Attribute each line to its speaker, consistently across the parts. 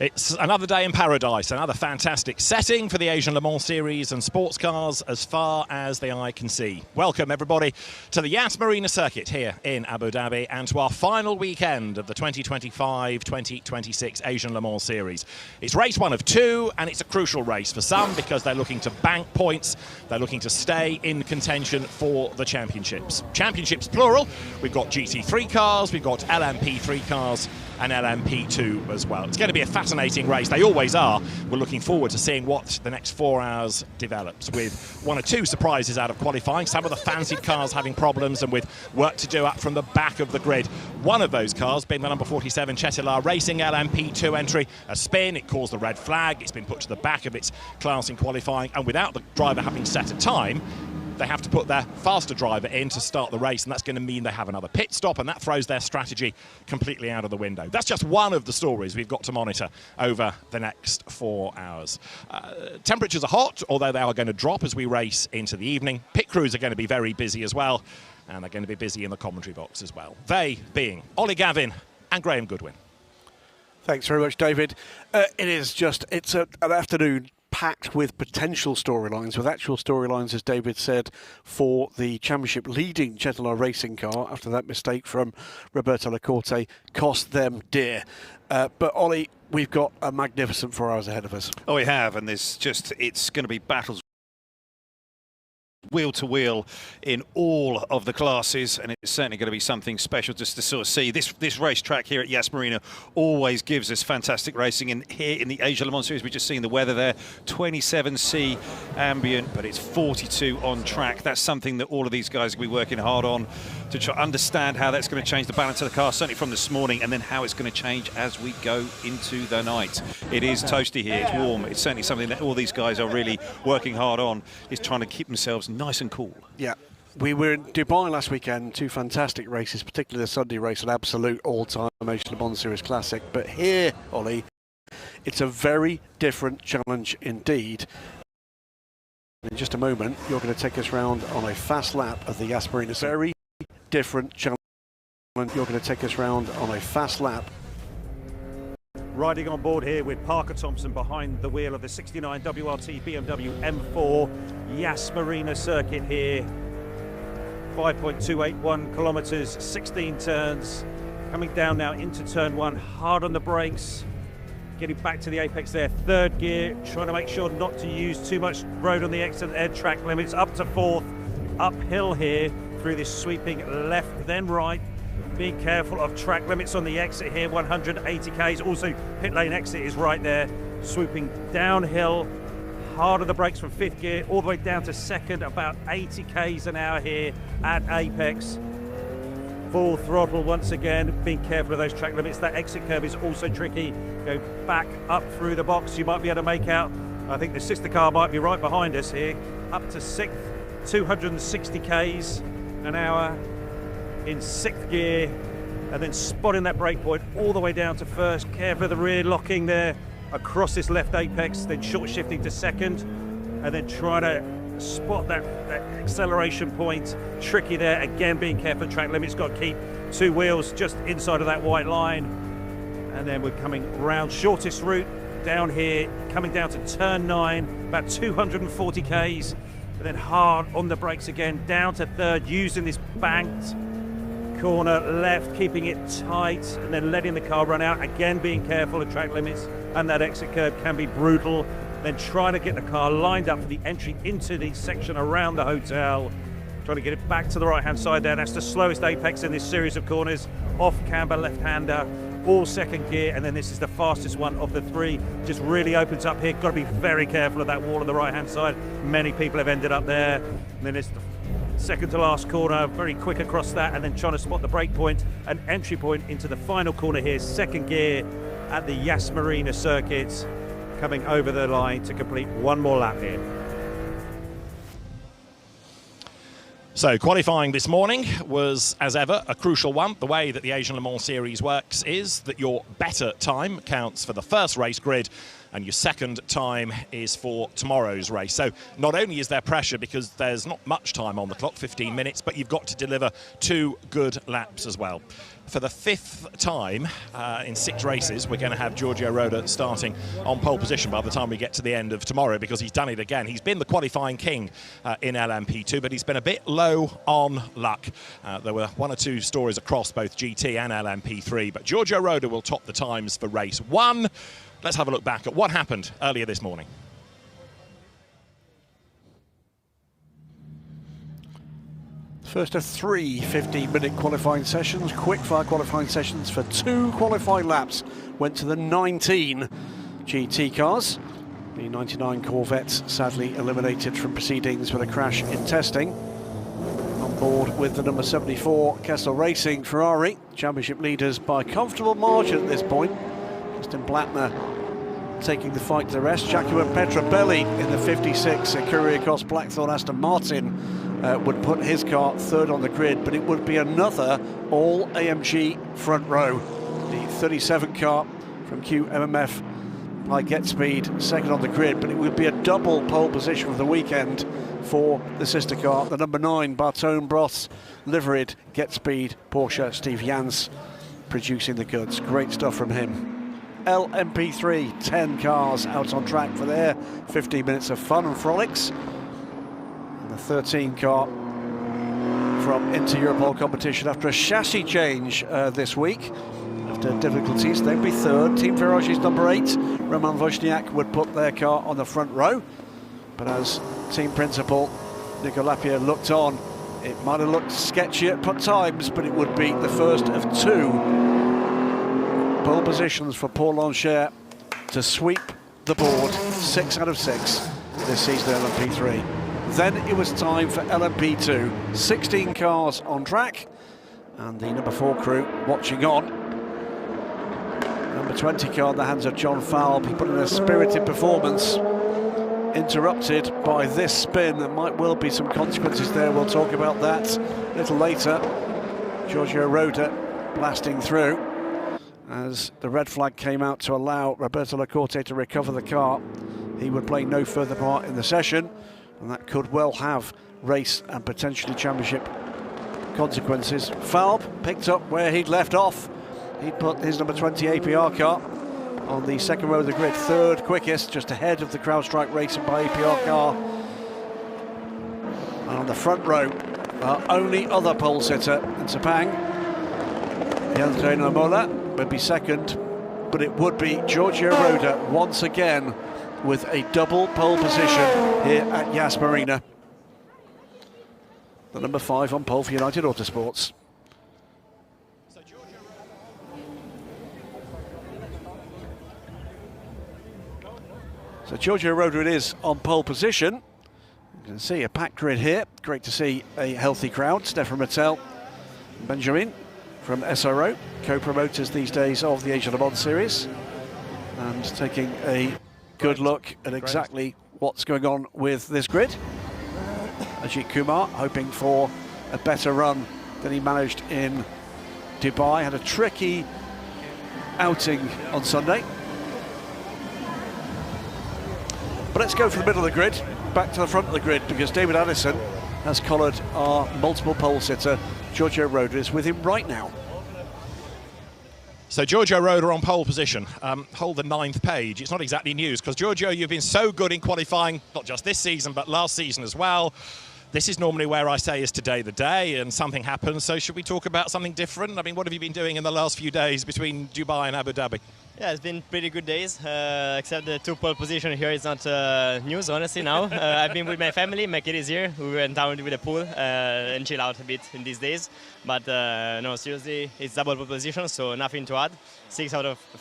Speaker 1: It's another day in paradise, another fantastic setting for the Asian Le Mans Series and sports cars as far as the eye can see. Welcome everybody to the Yas Marina circuit here in Abu Dhabi and to our final weekend of the 2025-2026 Asian Le Mans Series. It's race one of two and it's a crucial race for some because they're looking to bank points, they're looking to stay in contention for the championships. Championships plural, we've got GT3 cars, we've got LMP3 cars and LMP2 as well. It's going to be a fascinating race. They always are. We're looking forward to seeing what the next 4 hours develops, with one or two surprises out of qualifying. Some of the fancied cars having problems and with work to do up from the back of the grid. One of those cars being the number 47 Chetilar Racing LMP2 entry. A spin, it caused the red flag. It's been put to the back of its class in qualifying, and without the driver having set a time, they have to put their faster driver in to start the race, and that's going to mean they have another pit stop, and that throws their strategy completely out of the window. That's just one of the stories we've got to monitor over the next 4 hours. Temperatures are hot, although they are going to drop as we race into the evening. Pit crews are going to be very busy as well, and they're going to be busy in the commentary box as well. They being Ollie Gavin and Graham Goodwin.
Speaker 2: Thanks very much, David. It's an afternoon packed with potential storylines, with actual storylines, as David said, for the championship leading Chetilar Racing car after that mistake from Roberto Lacorte cost them dear. But Ollie, we've got a magnificent 4 hours ahead of us.
Speaker 3: Oh, we have, and it's going to be battles wheel to wheel in all of the classes, and it's certainly going to be something special just to sort of see. This racetrack here at Yas Marina always gives us fantastic racing, and here in the Asia Le Mans Series we've just seen the weather there, 27C ambient, but it's 42 on track. That's something that all of these guys will be working hard on to try to understand how that's going to change the balance of the car, certainly from this morning, and then how it's going to change as we go into the night. It is toasty here, it's warm. It's certainly something that all these guys are really working hard on, is trying to keep themselves nice and cool.
Speaker 2: Yeah. We were in Dubai last weekend, two fantastic races, particularly the Sunday race, an absolute all-time Asian Le Mans Series classic. But here, Ollie, it's a very different challenge indeed. In just a moment, you're going to take us round on a fast lap of the Yas Marina. Very different challenge. You're going to take us round on a fast lap.
Speaker 4: Riding on board here with Parker Thompson behind the wheel of the 69 WRT BMW M4 Yas Marina circuit here. 5.281 kilometres, 16 turns. Coming down now into turn one, hard on the brakes. Getting back to the apex there, third gear, trying to make sure not to use too much road on the exit air track limits. Up to fourth, uphill here through this sweeping left then right. Being careful of track limits on the exit here, 180 k's. Also, pit lane exit is right there. Swooping downhill, hard on the brakes from fifth gear, all the way down to second, about 80 k's an hour here at apex. Full throttle once again, being careful of those track limits. That exit curve is also tricky. Go back up through the box. You might be able to make out, I think the sister car might be right behind us here. Up to sixth, 260 k's an hour. In sixth gear, and then spotting that brake point all the way down to first. Careful of the rear locking there across this left apex, then short shifting to second, and then trying to spot that acceleration point. Tricky there, again being careful of track limits. Got to keep two wheels just inside of that white line, and then we're coming round shortest route down here, coming down to turn 9, about 240 k's, and then hard on the brakes again, down to third, using this banked corner left, keeping it tight, and then letting the car run out, again being careful of track limits, and that exit curve can be brutal. Then trying to get the car lined up for the entry into the section around the hotel, trying to get it back to the right hand side there. That's the slowest apex in this series of corners. Off camber left-hander, all second gear, and then this is the fastest one of the three. Just really opens up here. Got to be very careful of that wall on the right hand side. Many people have ended up there. And then it's the second to last corner, very quick across that, and then trying to spot the brake point and entry point into the final corner here, second gear at the Yas Marina circuit, coming over the line to complete one more lap here.
Speaker 1: So qualifying this morning was, as ever, a crucial one. The way that the Asian Le Mans Series works is that your better time counts for the first race grid, and your second time is for tomorrow's race. So not only is there pressure because there's not much time on the clock, 15 minutes, but you've got to deliver 2 good laps as well. For the 5th time in 6 races, we're going to have Giorgio Roda starting on pole position by the time we get to the end of tomorrow, because he's done it again. He's been the qualifying king in LMP2, but he's been a bit low on luck. There were 1 or 2 stories across both GT and LMP3, but Giorgio Roda will top the times for race 1. Let's have a look back at what happened earlier this morning.
Speaker 2: First of 3 15-minute qualifying sessions, quick-fire qualifying sessions for 2 qualifying laps. Went to the 19 GT cars. The 99 Corvettes sadly eliminated from proceedings with a crash in testing. On board with the number 74 Kessel Racing Ferrari, championship leaders by a comfortable margin at this point. Justin Blattner taking the fight to the rest. Giacomo Petrobelli in the 56 Courier Cross Blackthorn Aston Martin would put his car 3rd on the grid, but it would be another all AMG front row. The 37 car from QMMF by Get Speed 2nd on the grid, but it would be a double pole position for the weekend for the sister car, the number 9 Bartone Broths liveried Get Speed Porsche Steve Jans producing the goods. Great stuff from him. LMP3, 10 cars out on track for their 15 minutes of fun and frolics. And the 13 car from Inter-Europol competition after a chassis change this week. After difficulties, they'd be 3rd. Team Ferrage's number 8, Roman Wozniak, would put their car on the front row. But as team principal Nico Lapierre looked on, it might have looked sketchy at times, but it would be the first of 2 pole positions for Paul Lanchere to sweep the board, 6 out of 6 this season at LMP3. Then it was time for LMP2, 16 cars on track, and the number 4 crew watching on. Number 20 car in the hands of John Falb. He put in a spirited performance, interrupted by this spin. There might well be some consequences there. We'll talk about that a little later. Giorgio Roda blasting through as the red flag came out to allow Roberto Lacorte to recover the car. He would play no further part in the session, and that could well have race and potentially championship consequences. Falb picked up where he'd left off. He'd put his number 20 APR car on the 2nd row of the grid, 3rd quickest, just ahead of the CrowdStrike Racing by APR car. And on the front row, our only other pole sitter in Sepang, Yandre Mola, would be 2nd, but it would be Giorgio Roda once again with a double pole position here at Yas Marina. The number 5 on pole for United Autosports. So Giorgio Roda it is on pole position. You can see a packed grid here. Great to see a healthy crowd. Stefan Mattel, Benjamin from SRO, co-promoters these days of the Asia Le Mans series, and taking a good look at exactly what's going on with this grid. Ajith Kumar hoping for a better run than he managed in Dubai. Had a tricky outing on Sunday. But let's go from the middle of the grid back to the front of the grid, because David Addison has collared our multiple pole sitter Giorgio Roda, is with him right now.
Speaker 1: So Giorgio Roda on pole position. Hold the 9th page. It's not exactly news, because Giorgio, you've been so good in qualifying, not just this season, but last season as well. This is normally where I say, is today the day, and something happens. So should we talk about something different? I mean, what have you been doing in the last few days between Dubai and Abu Dhabi?
Speaker 5: Yeah, it's been pretty good days, except the 2 pole position here is not news, honestly, now. I've been with my family, my kid is here. We went down with the pool and chill out a bit in these days. But no, seriously, it's double pole position, so nothing to add. 5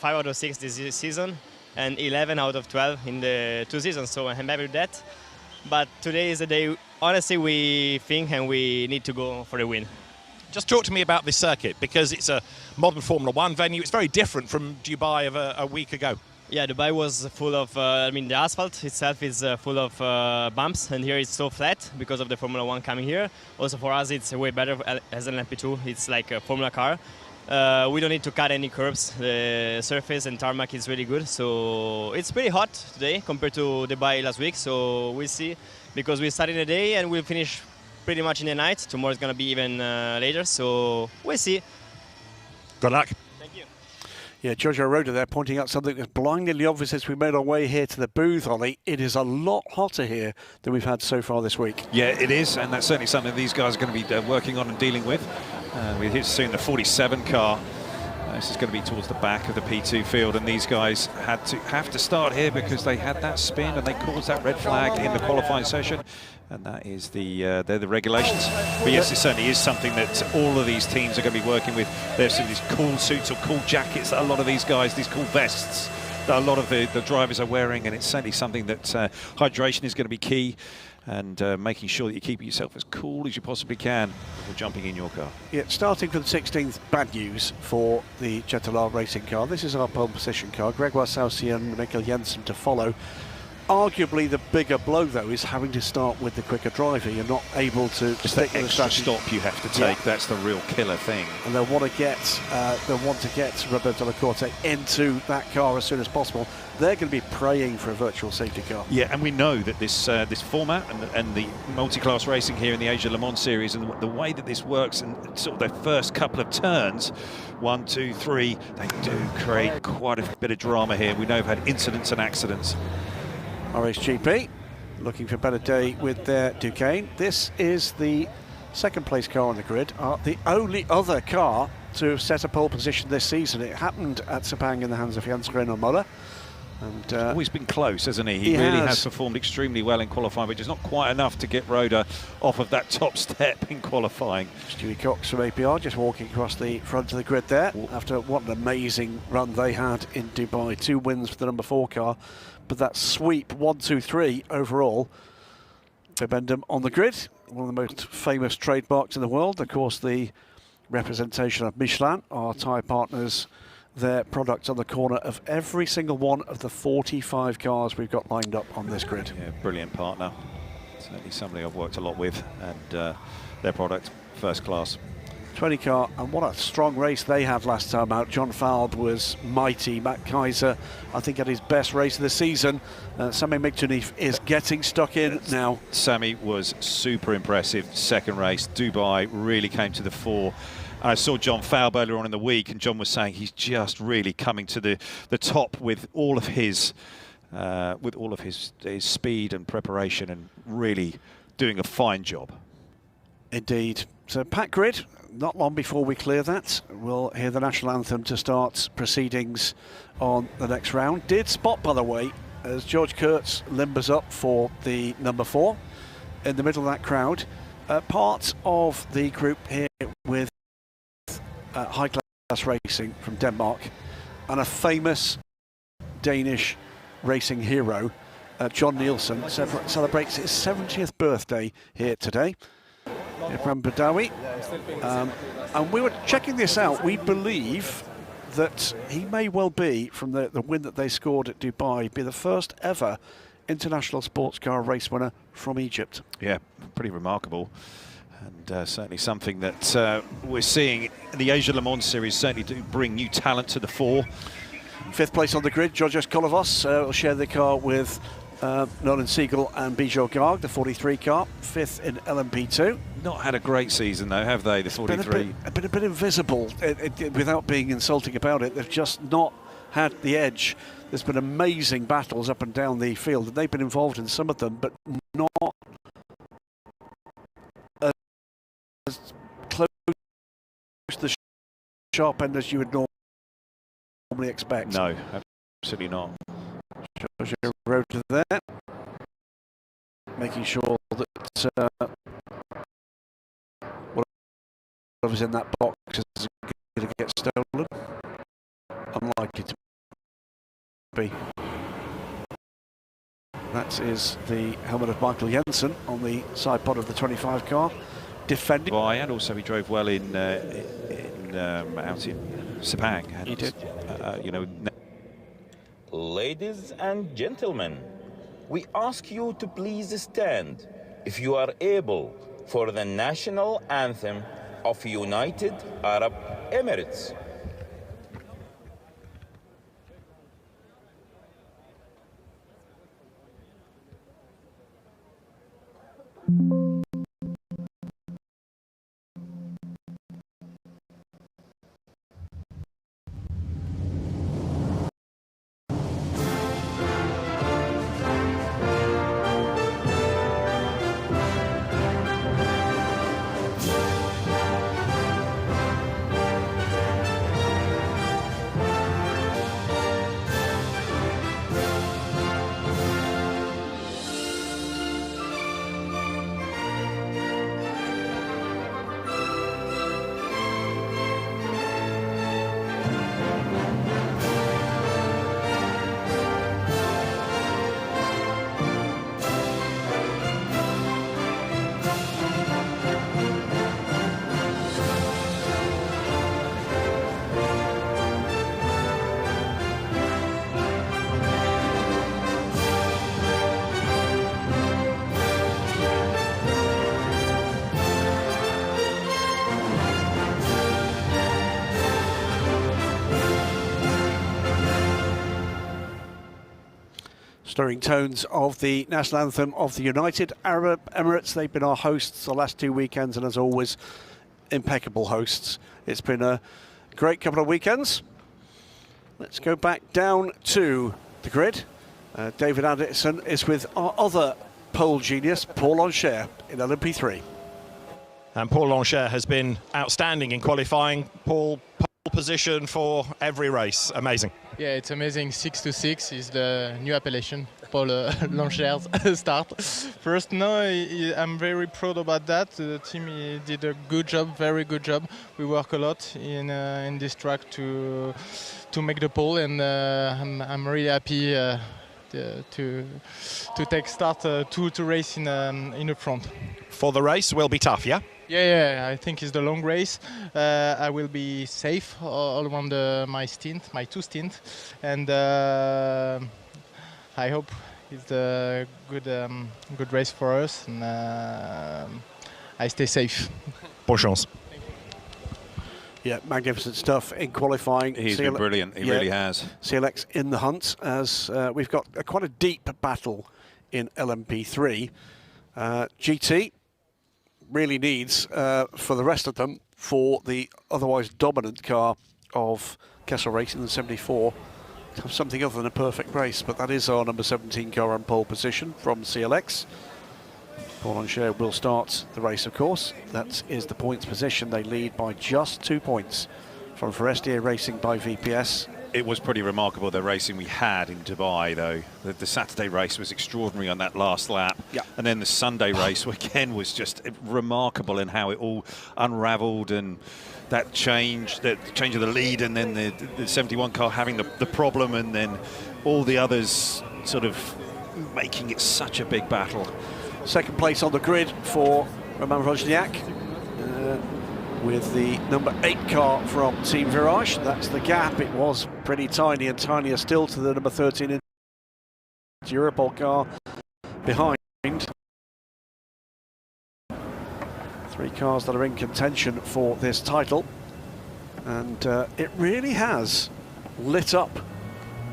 Speaker 5: out of 6 this season, and 11 out of 12 in the 2 seasons, so I'm happy with that. But today is the day, honestly, we think and we need to go for the win.
Speaker 1: Just talk to me about this circuit, because it's a modern Formula One venue. It's very different from Dubai of a week ago.
Speaker 5: Yeah, Dubai was full of, I mean, the asphalt itself is full of bumps, and here it's so flat because of the Formula One coming here. Also for us, it's way better as an LMP2. It's like a Formula car. We don't need to cut any curbs. The surface and tarmac is really good. So it's pretty hot today compared to Dubai last week. So we'll see, because we started the day and we'll finish pretty much in the night. Tomorrow is going to be even later. So we'll see.
Speaker 1: Good luck.
Speaker 5: Thank you.
Speaker 2: Yeah, Giorgio Roda there pointing out something that's blindingly obvious as we made our way here to the booth, Ollie. It is a lot hotter here than we've had so far this week.
Speaker 3: Yeah, it is, and that's certainly something these guys are going to be working on and dealing with. We're here soon the 47 car. This is going to be towards the back of the P2 field, and these guys have to start here because they had that spin and they caused that red flag in the qualifying session, and that is they're the regulations. But yes, it certainly is something that all of these teams are going to be working with. There's some of these cool suits or cool jackets that a lot of these guys, these cool vests that a lot of the drivers are wearing, and it's certainly something that hydration is going to be key. And making sure that you keep yourself as cool as you possibly can before jumping in your car.
Speaker 2: Yeah, starting for the 16th, bad news for the Jetalar racing car. This is our pole position car. Gregoire Saucy and Mikkel Jensen to follow. Arguably the bigger blow, though, is having to start with the quicker driver. You're not able to stick with the strategy.
Speaker 3: Stop you have to take. Yeah. That's the real killer thing.
Speaker 2: And they'll want to get Roberto Lacorte into that car as soon as possible. They're going to be praying for a virtual safety car.
Speaker 3: Yeah, and we know that this this format and the multi-class racing here in the Asia Le Mans series and the way that this works and sort of their first couple of turns, 1, 2, 3, they do create quite a bit of drama here. We know we've had incidents and accidents.
Speaker 2: RSGP looking for a better day with their Duquesne. This is the second place car on the grid, the only other car to have set a pole position this season. It happened at Sepang in the hands of Jens Reno Muller. And
Speaker 3: he's always been close, hasn't he? He really has performed extremely well in qualifying, but just not quite enough to get Roda off of that top step in qualifying.
Speaker 2: Stewie Cox from APR just walking across the front of the grid there after what an amazing run they had in Dubai. 2 wins for the number 4 car, but that sweep 1, 2, 3 overall. Bibendum on the grid, one of the most famous trademarks in the world. Of course, the representation of Michelin, our tyre partners, their products on the corner of every single one of the 45 cars we've got lined up on this grid.
Speaker 3: Yeah, brilliant partner. Certainly somebody I've worked a lot with, and their product, first class.
Speaker 2: 20 car, and what a strong race they had last time out. John Falb was mighty. Matt Kaiser, I think, had his best race of the season. Sami Migtunif is getting stuck in now.
Speaker 3: Sami was super impressive. Second race, Dubai really came to the fore. I saw John Falb earlier on in the week, and John was saying he's just really coming to the top with all of his speed and preparation, and really doing a fine job.
Speaker 2: Indeed. So packed grid. Not long before we clear that, we'll hear the national anthem to start proceedings on the next round. Did spot, by the way, as George Kurtz limbers up for the number 4 in the middle of that crowd. Part of the group here with High Class Racing from Denmark, and a famous Danish racing hero, John Nielsen, celebrates his 70th birthday here today. From Badawi. And we were checking this out. We believe that he may well be, from the win that they scored at Dubai, be the first ever international sports car race winner from Egypt.
Speaker 3: Yeah, pretty remarkable. And certainly something that we're seeing in the Asia Le Mans series certainly do bring new talent to the fore.
Speaker 2: 5th place on the grid, Georgios Kolovos will share the car with Nolan Siegel and Bijou Garg, the 43 car, 5th in LMP2.
Speaker 3: Not had a great season though, have they, the 43?
Speaker 2: A bit invisible, without being insulting about it. They've just not had the edge. There's been amazing battles up and down the field, and they've been involved in some of them, but not as close to the sharp end as you would normally expect.
Speaker 3: No, absolutely not.
Speaker 2: Georgia Road to there, making sure that whatever's in that box is going to get stolen. Unlikely to be. That is the helmet of Michael Jensen on the side pod of the 25 car, defending.
Speaker 3: And also he drove well in out in Sepang. And,
Speaker 2: he did.
Speaker 3: You know.
Speaker 6: Ladies and gentlemen, we ask you to please stand, if you are able, for the national anthem of United Arab Emirates.
Speaker 2: Stirring tones of the national anthem of the United Arab Emirates. They've been our hosts the last 2 weekends, and as always, impeccable hosts. It's been a great couple of weekends. Let's go back down to the grid. David Anderson is with our other pole genius, Paul Longchamp, in LMP3.
Speaker 1: And Paul Longchamp has been outstanding in qualifying. Paul, pole position for every race. Amazing.
Speaker 7: Yeah, it's amazing. 6-6 is the new appellation. Paul Longchamp's start. First, no, I'm very proud about that. The team did a good job, very good job. We work a lot in this track to make the pole, and I'm really happy to take start to race in the front.
Speaker 1: For the race will be tough, yeah?
Speaker 7: Yeah, I think it's the long race. I will be safe all around my two stint, and I hope it's a good race for us, and I stay safe.
Speaker 1: Bonne chance.
Speaker 2: Yeah, magnificent stuff in qualifying.
Speaker 3: He's been brilliant, he really has.
Speaker 2: CLX in the hunt, as we've got quite a deep battle in LMP3. GT really needs, for the rest of them, for the otherwise dominant car of Kessel Racing, the 74, to have something other than a perfect race. But that is our number 17 car on pole position from CLX. Paul Longchamp will start the race, of course. That is the points position. They lead by just 2 points from Forestier Racing by VPS.
Speaker 3: It was pretty remarkable, the racing we had in Dubai, though. The Saturday race was extraordinary on that last lap.
Speaker 2: Yeah.
Speaker 3: And then the Sunday race, again, was just remarkable in how it all unravelled, and that change of the lead, and then the 71 car having the problem, and then all the others sort of making it such a big battle.
Speaker 2: Second place on the grid for Romain Wozniak, with the number 8 car from Team Virage. That's the gap. It was pretty tiny, and tinier still to the number 13 Europol car behind. 3 cars that are in contention for this title, and it really has lit up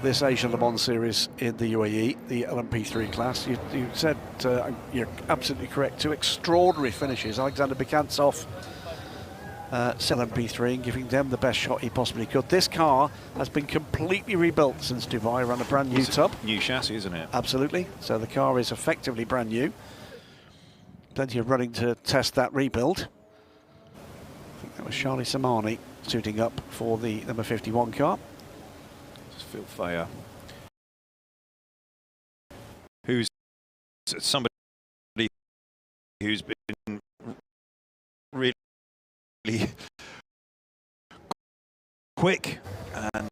Speaker 2: this Asian Le Mans series in the UAE, the LMP3 class. You said, you're absolutely correct, 2 extraordinary finishes. Alexander Bekantsov, LMP3, and giving them the best shot he possibly could. This car has been completely rebuilt since Dubai, ran a brand new tub.
Speaker 3: New chassis, isn't it?
Speaker 2: Absolutely. So the car is effectively brand new. Plenty of running to test that rebuild. I think that was Charlie Samani suiting up for the number 51 car.
Speaker 3: Phil Thayer, who's somebody who's been really quick and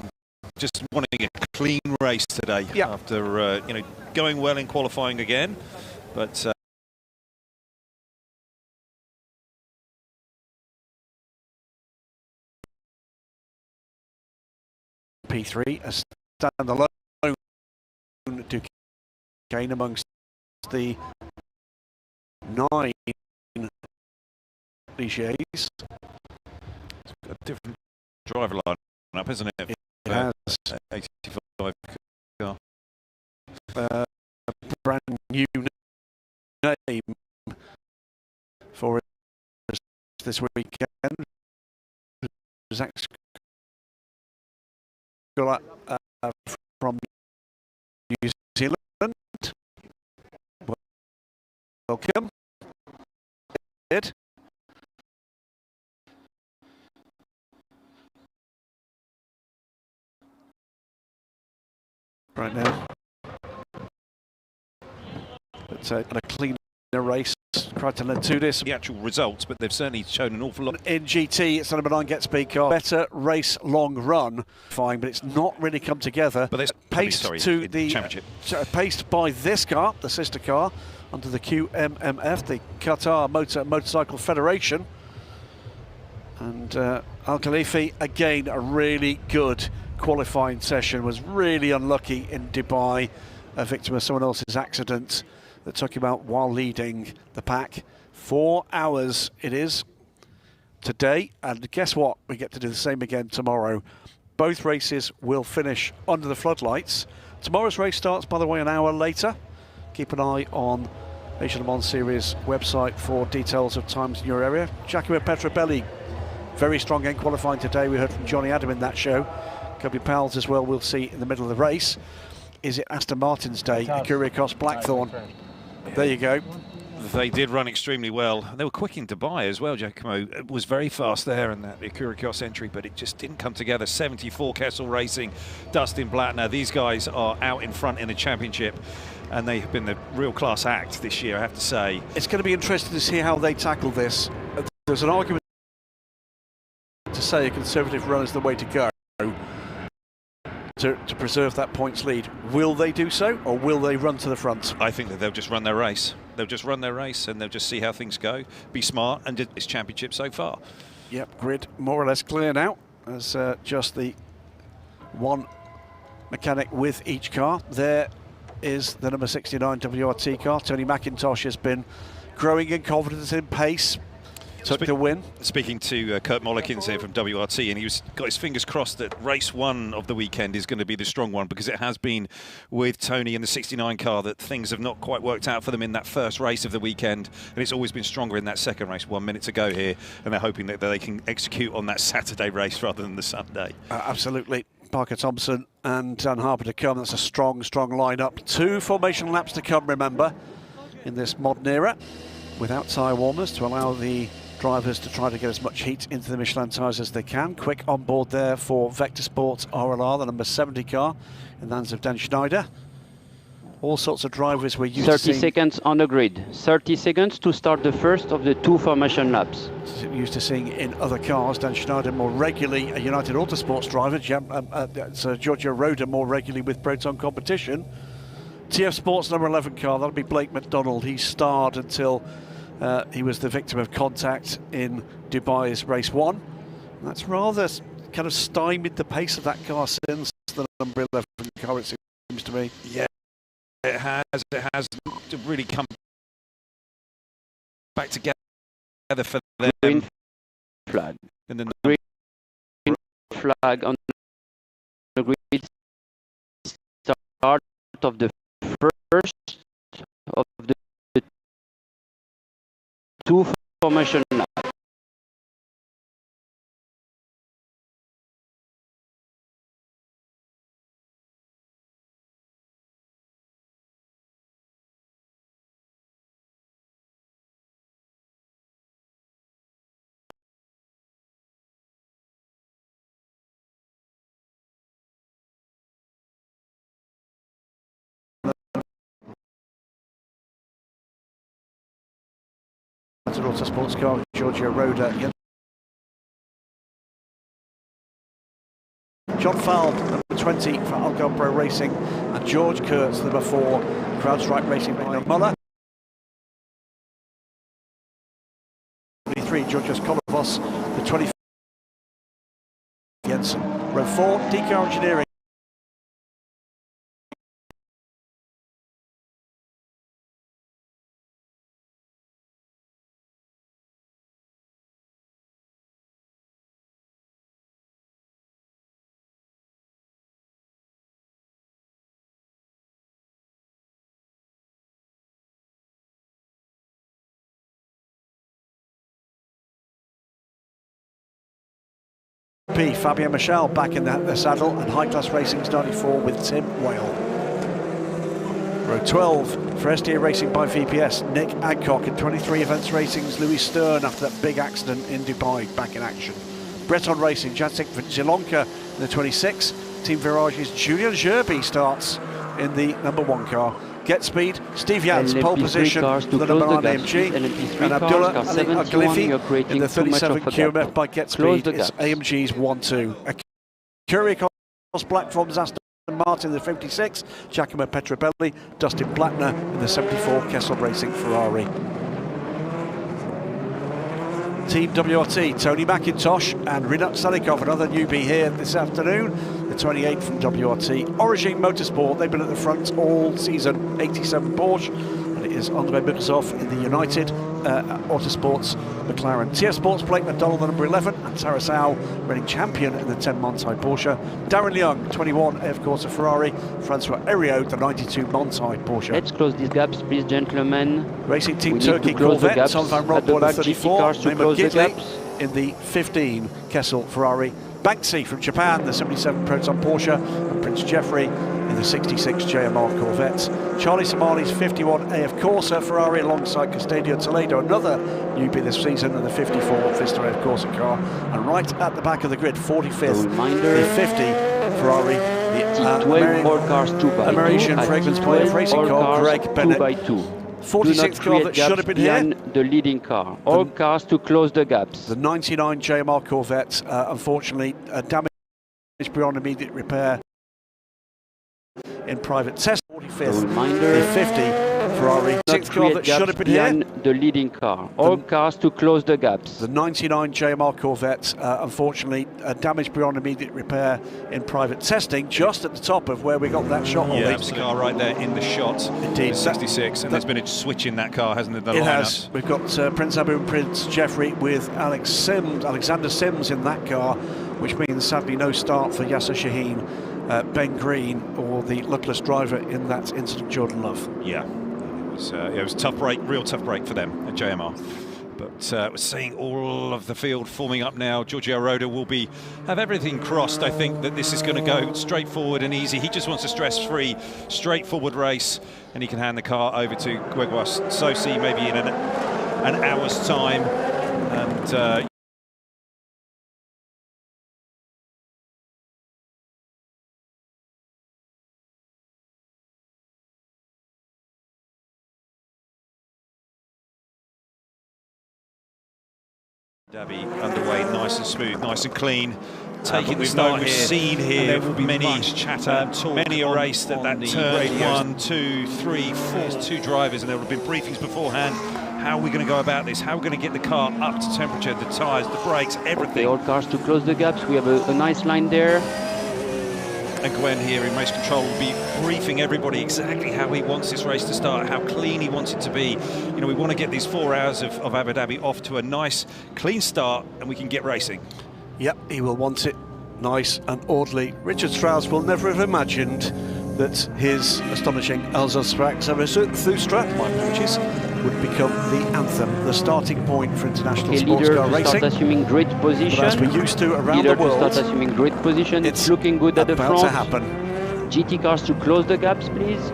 Speaker 3: just wanting a clean race today.
Speaker 2: Yeah.
Speaker 3: After going well in qualifying again, but
Speaker 2: P3, a standalone Duquesne amongst the 9 Ligiers.
Speaker 3: a different driver lineup, isn't it?
Speaker 2: It has.
Speaker 3: 85 car.
Speaker 2: Brand new name for us this weekend. Zach from New Zealand. Welcome. Ed. Right now. But a cleaner race. Crichton to this.
Speaker 3: The actual results, but they've certainly shown an awful lot.
Speaker 2: In GT, it's number 9 Get Speed car. Better race long run, fine, but it's not really come together.
Speaker 3: But
Speaker 2: paced to the
Speaker 3: championship.
Speaker 2: Paced by this car, the sister car, under the QMMF, the Qatar Motorcycle Federation. And Al Khalifi, again, a really good qualifying session. Was really unlucky in Dubai, a victim of someone else's accident that took him out while leading the pack. 4 hours it is today, and guess what? We get to do the same again tomorrow. Both races will finish under the floodlights. Tomorrow's race starts, by the way, an hour later. Keep an eye on Asian Le Mans Series website for details of times in your area. Giacomo Petrobelli, very strong in qualifying today. We heard from Johnny Adam in that show. Kobe Pals as well, we'll see in the middle of the race. Is it Aston Martin's day? Kyrgios Blackthorn. There you go.
Speaker 3: They did run extremely well. They were quick in Dubai as well. Giacomo was very fast there in that Kyrgios entry, but it just didn't come together. 74 Kessel Racing, Dustin Blattner. These guys are out in front in the championship, and they have been the real class act this year, I have to say.
Speaker 2: It's going to be interesting to see how they tackle this. There's an argument to say a conservative run is the way to go to preserve that points lead. Will they do so, or will they run to the front?
Speaker 3: I think that they'll just run their race. They'll just run their race, and they'll just see how things go. Be smart, and did this championship so far.
Speaker 2: Yep, grid more or less clear now. As just the one mechanic with each car. There is the number 69 WRT car. Tony McIntosh has been growing in confidence in pace. Took the win.
Speaker 3: Speaking to Kurt Mollikins here from WRT, and he got his fingers crossed that race 1 of the weekend is going to be the strong one, because it has been with Tony and the 69 car that things have not quite worked out for them in that first race of the weekend, and it's always been stronger in that second race 1 minute to go here, and they're hoping that they can execute on that Saturday race rather than the Sunday.
Speaker 2: Absolutely. Parker Thompson and Dan Harper to come. That's a strong lineup. 2 formation laps to come, remember, in this modern era, without tyre warmers to allow the drivers to try to get as much heat into the Michelin tyres as they can. Quick on board there for Vector Sports RLR, the number 70 car in the hands of Dan Schneider. All sorts of drivers we're used to seeing.
Speaker 8: 30 seconds on the grid. 30 seconds to start the first of the 2 formation laps.
Speaker 2: Used to seeing in other cars. Dan Schneider more regularly a United Autosports driver. So Giorgio Roda more regularly with Proton Competition. TF Sports number 11 car, that'll be Blake McDonald. He starred until he was the victim of contact in Dubai's race 1. That's rather kind of stymied the pace of that car since the number 11 car, it seems to me.
Speaker 3: Yeah, it has. It has really come back together for them.
Speaker 8: Green flag.
Speaker 3: And then
Speaker 8: green flag on the grid. Start of the first of the 2 formation laps.
Speaker 2: Autosports car, Giorgio Roda. John Fald, number 20 for Algon Pro Racing, and George Kurtz, number 4, CrowdStrike Racing by Muller. 23, Georgios Kolovos, the 25, Jensen. Row 4, DK Engineering. GP, Fabien Michel back in the saddle, and High Class Racing's 94 with Tim Whale. Row 12 for SDA Racing by VPS, Nick Adcock. In 23 Events Racing's Louis Stern after that big accident in Dubai, back in action. Breton Racing, Jacek Zielonka in the 26. Team Virage's Julian Gerby starts in the number 1 car. Get Speed, Steve Yance, pole position for the number 9 AMG, and Abdullah Ali Aghalifi in the 37 QMF by Get Speed. It's AMG's 1-2. A Curious Black from Aston Martin in the 56, Giacomo Petrobelli, Dustin Blattner in the 74 Kessel Racing Ferrari. Team WRT, Tony McIntosh and Rinat Salikov, another newbie here this afternoon. The 28 from WRT. Origin Motorsport, they've been at the front all season, 87 Porsche. And it is Andrei Murzov in the United Autosports McLaren. TS Sports Plate McDonald, the number 11, and Tarasau, reigning champion in the 10 Montai Porsche. Darren Young, 21, of course, a Ferrari. Francois Heriot, the 92 Montai Porsche.
Speaker 8: Let's close these gaps, please, gentlemen.
Speaker 2: Racing Team Turkey Corvette, Tom van Rompuy, the 34, Raymond Gidley in the 15 Kessel Ferrari. Banksy from Japan, the 77 Proton Porsche, and Prince Jeffrey in the 66 JMR Corvette. Charlie Somali's 51 AF Corsa Ferrari alongside Custodio Toledo, another newbie this season, and the 54 Vista AF Corsa car. And right at the back of the grid, 45th, the 50 Ferrari, the American Fragrance Player Racing car, Greg Bennett. 46th car that should have been here.
Speaker 8: The leading car. All cars to close the gaps.
Speaker 2: The 99 JMR Corvette, unfortunately, damaged beyond immediate repair in private test. 45th, the 50 Ferrari. 6th car that should have been here.
Speaker 8: The leading car. All cars to close the gaps.
Speaker 2: The 99 JMR Corvette, unfortunately, damaged beyond immediate repair in private testing, just at the top of where we got that shot.
Speaker 3: Yeah, that's the car right there in the shot.
Speaker 2: Indeed.
Speaker 3: The 66, and there's been a switch in that car, hasn't there?
Speaker 2: It has. We've got Prince Abu and Prince Jeffrey with Alexander Sims in that car, which means sadly no start for Yasser Shaheen, Ben Green, or the luckless driver in that incident, Jordan Love.
Speaker 3: Yeah, it was a tough break, real tough break for them at JMR. But we're seeing all of the field forming up now. Giorgio Roda will have everything crossed. I think that this is going to go straightforward and easy. He just wants a stress-free, straightforward race, and he can hand the car over to Grégoire Saucy maybe in an hour's time. And Dhabi underway, nice and smooth, nice and clean. Taking the start, we've seen here many chatter, many a race that turn 1, 2, 3, 4, 2 drivers, and there have been briefings beforehand. How are we going to go about this? How are we going to get the car up to temperature, the tyres, the brakes, everything?
Speaker 8: All cars to close the gaps. We have a nice line there.
Speaker 3: And Gwen here in race control will be briefing everybody exactly how he wants this race to start, how clean he wants it to be. You know, we want to get these 4 hours of Abu Dhabi off to a nice, clean start, and we can get racing.
Speaker 2: Yep, he will want it nice and orderly. Richard Strauss will never have imagined that his astonishing Elsa-Thustra, my apologies, would become the anthem, the starting point for international sports car racing.
Speaker 8: Start assuming great position.
Speaker 2: But as we used to around the world,
Speaker 8: to start assuming great position. It's looking good at the front.
Speaker 2: About to happen.
Speaker 8: GT cars to close the gaps, please.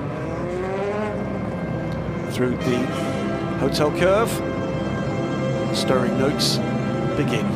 Speaker 2: Through the hotel curve, stirring notes begin.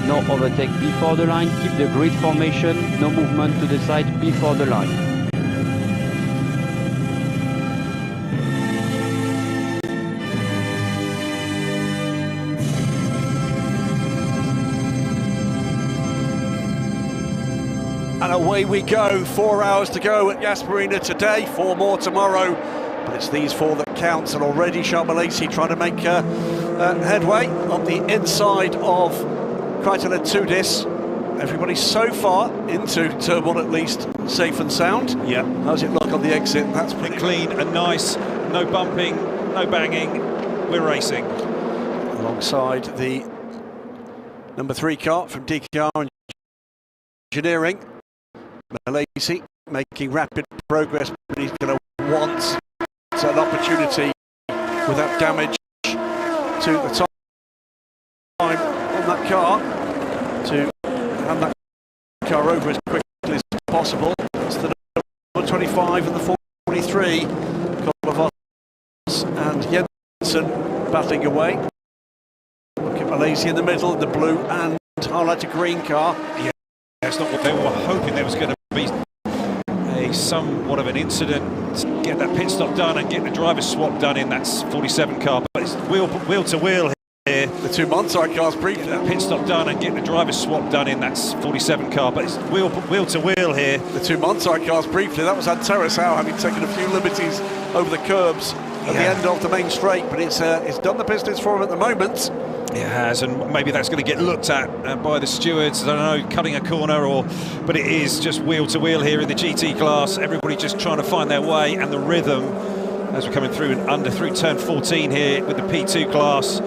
Speaker 8: No overtake before the line. Keep the grid formation. No movement to the side before the line.
Speaker 2: And away we go. 4 hours to go at Yas Marina today, 4 more tomorrow. but it's these four that counts, and already Shabalaisi trying to make headway on the inside of Crichton and Tudis. Everybody so far into turn one at least safe and sound.
Speaker 3: Yeah.
Speaker 2: How's it look on the exit? That's pretty
Speaker 3: clean and nice, no bumping, no banging, we're racing.
Speaker 2: Alongside the number 3 car from DKR Engineering, Malaysi making rapid progress, but he's going to want an opportunity without damage to the time on that car to hand that car over as quickly as possible. It's the number 25 and the 43, Kolovos and Jensen battling away. Look at Malaysia in the middle, the blue and highlighted green car.
Speaker 3: Yeah, that's not what they were hoping. There was going to be somewhat of an incident to get that pit stop done and get the driver's swap done in that 47 car, but it's wheel to wheel here.
Speaker 2: The 2 Monsard cars briefly.
Speaker 3: Get that pit stop done and get the driver's swap done in that 47 car, but it's wheel to wheel here.
Speaker 2: The 2 Monsard cars briefly. That was Anterisau having taken a few liberties over the curbs at the end of the main straight, but it's done the business for him at the moment.
Speaker 3: It has, and maybe that's going to get looked at by the stewards. I don't know, cutting a corner, but it is just wheel to wheel here in the GT class. Everybody just trying to find their way and the rhythm as we're coming through and through turn 14 here with the P2 class.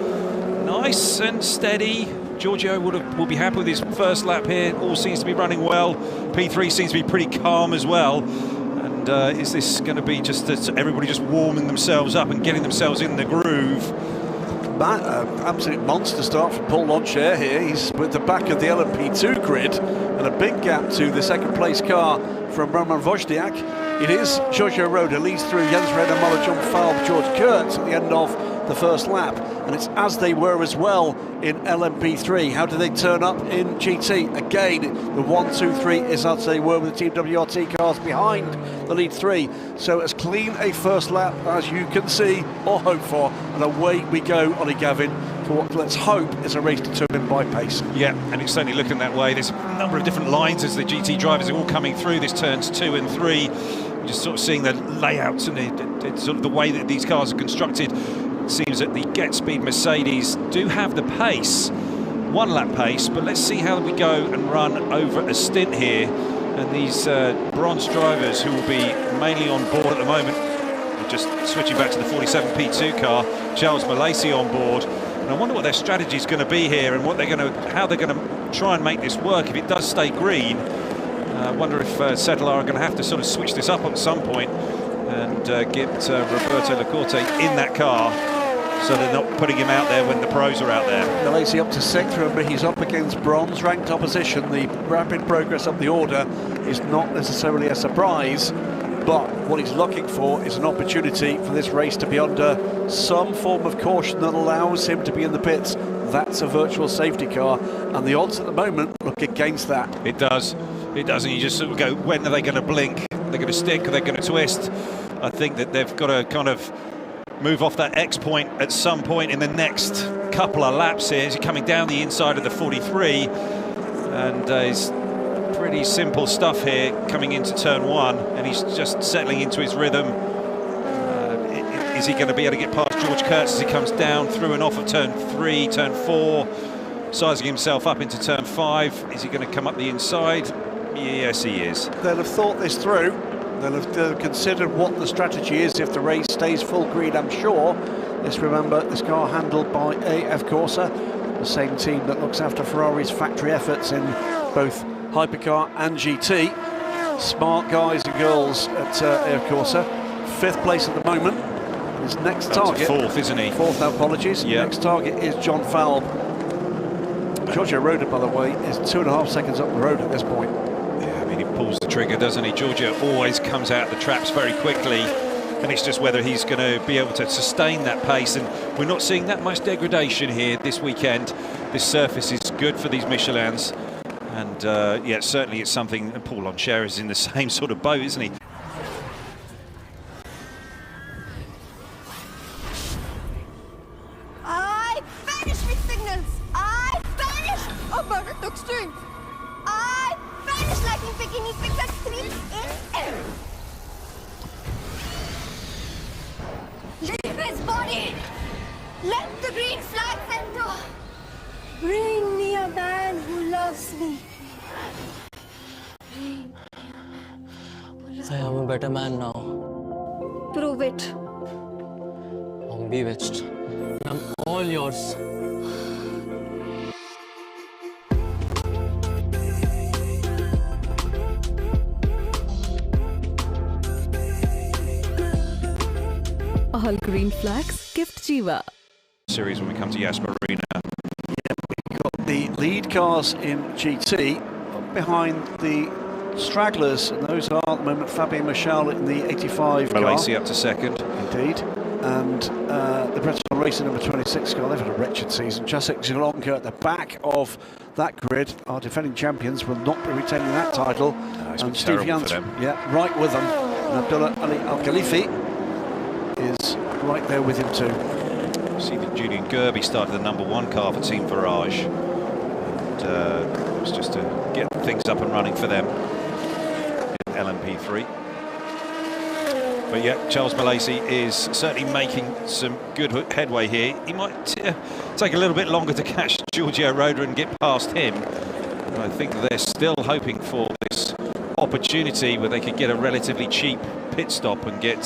Speaker 3: Nice and steady. Giorgio will be happy with his first lap here. All seems to be running well. P3 seems to be pretty calm as well. And is this going to be just everybody just warming themselves up and getting themselves in the groove?
Speaker 2: Absolute monster start from Paul Launcher here. He's with the back of the LMP2 grid and a big gap to the second place car from Roman Wozniak. It is Giorgio Roda leads through Jens Renner, Muller, John Falb, George Kurtz at the end of the first lap, and it's as they were as well in LMP3. How do they turn up in GT? Again, the 1, 2, 3 is as they were with the Team WRT cars behind the lead 3. So as clean a first lap as you can see or hope for, and away we go, Ollie Gavin, for what let's hope is a race determined by pace.
Speaker 3: Yeah, and it's certainly looking that way. There's a number of different lines as the GT drivers are all coming through this turns 2 and 3. Just sort of seeing the layouts and the sort of the way that these cars are constructed. It seems that the Get Speed Mercedes do have the pace, 1 lap pace, but let's see how we go and run over a stint here. And these bronze drivers who will be mainly on board at the moment, just switching back to the 47 P2 car, Charles Malaysi on board. And I wonder what their strategy is going to be here and what how they're going to try and make this work if it does stay green. I wonder if Sedlar are going to have to sort of switch this up at some point and get Roberto Lacorte in that car, so they're not putting him out there when the pros are out there.
Speaker 2: Malaysi up to 6th. Remember, he's up against bronze-ranked opposition. The rapid progress up the order is not necessarily a surprise, but what he's looking for is an opportunity for this race to be under some form of caution that allows him to be in the pits. That's a virtual safety car, and the odds at the moment look against that.
Speaker 3: It does. It does, and you just sort of go, when are they going to blink? Are they going to stick? Are they going to twist? I think that they've got to kind of move off that X point at some point in the next couple of laps here. He's coming down the inside of the 43, and it's pretty simple stuff here coming into turn 1, and he's just settling into his rhythm. Is he going to be able to get past George Kurtz as he comes down through and off of turn 3, turn 4, sizing himself up into turn 5? Is he going to come up the inside? Yes, he is.
Speaker 2: They'll have thought this through. They'll have considered what the strategy is if the race stays full green, I'm sure. Remember, this car handled by AF Corsa, the same team that looks after Ferrari's factory efforts in both hypercar and GT. Smart guys and girls at AF Corsa. 5th place at the moment. His next target.
Speaker 3: 4th, isn't he?
Speaker 2: 4th, no, apologies.
Speaker 3: Yep.
Speaker 2: Next target is John Falb. Giorgio Roda, by the way, is 2.5 seconds up the road at this point.
Speaker 3: Yeah, I mean, he pulls the trigger, doesn't he? Giorgio always comes out the traps very quickly, and it's just whether he's going to be able to sustain that pace. And we're not seeing that much degradation here this weekend. This surface is good for these Michelins, and yeah, certainly it's something. And Paul Launcher is in the same sort of boat, isn't he?
Speaker 9: I vanish with signals. I vanish. Oh, but it looks strange. I vanish like in bikini picture 3 in air. his body. Let the green flag enter. Bring me a man who loves me.
Speaker 10: I am a better man now.
Speaker 9: Prove it.
Speaker 10: I'm bewitched. I'm all yours.
Speaker 11: All green flags gift Jiva.
Speaker 3: Series when we come to Yas Marina.
Speaker 2: Yeah, we've got the lead cars in GT up behind the stragglers, and those are at the moment Fabien Michel in the 85 car.
Speaker 3: Malaysia up to second.
Speaker 2: Indeed. And the British Racing number 26 car, they've had a wretched season. Jacek Zielonka at the back of that grid. Our defending champions will not be retaining that title.
Speaker 3: No,
Speaker 2: and Steve Jans, yeah, right with them. And Abdullah Ali Al Khalifi is right there with him too.
Speaker 3: See that Julian Gerby started the number 1 car for Team Farage, and it was just to get things up and running for them in LMP3. But yeah, Charles Mallacy is certainly making some good headway here. He might take a little bit longer to catch Giorgio Roda and get past him. But I think they're still hoping for this opportunity where they could get a relatively cheap pit stop and get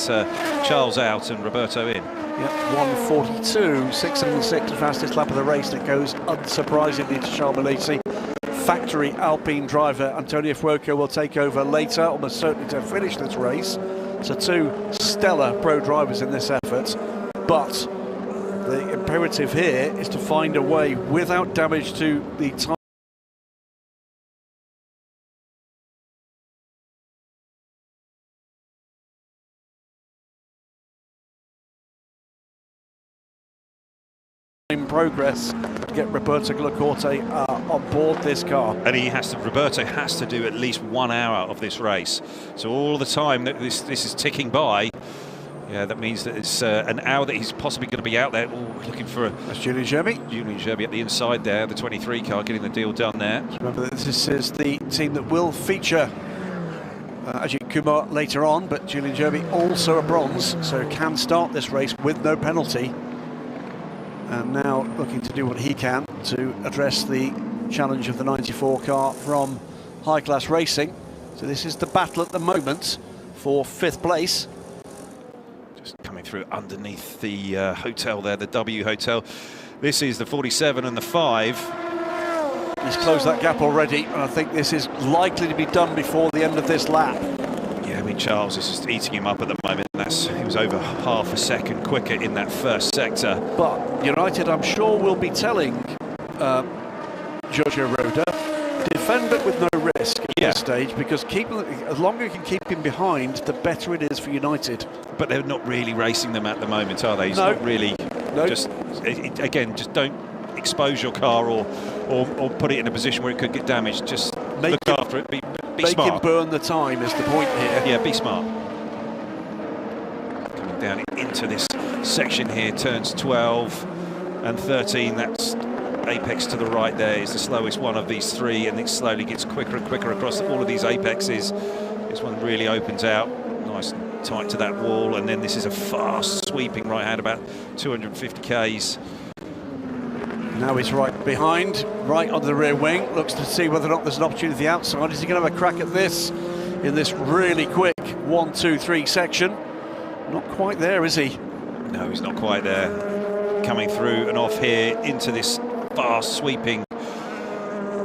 Speaker 3: Charles out and Roberto in.
Speaker 2: Yep, 1:42, 676, the fastest lap of the race. That goes unsurprisingly to Charles Mallacy. Factory Alpine driver Antonio Fuoco will take over later, almost certainly to finish this race. So 2 stellar pro drivers in this effort, but the imperative here is to find a way without damage to the time progress to get Roberto Glacorte on board this car.
Speaker 3: And Roberto has to do at least 1 hour of this race. So all the time that this is ticking by, yeah, that means that it's an hour that he's possibly going to be out there. Ooh, looking for
Speaker 2: That's Julian Gerby.
Speaker 3: Julian Gerby at the inside there, the 23 car, getting the deal done there.
Speaker 2: Remember that this is the team that will feature Ajith Kumar later on, but Julian Gerby also a bronze, so can start this race with no penalty. And now looking to do what he can to address the challenge of the 94 car from High Class Racing. So this is the battle at the moment for 5th place.
Speaker 3: Just coming through underneath the hotel there, the W Hotel. This is the 47 and the 5.
Speaker 2: He's closed that gap already, and I think this is likely to be done before the end of this lap.
Speaker 3: Yeah, I mean, Charles is just eating him up at the moment. He was over half a second quicker in that first sector.
Speaker 2: But United, I'm sure, will be telling Giorgio Roda, defend but with no risk at this stage, because as longer you can keep him behind, the better it is for United.
Speaker 3: But they're not really racing them at the moment, are they? It's not really. No. Just again, just don't expose your car or put it in a position where it could get damaged. Just look after it. Be
Speaker 2: make
Speaker 3: smart.
Speaker 2: Him burn the time is the point here.
Speaker 3: Yeah, be smart. Coming down into this section here, turns 12 and 13. That's apex to the right there is the slowest one of these 3, and it slowly gets quicker and quicker across all of these apexes. This one really opens out nice and tight to that wall, and then this is a fast sweeping right hand, about 250 k's.
Speaker 2: Now he's right behind, right on the rear wing, looks to see whether or not there's an opportunity the outside. Is he going to have a crack at this in this really quick 1, 2, 3 section? Not quite there, is he?
Speaker 3: No, he's not quite there. Coming through and off here into this fast sweeping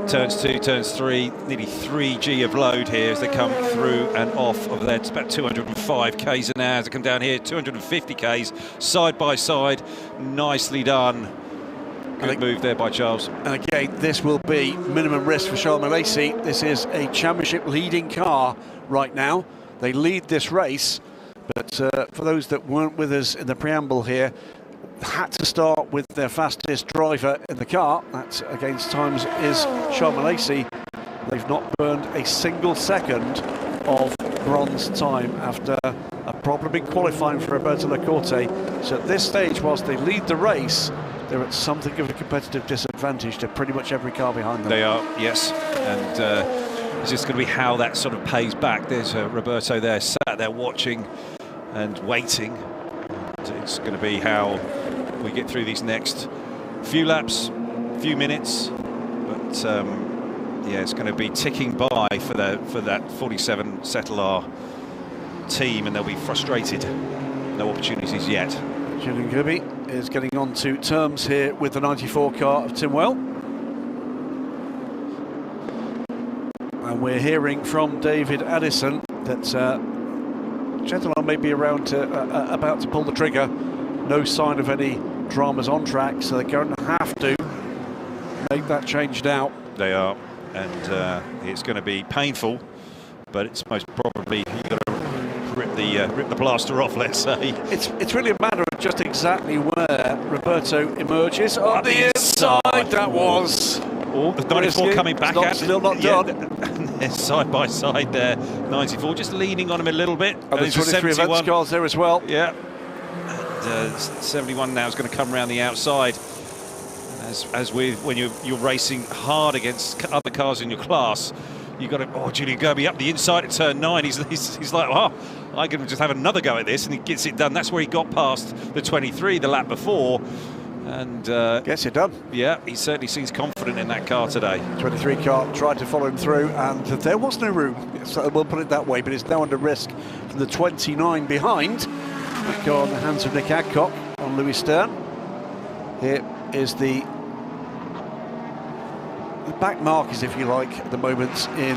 Speaker 3: turns 2, turns 3, nearly 3G of load here as they come through and off of there. It's about 205 k's an hour as they come down here, 250 k's side by side. Nicely done. Good move there by Charles.
Speaker 2: And again, this will be minimum risk for Charles Mallacy. This is a championship leading car right now. They lead this race, but for those that weren't with us in the preamble here, had to start with their fastest driver in the car. That against times is Charles Mallacy. They've not burned a single second of bronze time after a problem in qualifying for Roberto Glacorte. So at this stage, whilst they lead the race, they're at something of a competitive disadvantage to pretty much every car behind them.
Speaker 3: They are, yes, and it's just going to be how that sort of pays back. There's Roberto there, sat there watching and waiting. it's going to be how we get through these next few laps, few minutes. But yeah, it's going to be ticking by for that 47 Settler team, and they'll be frustrated. No opportunities yet.
Speaker 2: Julian Kirby is getting on to terms here with the 94 car of Timwell. And we're hearing from David Addison that Gentleman may be around about to pull the trigger. No sign of any dramas on track, so they're going to have to make that change now.
Speaker 3: They are, and it's going to be painful, but it's most probably you've got to rip the plaster off, let's say.
Speaker 2: It's really a matter of just exactly where Roberto emerges on the inside. That was
Speaker 3: the 94 coming back
Speaker 2: at
Speaker 3: still
Speaker 2: not done.
Speaker 3: They're side by side there. 94 just leaning on him a little bit.
Speaker 2: And there's 23 events cars there as well.
Speaker 3: Yeah. And 71 now is going to come around the outside. As with when you're racing hard against other cars in your class, you've got to, Julian Kirby up the inside at turn 9. He's like, I can just have another go at this, and he gets it done. That's where he got past the 23 the lap before, and
Speaker 2: gets it done.
Speaker 3: Yeah, he certainly seems confident in that car today.
Speaker 2: 23 car tried to follow him through, and there was no room, so we'll put it that way, but it's now under risk from the 29 behind. Back on the hands of Nick Adcock on Louis Stern. Here is the back markers, if you like, at the moment in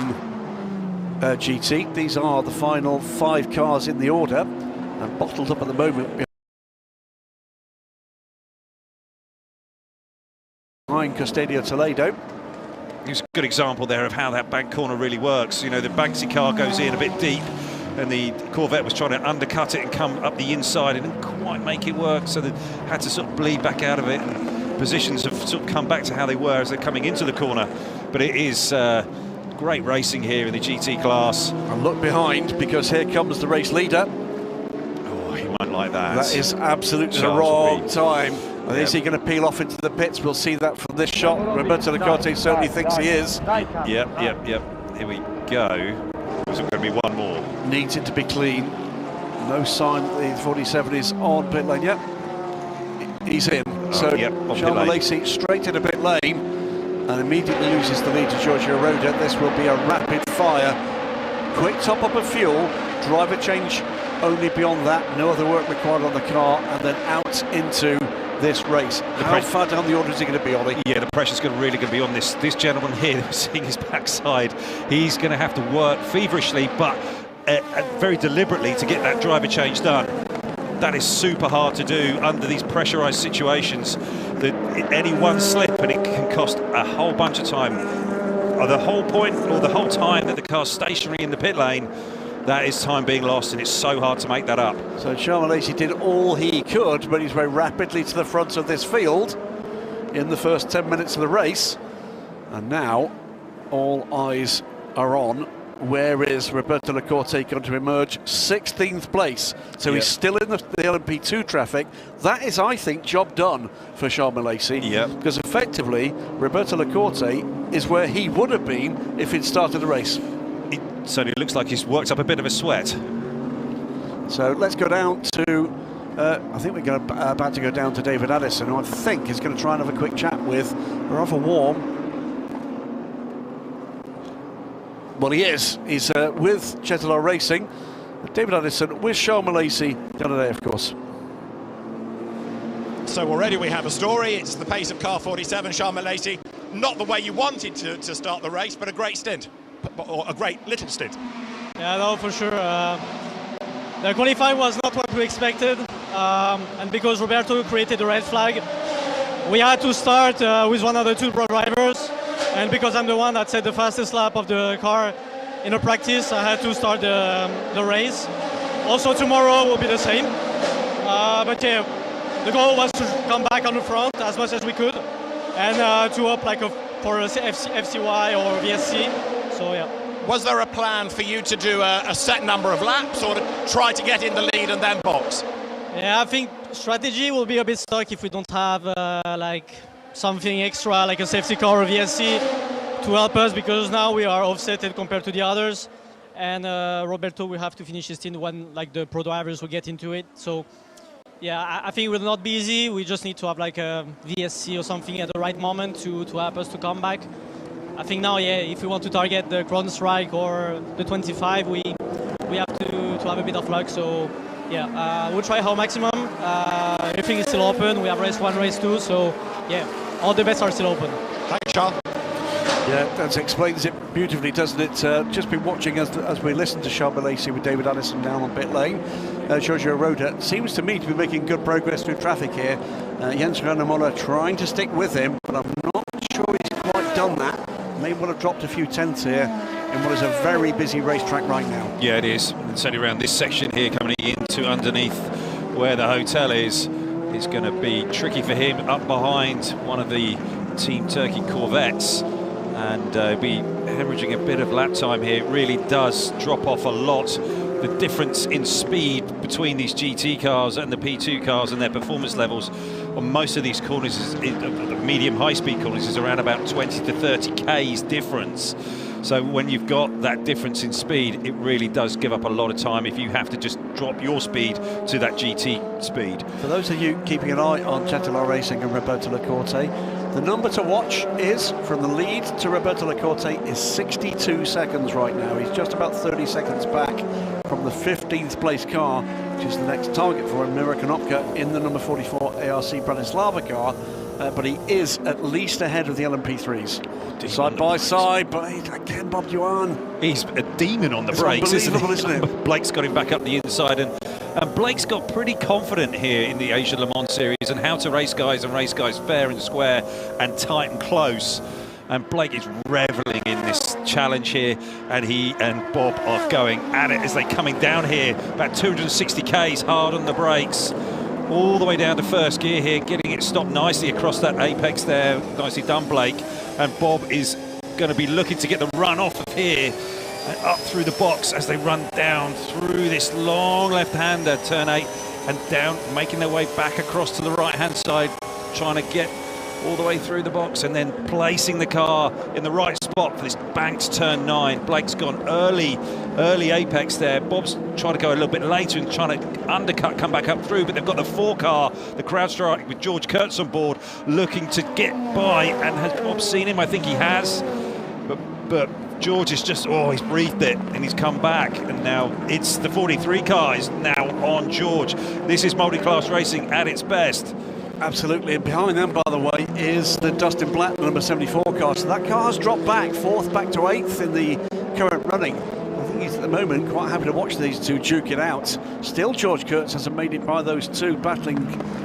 Speaker 2: GT. These are the final 5 cars in the order, and bottled up at the moment behind Custodio Toledo.
Speaker 3: Here's a good example there of how that bank corner really works. You know, the Banksy car goes in a bit deep, and the Corvette was trying to undercut it and come up the inside and didn't quite make it work, so they had to sort of bleed back out of it, and positions have sort of come back to how they were as they're coming into the corner. But it is great racing here in the GT class.
Speaker 2: And look behind, because here comes the race leader.
Speaker 3: Oh, he won't like that.
Speaker 2: That is absolutely the wrong time. Is he going to peel off into the pits? We'll see that from this shot. Roberto Lacorte certainly thinks he is.
Speaker 3: Yep. Here we go. There's going to be one more.
Speaker 2: Needs it to be clean. No sign that the 47 is on pit lane yet. He's in. So Charles Lacey straight into pit lane and immediately loses the lead to Giorgio Roda. This will be a rapid fire. Quick top up of fuel, driver change only beyond that. No other work required on the car, and then out into this race. How far down the order is he going to be, Ollie?
Speaker 3: Yeah, the pressure's really going to be on this gentleman here. Seeing his backside, he's going to have to work feverishly, but very deliberately to get that driver change done. That is super hard to do under these pressurized situations. Any one slip and it can cost a whole bunch of time. The whole point, or the whole time that the car's stationary in the pit lane, that is time being lost, and it's so hard to make that up.
Speaker 2: So Charles Lacey did all he could, but he's very rapidly to the front of this field in the first 10 minutes of the race. And now all eyes are on. Where is Roberto Lacorte going to emerge? 16th place. So he's still in the LMP2 traffic. That is, I think, job done for Charles Lacey. Because effectively, Roberto Lacorte is where he would have been if he'd started the race.
Speaker 3: It certainly looks like he's worked up a bit of a sweat.
Speaker 2: So let's go down to, I think we're about to go down to David Addison, who I think is going to try and have a quick chat with rather warm. Well, he is. He's with Chetlar Racing. David Addison with Charles Lacey down today, of course.
Speaker 1: So already we have a story. It's the pace of car 47, Charles Lacey. Not the way you wanted to start the race, but a great stint. Or a great little stint.
Speaker 12: Yeah, no, for sure. The qualifying was not what we expected. And because Roberto created the red flag, we had to start with one of the 2 pro drivers. And because I'm the one that set the fastest lap of the car in a practice, I had to start the race. Also tomorrow will be the same. But yeah, the goal was to come back on the front as much as we could, and to up for a FCY or VSC. So yeah.
Speaker 1: Was there a plan for you to do a set number of laps, or to try to get in the lead and then box?
Speaker 12: Yeah, I think strategy will be a bit stuck if we don't have something extra like a safety car or VSC to help us, because now we are offsetted compared to the others, and Roberto will have to finish his stint when the pro drivers will get into it. So Yeah, I think it will not be easy. We just need to have like a VSC or something at the right moment to help us to come back. I think now, yeah, if we want to target the ground strike or the 25, we have to have a bit of luck. So yeah, we'll try our maximum. Everything is still open. We have race 1, race 2. So yeah, all the bets are still open.
Speaker 1: Thanks, Charles.
Speaker 2: Yeah, that explains it beautifully, doesn't it? Just been watching as we listen to Charles Lacey with David Addison down on pit lane. Giorgio Roda seems to me to be making good progress through traffic here. Jens Renomola trying to stick with him, but I'm not sure he's quite done that. May well have dropped a few tenths here in what is a very busy racetrack right now.
Speaker 3: Yeah, it is. And certainly around this section here, coming into underneath where the hotel is going to be tricky for him up behind one of the Team Turkey Corvettes. And be hemorrhaging a bit of lap time here. It really does drop off a lot. The difference in speed between these GT cars and the P2 cars and their performance levels on most of these corners, the medium high-speed corners, is around about 20 to 30 Ks difference. So when you've got that difference in speed, it really does give up a lot of time if you have to just drop your speed to that GT speed.
Speaker 2: For those of you keeping an eye on Gentile Racing and Roberto Lacorte, the number to watch is, from the lead to Roberto Lacorte, is 62 seconds right now. He's just about 30 seconds back from the 15th place car, which is the next target for him, Mira Konopka, in the number 44 ARC Bratislava car. But he is at least ahead of the LMP3s. Side by side, but again, Bob Duan.
Speaker 3: He's a demon on the brakes, isn't
Speaker 2: it?
Speaker 3: Blake's got him back up the inside, and Blake's got pretty confident here in the Asia Le Mans Series and how to race guys fair and square and tight and close. And Blake is reveling in this challenge here, and he and Bob are going at it as they're coming down here, about 260 Ks hard on the brakes. All the way down to first gear here, getting it stopped nicely across that apex there. Nicely done, Blake. And Bob is going to be looking to get the run off of here and up through the box as they run down through this long left-hander, turn 8, and down, making their way back across to the right-hand side, trying to get all the way through the box and then placing the car in the right spot for this banked turn 9. Blake's gone early apex there. Bob's trying to go a little bit later and trying to undercut, come back up through, but they've got the 4 car, the CrowdStrike with George Kurtz on board, looking to get by. And has Bob seen him? I think he has. But George is just, he's breathed it and he's come back. And now it's the 43 car is now on George. This is multi-class racing at its best.
Speaker 2: Absolutely, and behind them, by the way, is the Dustin Black, the number 74 car. So that car has dropped back, 4th back to 8th in the current running. I think he's at the moment quite happy to watch these two duke it out. Still, George Kurtz hasn't made it by those two battling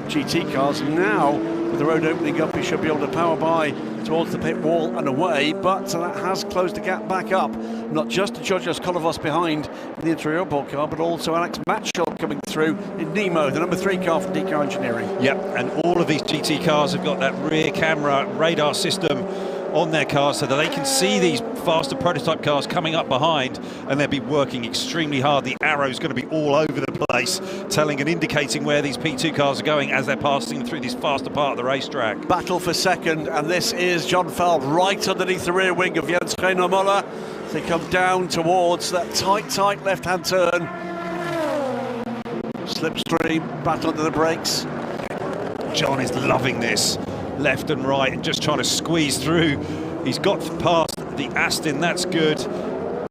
Speaker 2: GT cars. Now, with the road opening up, he should be able to power by towards the pit wall and away, but that has closed the gap back up. Not just Georgios Kolovos behind in the interior ball car, but also Alex Matchell coming through in Nemo, the number 3 car from DK Engineering.
Speaker 3: Yep, and all of these GT cars have got that rear camera radar system on their cars so that they can see these faster prototype cars coming up behind, and they'll be working extremely hard. The arrow's going to be all over the place, telling and indicating where these P2 cars are going as they're passing through this faster part of the racetrack.
Speaker 2: Battle for second, and this is John Feld right underneath the rear wing of Jens Renomola. They come down towards that tight left-hand turn. Slipstream, battle under the brakes.
Speaker 3: John is loving this, left and right, and just trying to squeeze through. He's got past the Aston, that's good.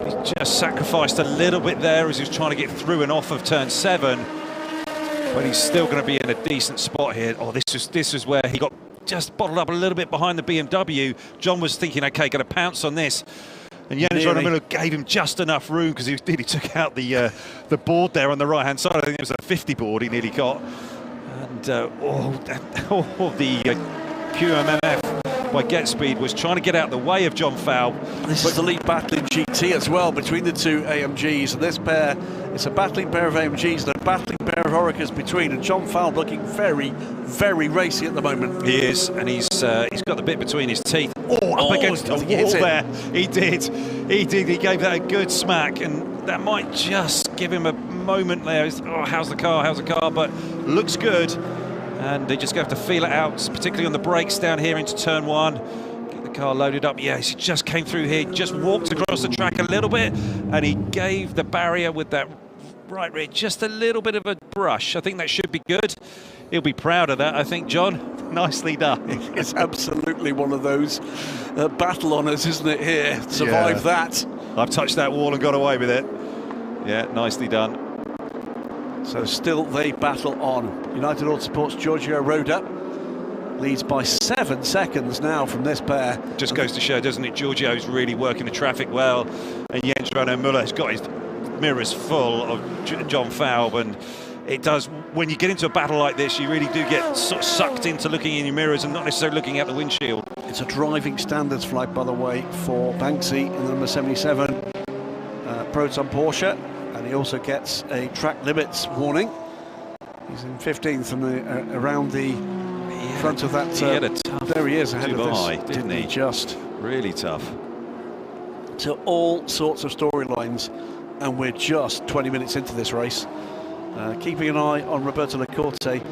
Speaker 3: He's just sacrificed a little bit there as he's trying to get through and off of turn 7. But he's still going to be in a decent spot here. This is where he got just bottled up a little bit behind the BMW. John was thinking, okay, going to pounce on this. And Jens Renomola gave him just enough room because he nearly took out the board there on the right-hand side. I think it was a 50 board he nearly got. And the QMMF by Get Speed was trying to get out the way of John Fowl.
Speaker 2: This is the lead battle in GT as well between the two AMGs. And this pair, it's a battling pair of AMGs and a battling pair of Oricas between. And John Fowl looking very, very racy at the moment.
Speaker 3: He is, and he's got the bit between his teeth. Up against the wall there. He did. He gave that a good smack, and that might just give him a moment there. How's the car? But looks good. And they just have to feel it out, particularly on the brakes down here into turn 1. Get the car loaded up. Yes, he just came through here, just walked across the track a little bit, and he gave the barrier with that right rear, just a little bit of a brush. I think that should be good. He'll be proud of that, I think, John. Nicely done.
Speaker 2: It's absolutely one of those battle honours, isn't it, here? Survive that.
Speaker 3: I've touched that wall and got away with it. Yeah, nicely done.
Speaker 2: So still they battle on. United Autosport's Giorgio Roda leads by 7 seconds now from this pair.
Speaker 3: Just goes to show, doesn't it? Giorgio's really working the traffic well, and Jens Renaud Müller has got his mirrors full of John Falb, and it does, when you get into a battle like this, you really do get sort of sucked into looking in your mirrors and not necessarily looking out the windshield.
Speaker 2: It's a driving standards flag, by the way, for Banksy in the number 77 Proton Porsche, and he also gets a track limits warning. He's in 15th from the around the front of that.
Speaker 3: He had a tough
Speaker 2: there he is ahead of
Speaker 3: Dubai,
Speaker 2: this,
Speaker 3: didn't he?
Speaker 2: Just
Speaker 3: really tough.
Speaker 2: So all sorts of storylines, and we're just 20 minutes into this race. Keeping an eye on Roberto Lacorte.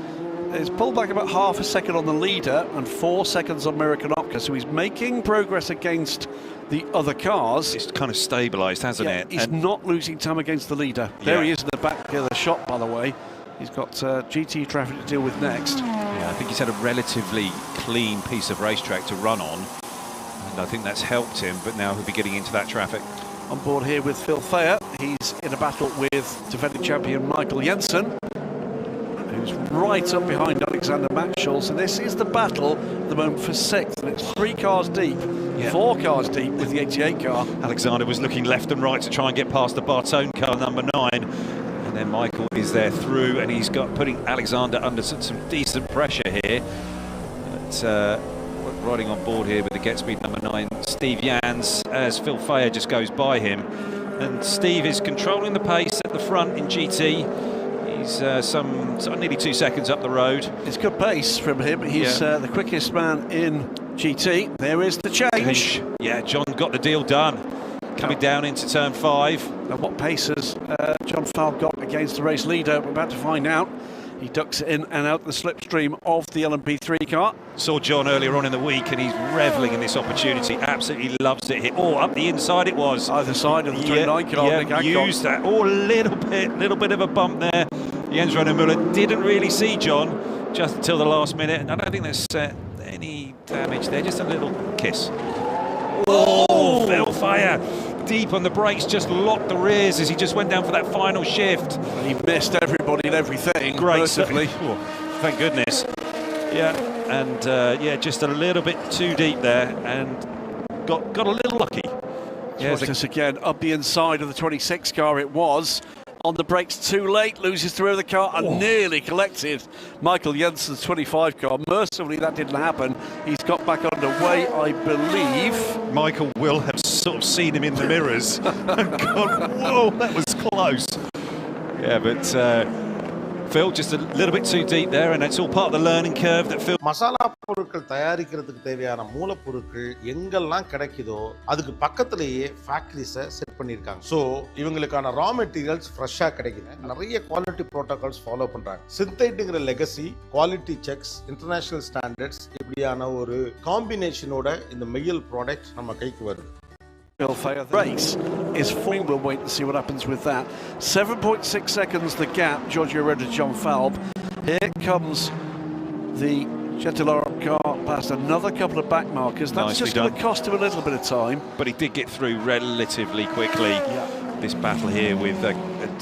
Speaker 2: He's pulled back about half a second on the leader and 4 seconds on Mira Konopka, so he's making progress against the other cars.
Speaker 3: It's kind of stabilised, hasn't it?
Speaker 2: He's not losing time against the leader. There he is in the back of the shot, by the way. He's got GT traffic to deal with next.
Speaker 3: Yeah, I think he's had a relatively clean piece of racetrack to run on, and I think that's helped him, but now he'll be getting into that traffic.
Speaker 2: On board here with Phil Thayer, he's in a battle with defending champion Michael Jensen, who's right up behind Alexander Matschul. So this is the battle at the moment for 6th, and it's 3 cars deep, 4 cars deep with the 88 car.
Speaker 3: Alexander was looking left and right to try and get past the Bartone car, number 9, and then Michael is there through, and he's got putting Alexander under some decent pressure here. But riding on board here with the get speed number 9, Steve Jans, as Phil Thayer just goes by him, and Steve is controlling the pace at the front in GT. He's nearly 2 seconds up the road.
Speaker 2: It's good pace from him. He's the quickest man in GT. There is the change.
Speaker 3: Yeah, John got the deal done. Coming down into turn 5.
Speaker 2: Now what pace has John Falb got against the race leader? We're about to find out. He ducks in and out the slipstream of the LMP3 car.
Speaker 3: Saw John earlier on in the week, and he's revelling in this opportunity. Absolutely loves it here. Oh, up the inside it was.
Speaker 2: Either side of the 29 car.
Speaker 3: Yeah, used that. Oh, little bit of a bump there. Jens Renaud Müller didn't really see John just until the last minute. And I don't think there's any damage there. Just a little kiss. Oh, Phil Thayer. Deep on the brakes, just locked the rears as he just went down for that final shift.
Speaker 2: He missed everybody and everything.
Speaker 3: Great,
Speaker 2: mercifully.
Speaker 3: Thank goodness. Yeah, and just a little bit too deep there, and got a little lucky.
Speaker 2: Watch this again, up the inside of the 26 car it was. On the brakes too late, loses through the car and nearly collected Michael Jensen's 25 car. Mercifully, that didn't happen. He's got back underway, I believe.
Speaker 3: Michael will have sort of seen him in the mirrors and gone, whoa, that was close. Yeah, but Phil, just a little bit too deep there, and it's all part of the learning curve that Phil...
Speaker 13: masala பொருட்கள் தயாரிக்கிறதுக்கு தேவையான மூலப்பொருட்கள் எங்கெல்லாம் கிடைக்குதோ அதுக்கு பக்கத்திலேயே ஃபேக்டரிஸை set பண்ணியிருக்காங்க. So இவங்களுக்கான ரா மெட்டீரியல்ஸ் ஃப்ரெஷ்ஷாக கிடைக்குது. நிறைய குவாலிட்டி ப்ரோட்டோகால்ஸ் ஃபாலோ பண்ணுறாங்க. சிந்தெட்டிக்கிற legacy, quality checks, international standards, இப்படியான ஒரு காம்பினேஷனோட இந்த மெயில் ப்ராடக்ட் நம்ம கைக்கு வருது.
Speaker 2: Phil Thayer race is full. We'll wait and see what happens with that. 7.6 seconds the gap, Giorgio Roda to John Falb. Here comes the Gentilorum car past another couple of back markers. That's just going to cost him a little bit of time.
Speaker 3: But he did get through relatively quickly. This battle here with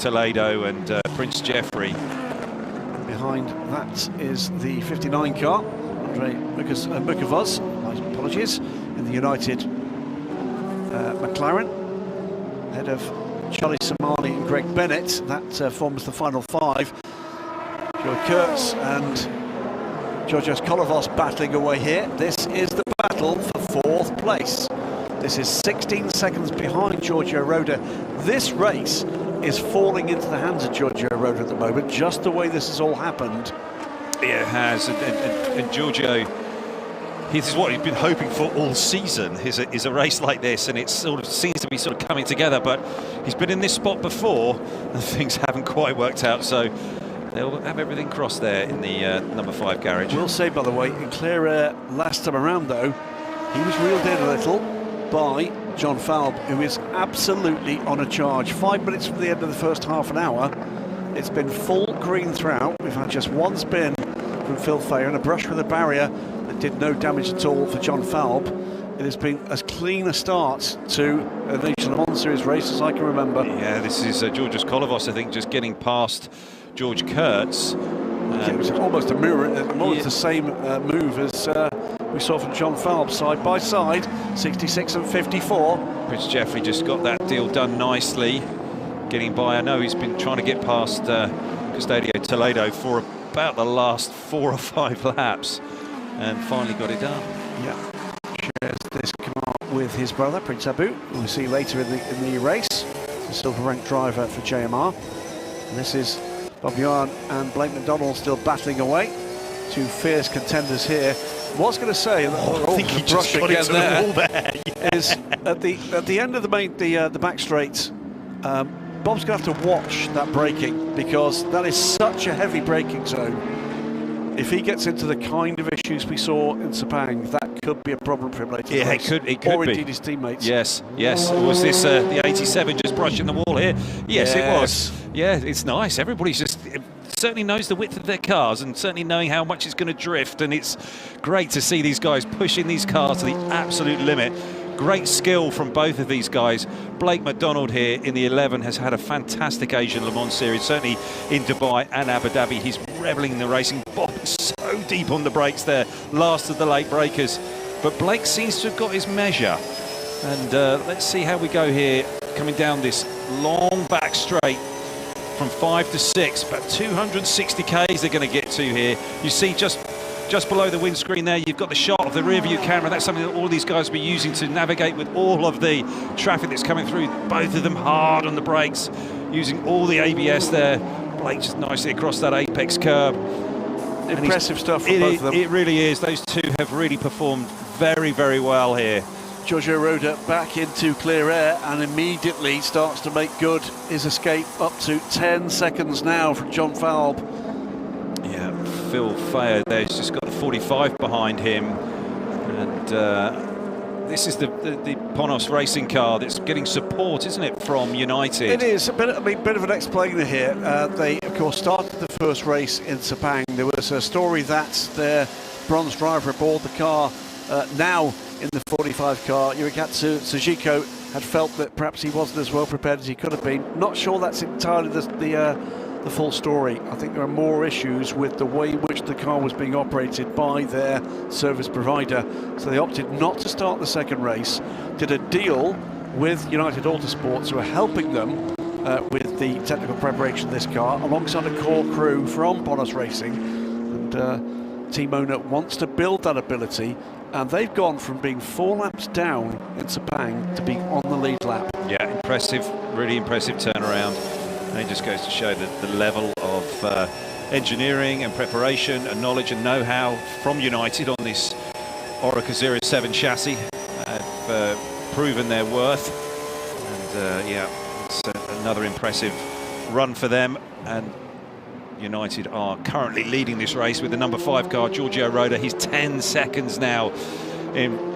Speaker 3: Toledo and Prince Jeffrey.
Speaker 2: Behind that is the 59 car, Andre Mukavuz, my apologies, in the United McLaren, ahead of Charlie Somali and Greg Bennett. That forms the final 5. Joe Kurtz and Georgios Kolovos battling away here. This is the battle for 4th place. This is 16 seconds behind Giorgio Roda. This race is falling into the hands of Giorgio Roda at the moment, just the way this has all happened.
Speaker 3: Yeah, it has, and Giorgio, this is what he's been hoping for all season, is a race like this, and it sort of seems to be sort of coming together, but he's been in this spot before and things haven't quite worked out, so they'll have everything crossed there in the number 5 garage.
Speaker 2: We'll say, by the way, in clear air last time around though, he was reeled in a little by John Falb, who is absolutely on a charge. 5 minutes from the end of the first half an hour. It's been full green throughout. We've had just one spin from Phil Thayer and a brush with a barrier that did no damage at all for John Falb. It has been as clean a start to an Asian Le Mans Series race as I can remember.
Speaker 3: Yeah, this is Georgios Kolovos, I think, just getting past George Kurtz.
Speaker 2: It was almost a mirror, almost the same move as we saw from John Falb, side by side, 66 and 54.
Speaker 3: Prince Jeffrey just got that deal done nicely, getting by. I know he's been trying to get past Custodio Toledo for about the last 4 or 5 laps, and finally got it done.
Speaker 2: Yeah, shares this car with his brother Prince Abu, who we'll see later in the race. The silver-ranked driver for JMR. And this is Bob Yuan and Blake McDonald still battling away. 2 fierce contenders here. Was going to say,
Speaker 3: I think he just got into the wall there. Yeah.
Speaker 2: Is at the end of the back straight. Bob's going to have to watch that braking, because that is such a heavy braking zone. If he gets into the kind of issues we saw in Sepang, that could be a problem for him later.
Speaker 3: Yeah, it could
Speaker 2: or
Speaker 3: be.
Speaker 2: Indeed his teammates.
Speaker 3: Yes. Was this the 87 just brushing the wall here? Yes, it was. Yeah, it's nice. Everybody's just certainly knows the width of their cars and certainly knowing how much it's going to drift, and it's great to see these guys pushing these cars to the absolute limit. Great skill from both of these guys. Blake McDonald here in the 11 has had a fantastic Asian Le Mans Series, certainly in Dubai and Abu Dhabi. He's reveling in the racing. Bob is so deep on the brakes there, last of the late breakers. But Blake seems to have got his measure. And let's see how we go here, coming down this long back straight from 5 to 6. About 260 Ks they're going to get to here. You see just below the windscreen there, you've got the shot of the rear view camera. That's something that all these guys will be using to navigate with all of the traffic that's coming through. Both of them hard on the brakes, using all the ABS there. Blake just nicely across that apex curb.
Speaker 2: Impressive stuff from both of them.
Speaker 3: It really is. Those two have really performed very, very well here.
Speaker 2: Giorgio Roda back into clear air and immediately starts to make good his escape, up to 10 seconds now from John Falb.
Speaker 3: Yeah, Phil Thayer there's just got the 45 behind him, and this is the Ponos racing car that's getting support, isn't it, from United?
Speaker 2: It is a bit of an explainer here. They of course started the first race in Sepang. There was a story that their bronze driver aboard the car, now in the 45 car, Yurikatsu Sujiko, had felt that perhaps he wasn't as well prepared as he could have been. Not sure that's entirely the full story. I think there are more issues with the way in which the car was being operated by their service provider. So they opted not to start the second race, did a deal with United Autosports, who are helping them with the technical preparation of this car, alongside a core crew from Ponos Racing. And team owner wants to build that ability, and they've gone from being 4 laps down in Sepang to being on the lead lap.
Speaker 3: Yeah, impressive, really impressive turnaround. And it just goes to show that the level of engineering and preparation and knowledge and know-how from United on this Oreca 07 chassis have proven their worth. And yeah, it's another impressive run for them. And United are currently leading this race with the number 5 car, Giorgio Roda. He's 10 seconds now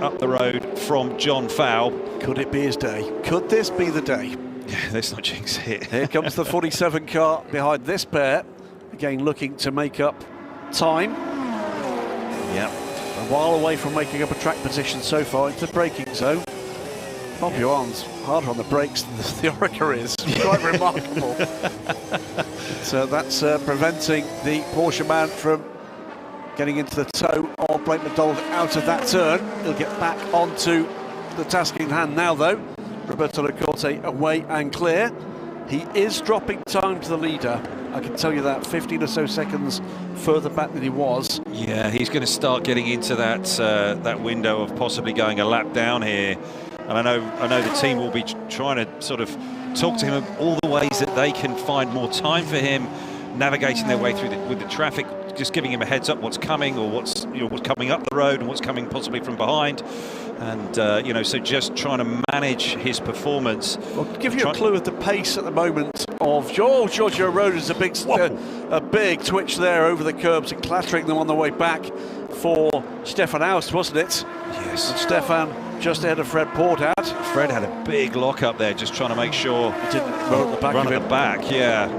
Speaker 3: up the road from John Falb.
Speaker 2: Could it be his day? Could this be the day?
Speaker 3: Yeah, let's not jinx it.
Speaker 2: Here comes the 47 car behind this pair. Again, looking to make up time.
Speaker 3: Yeah.
Speaker 2: A while away from making up a track position so far into the braking zone. Bob Yuan's harder on the brakes than the Oreca is. Quite remarkable. So that's preventing the Porsche man from getting into the toe of Blake McDonald out of that turn. He'll get back onto the task in hand now, though. Roberto Lacorte away and clear. He is dropping time to the leader. I can tell you that, 15 or so seconds further back than he was.
Speaker 3: Yeah, he's going to start getting into that that window of possibly going a lap down here. And I know the team will be trying to sort of talk to him of all the ways that they can find more time for him, navigating their way through with the traffic, just giving him a heads up what's coming, or what's coming up the road and what's coming possibly from behind. And so just trying to manage his performance.
Speaker 2: Well, to give you a clue of the pace at the moment of Giorgio Roda's a big twitch there over the curbs and clattering them on the way back for Stefan Aust, wasn't it?
Speaker 3: Yes.
Speaker 2: And Stefan just ahead of Fred Portad.
Speaker 3: Fred had a big lock up there, just trying to make sure
Speaker 2: he didn't run at the back.
Speaker 3: Run at the back, yeah.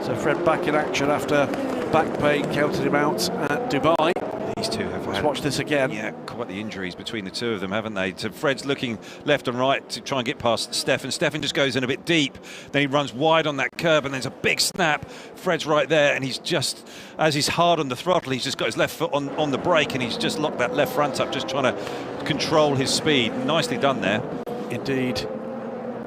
Speaker 2: So Fred back in action after back pain counted him out at Dubai.
Speaker 3: These two have
Speaker 2: Let's watch this again.
Speaker 3: Yeah, quite the injuries between the two of them, haven't they? So Fred's looking left and right to try and get past Stefan. Stefan just goes in a bit deep. Then he runs wide on that curb, and there's a big snap. Fred's right there, and he's just, as he's hard on the throttle, he's just got his left foot on the brake, and he's just locked that left front up, just trying to control his speed. Nicely done there.
Speaker 2: Indeed.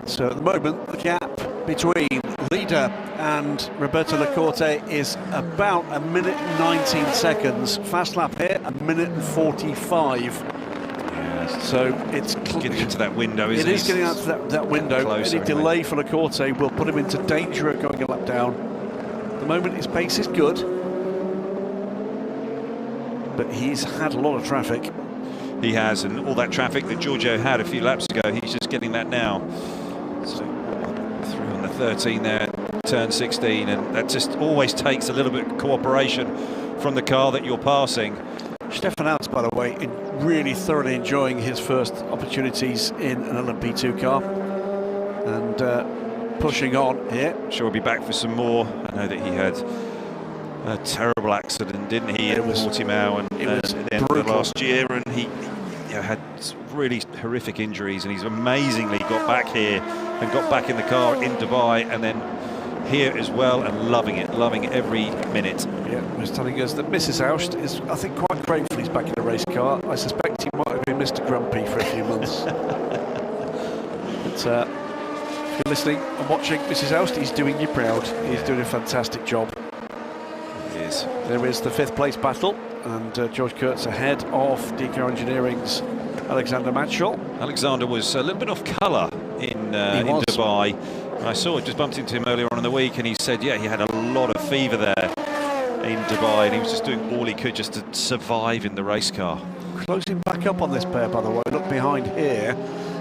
Speaker 2: So at the moment, the gap between leader and Roberto Lacorte is about 1 minute and 19 seconds. Fast lap here, 1 minute and 45.
Speaker 3: Yes.
Speaker 2: So it's
Speaker 3: getting into that window, isn't it?
Speaker 2: It is getting out to that window.
Speaker 3: Closer,
Speaker 2: any delay for Lacorte will put him into danger of going a lap down. At the moment, his pace is good, but he's had a lot of traffic.
Speaker 3: He has, and all that traffic that Giorgio had a few laps ago, he's just getting that now. So through on the 13 there, turn 16, and that just always takes a little bit of cooperation from the car that you're passing.
Speaker 2: Stefan Outs, by the way, really thoroughly enjoying his first opportunities in an LMP2 car, and pushing on here.
Speaker 3: Sure, we'll be back for some more. I know that he had a terrible accident, didn't he, at Portimao, and at the end of the last year, and he had really horrific injuries, and he's amazingly got back here and got back in the car in Dubai, and then here as well, and loving every minute.
Speaker 2: Yeah, he's telling us that Mrs. Oust is, I think, quite grateful he's back in a race car. I suspect he might have been Mr. Grumpy for a few months. But if you're listening and watching Mrs. Oust, he's doing you proud. He's doing a fantastic job.
Speaker 3: He is.
Speaker 2: There is the 5th place battle, and George Kurtz ahead of DK Engineering's Alexander Matchell.
Speaker 3: Alexander was a little bit off colour in Dubai. I just bumped into him earlier on in the week, and he said, yeah, he had a lot of fever there in Dubai, and he was just doing all he could just to survive in the race car.
Speaker 2: Closing back up on this pair, by the way. Look behind here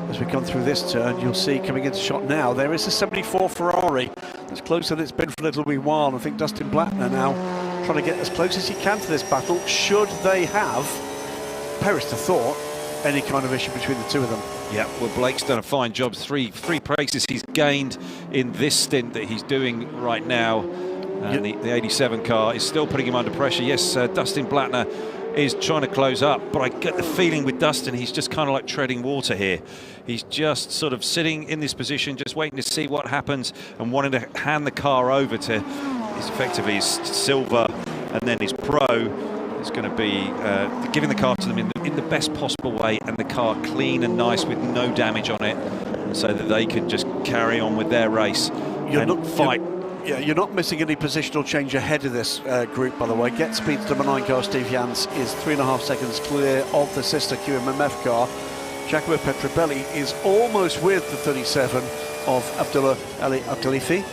Speaker 2: as we come through this turn. You'll see coming into shot now, there is a 74 Ferrari. It's closer than it's been for a little wee while. I think Dustin Blattner now trying to get as close as he can to this battle, should they have, perish the thought, any kind of issue between the two of them.
Speaker 3: Yeah, well, Blake's done a fine job. Three places he's gained in this stint that he's doing right now. And the 87 car is still putting him under pressure. Yes, Dustin Blattner is trying to close up, but I get the feeling with Dustin, he's just kind of like treading water here. He's just sort of sitting in this position, just waiting to see what happens and wanting to hand the car over to effectively his Silver and then his Pro. Is going to be giving the car to them in the best possible way, and the car clean and nice with no damage on it, so that they can just carry on with their race and fight.
Speaker 2: You're not missing any positional change ahead of this group, by the way. Get Speed's number 9 car, Steve Jans, is 3.5 seconds clear of the sister QMMF car. Giacomo Petrobelli is almost with the 37 of Abdullah Ali Abdelifi.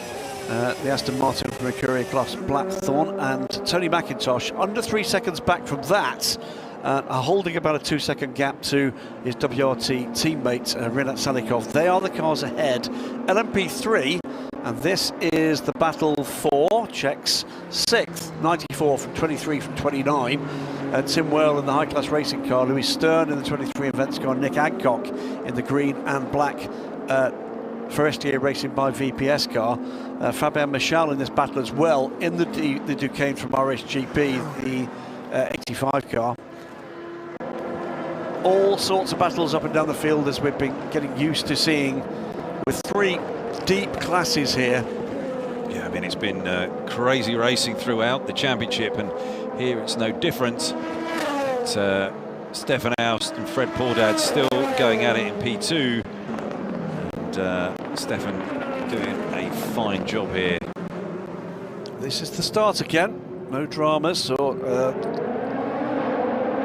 Speaker 2: The Aston Martin from Mercury class Blackthorn, and Tony McIntosh under 3 seconds back from that, holding about a 2-second gap to his WRT teammate Renat Salikov. They are the cars ahead. LMP3, and this is the battle for Czech's 6th, 94 from 23 from 29. Tim Whale in the high-class racing car, Louis Stern in the 23 events car, Nick Adcock in the green and black Forestier Racing by VPS car. Fabien Michal in this battle as well in the Duquesne from RSGP, the 85 car. All sorts of battles up and down the field as we've been getting used to seeing, with 3 deep classes here.
Speaker 3: Yeah, I mean, it's been crazy racing throughout the championship, and here it's no different. It's Stefan Aust and Fred Portad still going at it in P2. Stefan doing a fine job here.
Speaker 2: This is the start again. No dramas. So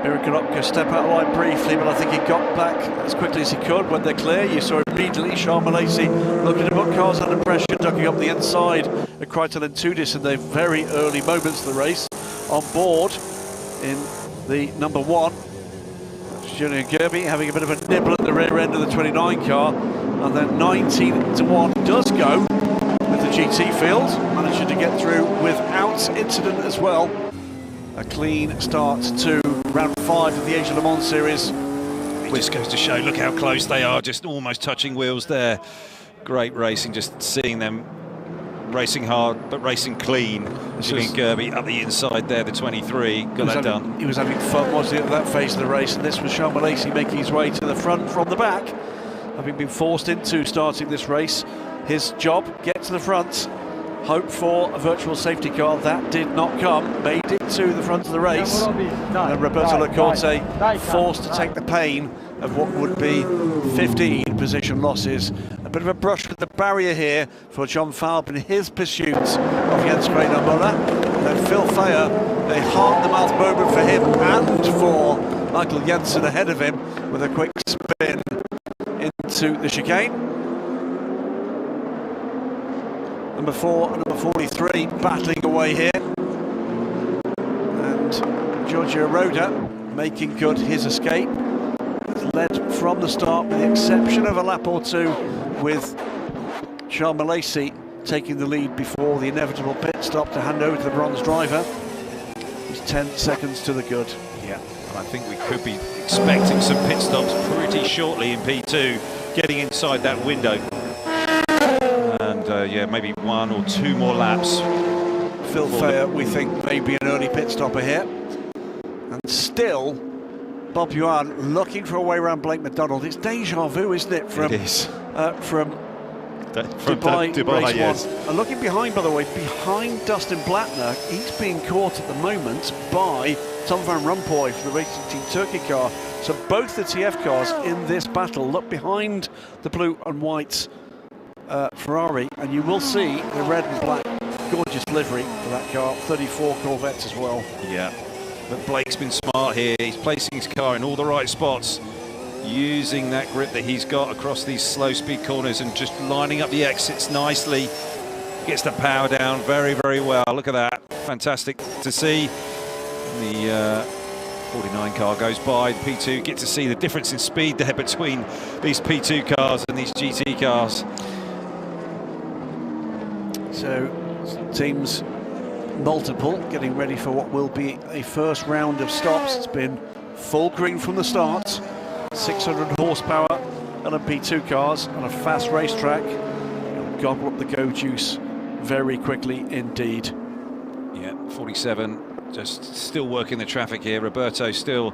Speaker 2: Mirakulopka step out of line briefly, but I think he got back as quickly as he could when they're clear. You saw immediately Charles Malaysi looking to put cars under pressure, ducking up the inside of Krytel and Tudis in the very early moments of the race. On board in the number 1, Julian Gerby having a bit of a nibble at the rear end of the 29 car. And then 19-1 does go with the GT field, managing to get through without incident as well. A clean start to round 5 of the Asia Le Mans Series.
Speaker 3: just goes to show, look how close they are, just almost touching wheels there. Great racing, just seeing them racing hard but racing clean. Julian Gerby up the inside there, the 23, got that done.
Speaker 2: He was having fun, wasn't he, at that phase of the race, and this was Charles Lacey making his way to the front from the back, having been forced into starting this race. His job, get to the front, hope for a virtual safety car. That did not come, made it to the front of the race, and Roberto Lacorte forced to take the pain of what would be 15 position losses. A bit of a brush with the barrier here for John Falb in his pursuit of Jens Reiner Muller. And then Phil Thayer, a heart-in-the-mouth moment for him and for Michael Jensen ahead of him with a quick spin into the chicane. Number 4 and number 43 battling away here. And Giorgio Roda making good his escape. Led from the start with the exception of a lap or two, with Charles Lacey taking the lead before the inevitable pit stop to hand over to the bronze driver. He's 10 seconds to the good.
Speaker 3: Yeah, and I think we could be expecting some pit stops pretty shortly in P2, getting inside that window. And yeah, maybe 1 or 2 more laps.
Speaker 2: Phil Thayer, we think, maybe an early pit stopper here. And still, Bob Yuan looking for a way around Blake McDonald. It's deja vu, isn't it? From Dubai race
Speaker 3: yes.
Speaker 2: 1. And looking behind, by the way, behind Dustin Blattner, he's being caught at the moment by Tom van Rompuy for the Racing Team Turkey car. So both the TF cars in this battle. Look behind the blue and white Ferrari, and you will see the red and black gorgeous livery for that car. 34 Corvettes as well.
Speaker 3: Yeah. But Blake's been smart here. He's placing his car in all the right spots, using that grip that he's got across these slow speed corners and just lining up the exits nicely. Gets the power down very, very well. Look at that. Fantastic to see. The 49 car goes by. The P2, get to see the difference in speed there between these P2 cars and these GT cars.
Speaker 2: So teams multiple getting ready for what will be a first round of stops. It's been full green from the start. 600 horsepower LMP2 cars on a fast racetrack. It'll gobble up the go juice very quickly indeed.
Speaker 3: Yeah, 47 just still working the traffic here. Roberto still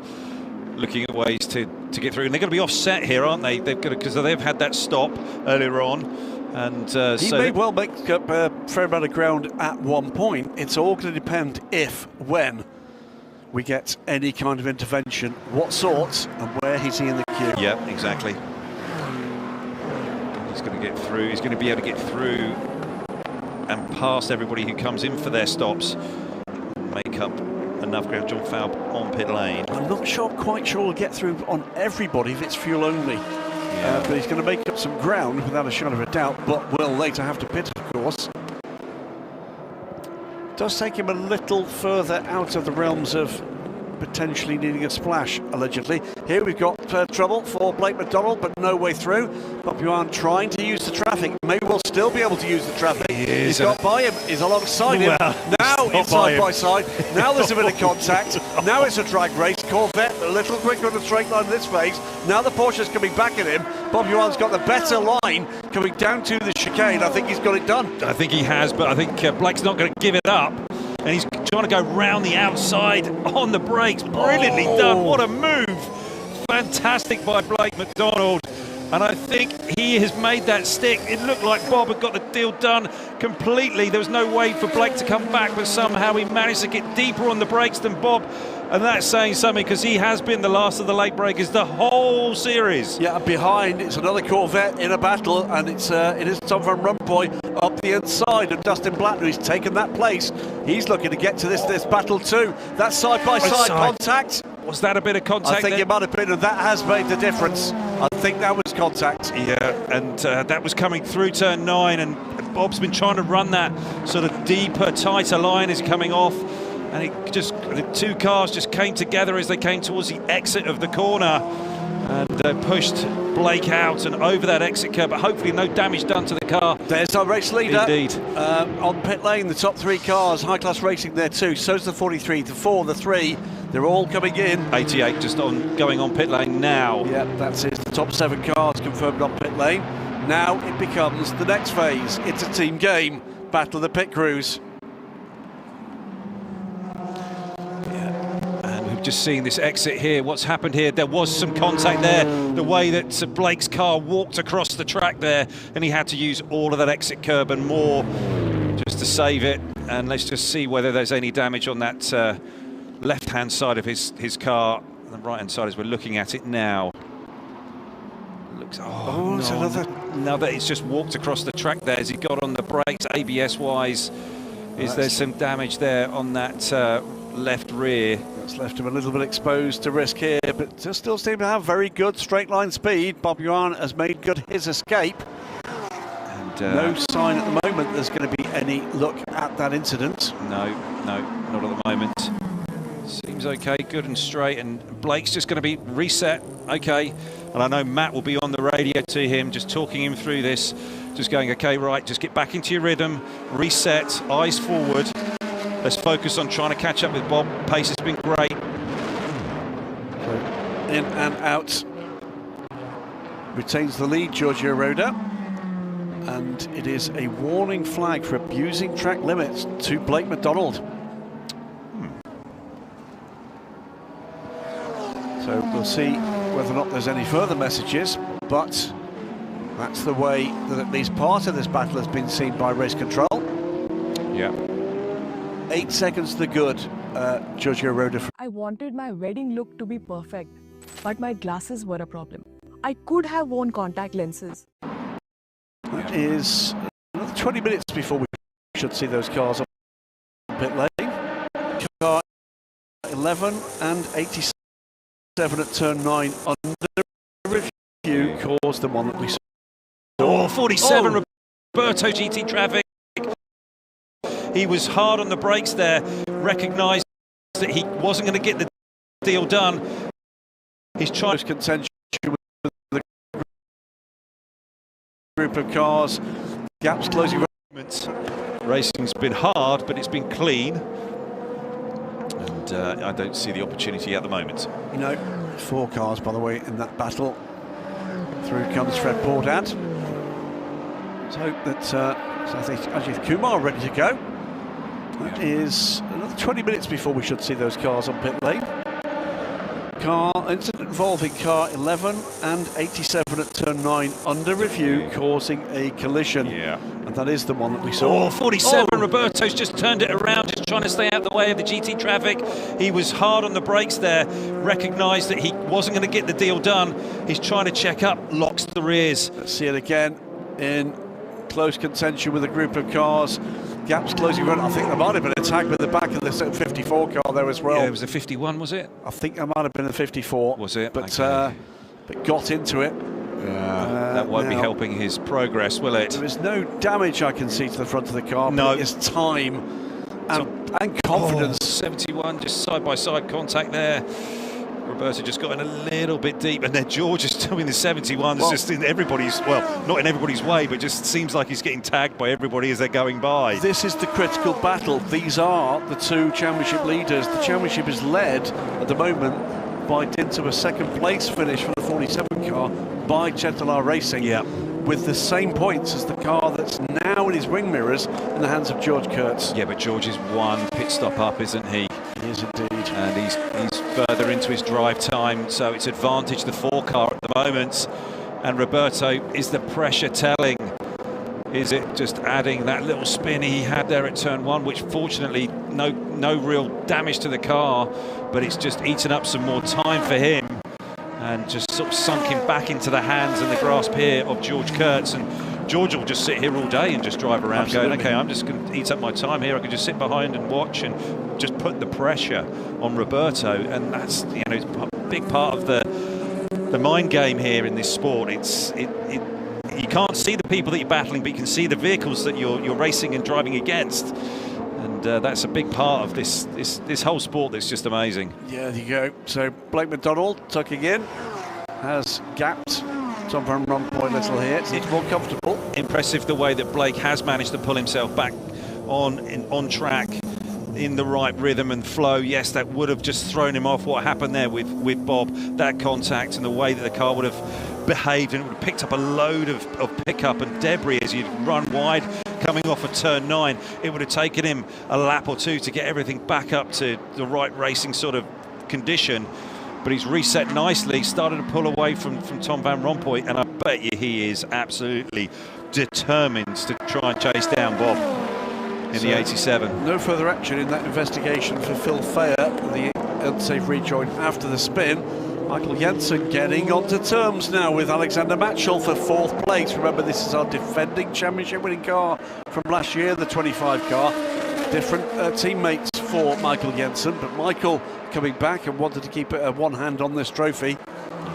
Speaker 3: looking at ways to get through, and they're going to be offset here, aren't they? They've got because they've had that stop earlier on. And
Speaker 2: he may well make up a fair amount of ground at one point. It's all going to depend when we get any kind of intervention, what sorts, and where he's in the queue.
Speaker 3: Yeah, exactly. He's going to get through. He's going to be able to get through and past everybody who comes in for their stops, and make up enough ground. John Falb on pit lane.
Speaker 2: I'm not quite sure we'll get through on everybody if it's fuel only. But he's going to make up some ground without a shadow of a doubt, but will later have to pit, of course. Does take him a little further out of the realms of potentially needing a splash, allegedly. Here we've got trouble for Blake McDonald, but no way through. Bob Yuan trying to use the traffic, may well still be able to use the traffic. He's got by him, he's alongside him. Now it's side by side. Now there's a bit of contact. Now it's a drag race. Corvette a little quicker on the straight line in this phase. Now the Porsche's coming back at him. Bob Yuan's got the better line coming down to the chicane. I think he's got it done.
Speaker 3: I think he has, but I think Blake's not going to give it up. And he's trying to go round the outside on the brakes. Brilliantly done. What a move. Fantastic by Blake McDonald. And I think he has made that stick. It looked like Bob had got the deal done completely. There was no way for Blake to come back, but somehow he managed to get deeper on the brakes than Bob. And that's saying something, because he has been the last of the late breakers the whole series.
Speaker 2: Yeah, and behind it's another Corvette in a battle, and it is Tom van Rompuy up the inside of Dustin Blattner. He's taken that place. He's looking to get to this battle too. That side-by-side contact.
Speaker 3: Was that a bit of contact?
Speaker 2: I think it might have been, and that has made the difference. I think that was contact.
Speaker 3: Yeah, and that was coming through turn 9, and Bob's been trying to run that sort of deeper, tighter line as coming off. And the two cars just came together as they came towards the exit of the corner, and pushed Blake out and over that exit curb, but hopefully no damage done to the car.
Speaker 2: There's our race leader.
Speaker 3: Indeed.
Speaker 2: On pit lane, the top 3 cars, high class racing there too. So's the 43, the 4, the 3. They're all coming in.
Speaker 3: 88 just going on pit lane now.
Speaker 2: Yeah, that's it. The top 7 cars confirmed on pit lane. Now it becomes the next phase. It's a team game. Battle of the pit crews.
Speaker 3: Just seeing this exit here, what's happened here, there was some contact there, the way that Blake's car walked across the track there, and he had to use all of that exit curb and more just to save it. And let's just see whether there's any damage on that left-hand side of his car. The right-hand side as we're looking at it now. Looks,
Speaker 2: it's
Speaker 3: another, it's just walked across the track there as he got on the brakes, ABS-wise. Is there some damage there on that left rear?
Speaker 2: That's left him a little bit exposed to risk here, but still seem to have very good straight line speed. Bob Yuan has made good his escape. And no sign at the moment there's going to be any look at that incident.
Speaker 3: No, not at the moment. Seems okay, good and straight, and Blake's just going to be reset, okay. And I know Matt will be on the radio to him, just talking him through this, just going, okay, right, just get back into your rhythm, reset, eyes forward. Let's focus on trying to catch up with Bob. Pace has been great.
Speaker 2: In and out. Retains the lead, Giorgio Roda. And it is a warning flag for abusing track limits to Blake McDonald. So we'll see whether or not there's any further messages, but that's the way that at least part of this battle has been seen by race control.
Speaker 3: Yeah.
Speaker 2: 8 seconds to the good, Giorgio Roda.
Speaker 14: I wanted my wedding look to be perfect, but my glasses were a problem. I could have worn contact lenses.
Speaker 2: That is another 20 minutes before we should see those cars on pit lane. Car 11 and 87 at turn 9 under review caused the one that we saw.
Speaker 3: Oh, 47, Roberto GT traffic. He was hard on the brakes there, recognised that he wasn't going to get the deal done. He's trying to
Speaker 2: contention with the group of cars. Gaps closing.
Speaker 3: Racing's been hard, but it's been clean. And I don't see the opportunity at the moment.
Speaker 2: You know, 4 cars, by the way, in that battle. Through comes Fred Portad. Let's hope that Ajith Kumar ready to go. That is another 20 minutes before we should see those cars on pit lane. Car incident involving car 11 and 87 at turn 9 under review, causing a collision.
Speaker 3: Yeah.
Speaker 2: And that is the one that we saw.
Speaker 3: Oh, 47, Roberto's just turned it around, just trying to stay out the way of the GT traffic. He was hard on the brakes there, recognised that he wasn't going to get the deal done. He's trying to check up, locks the rears.
Speaker 2: Let's see it again in close contention with a group of cars. Gaps closing run. I think there might have been a tag with the back of the 54 car there as well.
Speaker 3: Yeah, it was a 51, was it?
Speaker 2: I think there might have been a 54.
Speaker 3: Was it?
Speaker 2: But,
Speaker 3: okay.
Speaker 2: But got into it.
Speaker 3: That won't be helping his progress, will it?
Speaker 2: There is no damage I can see to the front of the car.
Speaker 3: No.
Speaker 2: But it is time and confidence.
Speaker 3: 71, just side-by-side contact there. Roberto just got in a little bit deep, and then George is doing the 71. It's just in everybody's, well, not in everybody's way, but just seems like he's getting tagged by everybody as they're going by.
Speaker 2: This is the critical battle. These are the 2 championship leaders. The championship is led at the moment by dint of a second place finish for the 47 car by Chetala Racing.
Speaker 3: Yeah.
Speaker 2: With the same points as the car that's now in his wing mirrors in the hands of George Kurtz.
Speaker 3: Yeah, but George is 1 pit stop up, isn't he?
Speaker 2: He is indeed.
Speaker 3: And he's further into his drive time, so it's advantage the 4 car at the moment. And Roberto, is the pressure telling? Is it just adding that little spin he had there at turn 1, which fortunately no real damage to the car, but it's just eaten up some more time for him and just sort of sunk him back into the hands and the grasp here of George Kurtz. And George will just sit here all day and just drive around. Absolutely. Going, okay, I'm just going to eat up my time here. I can just sit behind and watch and just put the pressure on Roberto. And that's, you know, it's a big part of the mind game here in this sport. You can't see the people that you're battling, but you can see the vehicles that you're racing and driving against. And that's a big part of this whole sport that's just amazing.
Speaker 2: Yeah, there you go. So Blake McDonald tucking in, has gapped Tom Van Rompuy a little here. It's more comfortable.
Speaker 3: Impressive the way that Blake has managed to pull himself back on track in the right rhythm and flow. Yes, that would have just thrown him off. What happened there with Bob, that contact and the way that the car would have behaved, and it would have picked up a load of pickup and debris as he'd run wide coming off of turn 9. It would have taken him a lap or two to get everything back up to the right racing sort of condition. But he's reset nicely, started to pull away from Tom Van Rompuy, and I bet you he is absolutely determined to try and chase down Bob in the 87.
Speaker 2: No further action in that investigation for Phil Fayer, the unsafe rejoin after the spin. Michael Jensen getting onto terms now with Alexander Matchell for 4th place. Remember, this is our defending championship winning car from last year, the 25 car. Different teammates for Michael Jensen, but Michael coming back and wanted to keep one hand on this trophy.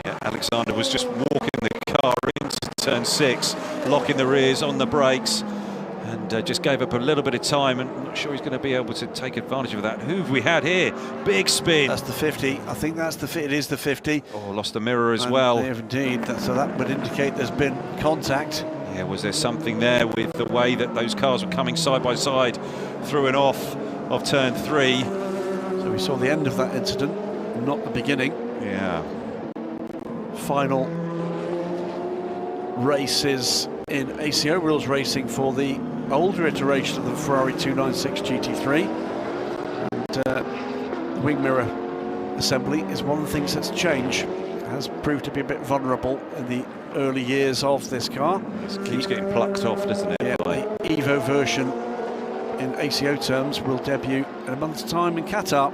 Speaker 3: Yeah, Alexander was just walking the car into turn 6, locking the rears on the brakes, and just gave up a little bit of time, and I'm not sure he's going to be able to take advantage of that. Who have we had here? Big spin.
Speaker 2: That's the 50. I think that's it is the 50.
Speaker 3: Oh, lost the mirror as well.
Speaker 2: They have indeed. So that would indicate there's been contact.
Speaker 3: Yeah, was there something there with the way that those cars were coming side by side through and off of turn 3?
Speaker 2: So we saw the end of that incident, not the beginning.
Speaker 3: Yeah.
Speaker 2: Final races in ACO rules racing for the older iteration of the Ferrari 296 GT3. And the wing mirror assembly is one of the things that's changed. It has proved to be a bit vulnerable in the early years of this car.
Speaker 3: It keeps getting plucked off, doesn't it?
Speaker 2: Yeah, the Evo version in ACO terms will debut in a month's time in Qatar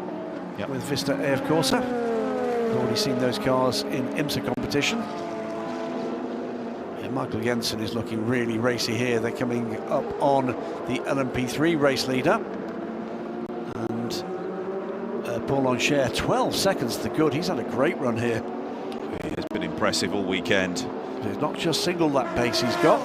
Speaker 2: with Vista AF Corsa. We've already seen those cars in IMSA competition. Yeah, Michael Jensen is looking really racy here. They're coming up on the LMP3 race leader. And Paul Longchamp, 12 seconds to the good. He's had a great run here.
Speaker 3: He has been impressive all weekend.
Speaker 2: He's not just single lap pace he's got.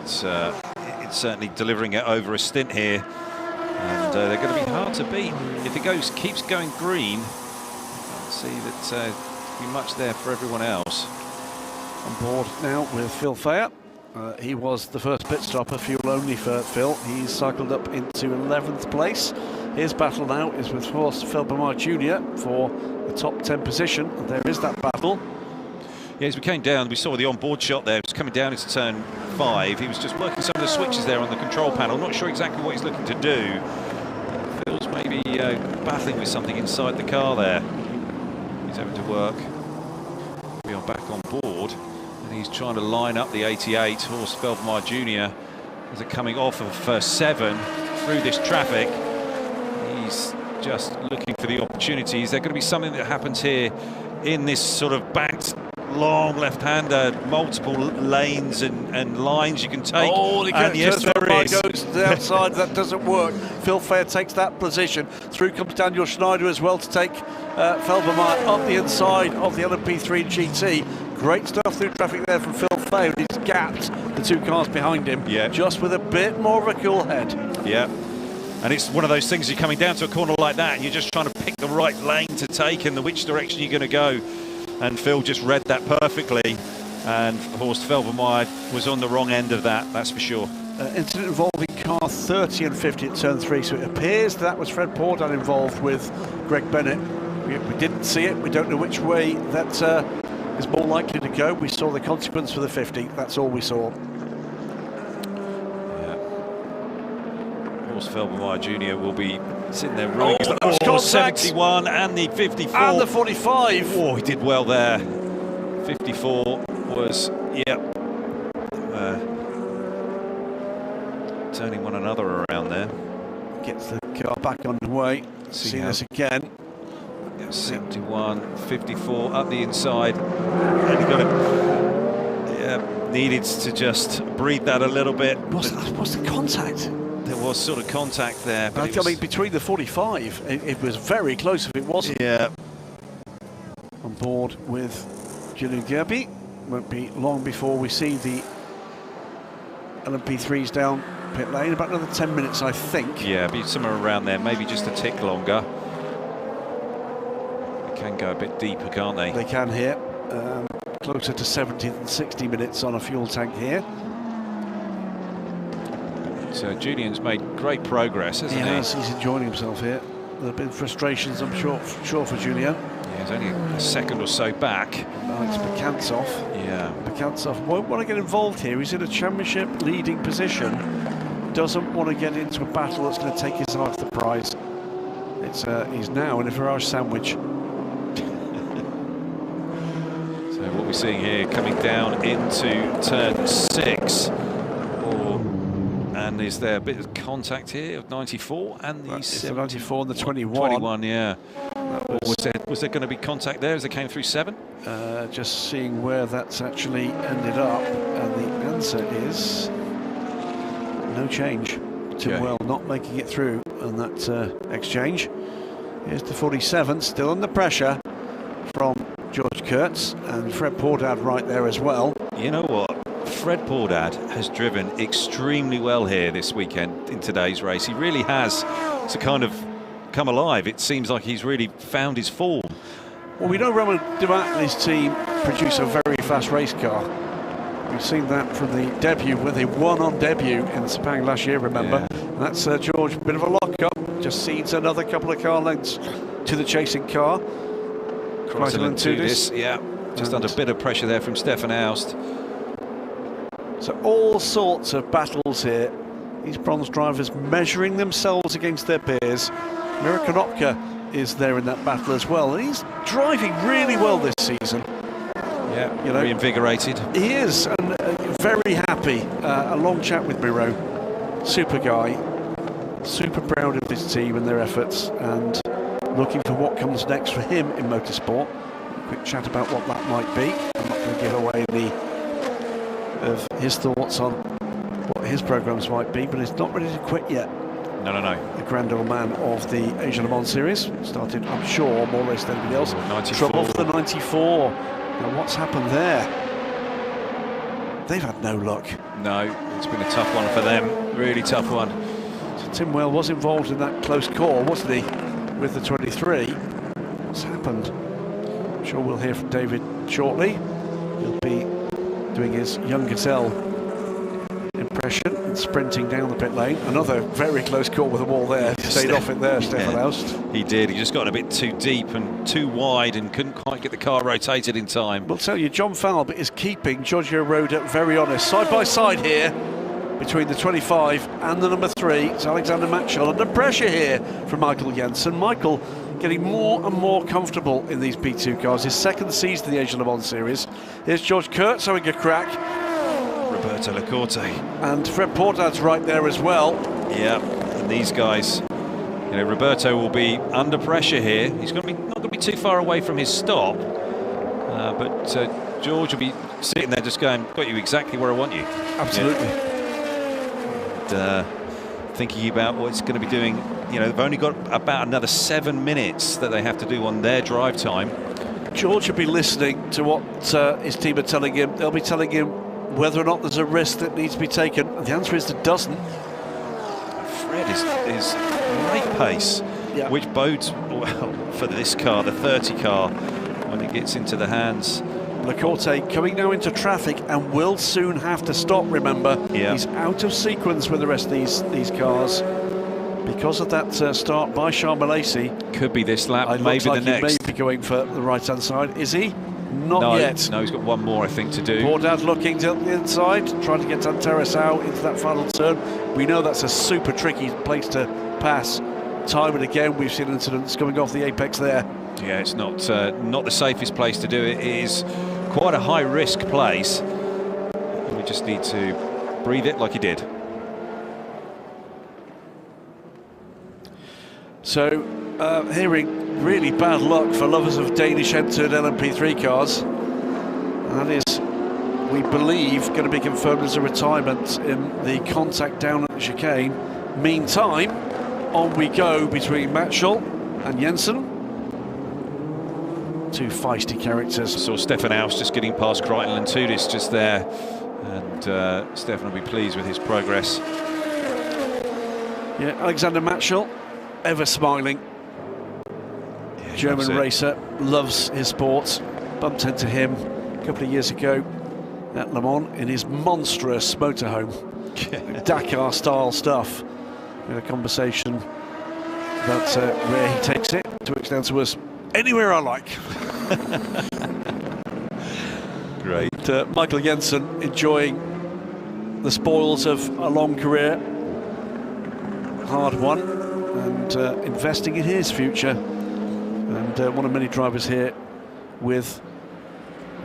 Speaker 3: It's certainly delivering it over a stint here, and they're going to be hard to beat if it keeps going green. I see that there'll be much there for everyone else.
Speaker 2: On board now with Phil Fayer. He was the first pit stopper, fuel only for Phil. He's cycled up into 11th place. His battle now is with Horst Felbermar Jr. for the top 10 position. And there is that battle.
Speaker 3: Yeah, as we came down, we saw the on-board shot there. It was coming down into turn 5. He was just working some of the switches there on the control panel. Not sure exactly what he's looking to do. Phil's maybe battling with something inside the car there. He's having to work. We are back on board, and he's trying to line up the 88 Horst Felbermar Jr. as they're coming off of 7 through this traffic. He's just looking for the opportunities. Is there going to be something that happens here in this sort of backed long left-hander, multiple lanes and lines you can take?
Speaker 2: Oh,
Speaker 3: and yes, there is.
Speaker 2: Goes to the outside. That doesn't work. Phil Fayer takes that position. Through comes Daniel Schneider as well to take Felbermar up the inside of the LMP3 GT. Great stuff through traffic there from Phil Fayer. He's gapped the 2 cars behind him, just with a bit more of a cool head.
Speaker 3: Yeah. And it's one of those things, you're coming down to a corner like that and you're just trying to pick the right lane to take and which direction you're going to go. And Phil just read that perfectly, and Horst Felbermar was on the wrong end of that, that's for sure.
Speaker 2: Incident involving car 30 and 50 at turn 3, so it appears that was Fred Pordan involved with Greg Bennett. We didn't see it, we don't know which way that is more likely to go. We saw the consequence for the 50, that's all we saw.
Speaker 3: Horst Felbermar Jr. will be sitting there running.
Speaker 2: Oh,
Speaker 3: 71 and the 54.
Speaker 2: And the 45.
Speaker 3: Oh, he did well there. 54 was, turning one another around there.
Speaker 2: Gets the car back underway. See this again.
Speaker 3: 71, 54 up the inside. And he got it. Needed to just breathe that a little bit.
Speaker 2: What's the contact?
Speaker 3: There was sort of contact there. But
Speaker 2: I mean, between the 45, it was very close if it wasn't.
Speaker 3: Yeah.
Speaker 2: On board with Julian Gerby. Won't be long before we see the LMP3s down pit lane. About another 10 minutes, I think.
Speaker 3: Yeah, be somewhere around there, maybe just a tick longer. They can go a bit deeper, can't they?
Speaker 2: They can here. Closer to 70 than 60 minutes on a fuel tank here.
Speaker 3: but Julian's made great progress, hasn't he?
Speaker 2: Yes, he's enjoying himself here. There have been frustrations, I'm sure for Julian.
Speaker 3: Yeah, he's only a second or so back.
Speaker 2: Alex Bakantsov.
Speaker 3: Yeah.
Speaker 2: Bakantsov won't want to get involved here. He's in a championship leading position. Doesn't want to get into a battle that's going to take his eye off the prize. He's now in a Farage sandwich.
Speaker 3: So what we're seeing here, coming down into turn 6. And is there a bit of contact here of 94 and the
Speaker 2: 94 and the 21?
Speaker 3: 21, yeah. Was there going to be contact there as they came through 7?
Speaker 2: Just seeing where that's actually ended up, and the answer is no change. Timwell not making it through on that exchange. Here's the 47, still under pressure from George Kurtz, and Fred Pordad right there as well.
Speaker 3: You know what? Fred Pordad has driven extremely well here this weekend in today's race. He really has to kind of come alive. It seems like he's really found his form.
Speaker 2: Well, we know Roman Dumat and his team produce a very fast race car. We've seen that from the debut, when they won on debut in Sepang last year, remember?
Speaker 3: Yeah.
Speaker 2: And that's George, a bit of a lock-up, just cedes another couple of car lengths to the chasing car.
Speaker 3: Kreisel to this, yeah. Just under a bit of pressure there from Stefan Aust.
Speaker 2: So all sorts of battles here. These bronze drivers measuring themselves against their peers. Mira Konopka is there in that battle as well, and he's driving really well this season.
Speaker 3: Yeah, you know, reinvigorated.
Speaker 2: He is, and very happy. A long chat with Miro. Super guy. Super proud of his team and their efforts, and looking for what comes next for him in motorsport. A quick chat about what that might be. I'm not going to give away any of his thoughts on what his programs might be, but he's not ready to quit yet.
Speaker 3: No.
Speaker 2: The grand old man of the Asia Le Mans series started, I'm sure, more race than anybody else.
Speaker 3: 94.
Speaker 2: Trouble for the 94. Now what's happened there? They've had no luck.
Speaker 3: No, it's been a tough one for them. Really tough one.
Speaker 2: So Tim Well was involved in that close call, wasn't he, with the 23? What's happened? I'm sure we'll hear from David shortly. He'll be doing his young gazelle impression and sprinting down the pit lane. Another very close call with the wall there. Stayed off it there, Stefan Aust.
Speaker 3: He did. He just got a bit too deep and too wide and couldn't quite get the car rotated in time.
Speaker 2: We'll tell you, John Falb is keeping Giorgio Roda very honest. Side by side here between the 25 and the number 3. It's Alexander Matchell under pressure here from Michael Jensen. Michael getting more and more comfortable in these P2 cars. His second season in the Asia Le Mans series. Here's George Kurtz having a crack.
Speaker 3: Roberto Lacorte.
Speaker 2: And Fred Pordad's right there as well.
Speaker 3: Yeah, and these guys, you know, Roberto will be under pressure here. He's not going to be too far away from his stop. But George will be sitting there just going, got you exactly where I want you.
Speaker 2: Absolutely.
Speaker 3: Yeah. And, thinking about what it's going to be doing. You know, they've only got about another 7 minutes that they have to do on their drive time.
Speaker 2: George will be listening to what his team are telling him. They'll be telling him whether or not there's a risk that needs to be taken. And the answer is there doesn't.
Speaker 3: Fred is great pace, which bodes well for this car, the 30 car, when it gets into the hands.
Speaker 2: Lacorte coming now into traffic and will soon have to stop, remember.
Speaker 3: Yeah.
Speaker 2: He's out of sequence with the rest of these cars because of that start by Charles Malaysi.
Speaker 3: Could be this lap,
Speaker 2: Maybe
Speaker 3: the next.
Speaker 2: He may be going for the right-hand side. Is he? Not yet.
Speaker 3: No, he's got one more, I think, to do.
Speaker 2: Pordad looking to the inside, trying to get Antares out into that final turn. We know that's a super tricky place to pass. Time and again, we've seen incidents coming off the apex there.
Speaker 3: Yeah, it's not the safest place to do it. It is quite a high-risk place. We just need to breathe it like he did.
Speaker 2: So, hearing really bad luck for lovers of Danish-entered LMP3 cars. And that is, we believe, going to be confirmed as a retirement in the contact down at the chicane. Meantime, on we go between Matchell and Jensen. Two feisty characters.
Speaker 3: Saw Stefan Aust just getting past Kreitl and Tudis just there, and Stefan will be pleased with his progress.
Speaker 2: Yeah, Alexander Matchell, ever smiling. Yeah, German racer, loves his sports. Bumped into him a couple of years ago at Le Mans in his monstrous motorhome. Dakar-style stuff. We had a conversation about where he takes it. To extend to us, anywhere I like.
Speaker 3: Great.
Speaker 2: Michael Jensen enjoying the spoils of a long career, hard one, and investing in his future. And one of many drivers here with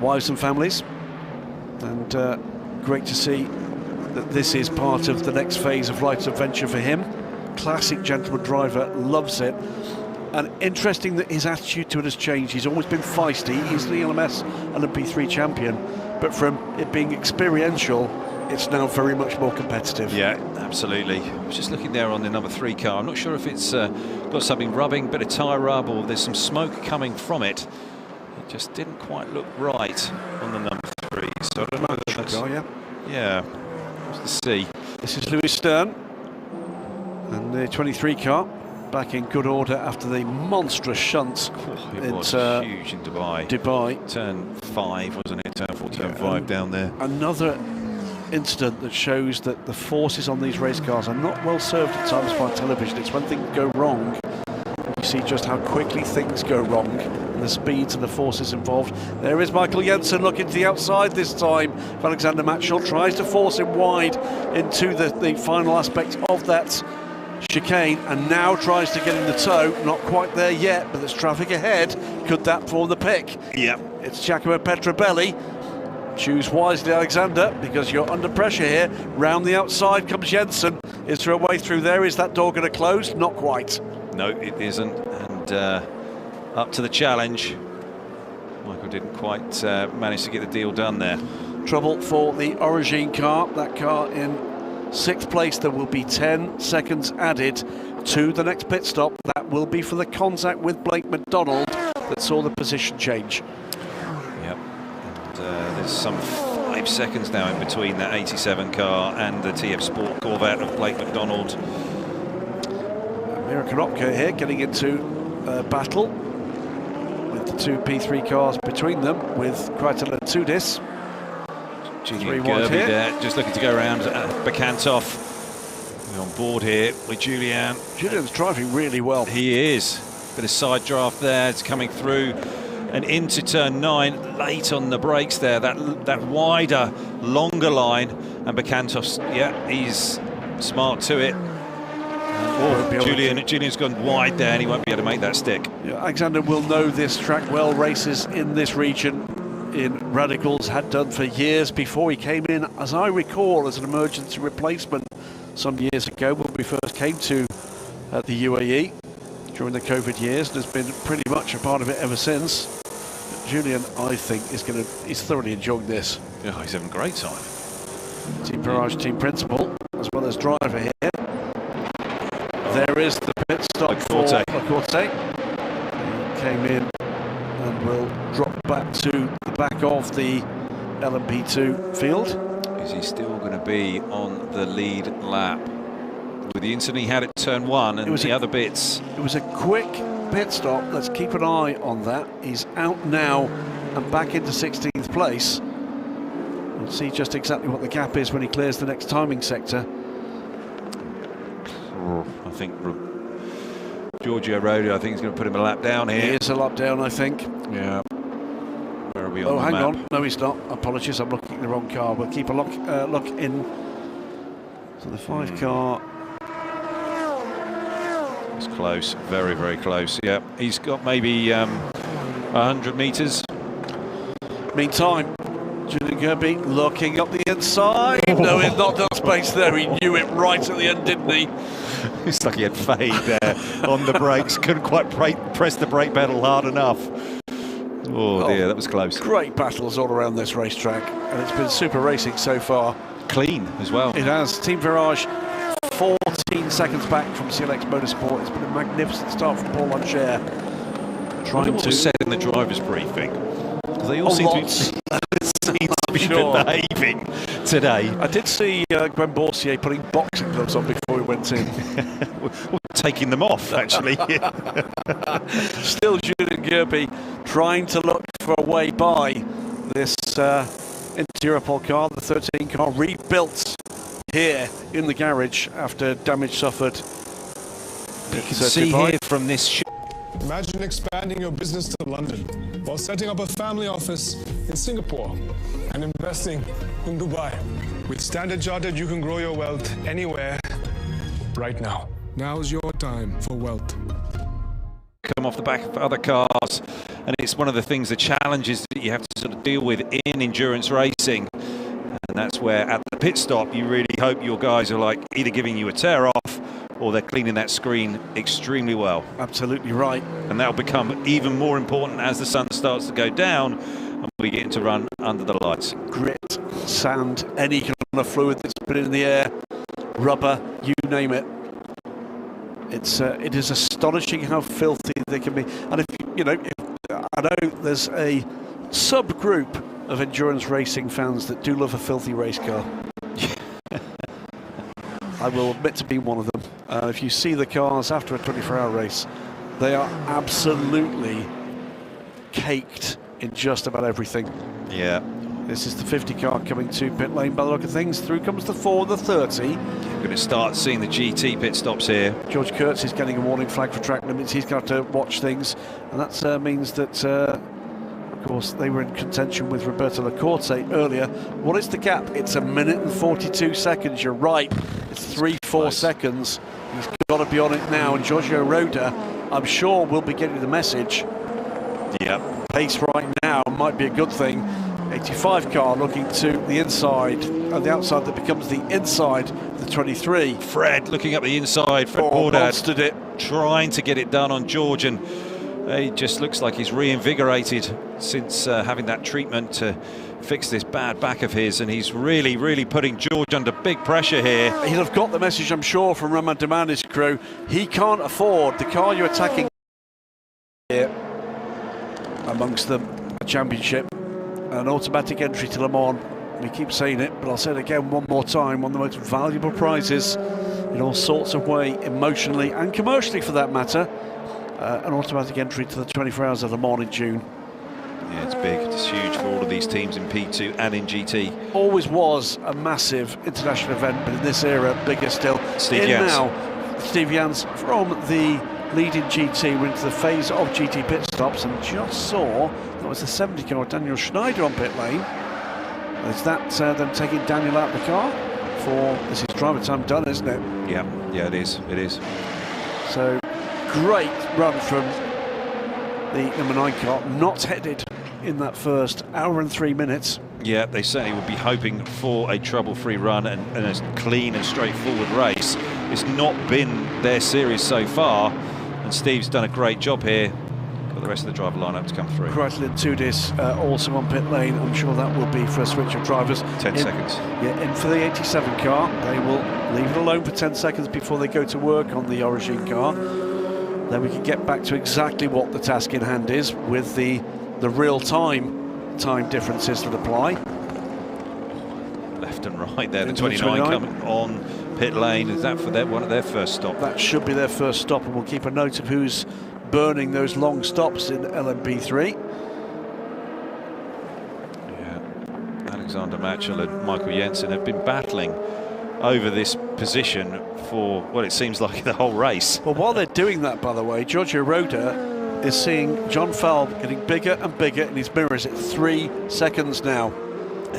Speaker 2: wives and families. And great to see that this is part of the next phase of life's adventure for him. Classic gentleman driver, loves it. And interesting that his attitude to it has changed. He's always been feisty. He's the LMS LMP3 champion, but from it being experiential, it's now very much more competitive.
Speaker 3: Yeah, absolutely. I was just looking there on the number 3 car. I'm not sure if it's got something rubbing, bit of tyre rub, or there's some smoke coming from it. It just didn't quite look right on the number 3. So I don't know whether that's...
Speaker 2: Car,
Speaker 3: yeah. Let's see.
Speaker 2: This is Lewis Stern and the 23 car. Back in good order after the monstrous shunt.
Speaker 3: It was huge in Dubai. Turn 5, wasn't it? Turn 4, turn 5 down there.
Speaker 2: Another incident that shows that the forces on these race cars are not well served at times by television. It's when things go wrong, you see just how quickly things go wrong and the speeds and the forces involved. There is Michael Jensen looking to the outside this time. Alexander Matchell tries to force him wide into the final aspect of that chicane, and now tries to get in the toe. Not quite there yet, but there's traffic ahead. Could that form the pick?
Speaker 3: Yeah.
Speaker 2: It's Giacomo Petrobelli. Choose wisely, Alexander, because you're under pressure here. Round the outside comes Jensen. Is there a way through there? Is that door going to close? Not quite.
Speaker 3: No, it isn't. And up to the challenge. Michael didn't quite manage to get the deal done there.
Speaker 2: Trouble for the Origine car. That car in 6th place. There will be 10 seconds added to the next pit stop. That will be for the contact with Blake McDonald that saw the position change.
Speaker 3: Yep. And there's some 5 seconds now in between that 87 car and the TF Sport Corvette of Blake McDonald.
Speaker 2: Mira Konopka here getting into battle with the 2 P3 cars between them, with Kreitler Tudis.
Speaker 3: Julian Gerby there, just looking to go around Bekantov. We're on board here with Julian.
Speaker 2: Julian's driving really well.
Speaker 3: He is. Bit of side draft there. It's coming through and into turn 9. Late on the brakes there. That wider, longer line. And Bekantov's, yeah, he's smart to it. Julian's gone wide there, and he won't be able to make that stick.
Speaker 2: Yeah, Alexander will know this track well. Races in this region in Radicals, had done for years before he came in, as I recall, as an emergency replacement some years ago when we first came to the UAE during the COVID years, and has been pretty much a part of it ever since. But Julian, I think, is thoroughly enjoying this.
Speaker 3: Yeah, he's having a great time.
Speaker 2: Team Barrage team principal as well as driver here. There is the pit stop for Lacorte. He came in and will drop back to the back of the LMP2 field.
Speaker 3: Is he still going to be on the lead lap? With the incident he had at turn 1 and the other bits.
Speaker 2: It was a quick pit stop. Let's keep an eye on that. He's out now and back into 16th place. We'll see just exactly what the gap is when he clears the next timing sector.
Speaker 3: I think Giorgio Rodio, I think, is going to put him a lap down here.
Speaker 2: He is a lap down, I think.
Speaker 3: Yeah. Where are we on the
Speaker 2: hang
Speaker 3: map?
Speaker 2: on. No, he's not. Apologies, I'm looking at the wrong car. We'll keep a look in. So the 5 car.
Speaker 3: It's close, very, very close. Yeah, he's got maybe 100 metres.
Speaker 2: Meantime, Julian Gerby looking up the inside. No, it's not that space there. He knew it right at the end, didn't he?
Speaker 3: It's like he had fade there on the brakes. Couldn't quite press the brake pedal hard enough. Oh dear, that was close.
Speaker 2: Great battles all around this racetrack, and it's been super racing so far.
Speaker 3: Clean as well.
Speaker 2: It has. Team Virage 14 seconds back from CLX Motorsport. It's been a magnificent start from Paul Langer.
Speaker 3: Trying to said in the drivers' briefing. They all seem to be behaving today.
Speaker 2: I did see Gwen Boursier putting boxing gloves on before he went in.
Speaker 3: Taking them off, actually.
Speaker 2: Still Julian Gerby trying to look for a way by this Interpol car, the 13 car, rebuilt here in the garage after damage suffered.
Speaker 3: You can see here from this
Speaker 15: Imagine expanding your business to London while setting up a family office in Singapore and investing in Dubai. With Standard Chartered, you can grow your wealth anywhere, right now. Now's your time for wealth.
Speaker 3: Come off the back of other cars, and it's one of the things, the challenges that you have to sort of deal with in endurance racing. And that's where at the pit stop you really hope your guys are like either giving you a tear off or they're cleaning that screen extremely well.
Speaker 2: Absolutely right.
Speaker 3: And that'll become even more important as the sun starts to go down and we get to run under the lights.
Speaker 2: Grit, sand, any kind of fluid that's put in the air, rubber, you name it. It is astonishing how filthy they can be. And I know there's a subgroup of endurance racing fans that do love a filthy race car. I will admit to being one of them. If you see the cars after a 24-hour race, they are absolutely caked in just about everything.
Speaker 3: Yeah.
Speaker 2: This is the 50 car coming to pit lane by the look of things. Through comes the 4, the 30.
Speaker 3: You're going to start seeing the GT pit stops here.
Speaker 2: George Kurtz is getting a warning flag for track limits. He's got to watch things, and that means that, of course, they were in contention with Roberto Lacorte earlier. What is the gap? It's 1 minute and 42 seconds. You're right. It's 3-4 seconds. He's got to be on it now, and Giorgio Roda, I'm sure, will be getting the message.
Speaker 3: Yep.
Speaker 2: Pace right now might be a good thing. 85 car looking to the inside, the outside that becomes the inside, the 23.
Speaker 3: Fred looking up the inside, Fred
Speaker 2: monstered it.
Speaker 3: Trying to get it done on George, and he just looks like he's reinvigorated since having that treatment to fix this bad back of his, and he's really putting George under big pressure here.
Speaker 2: He'll have got the message, I'm sure, from Roman Domani's crew. He can't afford the car you're attacking here, amongst them a championship, an automatic entry to Le Mans. We keep saying it, but I'll say it again one more time, one of the most valuable prizes in all sorts of way, emotionally and commercially for that matter. An automatic entry to the 24 Hours of Le Mans in June.
Speaker 3: Yeah, it's big, it's huge for all of these teams in P2 and in GT.
Speaker 2: Always was a massive international event, but in this era, bigger still.
Speaker 3: Steve Jans.
Speaker 2: Now, Steve Jans from the lead in GT, we're into the phase of GT pit stops, and just saw that was the 70 car, Daniel Schneider, on pit lane. Is that them taking Daniel out of the car? This is driver time done, isn't it?
Speaker 3: Yeah, it is.
Speaker 2: So, great run from the number 9 car, not headed in that first hour and 3 minutes.
Speaker 3: Yeah, they certainly would be hoping for a trouble-free run and a clean and straightforward race. It's not been their series so far, and Steve's done a great job here. Got the rest of the driver lineup to come through.
Speaker 2: Kreitl and Tudis also on pit lane. I'm sure that will be for a switch of drivers.
Speaker 3: 10 seconds.
Speaker 2: Yeah, in for the 87 car. They will leave it alone for 10 seconds before they go to work on the Origin car. Then we can get back to exactly what the task in hand is with the real-time differences that apply.
Speaker 3: Left and right there, the 29 coming on pit lane. Is that for one of their first stop?
Speaker 2: That should be their first stop, and we'll keep a note of who's burning those long stops in LMP3.
Speaker 3: Yeah, Alexander Matchel and Michael Jensen have been battling over this position for what it seems like the whole race.
Speaker 2: Well, while they're doing that, by the way, Giorgio Roda is seeing John Falb getting bigger and bigger in his mirrors at 3 seconds now.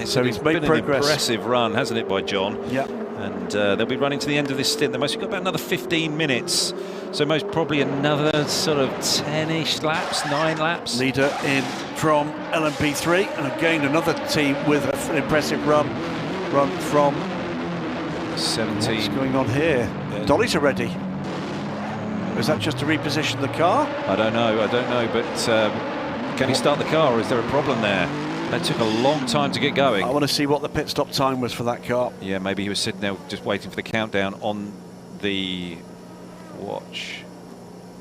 Speaker 2: So he's made progress.
Speaker 3: An impressive run, hasn't it, by John?
Speaker 2: Yeah.
Speaker 3: And they'll be running to the end of this stint. We've got about another 15 minutes. So most probably another sort of 10-ish laps, 9 laps.
Speaker 2: Leader in from LMP3, and again another team with an impressive run from
Speaker 3: 17.
Speaker 2: What's going on here? Yeah. Dollies are ready. Is that just to reposition the car?
Speaker 3: I don't know, but can he start the car, or is there a problem there? That took a long time to get going.
Speaker 2: I want to see what the pit stop time was for that car.
Speaker 3: Yeah, maybe he was sitting there just waiting for the countdown on the watch.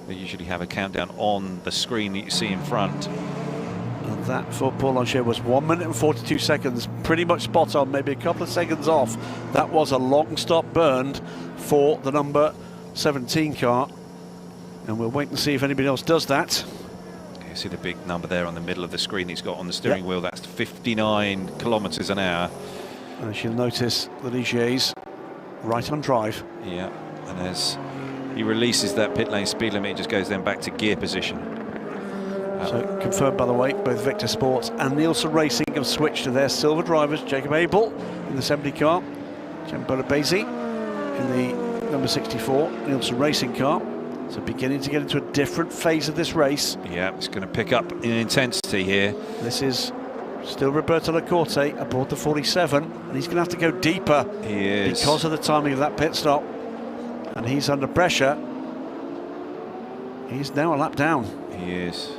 Speaker 3: They usually have a countdown on the screen that you see in front.
Speaker 2: And that for Paul Langer was 1 minute and 42 seconds. Pretty much spot on, maybe a couple of seconds off. That was a long stop burned for the number 17 car. And we'll wait and see if anybody else does that.
Speaker 3: You see the big number there on the middle of the screen he's got on the steering wheel. That's 59 kilometers an hour.
Speaker 2: As you'll notice, the Ligier's right on drive.
Speaker 3: Yeah, and as he releases that pit lane speed limit, it just goes then back to gear position.
Speaker 2: So confirmed, by the way, both Victor Sports and Nielsen Racing have switched to their silver drivers. Jacob Abel in the 70 car, Jembola Bezi in the number 64 Nielsen Racing car. So beginning to get into a different phase of this race.
Speaker 3: Yeah, it's going to pick up in intensity here.
Speaker 2: This is still Roberto Lacorte aboard the 47, and he's going to have to go deeper.
Speaker 3: He is.
Speaker 2: Because of the timing of that pit stop. And he's under pressure. He's now a lap down.
Speaker 3: He is.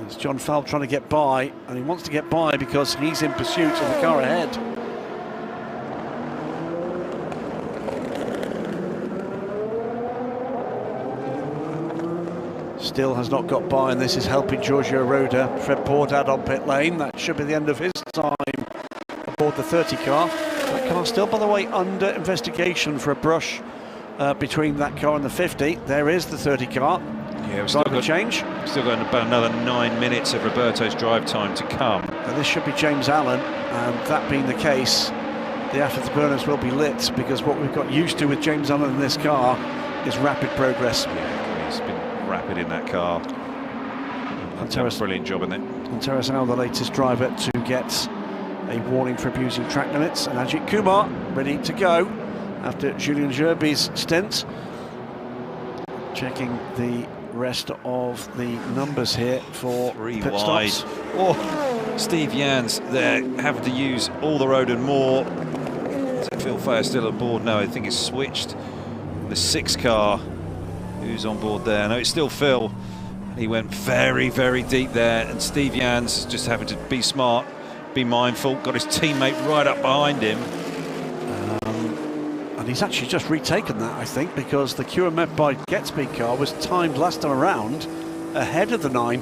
Speaker 2: It's John Fowle trying to get by, and he wants to get by because he's in pursuit of the car ahead. Still has not got by, and this is helping Giorgio Roda. Fred Pordad on pit lane. That should be the end of his time aboard the 30 car. That car still, by the way, under investigation for a brush between that car and the 50. There is the 30 car.
Speaker 3: Yeah, we've still got about another 9 minutes of Roberto's drive time to come.
Speaker 2: And this should be James Allen, and that being the case, the afterburners will be lit, because what we've got used to with James Allen in this car is rapid progress.
Speaker 3: Yeah, he's been rapid in that car. That's a brilliant job in it.
Speaker 2: And Terrace Al, the latest driver to get a warning for abusing track limits, and Ajith Kumar ready to go after Julien Gerby's stint. Checking the rest of the numbers here for pit
Speaker 3: wide.
Speaker 2: stops.
Speaker 3: Oh, Steve Jans there having to use all the road and more. Is it Phil Fair still on board? No, I think it's switched. The 6 car, who's on board there? No, it's still Phil. He went very, very deep there, and Steve Jans just having to be smart, be mindful, got his teammate right up behind him.
Speaker 2: And he's actually just retaken that, I think, because the QMF by Getspeed car was timed last time around ahead of the 9.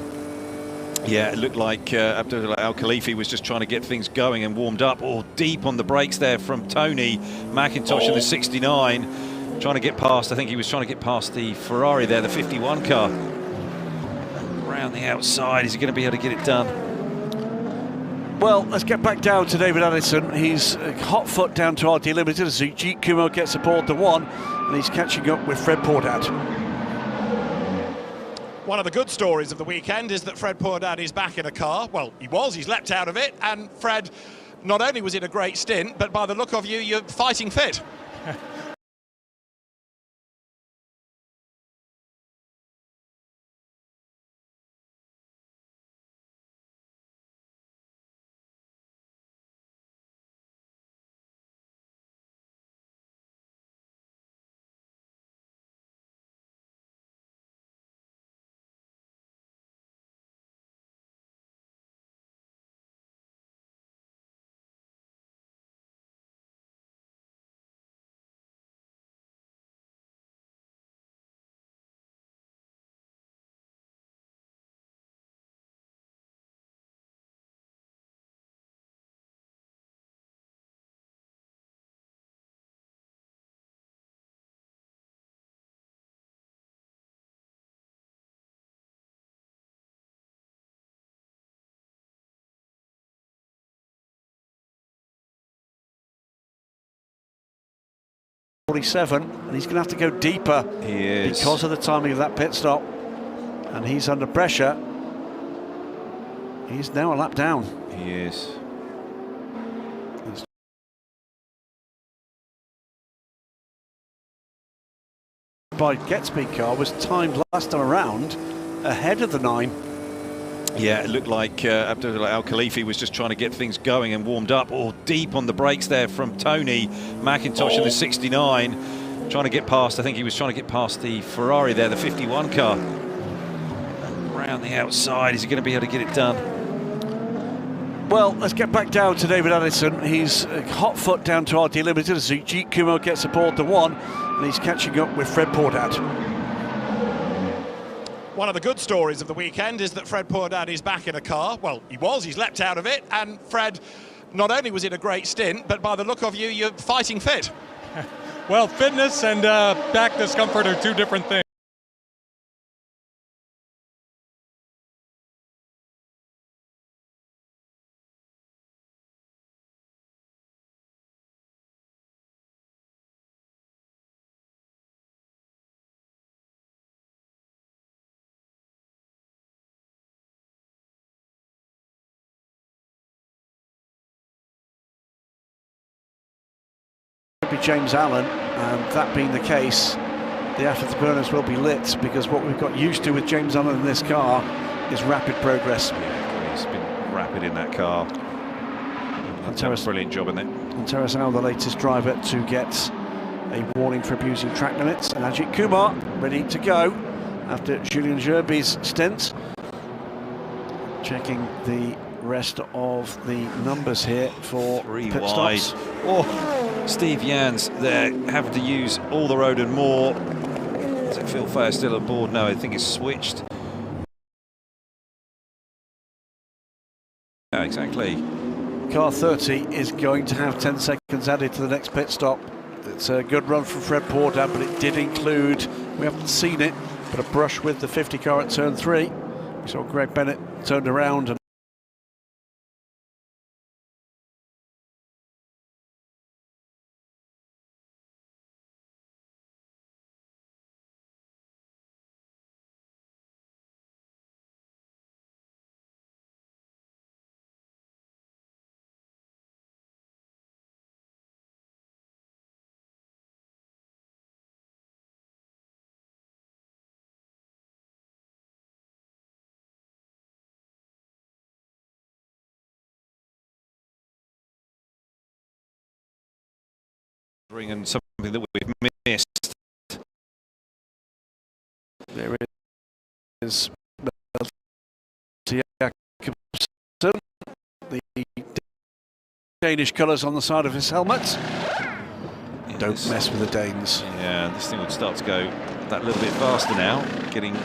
Speaker 3: Yeah, it looked like Abdullah Al Khalifi was just trying to get things going and warmed up. All deep on the brakes there from Tony McIntosh in the 69. Trying to get past, I think he was trying to get past the Ferrari there, the 51 car. Around the outside, is he going to be able to get it done?
Speaker 2: Well, let's get back down to David Addison. He's hot foot down to RD Limited as Ajith Kumar gets aboard the 1, and he's catching up with Fred Pordad.
Speaker 1: One of the good stories of the weekend is that Fred Pordad is back in a car. Well, he's leapt out of it, and Fred not only was in a great stint, but by the look of you, you're fighting fit.
Speaker 2: And he's going to have to go deeper.
Speaker 3: He is.
Speaker 2: Because of the timing of that pit stop, and he's under pressure. He's now a lap down.
Speaker 3: He is.
Speaker 2: By Getspeed car was timed last time around ahead of the 9.
Speaker 3: Yeah, it looked like Abdullah Al Khalifi was just trying to get things going and warmed up. All deep on the brakes there from Tony McIntosh in the 69. Trying to get past, I think he was trying to get past the Ferrari there, the 51 car. Around the outside, is he going to be able to get it done?
Speaker 2: Well, let's get back down to David Addison. He's hot foot down to RD Limited as Ajith Kumar gets aboard the 1, and he's catching up with Fred Pordad.
Speaker 1: One of the good stories of the weekend is that Fred Pordad is back in a car. Well, he's leapt out of it, and Fred not only was in a great stint, but by the look of you, you're fighting fit.
Speaker 16: Well, fitness and back discomfort are two different things.
Speaker 2: be James Allen, and that being the case, the afterburners will be lit, because what we've got used to with James Allen in this car is rapid progress.
Speaker 3: Yeah, he's been rapid in that car. That's a brilliant job in it.
Speaker 2: And Terrace-Al, the latest driver to get a warning for abusing track limits, and Ajith Kumar ready to go after Julien Gerby's stint. Checking the rest of the numbers here for
Speaker 3: three
Speaker 2: pit
Speaker 3: wide.
Speaker 2: stops.
Speaker 3: Oh, Steve Jans there having to use all the road and more. Is it Phil Fair still aboard? No, I think it's switched. Yeah, exactly.
Speaker 2: Car 30 is going to have 10 seconds added to the next pit stop. It's a good run from Fred Pordam, but it did include, we haven't seen it, but a brush with the 50 car at turn 3. We saw Greg Bennett turned around and
Speaker 3: And something that we've missed.
Speaker 2: there is the Danish colours on the side of his helmet.
Speaker 3: Yeah,
Speaker 2: Don't mess with the Danes.
Speaker 3: Yeah, this thing would start to go that little bit faster now. Getting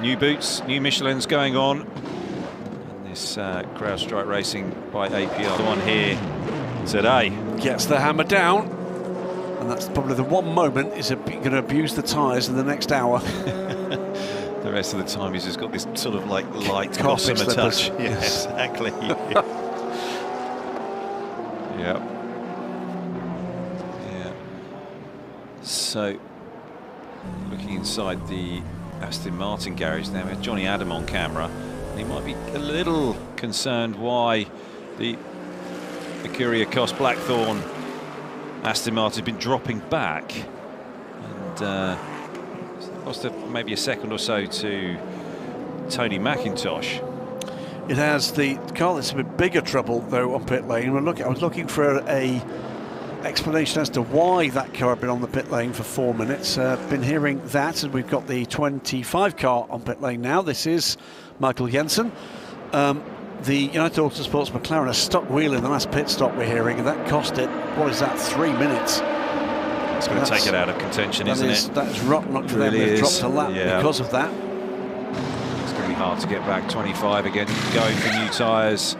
Speaker 3: new boots, new Michelins going on. And this crowd strike racing by APR. The one here today.
Speaker 2: Gets the hammer down. And that's probably the one moment is going to abuse the tyres in the next hour.
Speaker 3: The rest of the time he's just got this sort of like light
Speaker 2: Carpet
Speaker 3: gossamer touch.
Speaker 2: slippers. Yes.
Speaker 3: Exactly. Yeah. Yeah. So, looking inside the Aston Martin garage now, we have Johnny Adam on camera, and he might be a little concerned why the Mercuria Cost Blackthorn Aston Martin's been dropping back, and lost maybe a second or so to Tony McIntosh.
Speaker 2: It has the car that's a bit bigger trouble though on pit lane. I was looking for a explanation as to why that car had been on the pit lane for 4 minutes. Been hearing that, and we've got the 25 car on pit lane now. This is Michael Jensen. The United Autosports McLaren, a stuck wheel in the last pit stop we're hearing, and that cost it, what is that, 3 minutes?
Speaker 3: It's going to take it out of contention, isn't it?
Speaker 2: That is rotten luck for them.
Speaker 3: Really
Speaker 2: They've
Speaker 3: is.
Speaker 2: dropped a lap because of that.
Speaker 3: It's going to be hard to get back. 25 again, going for new tyres.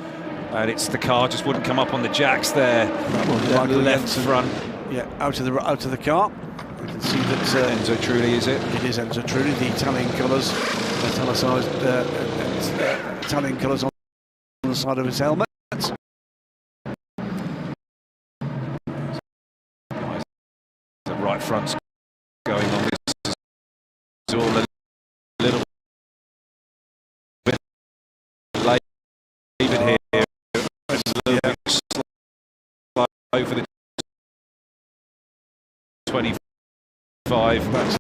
Speaker 3: And it's the car just wouldn't come up on the jacks there. That left front.
Speaker 2: Yeah, out of the car. We can see that
Speaker 3: Enzo Trulli, is it?
Speaker 2: It is Enzo Trulli, the Italian colours, italicized Italian colours on the side of his helmet.
Speaker 3: The right front's going on. This is all a little bit late here. It's a little bit slow for the 25.
Speaker 2: That's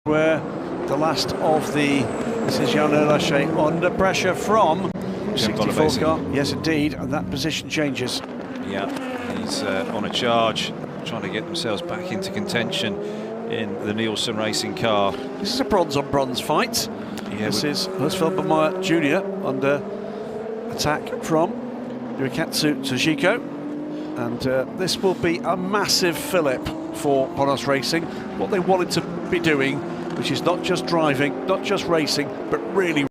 Speaker 2: where the last of this is Jan Lachey under pressure from 64 car. Yes, indeed, and that position changes.
Speaker 3: Yeah, he's on a charge, trying to get themselves back into contention in the Nielsen Racing car.
Speaker 2: This is a bronze-on-bronze fight.
Speaker 3: Yeah,
Speaker 2: this is Felbermeyer Jr. under attack from Ryukatsu Tsujiko. And this will be a massive fillip for Ponos Racing. What they wanted to be doing, which is not just driving, not just racing, but really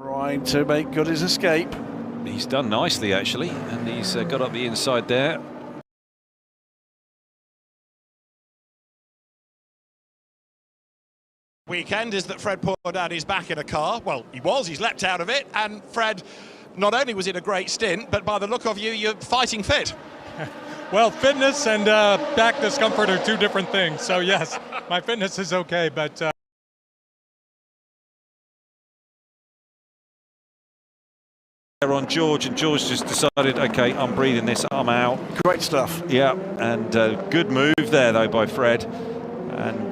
Speaker 2: Trying to make good his escape.
Speaker 3: He's done nicely, actually, and he's got up the inside there.
Speaker 1: Weekend is that Fred Poordad is back in a car. Well, he was, he's leapt out of it, and Fred, not only was it a great stint, but by the look of you, you're fighting fit.
Speaker 16: Well, fitness and back discomfort are two different things. So yes, my fitness is okay, but
Speaker 3: on George, and George just decided, okay, I'm breathing this, I'm out.
Speaker 2: Great stuff.
Speaker 3: Yeah, and good move there though by Fred, and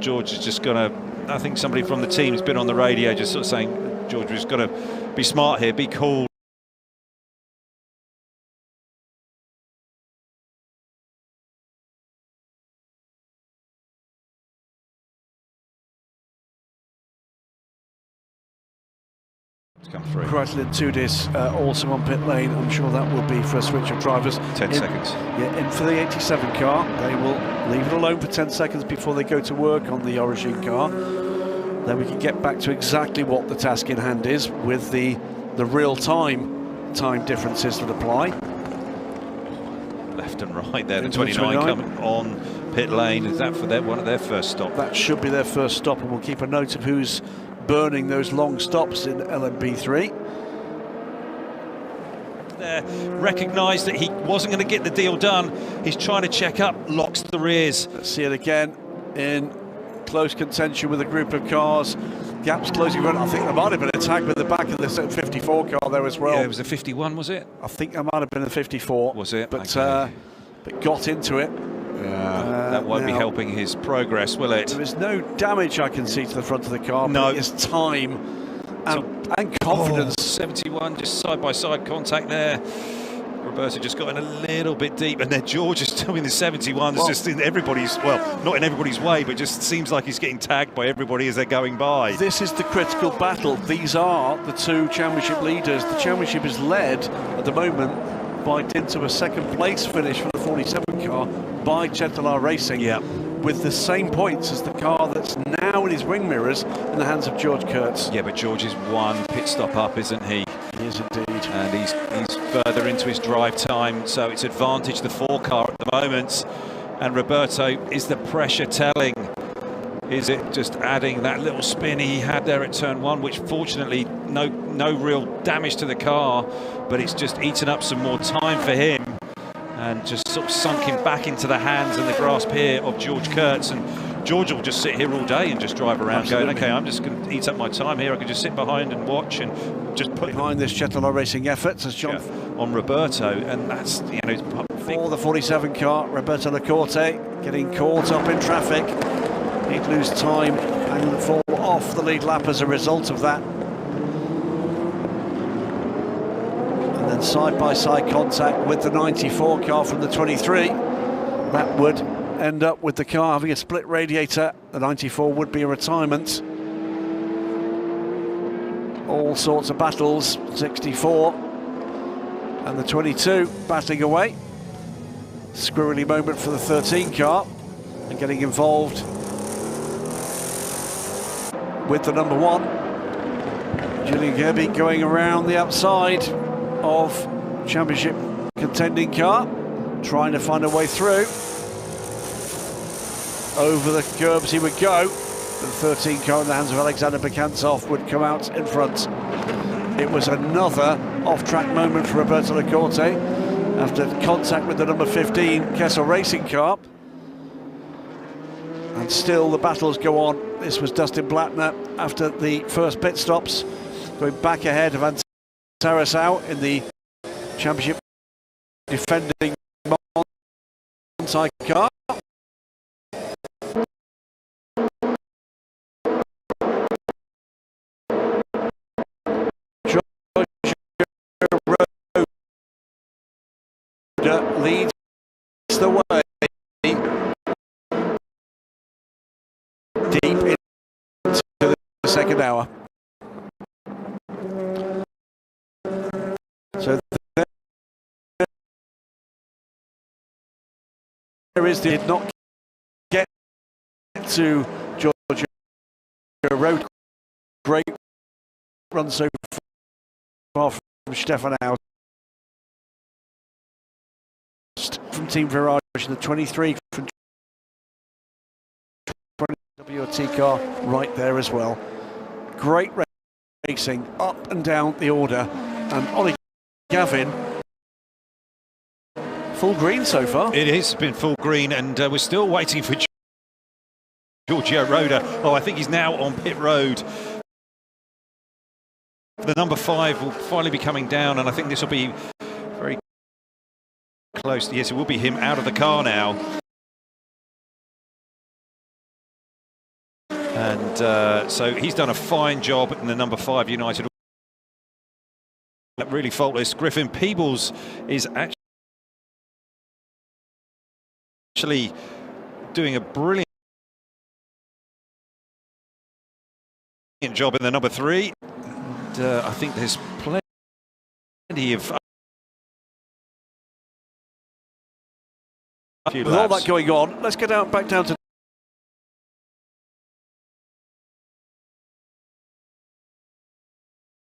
Speaker 3: George is just gonna, I think somebody from the team's been on the radio just sort of saying, George, we've got to be smart here, be cool. Come through.
Speaker 2: Chrysler Tudis also on pit lane. I'm sure that will be for a switch of drivers.
Speaker 3: 10 seconds.
Speaker 2: Yeah, in for the 87 car. They will leave it alone for 10 seconds before they go to work on the Origin car. Then we can get back to exactly what the task in hand is with the real-time differences that apply.
Speaker 3: Left and right there, the 29 coming on pit lane. Is that for one of their first stops?
Speaker 2: That should be their first stop, and we'll keep a note of who's burning those long stops in LMP3.
Speaker 3: There, recognised that he wasn't going to get the deal done. He's trying to check up, locks the rears.
Speaker 2: Let's see it again in close contention with a group of cars. Gaps closing. I think there might have been a tag with the back of the 54 car there as well.
Speaker 3: Yeah, it was a 51, was it?
Speaker 2: I think there might have been a 54.
Speaker 3: Was it?
Speaker 2: But,
Speaker 3: okay.
Speaker 2: But got into it.
Speaker 3: That won't be helping his progress, will it?
Speaker 2: There is no damage I can see to the front of the car.
Speaker 3: No.
Speaker 2: But it's time and confidence.
Speaker 3: 71, just side-by-side contact there. Roberto just got in a little bit deep, and then George is doing the 71s just in everybody's, well, not in everybody's way, but just seems like he's getting tagged by everybody as they're going by.
Speaker 2: This is the critical battle. These are the two championship leaders. The championship is led at the moment by dint of a second place finish for the 47 car by Chetlar Racing, with the same points as the car that's now in his wing mirrors in the hands of George Kurtz.
Speaker 3: Yeah, but George is one pit stop up, isn't he?
Speaker 2: He is indeed.
Speaker 3: And he's further into his drive time, so it's advantage the 4 car at the moment. And Roberto, is the pressure telling? Is it just adding that little spin he had there at turn 1, which fortunately no real damage to the car, but it's just eaten up some more time for him and just sort of sunk him back into the hands and the grasp here of George Kurtz. And George will just sit here all day and just drive around going, okay, I'm just going to eat up my time here. I can just sit behind and watch and just put
Speaker 2: behind this Chetlar Racing efforts as John
Speaker 3: on Roberto, and that's, you know,
Speaker 2: for the 47 car, Roberto Lacorte getting caught up in traffic. He'd lose time and fall off the lead lap as a result of that. And then side-by-side contact with the 94 car from the 23. That would end up with the car having a split radiator. The 94 would be a retirement. All sorts of battles. 64 and the 22 battling away. Squirrely moment for the 13 car and getting involved with the number 1. Julian Kirby going around the outside of championship contending car, trying to find a way through. Over the curbs he would go. The 13 car in the hands of Alexander Bekantov would come out in front. It was another off-track moment for Roberto Lacorte after contact with the number 15 Kessel Racing car. And still the battles go on. This was Dustin Blattner after the first pit stops, going back ahead of Antarasau in the championship defending Montai car. Leads the way deep into the second hour. So there is, did not get to Georgia Road. Great run so far from Stefan Aust from Team Virage, the 23 from 20 WRT car right there as well. Great racing up and down the order, and Ollie Gavin full green so far.
Speaker 3: It has been full green, and we're still waiting for Giorgio Roda. Oh, I think he's now on pit road. The number 5 will finally be coming down, and I think this will be very close. Yes, it will be him out of the car now. And so he's done a fine job in the number 5 United. Really faultless. Griffin Peebles is actually doing a brilliant job in the number 3. And I think there's plenty of
Speaker 2: with all that going on, let's get back down to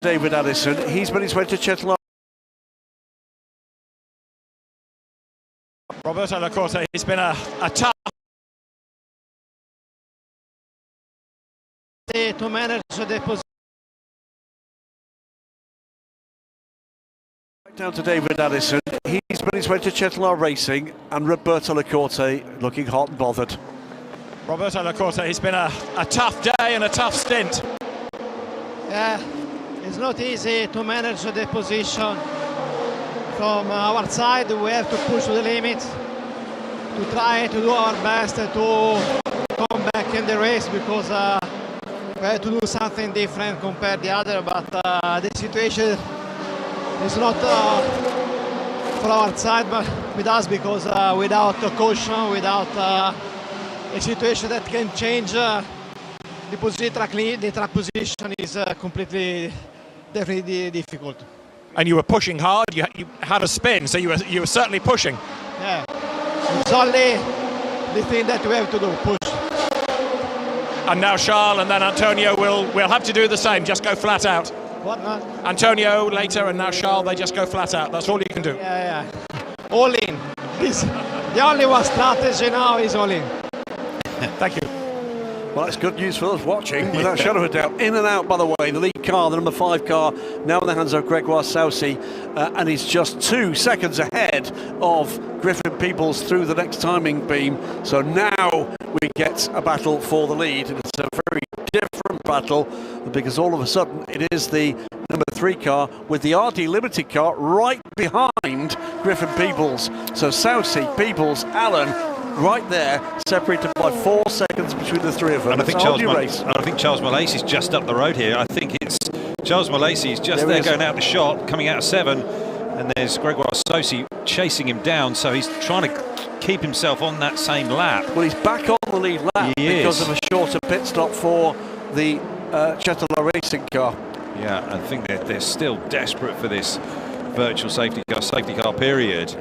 Speaker 2: David Addison. He's made his way to Chetlar.
Speaker 1: Roberto Lacorte, it's been a tough
Speaker 17: to manage the position.
Speaker 2: Back down to David Addison. He's made his way to Chetlar Racing, and Roberto Lacorte looking hot and bothered.
Speaker 1: Roberto Lacorte, it's been a tough day and a tough stint.
Speaker 17: Yeah, it's not easy to manage the position. From our side, we have to push to the limit, to try to do our best to come back in the race, because we have to do something different compared to the other, but the situation is not for our side, but with us, because without caution, without a situation that can change the track position is definitely difficult.
Speaker 1: And you were pushing hard. You had a spin, so you were certainly pushing.
Speaker 17: Yeah, it's only the thing that we have to do, push.
Speaker 1: And now Charles and then Antonio will have to do the same. Just go flat out.
Speaker 17: What?
Speaker 1: Antonio later, and now Charles. They just go flat out. That's all you can do.
Speaker 17: Yeah. All in. The only one strategy now is all in.
Speaker 1: Thank you.
Speaker 2: Well, it's good news for us watching, without a shadow of a doubt. In and out, by the way, the lead car, the number 5 car, now in the hands of Gregoire Saucy, and he's just 2 seconds ahead of Griffin Peebles through the next timing beam. So now we get a battle for the lead, and it's a very different battle, because all of a sudden it is the number 3 car with the RD Limited car right behind Griffin Peebles. So Saucy, Peebles, Allen, right there, separated by 4 seconds between the 3 of them.
Speaker 3: And I think Charles Malacy's just up the road here. I think it's Charles Malacy's just there going out the shot, coming out of 7, and there's Gregoire Saucy chasing him down, so he's trying to keep himself on that same lap.
Speaker 2: Well, he's back on the lead lap because of a shorter pit stop for the Chetlar Racing car.
Speaker 3: Yeah, I think they're still desperate for this virtual safety car period.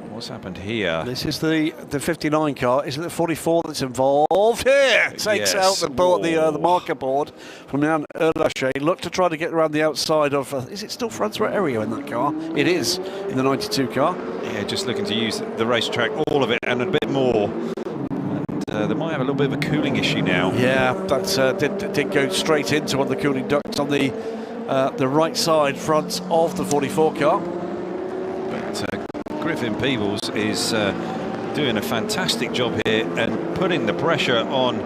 Speaker 3: What's happened here?
Speaker 2: This is the 59 car. Is it the 44 that's involved? Here takes out the marker board from Jan Erlache. Look to try to get around the outside of. Is it still Francois Aeriau in that car? It is in the 92 car.
Speaker 3: Yeah, just looking to use the racetrack, all of it, and a bit more. And they might have a little bit of a cooling issue now.
Speaker 2: Yeah, that did go straight into one of the cooling ducts on the right side front of the 44 car.
Speaker 3: But Griffin Peebles is doing a fantastic job here and putting the pressure on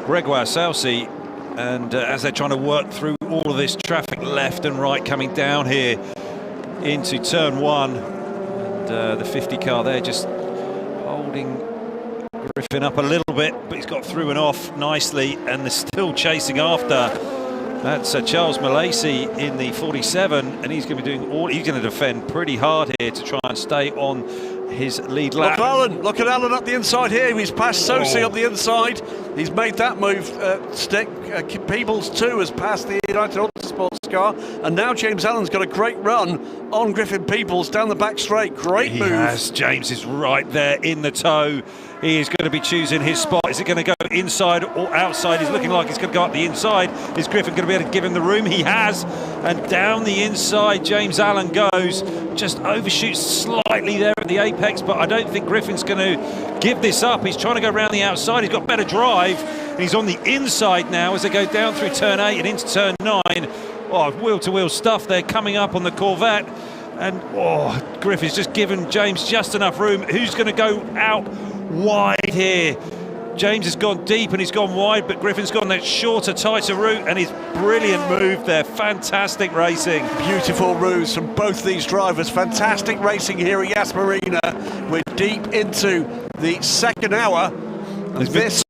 Speaker 3: Gregoire Saucy, and as they're trying to work through all of this traffic left and right coming down here into turn 1, and the 50 car there just holding Griffin up a little bit, but he's got through and off nicely, and they're still chasing after. That's Charles Malacy in the 47, and he's going to be doing he's going to defend pretty hard here to try and stay on his lead lap.
Speaker 2: Look at Allen up the inside here. He's passed Saucy up the inside. He's made that move stick. Peebles too has passed the United Autosports car, and now James Allen's got a great run on Griffin Peoples down the back straight. Great move.
Speaker 3: Yes, James is right there in the toe. He is going to be choosing his spot. Is it going to go inside or outside? He's looking like he's going to go up the inside. Is Griffin going to be able to give him the room? He has. And down the inside, James Allen goes. Just overshoots slightly there at the apex, but I don't think Griffin's going to give this up. He's trying to go around the outside. He's got better drive. And he's on the inside now as they go down through turn 8 and into turn 9. Oh, wheel-to-wheel stuff there coming up on the Corvette. And Griffin's just given James just enough room. Who's going to go out wide here? James has gone deep and he's gone wide, but Griffin's gone that shorter, tighter route, and his brilliant move there. Fantastic racing.
Speaker 2: Beautiful moves from both these drivers. Fantastic racing here at Yas Marina. We're deep into the second hour. And this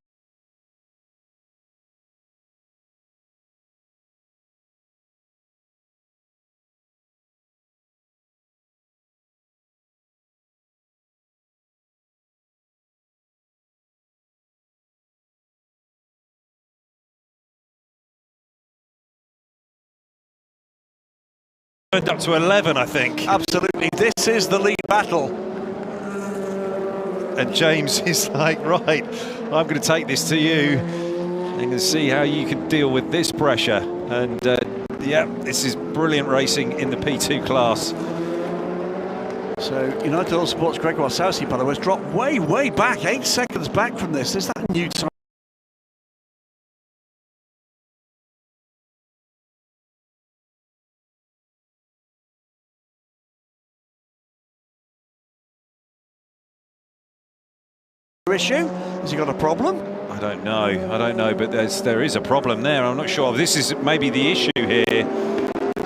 Speaker 3: up to 11, I think.
Speaker 2: Absolutely, this is the lead battle.
Speaker 3: And James is like, right, I'm going to take this to you and see how you can deal with this pressure. And yeah, this is brilliant racing in the P2 class.
Speaker 2: So United Autosport's Gregoire Saucy, by the way, has dropped way back, 8 seconds back from this. Is that a new time? Issue? Has he got a problem?
Speaker 3: I don't know, but there is a problem there. I'm not sure. This is maybe the issue here.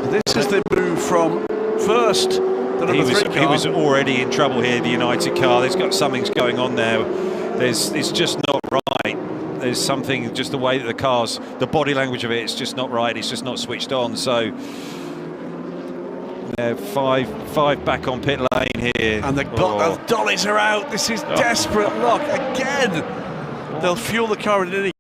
Speaker 2: This is the move from first.
Speaker 3: He was already in trouble here, the United car. There's got something's going on there. It's just not right. There's something, just the way that the car's, the body language of it's just not right. It's just not switched on. So five back on pit lane here.
Speaker 2: And the dollies are out. This is desperate luck again. They'll fuel the car in any.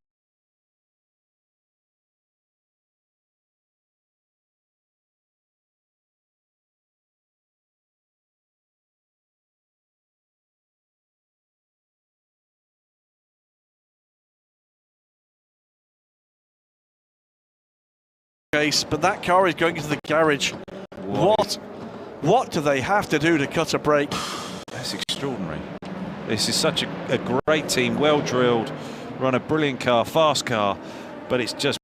Speaker 2: Case, but that car is going into the garage. What do they have to do to cut a break?
Speaker 3: That's extraordinary. This is such a great team, well drilled, run a brilliant car, fast car, but it's just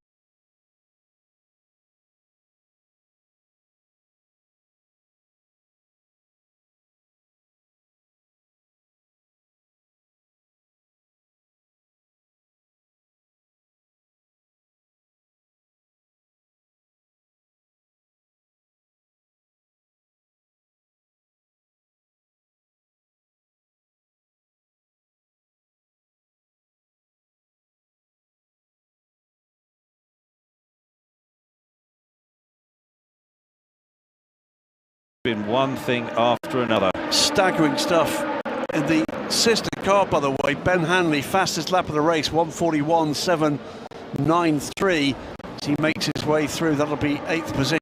Speaker 3: been one thing after another.
Speaker 2: Staggering stuff in the sister car, by the way. Ben Hanley, fastest lap of the race, 1:41.793. As he makes his way through, that'll be 8th position.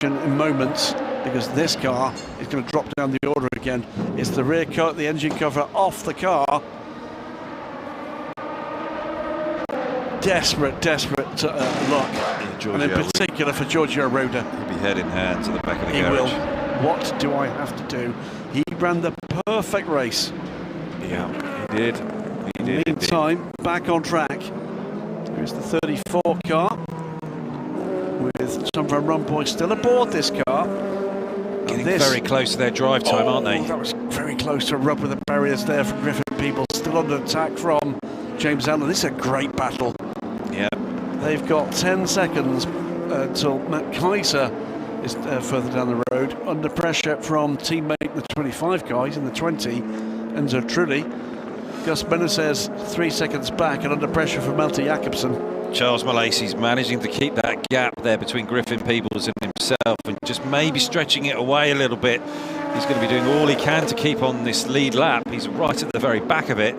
Speaker 2: In moments, because this car is going to drop down the order again. It's the rear coat, the engine cover off the car. Desperate luck, and in particular for Giorgio Roda.
Speaker 3: He'll be head in hands at the back of the garage.
Speaker 2: He will. What do I have to do? He ran the perfect race.
Speaker 3: Yeah, he did.
Speaker 2: Meantime, back on track. Here's the 34 car, with Tom van Rompuy still aboard this car.
Speaker 3: Getting very close to their drive time, aren't they?
Speaker 2: That was very close to a rub with the barriers there from Griffin Peoples. Still under attack from James Allen. This is a great battle.
Speaker 3: Yeah.
Speaker 2: They've got 10 seconds until Matt Kaiser is further down the road, under pressure from teammate the 25 guys in the 20, Enzo Trulli. Gus Benitez 3 seconds back and under pressure from Malte Jakobsen.
Speaker 3: Charles Malacy's managing to keep that gap there between Griffin Peebles and himself, and just maybe stretching it away a little bit. He's going to be doing all he can to keep on this lead lap. He's right at the very back of it.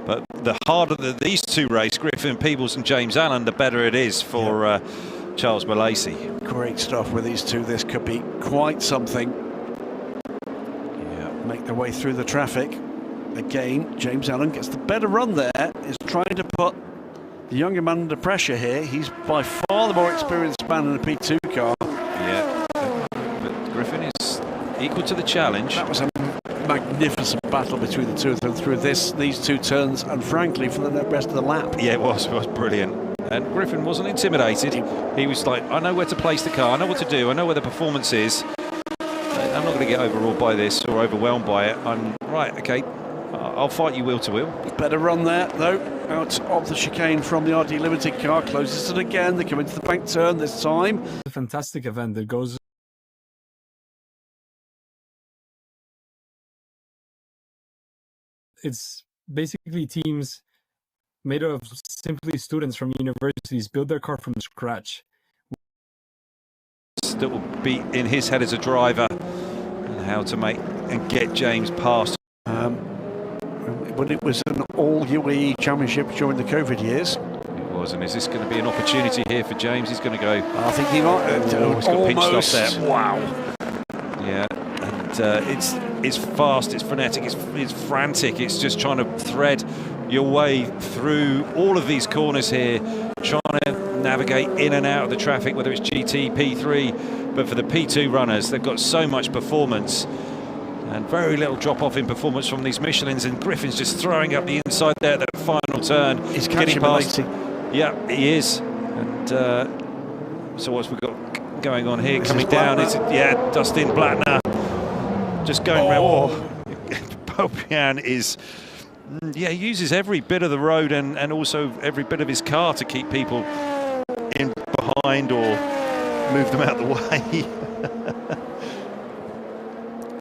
Speaker 3: But the harder that these two race, Griffin Peebles and James Allen, the better it is for Charles Malacy.
Speaker 2: Great stuff with these two. This could be quite something.
Speaker 3: Yeah.
Speaker 2: Make their way through the traffic. Again, James Allen gets the better run there. Is trying to put the younger man under pressure here. He's by far the more experienced man in a P2 car.
Speaker 3: Yeah, but Griffin is equal to the challenge.
Speaker 2: That was a magnificent battle between the two of them through these two turns, and frankly for the rest of the lap.
Speaker 3: Yeah, it was brilliant. And Griffin wasn't intimidated. He was like, I know where to place the car, I know what to do, I know where the performance is. I'm not going to get overawed by this or overwhelmed by it. I'm right, okay, I'll fight you wheel to wheel.
Speaker 2: Better run there though, out of the chicane from the RD Limited car, closes it again. They come into the bank turn this time.
Speaker 18: A fantastic event that goes. It's basically teams made of simply students from universities build their car from scratch.
Speaker 3: That will be in his head as a driver, and how to make and get James past.
Speaker 2: But it was an all UAE championship during the COVID years.
Speaker 3: It was, and is this going to be an opportunity here for James? He's going to go.
Speaker 2: I think he might.
Speaker 3: He's got pinched off there.
Speaker 2: Wow.
Speaker 3: Yeah, and it's fast, it's frenetic, it's frantic. It's just trying to thread your way through all of these corners here, trying to navigate in and out of the traffic, whether it's GT, P3, but for the P2 runners, they've got so much performance and very little drop off in performance from these Michelins, and Griffin's just throwing up the inside there at that final turn.
Speaker 2: He's catching past.
Speaker 3: Yeah, he is. And so what's we got going on here? Coming down, it's Dustin Blattner just going around. Podium is, he uses every bit of the road and also every bit of his car to keep people in behind or move them out the way.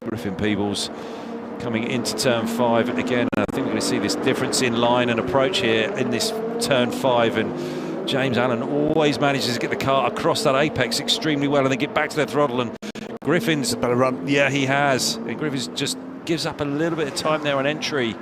Speaker 3: Griffin Peebles coming into turn 5 again. I think we're going to see this difference in line and approach here in this turn 5, and James Allen always manages to get the car across that apex extremely well and then get back to the throttle, and Griffin's
Speaker 2: a better run.
Speaker 3: Yeah, he has. And Griffin's just gives up a little bit of time there on entry.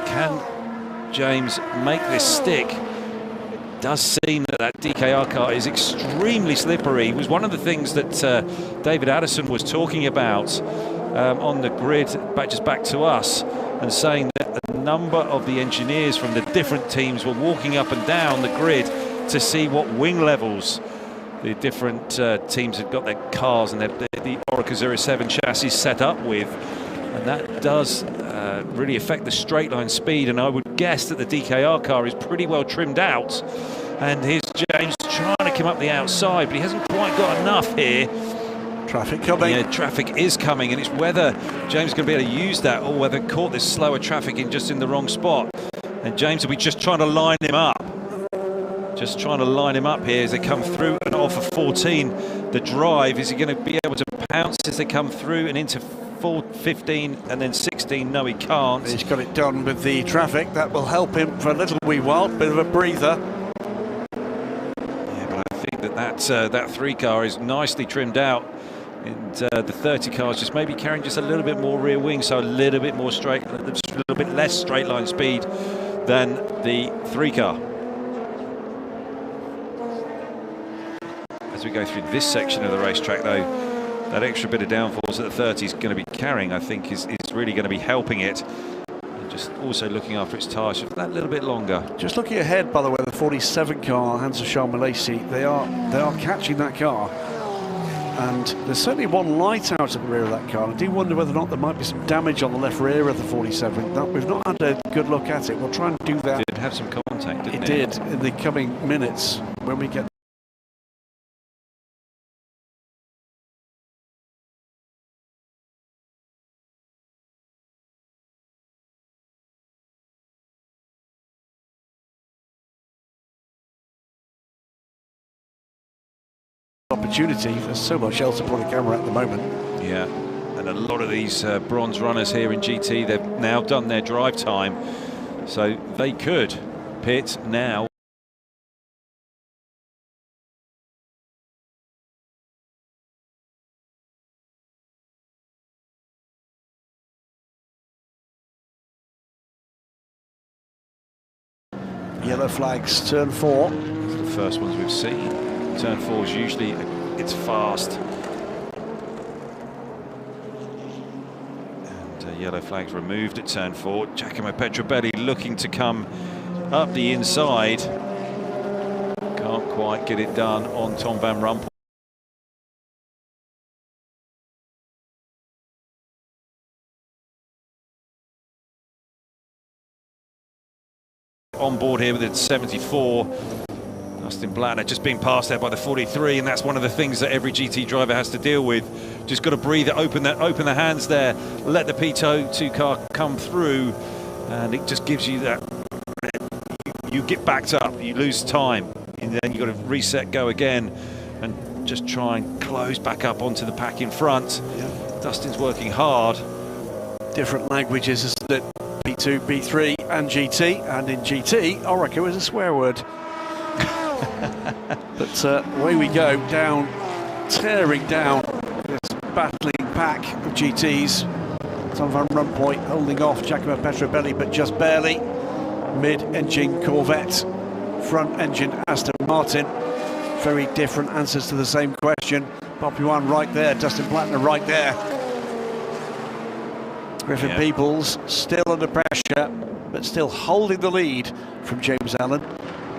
Speaker 3: Can James make this stick? It does seem that DKR car is extremely slippery. It was one of the things that David Addison was talking about on the grid, back to us, and saying that a number of the engineers from the different teams were walking up and down the grid to see what wing levels the different teams had got their cars and the Oreca 07 chassis set up with, and that does really affect the straight line speed. And I would guess that the DKR car is pretty well trimmed out, and here's James trying to come up the outside, but he hasn't quite got enough here.
Speaker 2: Traffic coming.
Speaker 3: Yeah, traffic is coming, and it's whether James is going to be able to use that or whether caught this slower traffic in the wrong spot. And James will be just trying to line him up. Just trying to line him up here as they come through and off of 14. The drive, is he going to be able to pounce as they come through and into 15 and then 16? No, he can't.
Speaker 2: He's got it done with the traffic. That will help him for a little wee while. Bit of a breather.
Speaker 3: Yeah, but I think that 3 car is nicely trimmed out. And the 30 cars just maybe carrying just a little bit more rear wing, so a little bit more straight, a little bit less straight line speed than the 3 car. As we go through this section of the racetrack, though, that extra bit of downforce that the 30 is going to be carrying, I think, is really going to be helping it. And just also looking after its tyres for that little bit longer.
Speaker 2: Just looking ahead, by the way, the 47 car, Hansa Charles Malacy, they are catching that car. And there's certainly one light out at the rear of that car. I do wonder whether or not there might be some damage on the left rear of the 47. We've not had a good look at it. We'll try and do that.
Speaker 3: It did have some contact, didn't it?
Speaker 2: It did in the coming minutes when we get opportunity. There's so much else upon the camera at the moment.
Speaker 3: Yeah, and a lot of these bronze runners here in GT, they've now done their drive time, so they could pit now.
Speaker 2: Yellow flags, turn 4.
Speaker 3: It's the first ones we've seen. Turn 4 is usually, it's fast. And yellow flags removed at turn 4. Giacomo Petrobelli looking to come up the inside. Can't quite get it done on Tom van Rumpoy. On board here with the 74. Dustin Blattner just being passed there by the 43, and that's one of the things that every GT driver has to deal with. Just got to breathe it, open the hands there, let the P2 car come through, and it just gives you that. You get backed up, you lose time, and then you've got to reset, go again, and just try and close back up onto the pack in front. Yeah. Dustin's working hard.
Speaker 2: Different languages, isn't it? P2, P3 and GT, and in GT, Orica is a swear word. But away we go, down, tearing down this battling pack of GTs. Tom van Rumpoy holding off Giacomo Petrobelli, but just barely. Mid-engine Corvette, front-engine Aston Martin. Very different answers to the same question. Podium right there, Dustin Blattner right there. Griffin Peoples still under pressure, but still holding the lead from James Allen.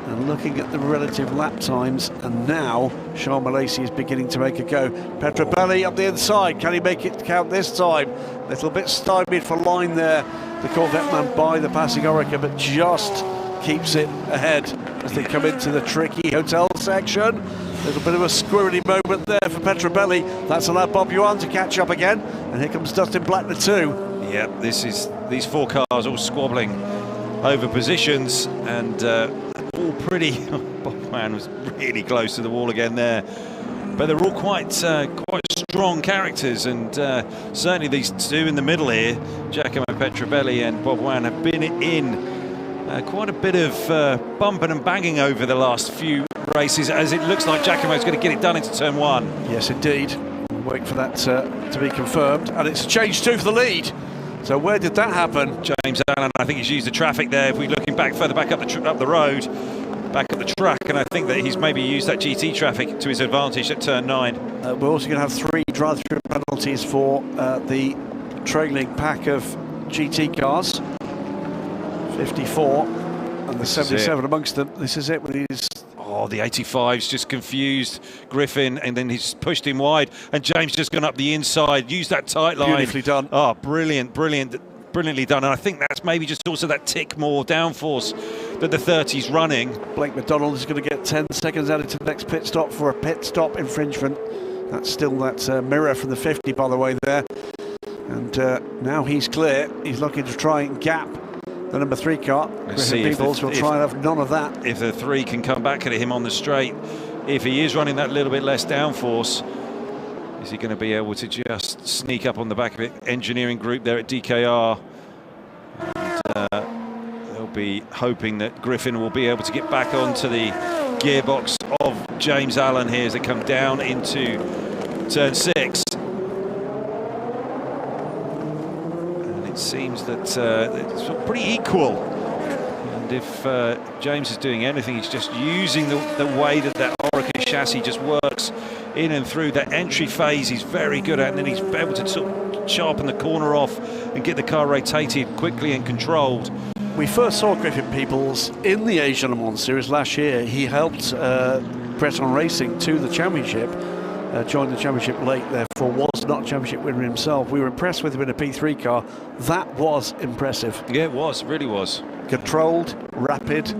Speaker 2: And looking at the relative lap times, and now Sean Malasey is beginning to make a go. Petrobelli up the inside, can he make it count this time? A little bit stymied for line there, the Corvette man by the passing Orica, but just keeps it ahead as they come into the tricky hotel section. A little bit of a squirrely moment there for Petrobelli. That's allowed Bob Yuan to catch up again, and here comes Dustin Blattner too.
Speaker 3: Yeah, these 4 cars all squabbling over positions, and all pretty. Bob Yuan was really close to the wall again there, but they're all quite strong characters, and certainly these two in the middle here, Giacomo Petrobelli and Bob Yuan, have been in quite a bit of bumping and banging over the last few races, as it looks like Giacomo's going to get it done into turn 1.
Speaker 2: Yes, indeed. Wait for that to be confirmed, and it's a change 2 for the lead. So where did that happen?
Speaker 3: James Allen, I think he's used the traffic there. If we're looking back further back up the road, back at the track, and I think that he's maybe used that GT traffic to his advantage at turn 9.
Speaker 2: We're also going to have 3 drive-through penalties for the trailing pack of GT cars. 54 and the 77 amongst them. This is it when he's...
Speaker 3: Oh, the 85's just confused Griffin, and then he's pushed him wide, and James just gone up the inside, used that tight line.
Speaker 2: Beautifully done.
Speaker 3: Oh, brilliantly done. And I think that's maybe just also that tick more downforce that the 30's running.
Speaker 2: Blake McDonald is going to get 10 seconds added to the next pit stop for a pit stop infringement. That's still that mirror from the 50, by the way, there. And now he's clear. He's looking to try and gap the number 3 car. Griffin Peoples will try and have none of that.
Speaker 3: If the 3 can come back at him on the straight, if he is running that little bit less downforce, is he going to be able to just sneak up on the back of it? Engineering group there at DKR. And they'll be hoping that Griffin will be able to get back onto the gearbox of James Allen here as they come down into turn 6. It seems that it's pretty equal, and if James is doing anything, he's just using the way that Orica chassis just works in and through. That entry phase he's very good at, and then he's able to sort of sharpen the corner off and get the car rotated quickly and controlled.
Speaker 2: We first saw Griffin Peoples in the Asia Le Mans Series last year. He helped Breton Racing to the championship. Joined the championship late, therefore was not a championship winner himself. We were impressed with him in a P3 car. That was impressive.
Speaker 3: Yeah, it was, really was.
Speaker 2: Controlled, rapid,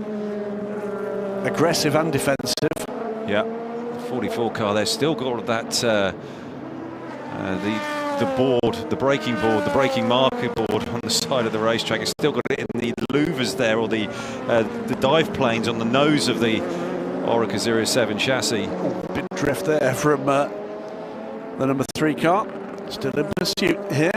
Speaker 2: aggressive and defensive.
Speaker 3: Yeah, the 44 car, they've still got that, the board, the braking board, the braking marker board on the side of the racetrack. It's still got it in the louvers there, or the dive planes on the nose of the Orica 07 chassis.
Speaker 2: bit drift there from the number 3 car. Still in pursuit here.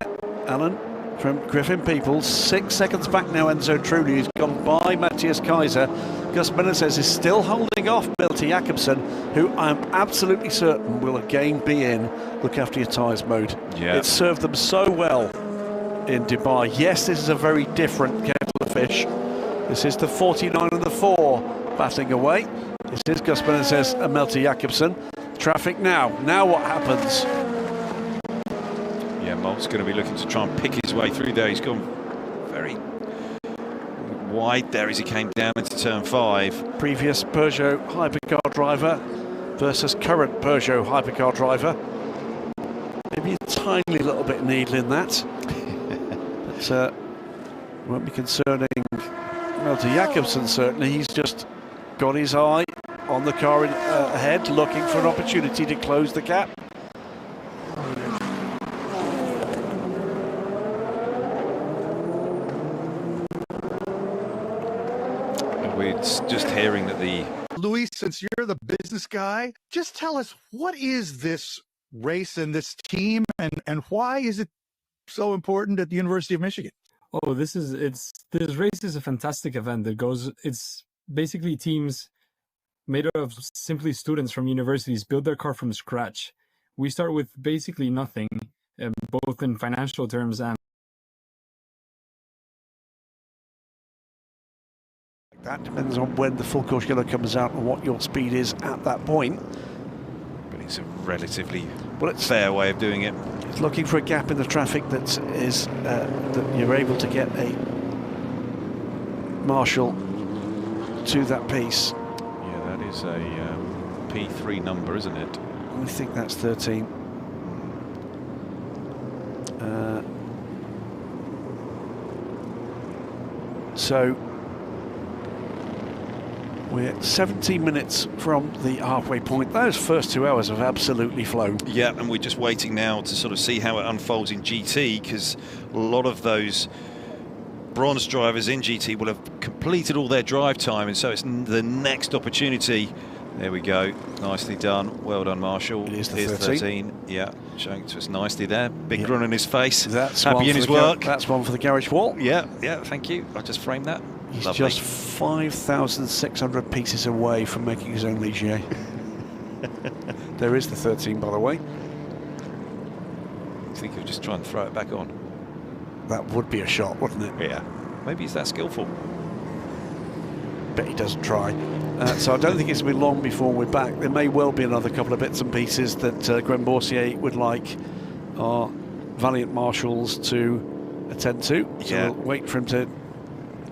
Speaker 2: Alan from Griffin Peoples. 6 seconds back now, Enzo Trulli, who's gone by Matthias Kaiser. Gus Menezes is still holding off Malte Jakobsen, who I'm absolutely certain will again be in look after your tyres mode.
Speaker 3: Yeah.
Speaker 2: It served them so well in Dubai. Yes, this is a very different kettle of fish. This is the 49 and the 4 battling away. This is Gus Menezes and Malte Jakobsen. Traffic now. Now what happens?
Speaker 3: Yeah, Malt's going to be looking to try and pick his way through there. He's gone very wide there as he came down into turn 5.
Speaker 2: Previous Peugeot hypercar driver versus current Peugeot hypercar driver. Maybe a tiny little bit of needle in that. But won't be concerning Malte Jakobsen, certainly. He's just got his eye on the car ahead, looking for an opportunity to close the gap.
Speaker 3: We're just hearing that the...
Speaker 19: Luis, since you're the business guy, just tell us, what is this race and this team, and why is it so important at the University of Michigan?
Speaker 18: Oh, this race is a fantastic event that goes, it's basically teams made up of simply students from universities build their car from scratch. We start with basically nothing, both in financial terms and
Speaker 2: that depends on when the full course yellow comes out and what your speed is at that point.
Speaker 3: But it's a relatively fair way of doing it.
Speaker 2: It's looking for a gap in the traffic that is that you're able to get a marshal to that piece.
Speaker 3: Yeah, that is a P3 number, isn't it?
Speaker 2: I think that's 13. So we're 17 minutes from the halfway point. Those first 2 hours have absolutely flown.
Speaker 3: Yeah, and we're just waiting now to sort of see how it unfolds in GT, because a lot of those bronze drivers in GT will have completed all their drive time, and so it's the next opportunity. There we go, nicely done, well done, Marshall.
Speaker 2: It is the 13.
Speaker 3: Yeah, showing to us nicely there. Big grin on his face.
Speaker 2: That's
Speaker 3: happy in his work.
Speaker 2: That's one for the garage wall.
Speaker 3: Yeah, thank you. I just framed that.
Speaker 2: He's
Speaker 3: Lovely.
Speaker 2: just 5,600 pieces away from making his own Ligier. There is the 13, by the way.
Speaker 3: I think he'll just try and throw it back on.
Speaker 2: That would be a shot, wouldn't it?
Speaker 3: Yeah. Maybe he's that skillful.
Speaker 2: Bet he doesn't try. So I don't think it's going to be long before we're back. There may well be another couple of bits and pieces that Graham Boursier would like our valiant marshals to attend to. So
Speaker 3: Yeah.
Speaker 2: we'll wait for him to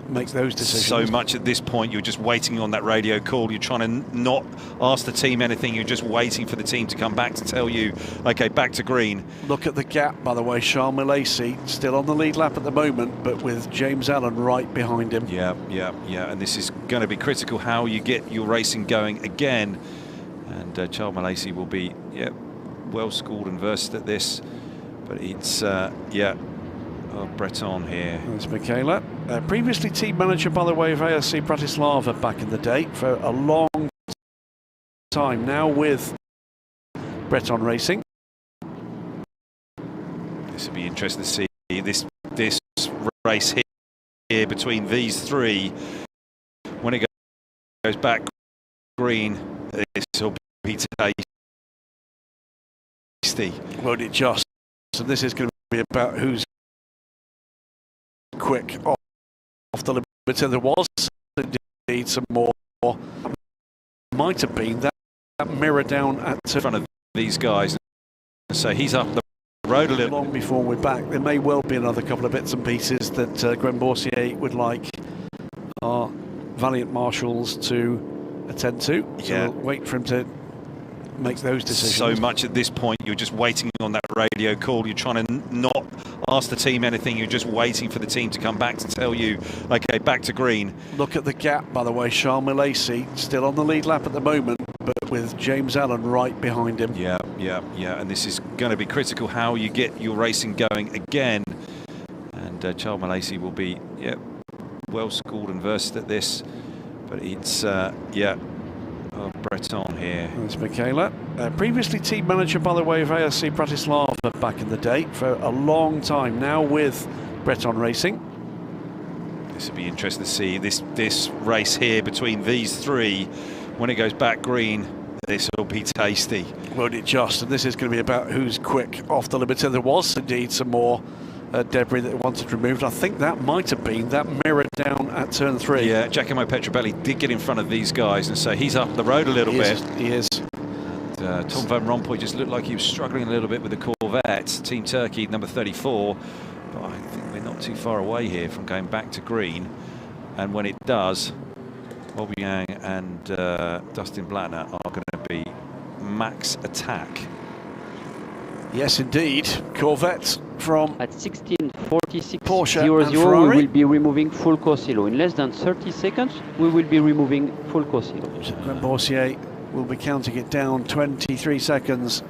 Speaker 2: make those decisions.
Speaker 3: So much at this point, you're just waiting on that radio call. You're trying to not ask the team anything. You're just waiting for the team to come back to tell you, okay, back to green.
Speaker 2: Look at the gap, by the way. Charles Milesi still on the lead lap at the moment, but with James Allen right behind him.
Speaker 3: Yeah. And this is going to be critical how you get your racing going again. And Charles Milesi will be, well schooled and versed at this. But it's, Breton here.
Speaker 2: There's Michaela. Previously team manager, by the way, of ASC Bratislava back in the day for a long time. Now with Breton Racing.
Speaker 3: This will be interesting to see this race here between these three. When it goes back green, this will be tasty.
Speaker 2: Won't it just? So this is going to be about who's quick off the limit. So there was indeed some more. Might have been that mirror down at
Speaker 3: in front of these guys. So he's up the road a little.
Speaker 2: Long before we're back, there may well be another couple of bits and pieces that Graham Boursier would like our valiant marshals to attend to. So we'll wait for him to make those decisions.
Speaker 3: So much at this point, you're just waiting on that radio call. You're trying to not ask the team anything. You're just waiting for the team to come back to tell you, okay, back to green.
Speaker 2: Look at the gap, by the way. Charles Milesi still on the lead lap at the moment, but with James Allen right behind him.
Speaker 3: Yeah. And this is going to be critical how you get your racing going again. And Charles Milesi will be, well schooled and versed at this. But it's, of Breton here.
Speaker 2: There's Michaela, previously team manager, by the way, of ASC Bratislava back in the day for a long time now with Breton Racing.
Speaker 3: This will be interesting to see this race here between these three. When it goes back green, this will be tasty.
Speaker 2: Won't it just? And this is going to be about who's quick off the limits. And there was indeed some more debris that they wanted removed. I think that might have been that mirror down at turn 3.
Speaker 3: Yeah, Giacomo Petrobelli did get in front of these guys, and so he's up the road a little bit.
Speaker 2: He is.
Speaker 3: And, Tom Van Rompuy just looked like he was struggling a little bit with the Corvette. Team Turkey, number 34. But I think we're not too far away here from going back to green. And when it does, Podium and Dustin Blattner are going to be max attack.
Speaker 2: Yes, indeed. Corvette from
Speaker 8: at 16:46
Speaker 2: Porsche
Speaker 8: 00,
Speaker 2: Ferrari.
Speaker 8: we will be removing full Corsilo. In less than 30 seconds, we will be removing full Corsilo.
Speaker 2: Glenn Boursier will be counting it down 23 seconds.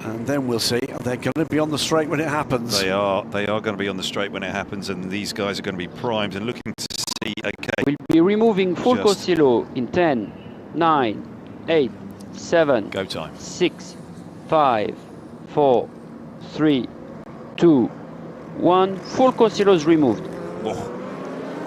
Speaker 2: And then we'll see. They're going to be on the straight when it happens.
Speaker 3: They are going to be on the straight when it happens, and these guys are going to be primed and looking to see, okay.
Speaker 8: We'll be removing full Corsilo in 10, 9, 8, 7,
Speaker 3: go time.
Speaker 8: 6, 5, 4, 3, 2, 1. Full Corsilo is removed.
Speaker 2: Oh.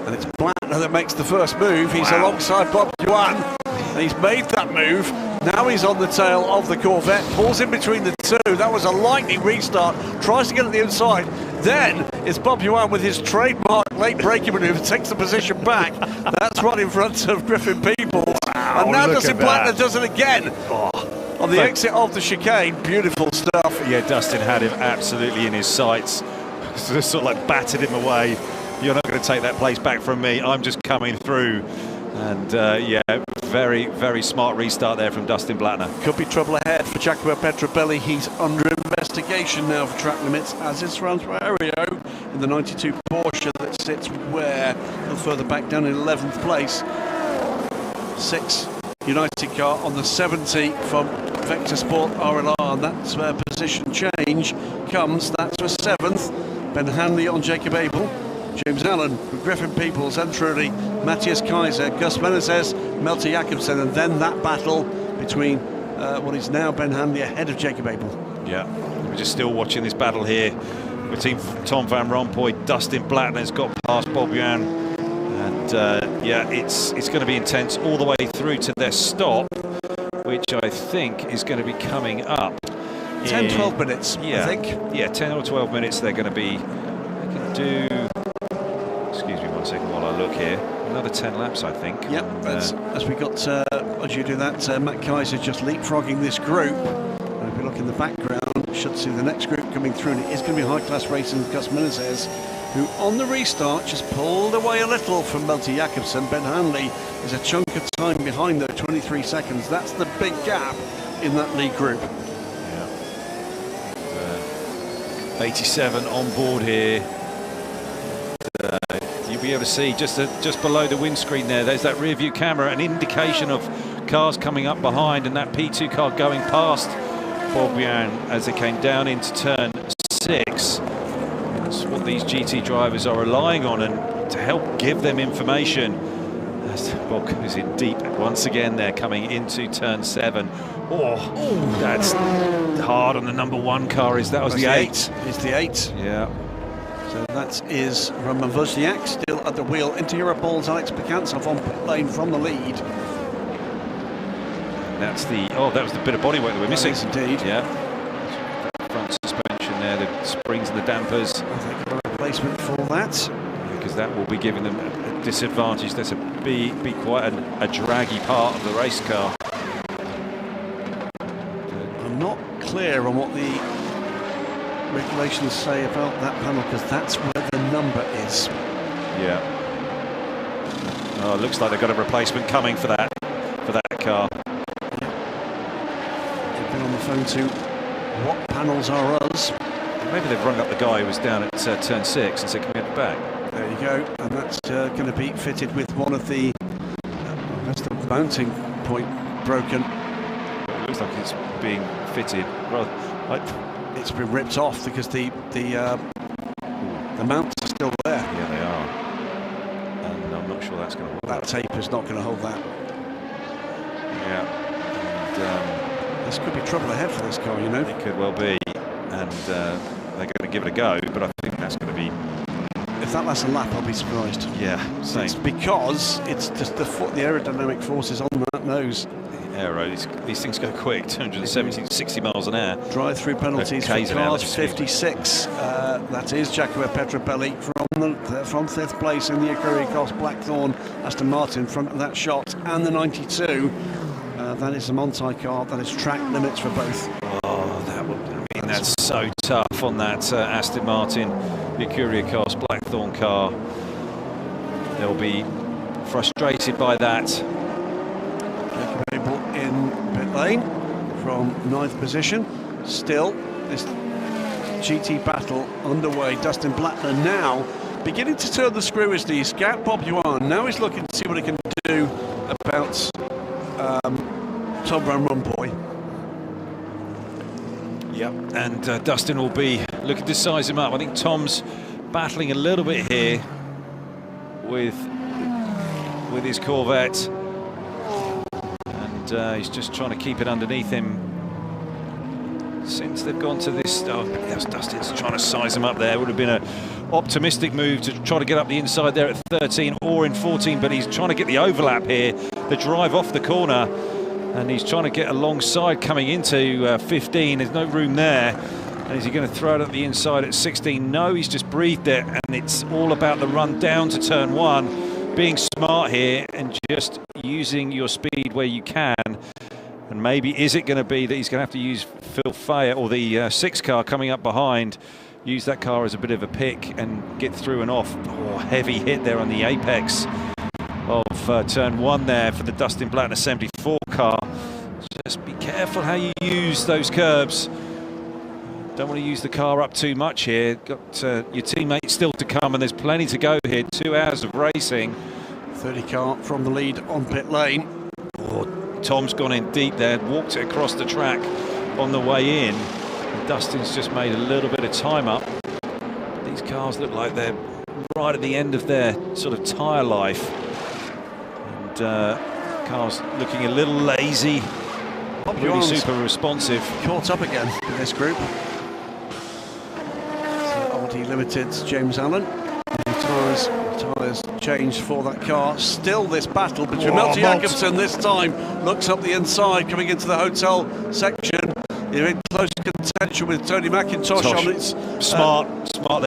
Speaker 2: And it's Blattner that makes the first move. He's alongside Bob Yuan. And he's made that move. Now he's on the tail of the Corvette. Pulls in between the two. That was a lightning restart. Tries to get at the inside. Then it's Bob Yuan with his trademark late braking maneuver. Takes the position back. That's right in front of Griffin Peoples. And now Dustin Blattner does it again. On the exit of the chicane. Beautiful stuff.
Speaker 3: Yeah, Dustin had him absolutely in his sights. Just sort of like battered him away. You're not going to take that place back from me. I'm just coming through. And yeah, very, very smart restart there from Dustin Blattner.
Speaker 2: Could be trouble ahead for Giacomo Petrobelli. He's under investigation now for track limits, as is Francisco in the 92 Porsche that sits where? A little further back down in 11th place. 6 United car on the 70 from Vector Sport RLR, and that's where position change comes. That's for 7th. Ben Hanley on Jacob Abel. James Allen, Griffin Peoples, and truly Matthias Kaiser, Gus Menezes, Melter Jakobsen, and then that battle between what is now Ben Hanley ahead of Jacob Abel.
Speaker 3: Yeah, we're just still watching this battle here between Tom Van Rompuy. Dustin Blattner's got past Bob Yuan, and yeah, it's going to be intense all the way through to their stop, which I think is going to be coming up
Speaker 2: 10-12 minutes,
Speaker 3: yeah,
Speaker 2: I think.
Speaker 3: Yeah, 10 or 12 minutes they're going to be. They can do. Excuse me 1 second while I look here. Another 10 laps, I think.
Speaker 2: Yep, as we got, as you do that, Matt Kaiser just leapfrogging this group. And if we look in the background, should see the next group coming through, and it is going to be high-class racing with Gus Menezes, who on the restart just pulled away a little from Melter Jakobsen. Ben Hanley is a chunk of time behind, though, 23 seconds. That's the big gap in that lead group.
Speaker 3: Yeah. 87 on board here. You'll be able to see just below the windscreen there's that rear view camera, an indication of cars coming up behind, and that P2 car going past Bob Yuan as they came down into turn 6. That's what these GT drivers are relying on, and to help give them information. As Bob is in deep once again there, coming into turn 7. Oh, that's hard on the number 1 car. That was the 8.
Speaker 2: It's the 8.
Speaker 3: Yeah.
Speaker 2: So that is Roman Wozniak still at the wheel. Into Europol's Alex Bekantsov on pit lane from the lead.
Speaker 3: That's the that was the bit of bodywork that we're missing.
Speaker 2: Yes, indeed.
Speaker 3: Yeah. Front suspension there, the springs and the dampers.
Speaker 2: I think a replacement for that.
Speaker 3: Because that will be giving them a disadvantage. That's be quite a draggy part of the race car.
Speaker 2: I'm not clear on what the regulations say about that panel, because that's where the number is.
Speaker 3: Yeah. Oh, it looks like they've got a replacement coming for that car.
Speaker 2: They've been on the phone to what panels are us.
Speaker 3: Maybe they've rung up the guy who was down at turn 6 and said, "Can we have it back?"
Speaker 2: There you go, and that's going to be fitted with one of the that's the mounting point broken.
Speaker 3: It looks like it's being fitted.
Speaker 2: It's been ripped off because the mounts are still there.
Speaker 3: Yeah, they are. And I'm not sure that's going to work.
Speaker 2: That tape is not going to hold that.
Speaker 3: Yeah. And,
Speaker 2: this could be trouble ahead for this car, you know.
Speaker 3: It could well be. And they're going to give it a go, but I think that's going to be...
Speaker 2: If that lasts a lap, I'll be surprised.
Speaker 3: Yeah, same.
Speaker 2: It's because it's just the aerodynamic forces on that nose.
Speaker 3: Aero, these things go quick, 270 to 60 miles an hour.
Speaker 2: Drive-through penalties for cars 56. That is Giacomo Petrobelli from 5th place in the Acura Blackthorn Aston Martin, front of that shot, and the 92. That is the Monti car. That is track limits for both.
Speaker 3: Oh, that's so tough on that Aston Martin, the Acura Blackthorn car. They'll be frustrated by that.
Speaker 2: In pit lane from 9th position. Still, this GT battle underway. Dustin Blattner now beginning to turn the screw as the scout Bob Yuan. Now he's looking to see what he can do about Tom Van Rompuy.
Speaker 3: Yep, and Dustin will be looking to size him up. I think Tom's battling a little bit here with his Corvette. He's just trying to keep it underneath him. Since they've gone to this, Dustin's trying to size him up there. Would have been an optimistic move to try to get up the inside there at 13 or in 14, but he's trying to get the overlap here, the drive off the corner, and he's trying to get alongside coming into 15. There's no room there. And is he going to throw it at the inside at 16? No, he's just breathed it, and it's all about the run down to turn 1. Being smart here and just using your speed where you can. And maybe is it going to be that he's going to have to use Phil Fayer or the 6 car coming up behind, use that car as a bit of a pick and get through and off. Oh, heavy hit there on the apex of turn 1 there for the Dustin Blattner 74 car. Just be careful how you use those curbs. Don't want to use the car up too much here. Got your teammates still to come, and there's plenty to go here. 2 hours of racing.
Speaker 2: 30 car from the lead on pit lane.
Speaker 3: Oh, Tom's gone in deep there, walked it across the track on the way in. And Dustin's just made a little bit of time up. These cars look like they're right at the end of their sort of tyre life. And cars looking a little lazy. Really super responsive.
Speaker 2: Caught up again in this group. Limited James Allen. Tyres changed for that car. Still this battle between Melty Jacobsen this time. Looks up the inside coming into the hotel section. They're in close contention with Tony McIntosh on its...
Speaker 3: Smart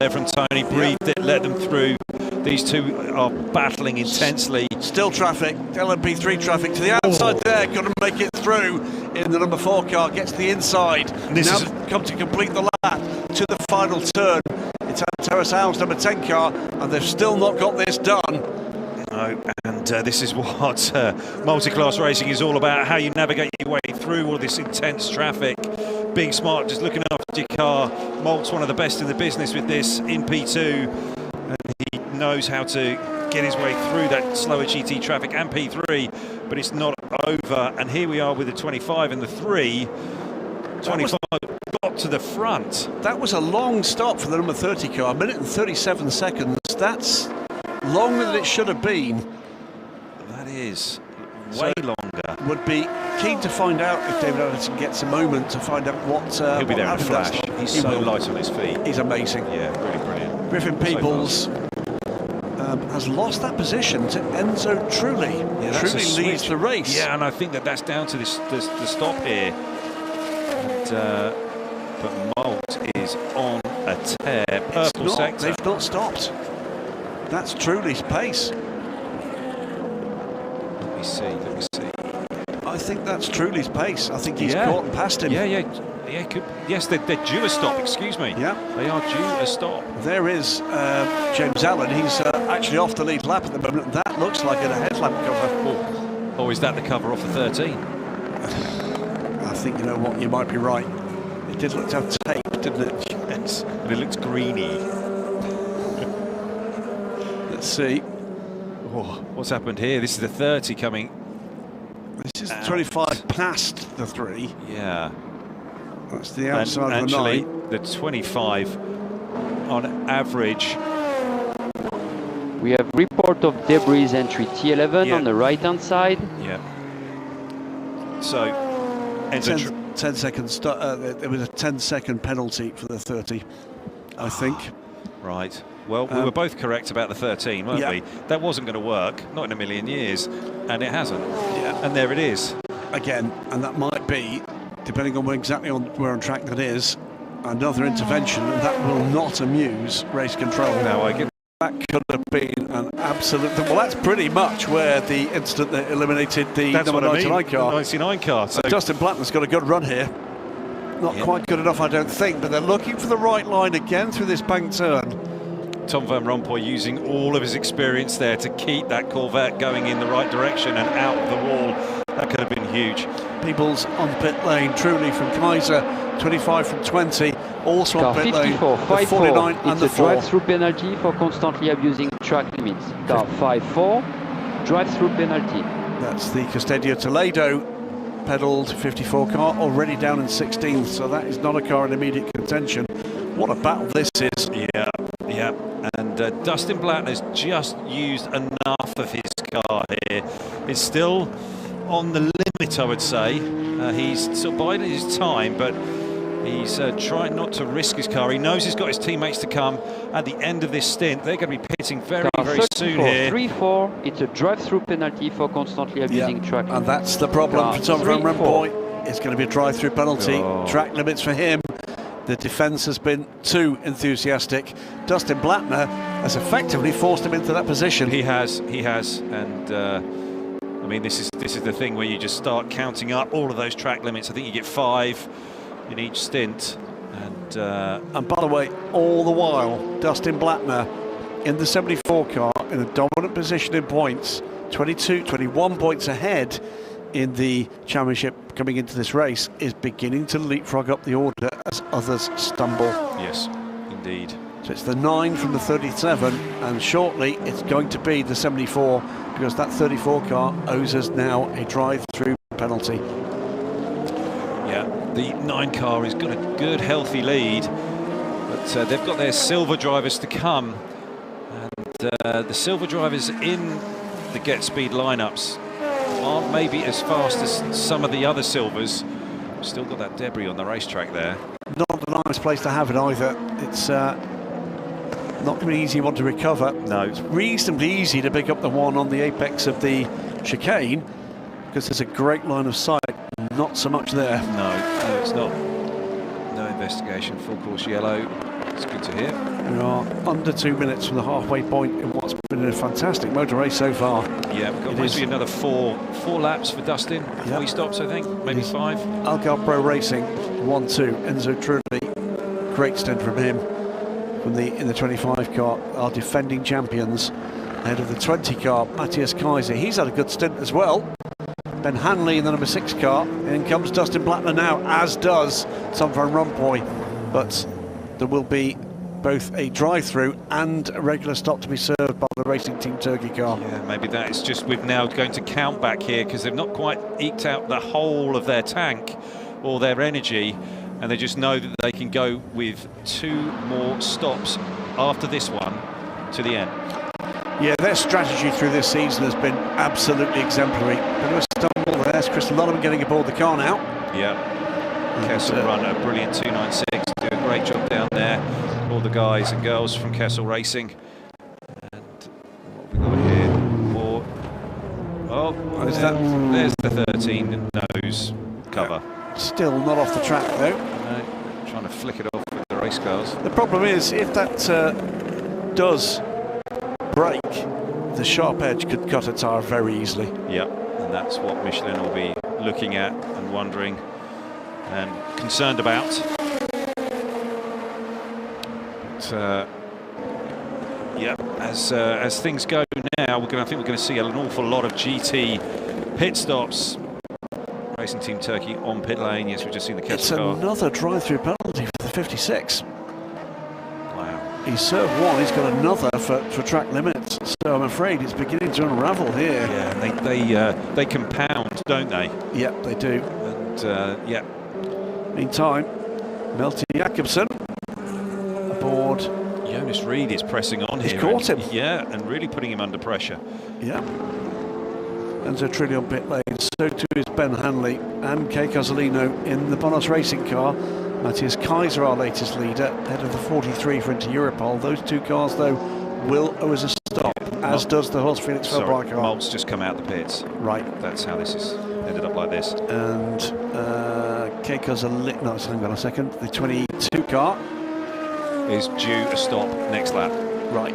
Speaker 3: there from Tony. Breathed it, let them through. These two are battling intensely.
Speaker 2: Still traffic, LMP3 traffic to the outside there. Got to make it through in the number 4 car. Gets to the inside. Now come to complete the lap to the final turn. It's Terrace Howe's number 10 car, and they've still not got this done.
Speaker 3: No, and this is what multi-class racing is all about, how you navigate your way through all this intense traffic. Being smart, just looking after your car. Malt's one of the best in the business with this in P2, and he knows how to get his way through that slower GT traffic and P3, but it's not over. And here we are with the 25 and the 3. 25 got to the front.
Speaker 2: That was a long stop for the number 30 car, 1 minute and 37 seconds. That's longer than it should have been.
Speaker 3: That is way longer.
Speaker 2: Would be keen to find out if David Anderson gets a moment to find out what
Speaker 3: he'll be there in a flash. He's so light on his feet.
Speaker 2: He's amazing.
Speaker 3: Yeah, really brilliant.
Speaker 2: Griffin Peebles has lost that position to Enzo Trulli.
Speaker 3: Yeah,
Speaker 2: Trulli leads the race.
Speaker 3: Yeah, and I think that's down to the stop here. But Malt is on a tear. Purple sector.
Speaker 2: They've not stopped. That's Trulli's pace.
Speaker 3: Let me see.
Speaker 2: I think that's Trulli's pace. I think he's caught and passed him.
Speaker 3: Yes, they're due a stop, excuse me.
Speaker 2: Yeah.
Speaker 3: They are due a stop.
Speaker 2: There is James Allen. He's actually off the lead lap at the moment. That looks like a headlamp cover.
Speaker 3: Or is that the cover off the 13?
Speaker 2: I think, you know what, you might be right. It did look to have tape, didn't it?
Speaker 3: Yes, and it looks greeny.
Speaker 2: Let's see.
Speaker 3: Oh, what's happened here? This is the 30 coming.
Speaker 2: This is the 25 past the 3.
Speaker 3: Yeah.
Speaker 2: That's the outside
Speaker 3: and
Speaker 2: of the
Speaker 3: actually,
Speaker 2: 9.
Speaker 3: the 25 on average.
Speaker 8: We have report of debris entry T11 on the right-hand side.
Speaker 3: Yeah. So, Enzo
Speaker 2: 10 seconds. There was a 10-second penalty for the 30, I think.
Speaker 3: Right. Well, we were both correct about the 13, weren't we? That wasn't going to work, not in a million years, and it hasn't.
Speaker 2: Yeah.
Speaker 3: And there it is.
Speaker 2: Again, and that might be, depending on where on track that is, another intervention, and that will not amuse race control.
Speaker 3: No, I get
Speaker 2: that could have been an absolute... Well, that's pretty much where the incident that eliminated the number 99 car.
Speaker 3: 99 car. So
Speaker 2: Dustin Blattman's got a good run here. Not quite good enough, I don't think, but they're looking for the right line again through this bank turn.
Speaker 3: Tom Van Rompuy using all of his experience there to keep that Corvette going in the right direction and out of the wall. That could have been huge.
Speaker 2: Peoples on pit lane, truly from Kaiser, 25 from 20, also
Speaker 8: car
Speaker 2: on pit
Speaker 8: 54,
Speaker 2: lane,
Speaker 8: 5-4.
Speaker 2: 49 and the
Speaker 8: It's a
Speaker 2: 4.
Speaker 8: drive-through penalty for constantly abusing track limits. Car 5-4, drive-through penalty.
Speaker 2: That's the Custodio Toledo pedalled 54 car, already down in 16th, so that is not a car in immediate contention. What a battle this is.
Speaker 3: Yeah. And Dustin Blattman has just used enough of his car here. It's still on the limit, I would say. He's sort of biding his time, but he's trying not to risk his car. He knows he's got his teammates to come at the end of this stint. They're going to be pitting very soon here.
Speaker 8: 3-4, it's a drive-through penalty for constantly abusing track limits.
Speaker 2: And that's the problem for Tom Van Rompuy. It's going to be a drive-through penalty. Track limits for him. The defence has been too enthusiastic. Dustin Blattman has effectively forced him into that position.
Speaker 3: He has, and I mean, this is the thing where you just start counting up all of those track limits. I think you get 5 in each stint,
Speaker 2: and by the way, all the while, Dustin Blattman in the 74 car in a dominant position in points, 21 points ahead in the championship coming into this race, is beginning to leapfrog up the order as others stumble.
Speaker 3: Yes, indeed.
Speaker 2: So it's the 9 from the 37, and shortly it's going to be the 74, because that 34 car owes us now a drive-through penalty.
Speaker 3: Yeah, the 9 car has got a good, healthy lead, but they've got their silver drivers to come, and the silver drivers in the Get Speed lineups aren't maybe as fast as some of the other silvers. Still got that debris on the racetrack there.
Speaker 2: Not a nice place to have it either. It's not going to be an easy one to recover.
Speaker 3: No.
Speaker 2: It's reasonably easy to pick up the one on the apex of the chicane, because there's a great line of sight. Not so much there.
Speaker 3: No, it's not. No investigation. Full course yellow. It's good to hear.
Speaker 2: We are under 2 minutes from the halfway point in what's been a fantastic motor race so far.
Speaker 3: Yeah, we've got maybe another four laps for Dustin before he stops, I think. Maybe 5.
Speaker 2: Algar Pro Racing 1-2. Enzo Trulli, great stint from him. From in the 25 car, our defending champions. Ahead of the 20 car, Matthias Kaiser. He's had a good stint as well. Ben Hanley in the number 6 car. In comes Dustin Blattman now, as does Tom Van Rompuy. But there will be both a drive-through and a regular stop to be served by the Racing Team Turkey car.
Speaker 3: Yeah, maybe that is just we're now going to count back here, because they've not quite eked out the whole of their tank or their energy, and they just know that they can go with 2 more stops after this one to the end.
Speaker 2: Yeah, their strategy through this season has been absolutely exemplary. Bit of a stumble, there's Chris Lotterman getting aboard the car now.
Speaker 3: Yeah, Kessel run a brilliant 296, do a great job down there. All the guys and girls from Kessel Racing. And what have we got here? More. Oh, there's the 13 nose cover.
Speaker 2: Still not off the track though.
Speaker 3: No, trying to flick it off with the race cars.
Speaker 2: The problem is, if that does break, the sharp edge could cut a tyre very easily.
Speaker 3: Yeah, and that's what Michelin will be looking at and wondering and concerned about. But, yeah, as things go now, I think we're going to see an awful lot of GT pit stops. Racing Team Turkey on pit lane. Yes, we've just seen the Kessel car.
Speaker 2: It's another drive-through penalty for the 56.
Speaker 3: Wow.
Speaker 2: He's served one, he's got another for track limits. So I'm afraid it's beginning to unravel here.
Speaker 3: Yeah, they compound, don't they?
Speaker 2: Yep, they do.
Speaker 3: And yeah.
Speaker 2: Meantime, Melty Jakobsen aboard.
Speaker 3: Jonas Reed is pressing on here.
Speaker 2: He's caught him.
Speaker 3: Yeah, and really putting him under pressure.
Speaker 2: Yeah. Enzo Trulli on pit lane, so too is Ben Hanley and Kei Cozzolino in the Bonos Racing car. Matthias Kaiser, our latest leader, head of the 43 for Inter Europol. Those two cars, though, will owe us a stop, as does the Horst Felix Fairbright car.
Speaker 3: Malt's just come out the pits.
Speaker 2: Right.
Speaker 3: That's how this has ended up like this.
Speaker 2: And Kei Cozzolino, no, hang on a second, the 22 car
Speaker 3: is due a stop next lap.
Speaker 2: Right.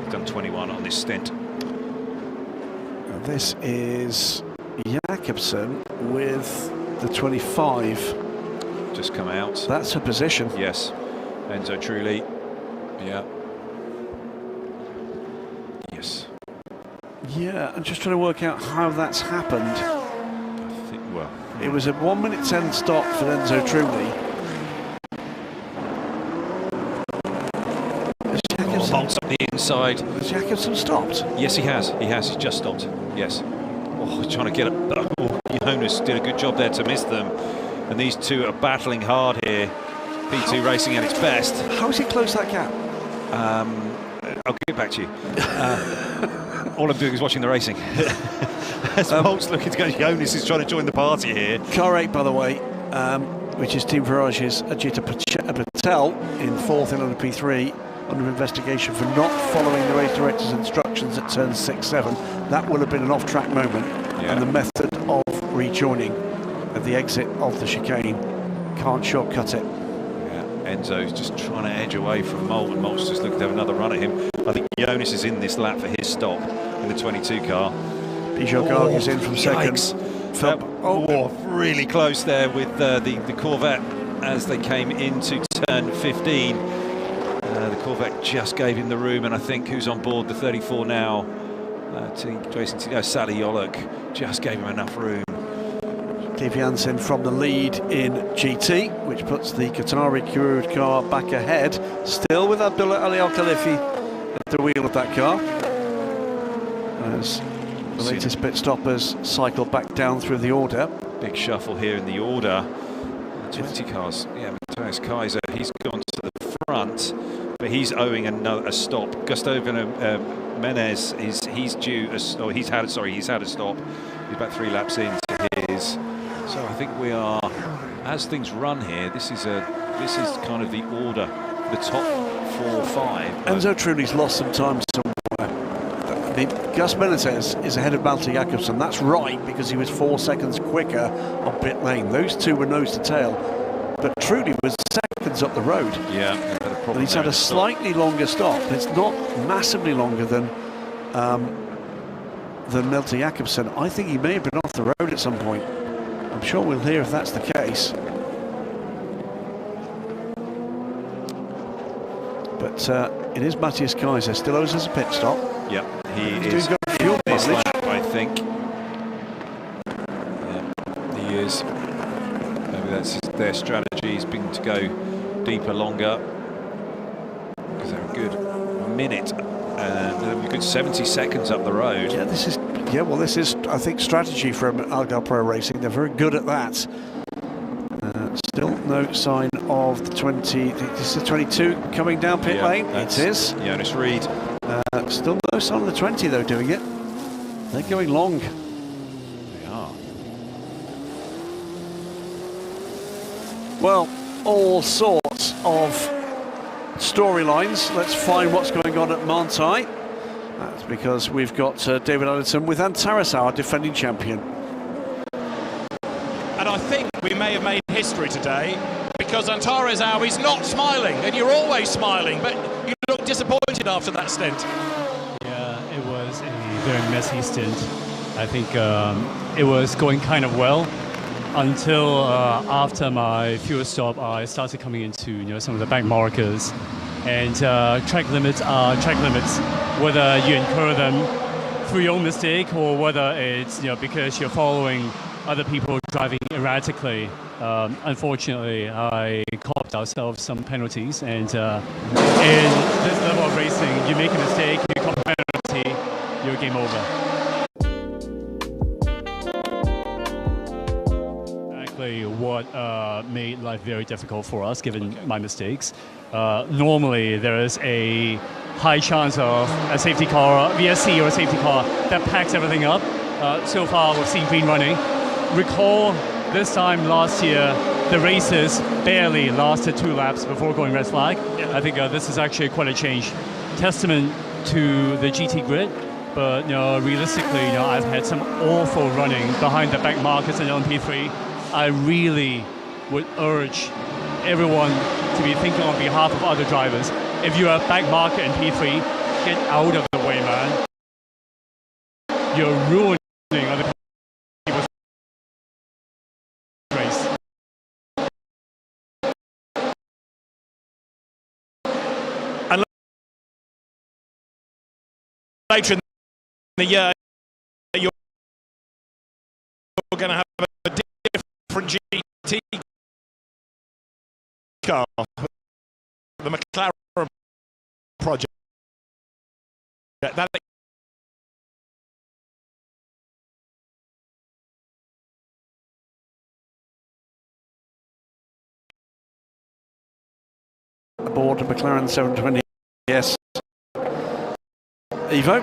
Speaker 3: He's done 21 on this stint.
Speaker 2: This is Jakobsen with the 25.
Speaker 3: Just come out.
Speaker 2: That's her position.
Speaker 3: Yes. Enzo Trulli. Yeah. Yes.
Speaker 2: Yeah, I'm just trying to work out how that's happened.
Speaker 3: I think, well,
Speaker 2: it was a 1 minute 10 stop for Enzo Trulli.
Speaker 3: Malt's up the inside.
Speaker 2: Has Jakobsen stopped?
Speaker 3: Yes, he has. He has. He's just stopped. Yes. Oh, trying to get it. Oh, Jonas did a good job there to miss them. And these two are battling hard here. P2 racing at its best.
Speaker 2: How has he closed that gap?
Speaker 3: I'll get back to you. All I'm doing is watching the racing. As Malt's looking to go, Jonas is trying to join the party here.
Speaker 2: Car 8, by the way, which is Team Virage's Ajith Patel in 4th in under P3, under investigation for not following the race director's instructions at turns 6-7. That will have been an off-track moment, and the method of rejoining at the exit of the chicane can't shortcut it.
Speaker 3: Yeah, Enzo's just trying to edge away from Molt, and Molt's just looking to have another run at him. I think Jonas is in this lap for his stop in the 22 car.
Speaker 2: Peugeot Garg in from second.
Speaker 3: Really close there with the Corvette as they came into turn 15. The Corvette just gave him the room, and I think who's on board the 34 now, Sally Yolok, just gave him enough room.
Speaker 2: Steve Janssen from the lead in GT, which puts the Qatari Kurud car back ahead, still with Abdullah Ali Al-Khalifi at the wheel of that car, as the latest pit stoppers cycle back down through the order.
Speaker 3: Big shuffle here in the order. 20 cars, yeah, Matthias Kaiser, he's gone to the front, but he's owing a stop. Gustavo Menez he's due he's had a stop. He's about 3 laps into his. So I think we are, as things run here, this is kind of the order, the top 4 or 5.
Speaker 2: Enzo Trulli's lost some time somewhere. I mean, Gus Benitez is ahead of Malte Jakobsen. That's right, because he was 4 seconds quicker on pit lane. Those two were nose to tail, but Trulli was seconds up the road.
Speaker 3: Yeah,
Speaker 2: and he's had a slightly longer stop. It's not massively longer than Malte Jakobsen. I think he may have been off the road at some point. I'm sure we'll hear if that's the case. But it is Matthias Kaiser, still owes us a pit stop.
Speaker 3: Yep, he
Speaker 2: He's
Speaker 3: is
Speaker 2: doing good fuel
Speaker 3: this
Speaker 2: mileage.
Speaker 3: lap, I think. Yeah, he is. Maybe that's their strategy, has been to go deeper, longer, because they're a good minute and a good 70 seconds up the road.
Speaker 2: Yeah, this is, I think, strategy from Algar Pro Racing. They're very good at that. Still no sign of the 20. This is the 22 coming down pit lane. It is.
Speaker 3: Jonas Reed.
Speaker 2: Still no sign of the 20 though doing it. They're going long.
Speaker 3: They are.
Speaker 2: Well, all sorts of storylines. Let's find what's going on at Manthai. That's because we've got David Addison with Antares, our defending champion.
Speaker 1: And I think we may have made history today because Antares is not smiling, and you're always smiling, but you look disappointed after that stint.
Speaker 20: Yeah, it was a very messy stint. I think it was going kind of well until after my fuel stop, I started coming into some of the back markers, and track limits are track limits, whether you incur them through your own mistake or whether it's because you're following other people driving erratically. Unfortunately, I copped ourselves some penalties, and in this level of racing, you make a mistake, you cop a penalty, you're game over. Exactly what made life very difficult for us, given my mistakes. Normally, there is a high chance of a safety car, VSC or a safety car that packs everything up. so far we've seen green running. Recall this time last year, the races barely lasted 2 laps before going red flag. I think this is actually quite a change. Testament to the GT grid, but realistically, I've had some awful running behind the back markets and on P3. I really would urge everyone to be thinking on behalf of other drivers. If you're a back market in P3, get out of the way, man. You're ruining other people's race.
Speaker 1: And later in the year, you're going to have a different GT car, the McLaren project. That
Speaker 2: aboard a McLaren 720S Evo.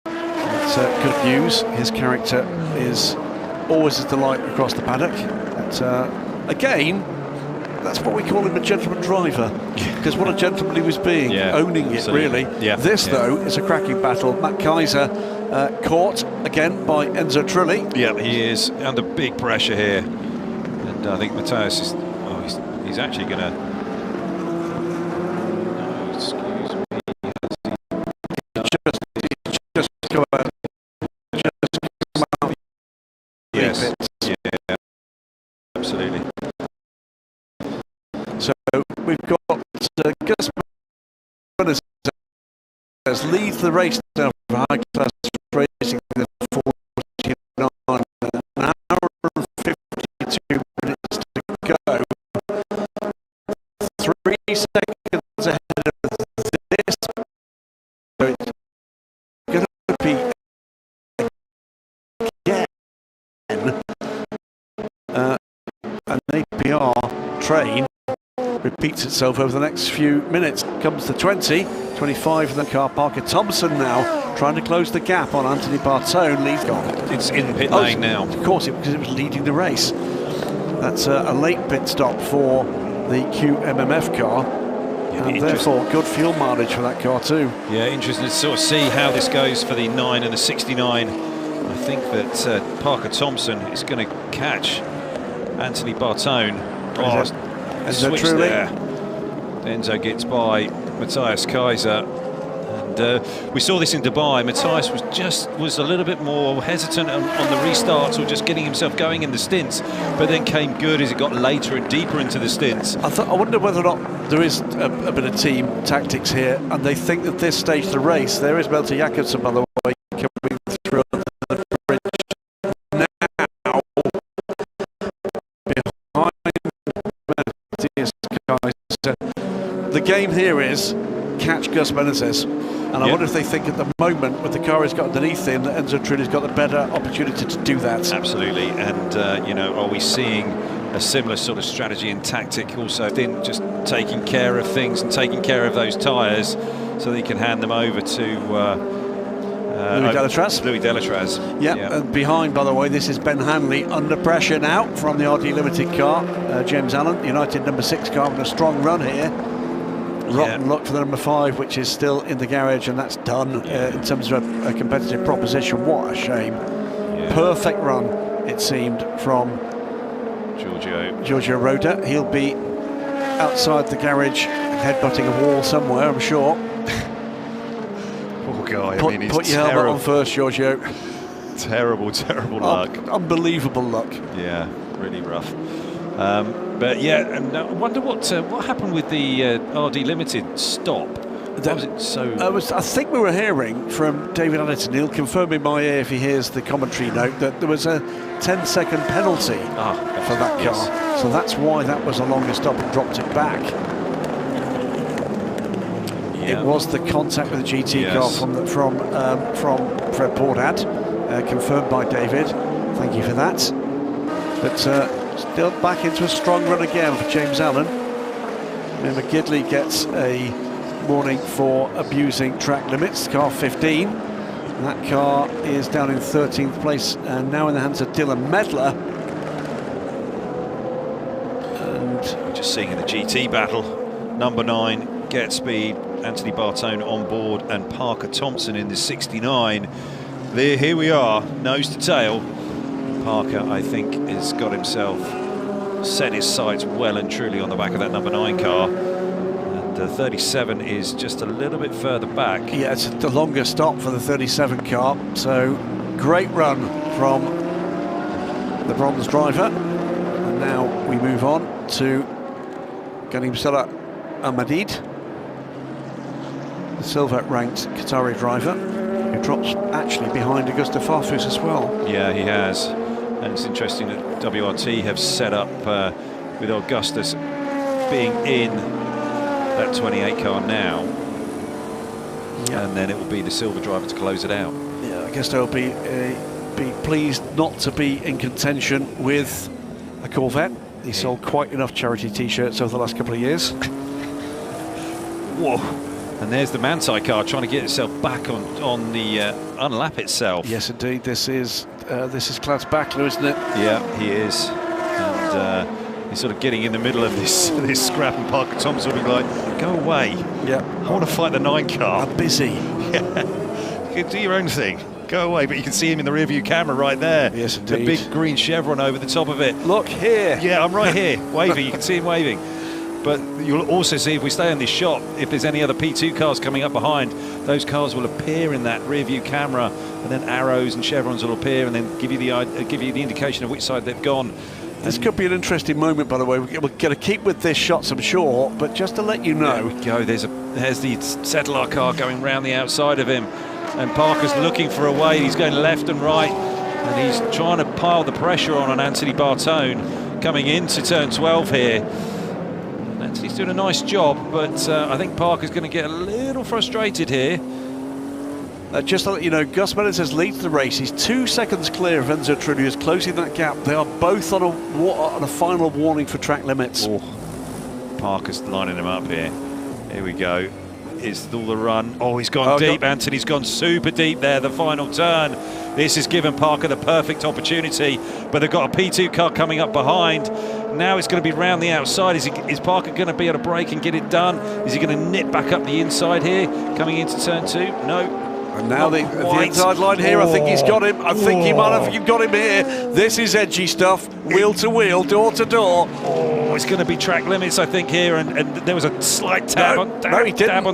Speaker 2: That's good news. His character is always a delight across the paddock. But, again, that's what we call him, a gentleman driver, because what a gentleman he was being, owning
Speaker 3: absolutely.
Speaker 2: it really.
Speaker 3: Yeah.
Speaker 2: This though is a cracking battle. Matt Kaiser caught again by Enzo Trulli.
Speaker 3: Yeah, he is under big pressure here, and I think Matthias is. Oh, he's actually going to.
Speaker 2: Just go out. Just come out.
Speaker 3: Yes. Yeah. Absolutely.
Speaker 2: So we've got Gus Bennett leads the race now for high class racing the 49, an hour and 52 minutes to go. 3 seconds ahead of this. So it's going to be again an APR train. Repeats itself over the next few minutes. Comes to 20, 25 in the car. Parker Thompson now trying to close the gap on Anthony Bartone. Leads gone.
Speaker 3: It's in pit lane now.
Speaker 2: Of course, because it was leading the race. That's a late pit stop for the QMMF car. Yeah, and therefore, good fuel mileage for that car too.
Speaker 3: Yeah, interesting to sort of see how this goes for the 9 and the 69. I think that Parker Thompson is going to catch Anthony Bartone.
Speaker 2: Enzo
Speaker 3: switch there. Enzo gets by Matthias Kaiser, and we saw this in Dubai. Matthias was a little bit more hesitant on the restarts or just getting himself going in the stints, but then came good as it got later and deeper into the stints.
Speaker 2: I wonder whether or not there is a bit of team tactics here, and they think that this stage of the race, there is Melter Jakobsen, by the way, coming through the bridge now. The game here is catch Gus Menezes, and I wonder if they think at the moment with the car he's got underneath him that Enzo Trulli's got a better opportunity to do that.
Speaker 3: Absolutely, and are we seeing a similar sort of strategy and tactic also in just taking care of things and taking care of those tyres so that he can hand them over to
Speaker 2: Louis
Speaker 3: Delatraz.
Speaker 2: Yeah, and behind, by the way, this is Ben Hanley under pressure now from the RD Limited car. James Allen, United number 6 car, with a strong run here. Rotten luck for the number 5, which is still in the garage, and that's done in terms of a competitive proposition. What a shame. Perfect run, it seemed, from Giorgio Roda. He'll be outside the garage, headbutting a wall somewhere, I'm sure.
Speaker 3: Poor guy, he's
Speaker 2: put your helmet on first, Giorgio.
Speaker 3: Terrible luck.
Speaker 2: Unbelievable luck.
Speaker 3: Yeah, really rough. But yeah, and I wonder what happened with the RD Limited stop. Why was it so?
Speaker 2: I think we were hearing from David Addington. He'll confirm in my ear if he hears the commentary note that there was a 10-second penalty for that car. So that's why that was a longer stop and dropped it back. It was the contact with the GT car from Fred Pordad, confirmed by David. Thank you for that. But still back into a strong run again for James Allen. McGidley gets a warning for abusing track limits, car 15. That car is down in 13th place and now in the hands of Dylan Medler.
Speaker 3: And just seeing in the GT battle, number 9, Get Speed, Anthony Bartone on board, and Parker Thompson in the 69. There, here we are, nose to tail. Parker, I think, has got himself set his sights well and truly on the back of that number 9 car. And the 37 is just a little bit further back.
Speaker 2: Yeah, it's the longer stop for the 37 car. So great run from the bronze driver. And now we move on to Ghanim Salah Ahmadid, the silver-ranked Qatari driver, who drops actually behind Augusta Farfus as well.
Speaker 3: Yeah, he has. And it's interesting that WRT have set up with Augustus being in that 28 car now. Yeah. And then it will be the silver driver to close it out.
Speaker 2: Yeah, I guess they'll be pleased not to be in contention with a Corvette. He sold quite enough charity T-shirts over the last couple of years.
Speaker 3: Whoa. And there's the Manti car trying to get itself back on the unlap itself.
Speaker 2: Yes, indeed. This is Klaus Bachler, isn't it?
Speaker 3: Yeah, he is. And he's sort of getting in the middle of this scrap, and Parker Thompson will be like, go away.
Speaker 2: Yeah.
Speaker 3: I want to fight the 9 car.
Speaker 2: I'm busy.
Speaker 3: Yeah. You can do your own thing. Go away, but you can see him in the rearview camera right there.
Speaker 2: Yes, indeed.
Speaker 3: The big green chevron over the top of it.
Speaker 2: Look here.
Speaker 3: Yeah, I'm right here, waving. You can see him waving. But you'll also see, if we stay on this shot, if there's any other P2 cars coming up behind, those cars will appear in that rear view camera, and then arrows and chevrons will appear, and then give you the indication of which side they've gone.
Speaker 2: This could be an interesting moment, by the way. We're going to keep with this shots, I'm sure, but just to let you know.
Speaker 3: There we go. There's the Settler car going round the outside of him, and Parker's looking for a way. He's going left and right, and he's trying to pile the pressure on Anthony Bartone coming into turn 12 here. He's doing a nice job, but I think Parker's going to get a little frustrated here.
Speaker 2: Just to let you know, Gus Menezes leads the race. He's 2 seconds clear of Enzo Trulli, closing that gap. They are both on a final warning for track limits.
Speaker 3: Oh, Parker's lining him up here. Here we go. Is all the run. Oh, he's gone deep. Anthony's gone super deep there, the final turn. This has given Parker the perfect opportunity, but they've got a P2 car coming up behind. Now it's going to be round the outside. Is Parker going to be able to brake and get it done? Is he going to nip back up the inside here, coming into turn 2? No.
Speaker 2: And now the inside line here, I think he's got him. I think he might have got him here. This is edgy stuff, wheel to wheel, door to door.
Speaker 3: Oh, it's going to be track limits, I think, here. And there was a slight tab on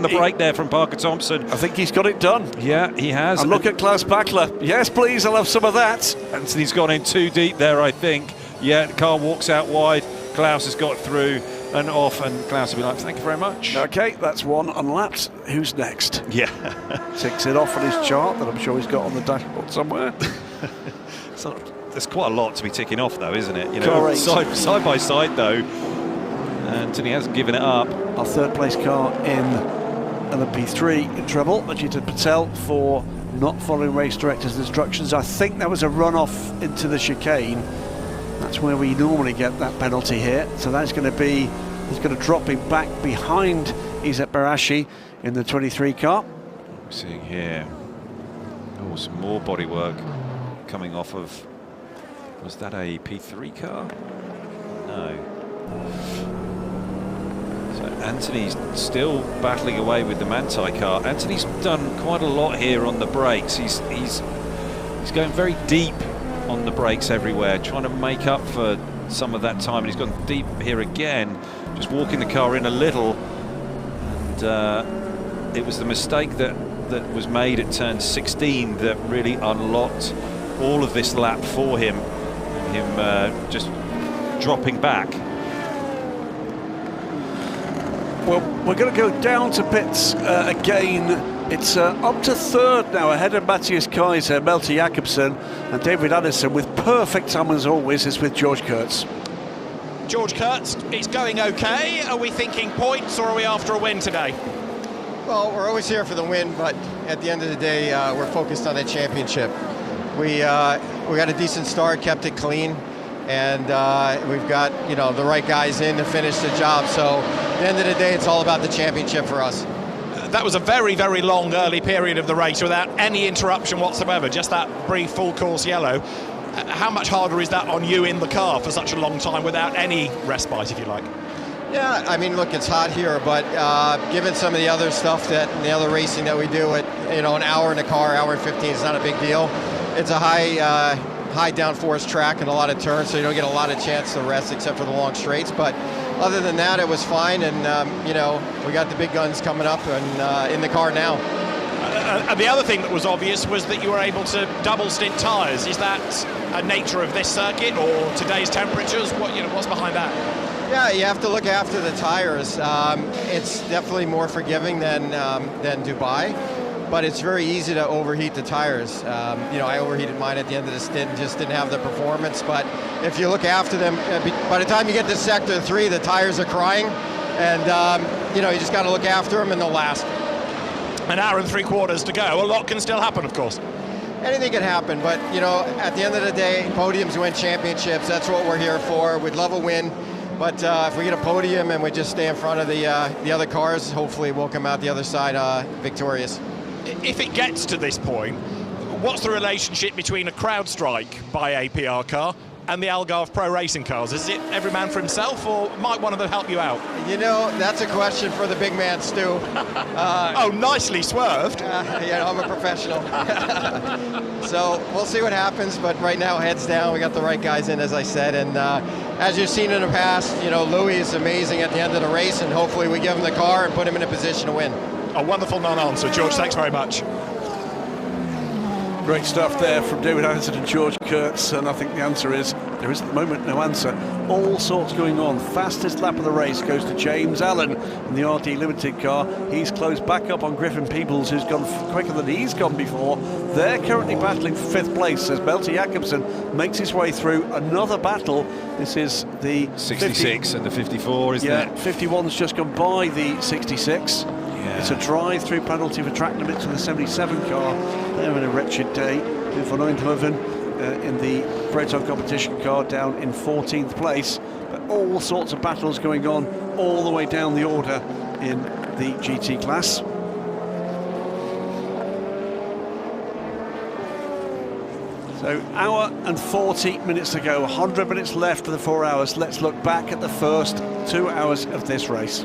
Speaker 3: the brake there from Parker Thompson.
Speaker 2: I think he's got it done.
Speaker 3: Yeah, he has.
Speaker 2: And look at Klaus Bachler. Yes, please, I'll have some of that.
Speaker 3: Anthony's gone in too deep there, I think. Yeah, the car walks out wide. Klaus has got through and off, and Klaus will be like, thank you very much.
Speaker 2: Okay, that's one unlapped. Who's next?
Speaker 3: Yeah.
Speaker 2: Ticks it off on his chart that I'm sure he's got on the dashboard somewhere.
Speaker 3: So there's quite a lot to be ticking off, though, isn't it? You know, side by side, though. Anthony hasn't given it up.
Speaker 2: Our third place car in LMP3 in trouble. Ajit Patel for not following race director's instructions. I think that was a run-off into the chicane. That's where we normally get that penalty here. So that's going to be, he's going to drop him back behind Izzet Barashi in the 23 car.
Speaker 3: We're seeing here, oh, some more bodywork coming off of, was that a P3 car? No. So Anthony's still battling away with the Manti car. Anthony's done quite a lot here on the brakes. He's going very deep on the brakes everywhere, trying to make up for some of that time, and he's gone deep here again, just walking the car in a little, and it was the mistake that was made at turn 16 that really unlocked all of this lap for him, just dropping back.
Speaker 2: Well, we're going to go down to pits again. It's up to third now, ahead of Matthias Kaiser, Malte Jakobsen, and David Addison, with perfect time as always, is with George Kurtz.
Speaker 1: George Kurtz, it's going okay. Are we thinking points, or are we after a win today?
Speaker 21: Well, we're always here for the win, but at the end of the day, we're focused on the championship. We got a decent start, kept it clean, and we've got the right guys in to finish the job. So at the end of the day, it's all about the championship for us.
Speaker 1: That was a very, very long early period of the race without any interruption whatsoever, just that brief full course yellow. How much harder is that on you in the car for such a long time without any respite, if you like?
Speaker 21: Yeah, I mean, look, it's hot here, but given some of the other stuff the other racing that we do at, an hour in the car, hour and 15 is not a big deal. It's a high downforce track and a lot of turns, so you don't get a lot of chance to rest except for the long straights. But other than that, it was fine, and we got the big guns coming up and in the car now.
Speaker 1: And the other thing that was obvious was that you were able to double stint tyres. Is that a nature of this circuit or today's temperatures? What's behind that?
Speaker 21: Yeah, you have to look after the tires. It's definitely more forgiving than Dubai, but it's very easy to overheat the tires. I overheated mine at the end of the stint and just didn't have the performance. But if you look after them, by the time you get to sector 3, the tires are crying, and you just got to look after them and they'll last.
Speaker 1: An hour and 3/4 to go. A lot can still happen, of course.
Speaker 21: Anything can happen, but at the end of the day, podiums win championships. That's what we're here for. We'd love a win. But if we get a podium and we just stay in front of the other cars, hopefully we'll come out the other side victorious.
Speaker 1: If it gets to this point, what's the relationship between a crowd strike by a PR car and the Algarve Pro Racing cars? Is it every man for himself, or might one of them help you out?
Speaker 21: That's a question for the big man, Stu.
Speaker 1: Oh, nicely swerved.
Speaker 21: I'm a professional. So we'll see what happens, but right now, heads down. We got the right guys in, as I said, and as you've seen in the past, Louis is amazing at the end of the race, and hopefully we give him the car and put him in a position to win.
Speaker 1: A wonderful non-answer. George, thanks very much.
Speaker 2: Great stuff there from David Anderson and George Kurtz, and I think the answer is there is at the moment no answer. All sorts going on. Fastest lap of the race goes to James Allen in the RD Limited car. He's closed back up on Griffin Peebles, who's gone quicker than he's gone before. They're currently battling for 5th place as Belty Jakobsen makes his way through another battle. This is the
Speaker 3: 66 and the 54, isn't it?
Speaker 2: Yeah, 51's just gone by the 66. Yeah. It's a drive-through penalty for track limits to the 77 car. They're in a wretched day. Van Eindhoven in the Proton competition car down in 14th place. But all sorts of battles going on all the way down the order in the GT class. So, hour and 40 minutes to go, 100 minutes left of the 4 hours. Let's look back at the first 2 hours of this race.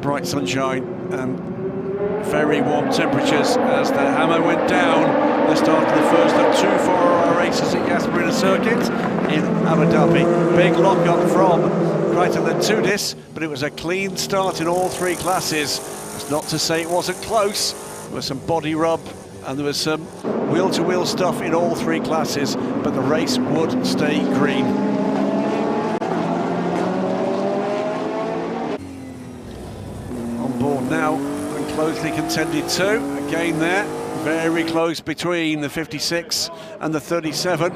Speaker 2: Bright sunshine and very warm temperatures as the hammer went down. The start of the first of 2 4-hour races at Yas Marina Circuit in Abu Dhabi. Big lock-up from Crichton and Tudis, but it was a clean start in all 3 classes. It's not to say it wasn't close. There was some body rub and there was some wheel-to-wheel stuff in all 3 classes, but the race would stay green. Now and closely contended too. Again there, very close between the 56 and the 37.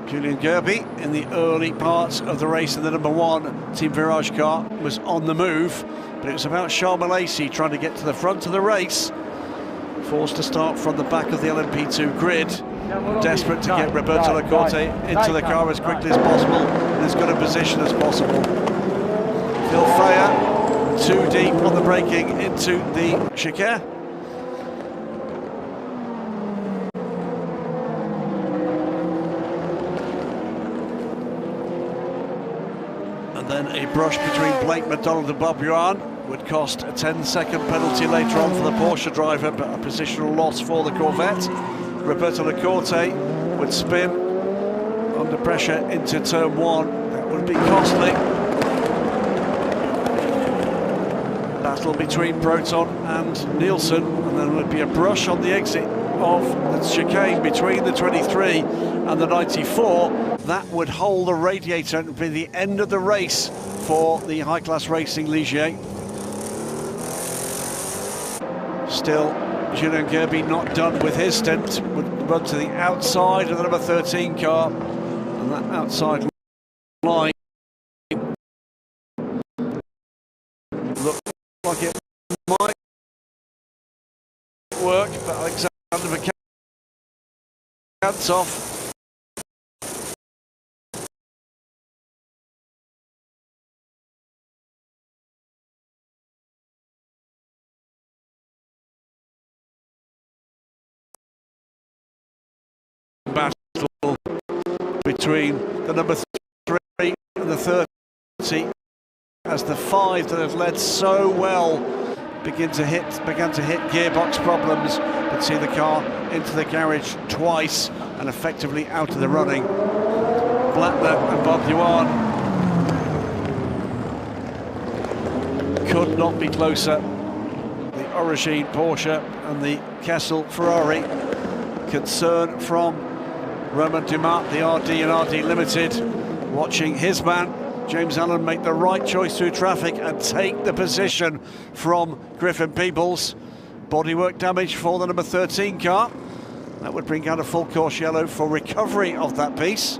Speaker 2: Julian Gerby in the early parts of the race in the number 1 Team Virage car was on the move, but it was about Sharma Lacey trying to get to the front of the race. Forced to start from the back of the LMP2 grid. Desperate to get Roberto Lacorte into the car as quickly as possible and as good a position as possible. Phil Freya too deep on the braking into the chicane. And then a brush between Blake McDonald and Bob Yuan would cost a 10-second penalty later on for the Porsche driver, but a positional loss for the Corvette. Roberto Lacorte would spin under pressure into turn 1. That would be costly. Battle between Proton and Nielsen, and then there would be a brush on the exit of the chicane between the 23 and the 94. That would hold the radiator and be the end of the race for the high-class racing Ligier. Still, Julien Gerby not done with his stint, would run to the outside of the number 13 car, and that outside line looks like it might work, but Alexander Vakantov between the number 3 and the 30 as the 5 that have led so well began to hit gearbox problems, but see the car into the garage twice and effectively out of the running. Blattner and Bob Yuan could not be closer. The Origine Porsche and the Kessel Ferrari. Concern from Romain Dumas, the RD and RD Limited, watching his man James Allen make the right choice through traffic and take the position from Griffin Peebles. Bodywork damage for the number 13 car. That would bring out a full course yellow for recovery of that piece.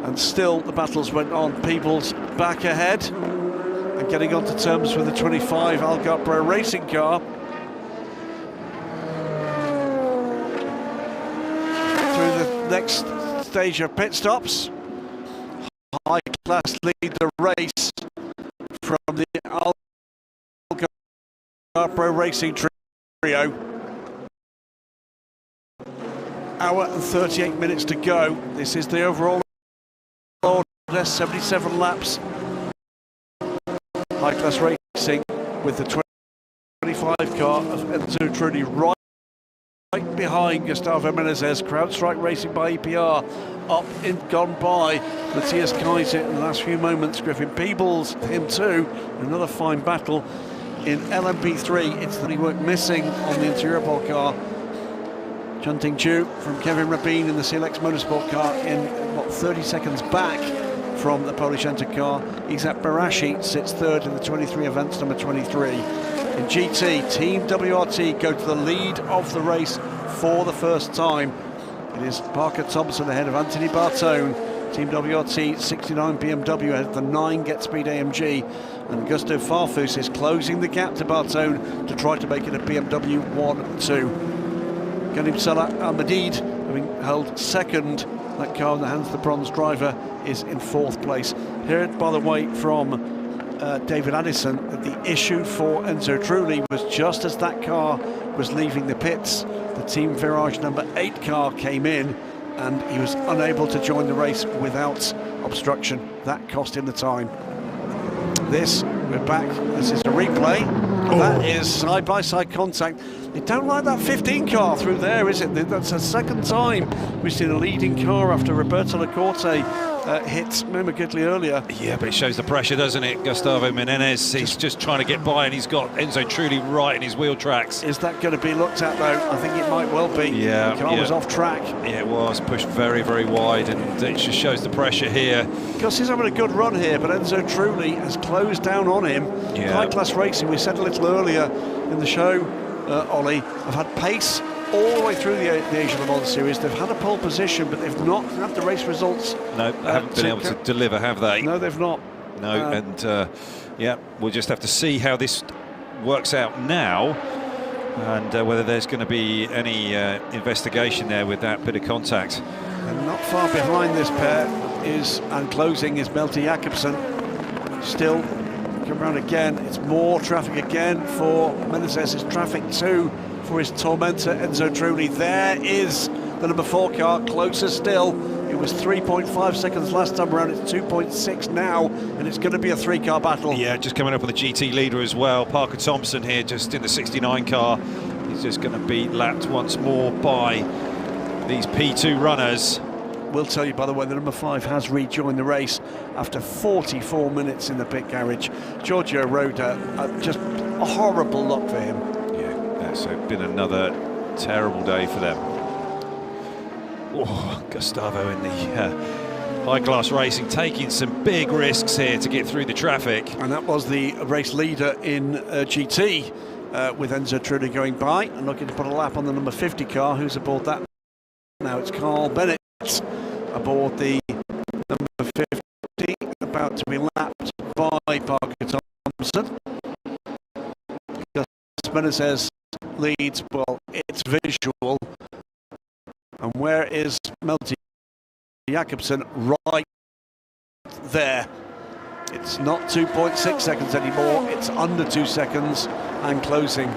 Speaker 2: And still the battles went on. Peebles back ahead and getting onto terms with the 25 Algarve Pro Racing car. Through the next stage of pit stops. High class lead the race from the Algarve Pro Racing trio. Hour and 38 minutes to go. This is the overall order, 77 laps. High class racing with the 25 car of Enzo Trulli right behind Gustavo Menezes. CrowdStrike Racing by EPR up and gone by. Matthias Kaiser in the last few moments. Griffin Peebles, him too. Another fine battle in LMP3. It's the work missing on the interior ball car. Junting Chu from Kevin Rabin in the CLX Motorsport car in, 30 seconds back from the Polish Enter car. Isaac Barashi sits third in the 23 events, number 23. In GT, Team WRT go to the lead of the race for the first time. It is Parker Thompson ahead of Anthony Bartone. Team WRT 69 BMW ahead of the 9 Get Speed AMG. And Gusto Farfus is closing the gap to Bartone to try to make it a BMW 1-2. Ghanim Salah Al-Madid, having held second, that car in the hands of the bronze driver, is in 4th place. Heard, by the way, from David Addison, that the issue for Enzo Trulli was just as that car was leaving the pits, the Team Virage number 8 car came in and he was unable to join the race without obstruction. That cost him the time. We're back, this is a replay. That is side-by-side contact. They don't like that 15 car through there, is it? That's the second time we've seen a leading car after Roberto Lacorte hit Memo Gidley earlier.
Speaker 3: Yeah, but it shows the pressure, doesn't it? Gustavo Menezes, he's just trying to get by and he's got Enzo Trulli right in his wheel tracks.
Speaker 2: Is that going to be looked at though? I think it might well be.
Speaker 3: Yeah.
Speaker 2: The car was off track.
Speaker 3: Yeah, it was pushed very, very wide, and it just shows the pressure here.
Speaker 2: Because he's having a good run here, but Enzo Trulli has closed down on him.
Speaker 3: Yeah.
Speaker 2: High class racing, we said a little earlier in the show, Ollie, have had pace all the way through the Asian Le Mans series. They've had a pole position, but they've not had the race results.
Speaker 3: No, they haven't been able to deliver, have they?
Speaker 2: No, they've not.
Speaker 3: No, and yeah, we'll just have to see how this works out now, and whether there's going to be any investigation there with that bit of contact.
Speaker 2: And not far behind this pair and closing is Melty Jakobsen. Still come around again. It's more traffic again for Menezes. It's traffic too for his tormentor Enzo Trulli. There is the number 4 car, closer still. It was 3.5 seconds last time around, it's 2.6 now, and it's going to be a 3-car battle.
Speaker 3: Yeah, just coming up with a GT leader as well. Parker Thompson here, just in the 69 car. He's just going to be lapped once more by these P2 runners.
Speaker 2: We'll tell you, by the way, the number 5 has rejoined the race after 44 minutes in the pit garage. Giorgio Roda, just a horrible luck for him.
Speaker 3: Yeah, that's been another terrible day for them. Oh, Gustavo in the high-class racing, taking some big risks here to get through the traffic.
Speaker 2: And that was the race leader in GT, with Enzo Trulli going by and looking to put a lap on the number 50 car. Who's aboard that now? It's Carl Bennett aboard the number 50, about to be lapped by Parker Thompson. Menezes leads, well, it's visual. And where is Melty Jakobsen? Right there. It's not 2.6 seconds anymore, it's under 2 seconds and closing.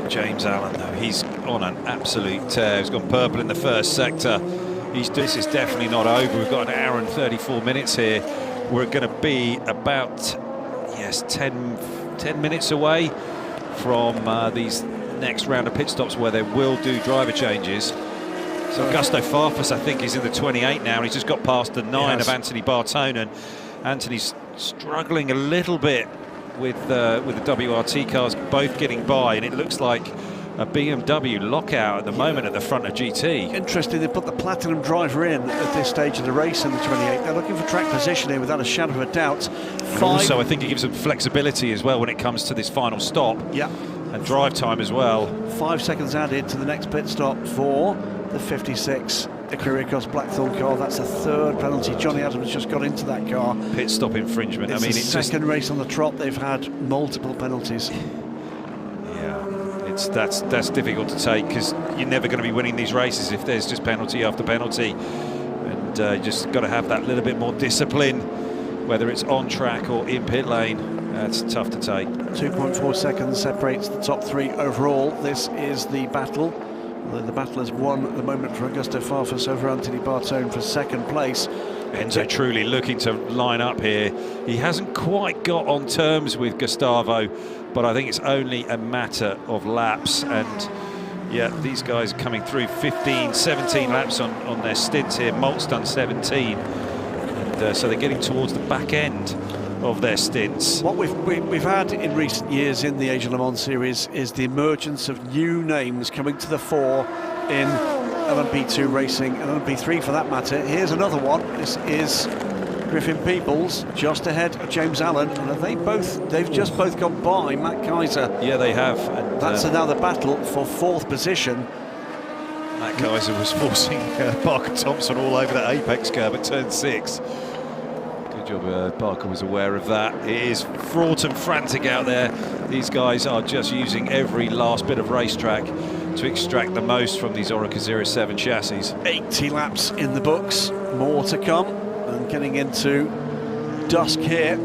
Speaker 3: James Allen, though, he's on an absolute tear. He's gone purple in the first sector. This is definitely not over. We've got an hour and 34 minutes here. We're going to be about, yes, 10 minutes away from these next round of pit stops where they will do driver changes. So Augusto Farfus, I think, is in the 28 now, and he's just got past the 9 of Anthony Bartonen. Anthony's struggling a little bit with the WRT cars, both getting by, and it looks like a BMW lockout at the moment at the front of GT.
Speaker 2: Interesting, they put the Platinum driver in at this stage of the race in the 28. They're looking for track position here without a shadow of a doubt.
Speaker 3: And also, I think it gives them flexibility as well when it comes to this final stop.
Speaker 2: Yeah.
Speaker 3: And drive time as well.
Speaker 2: 5 seconds added to the next pit stop for the 56 Equiricos Blackthorn car. That's the 3rd penalty. Johnny Adams just got into that car.
Speaker 3: Pit stop infringement.
Speaker 2: It's
Speaker 3: I mean,
Speaker 2: the second race on the trot. They've had multiple penalties.
Speaker 3: That's difficult to take, because you're never going to be winning these races if there's just penalty after penalty, and you just got to have that little bit more discipline, whether it's on track or in pit lane. That's tough to take.
Speaker 2: 2.4 seconds separates the top 3 overall. This is the battle. The battle has won at the moment for Augusto Farfus over Anthony Bartone for 2nd place.
Speaker 3: Enzo truly looking to line up here. He hasn't quite got on terms with Gustavo, but I think it's only a matter of laps. And yeah, these guys are coming through 15, 17 laps on their stints here. Malt's done 17. And so they're getting towards the back end of their stints.
Speaker 2: What we've had in recent years in the Asia Le Mans series is the emergence of new names coming to the fore in LMP2 racing and LMP3 for that matter. Here's another one. This is Griffin Peebles just ahead of James Allen, and they've just both gone by Matt Kaiser.
Speaker 3: Yeah, they have. And
Speaker 2: that's another battle for 4th position.
Speaker 3: Matt Kaiser was forcing Parker Thompson all over that apex curve at turn 6. Good job, Parker was aware of that. It is fraught and frantic out there. These guys are just using every last bit of racetrack to extract the most from these Oreca 07 chassis. 80
Speaker 2: laps in the books, more to come, and getting into dusk here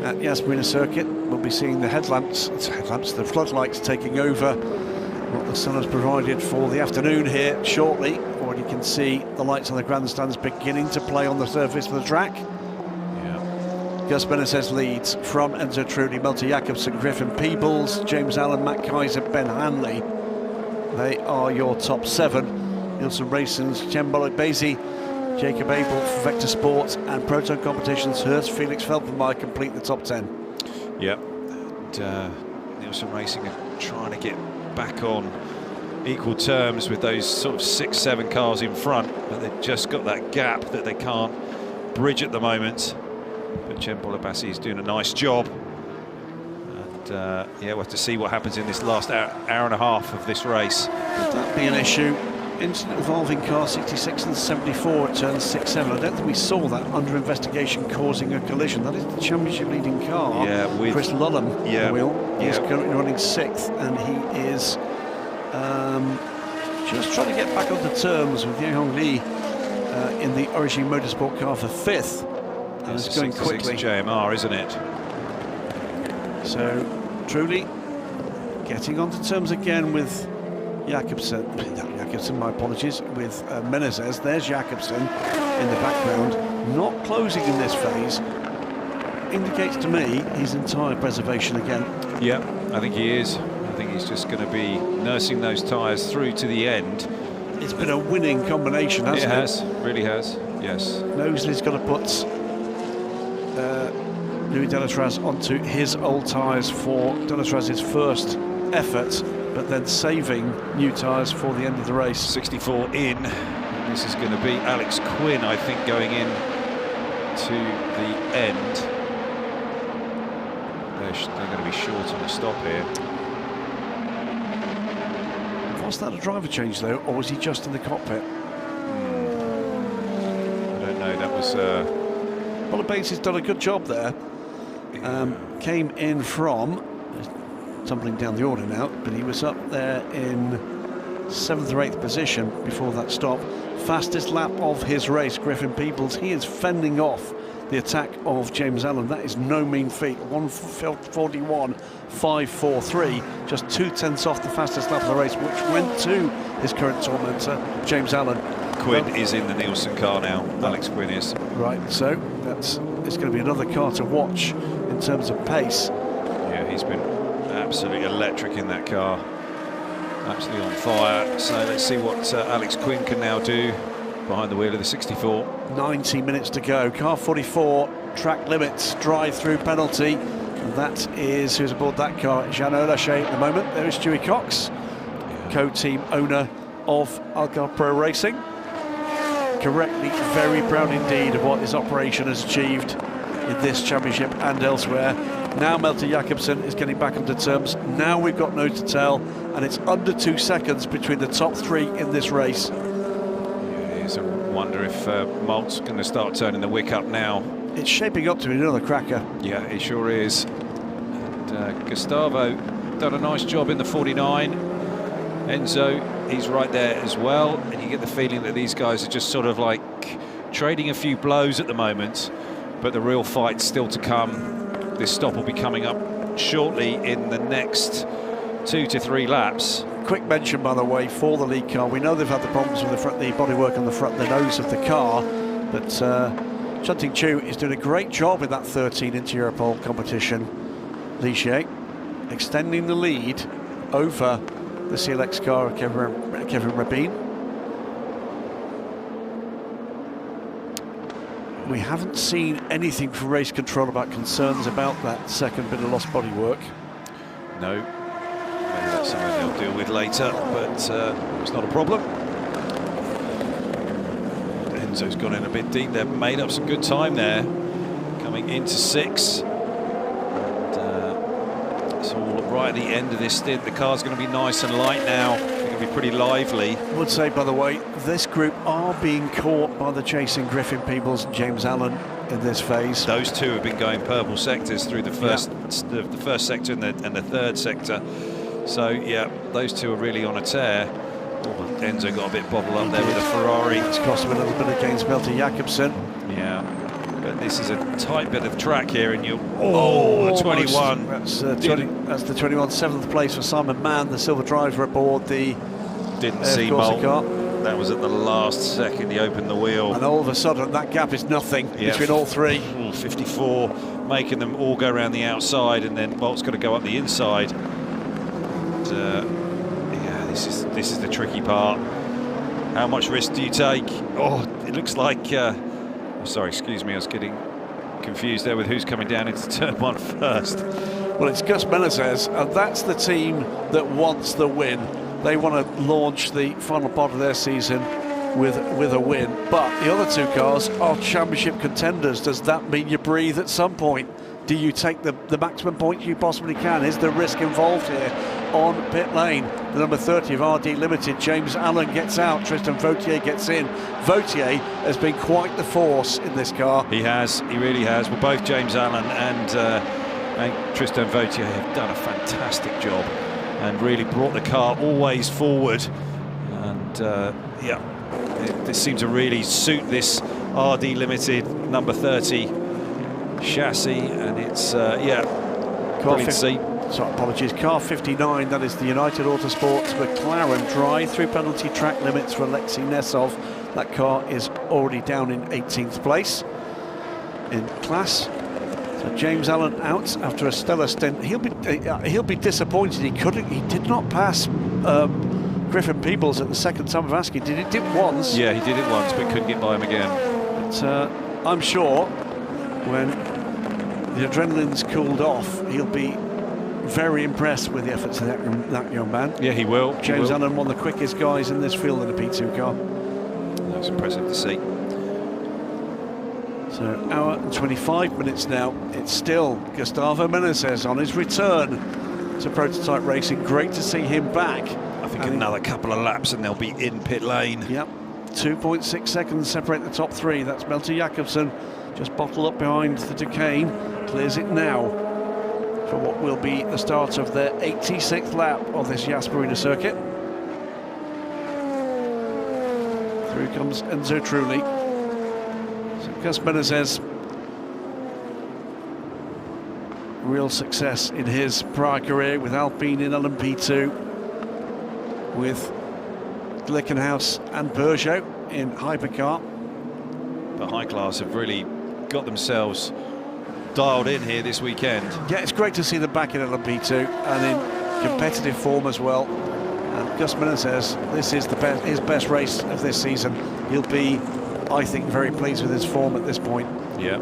Speaker 2: at Yas Marina Circuit. We'll be seeing the the floodlights taking over what the sun has provided for the afternoon here shortly. Already can see the lights on the grandstands beginning to play on the surface of the track. Gus Benitez leads from Enzo Trulli, Malte Jakobsen, Griffin Peebles, James Allen, Matt Kaiser, Ben Hanley. They are your top 7. Nielsen Racing's Chembolo Bezi, Jacob Abel for Vector Sports, and Proton Competitions, Hurst, Felix Felpenmeyer complete the top 10.
Speaker 3: Yep, and Nielsen Racing are trying to get back on equal terms with those sort of 6-7 cars in front, but they've just got that gap that they can't bridge at the moment. But Chembolo Bezi is doing a nice job. Yeah, we'll have to see what happens in this last hour and a half of this race.
Speaker 2: Could that be an issue? Incident involving car 66 and 74 at turn 6-7. I don't think we saw that under investigation causing a collision. That is the championship leading car.
Speaker 3: Yeah, with
Speaker 2: Chris Lullum
Speaker 3: yeah,
Speaker 2: the wheel. He's currently running 6th, and he is just trying to get back onto terms with Ye Hong Lee in the Origin Motorsport car for 5th. And it's going quickly.
Speaker 3: JMR, isn't it?
Speaker 2: So, truly getting onto terms again with Jakobsen, my apologies, with Menezes. There's Jakobsen in the background, not closing in this phase. Indicates to me he's in tyre preservation again.
Speaker 3: Yeah, I think he is. I think he's just going to be nursing those tyres through to the end.
Speaker 2: It's been a winning combination, hasn't it?
Speaker 3: It has, really has, yes.
Speaker 2: Mosley's got to put Louis Delatraz onto his old tyres for Delatraz's first effort, but then saving new tyres for the end of the race.
Speaker 3: 64 in. And this is going to be Alex Quinn, I think, going in to the end. They're going to be short on the stop here.
Speaker 2: Was that a driver change, though, or was he just in the cockpit?
Speaker 3: I don't know. That was...
Speaker 2: Paula Bates has done a good job there. Came in from, tumbling down the order now, but he was up there in 7th or 8th position before that stop. Fastest lap of his race, Griffin Peebles. He is fending off the attack of James Allen. That is no mean feat. 1:41.543, just 2/10 off the fastest lap of the race, which went to his current tormentor, James Allen.
Speaker 3: Quinn is in the Nielsen car now. Alex Quinn is.
Speaker 2: Right, so it's going to be another car to watch in terms of pace.
Speaker 3: Yeah, he's been absolutely electric in that car. Absolutely on fire. So let's see what Alex Quinn can now do behind the wheel of the 64.
Speaker 2: 90 minutes to go. Car 44, track limits, drive-through penalty. And that is who's aboard that car. Jean Olache at the moment. There is Stewie Cox, co-team owner of Actor Racing. Correctly, very proud indeed of what his operation has achieved in this championship and elsewhere. Now Melter Jacobsen is getting back onto terms. Now we've got nose to tail, and it's under 2 seconds between the top 3 in this race.
Speaker 3: I wonder if Malt's going to start turning the wick up now.
Speaker 2: It's shaping up to be another cracker.
Speaker 3: Yeah, it sure is. And Gustavo done a nice job in the 49. Enzo, he's right there as well. And you get the feeling that these guys are just sort of like trading a few blows at the moment. But the real fight's still to come. This stop will be coming up shortly in the next 2 to 3 laps.
Speaker 2: Quick mention, by the way, for the lead car. We know they've had the problems with the bodywork on the front, the nose of the car, but Chunting Chu is doing a great job in that 13 into Europol competition. Ligier extending the lead over the CLX car of Kevin Rabin. We haven't seen anything from race control about concerns about that second bit of lost bodywork.
Speaker 3: No. Maybe that's something they'll deal with later, but it's not a problem. Enzo's gone in a bit deep. They've made up some good time there, coming into 6. And it's all right at the end of this stint. The car's going to be nice and light now. They're going to be pretty lively.
Speaker 2: I would say, by the way, this group are being caught by the chasing Griffin Peebles and James Allen in this phase.
Speaker 3: Those two have been going purple sectors through the first, the first sector and the third sector. So yeah, those two are really on a tear. Oh, Enzo got a bit bottled up there with a Ferrari.
Speaker 2: It's cost him a little bit against Melter Jacobsen.
Speaker 3: Yeah, but this is a tight bit of track here, and you the 21.
Speaker 2: That's the 21. 7th place for Simon Mann, the silver driver aboard the
Speaker 3: didn't see Malt. That was at the last second he opened the wheel,
Speaker 2: and all of a sudden that gap is nothing between all 3.
Speaker 3: 54, making them all go around the outside, and then Malt's got to go up the inside. Yeah, this is the tricky part. How much risk do you take? Oh, it looks like sorry, excuse me, I was getting confused there with who's coming down into turn 1 first.
Speaker 2: Well, it's Gus Menezes, and that's the team that wants the win. They want to launch the final part of their season with a win. But the other 2 cars are championship contenders. Does that mean you breathe at some point? Do you take the maximum points you possibly can? Is there risk involved here on pit lane? The number 30 of RD Limited, James Allen, gets out. Tristan Vautier gets in. Vautier has been quite the force in this car.
Speaker 3: He has, he really has. Well, both James Allen and Tristan Vautier have done a fantastic job and really brought the car always forward. And yeah, this seems to really suit this RD Limited number 30 chassis, and it's
Speaker 2: apologies, car 59, that is the United Autosports McLaren. Drive-through penalty track limits for Alexei Nesov. That car is already down in 18th place in class. So James Allen out after a stellar stint. He'll be disappointed. He did not pass Griffin Peebles at the second time of asking. Did he did once?
Speaker 3: Yeah, he did it once, but couldn't get by him again.
Speaker 2: But I'm sure when the adrenaline's cooled off, he'll be very impressed with the efforts of that young man.
Speaker 3: Yeah, he will.
Speaker 2: James Allen, one of the quickest guys in this field in a P2 car.
Speaker 3: That's impressive to see.
Speaker 2: So, hour and 25 minutes now. It's still Gustavo Menezes on his return to prototype racing. Great to see him back.
Speaker 3: I think another couple of laps and they'll be in pit lane.
Speaker 2: Yep, 2.6 seconds separate the top 3. That's Melter Jacobsen, just bottled up behind the Duquesne. Clears it now for what will be the start of their 86th lap of this Yas Marina circuit. Through comes Enzo Trulli. So Gus Menezes, real success in his prior career with Alpine in LMP2, with Glickenhaus and Peugeot in hypercar.
Speaker 3: But High Class have really got themselves dialed in here this weekend.
Speaker 2: Yeah, it's great to see them back in LMP2 and in competitive form as well. And Gus Miller says this is his best race of this season. He'll be, I think, very pleased with his form at this point.
Speaker 3: Yeah,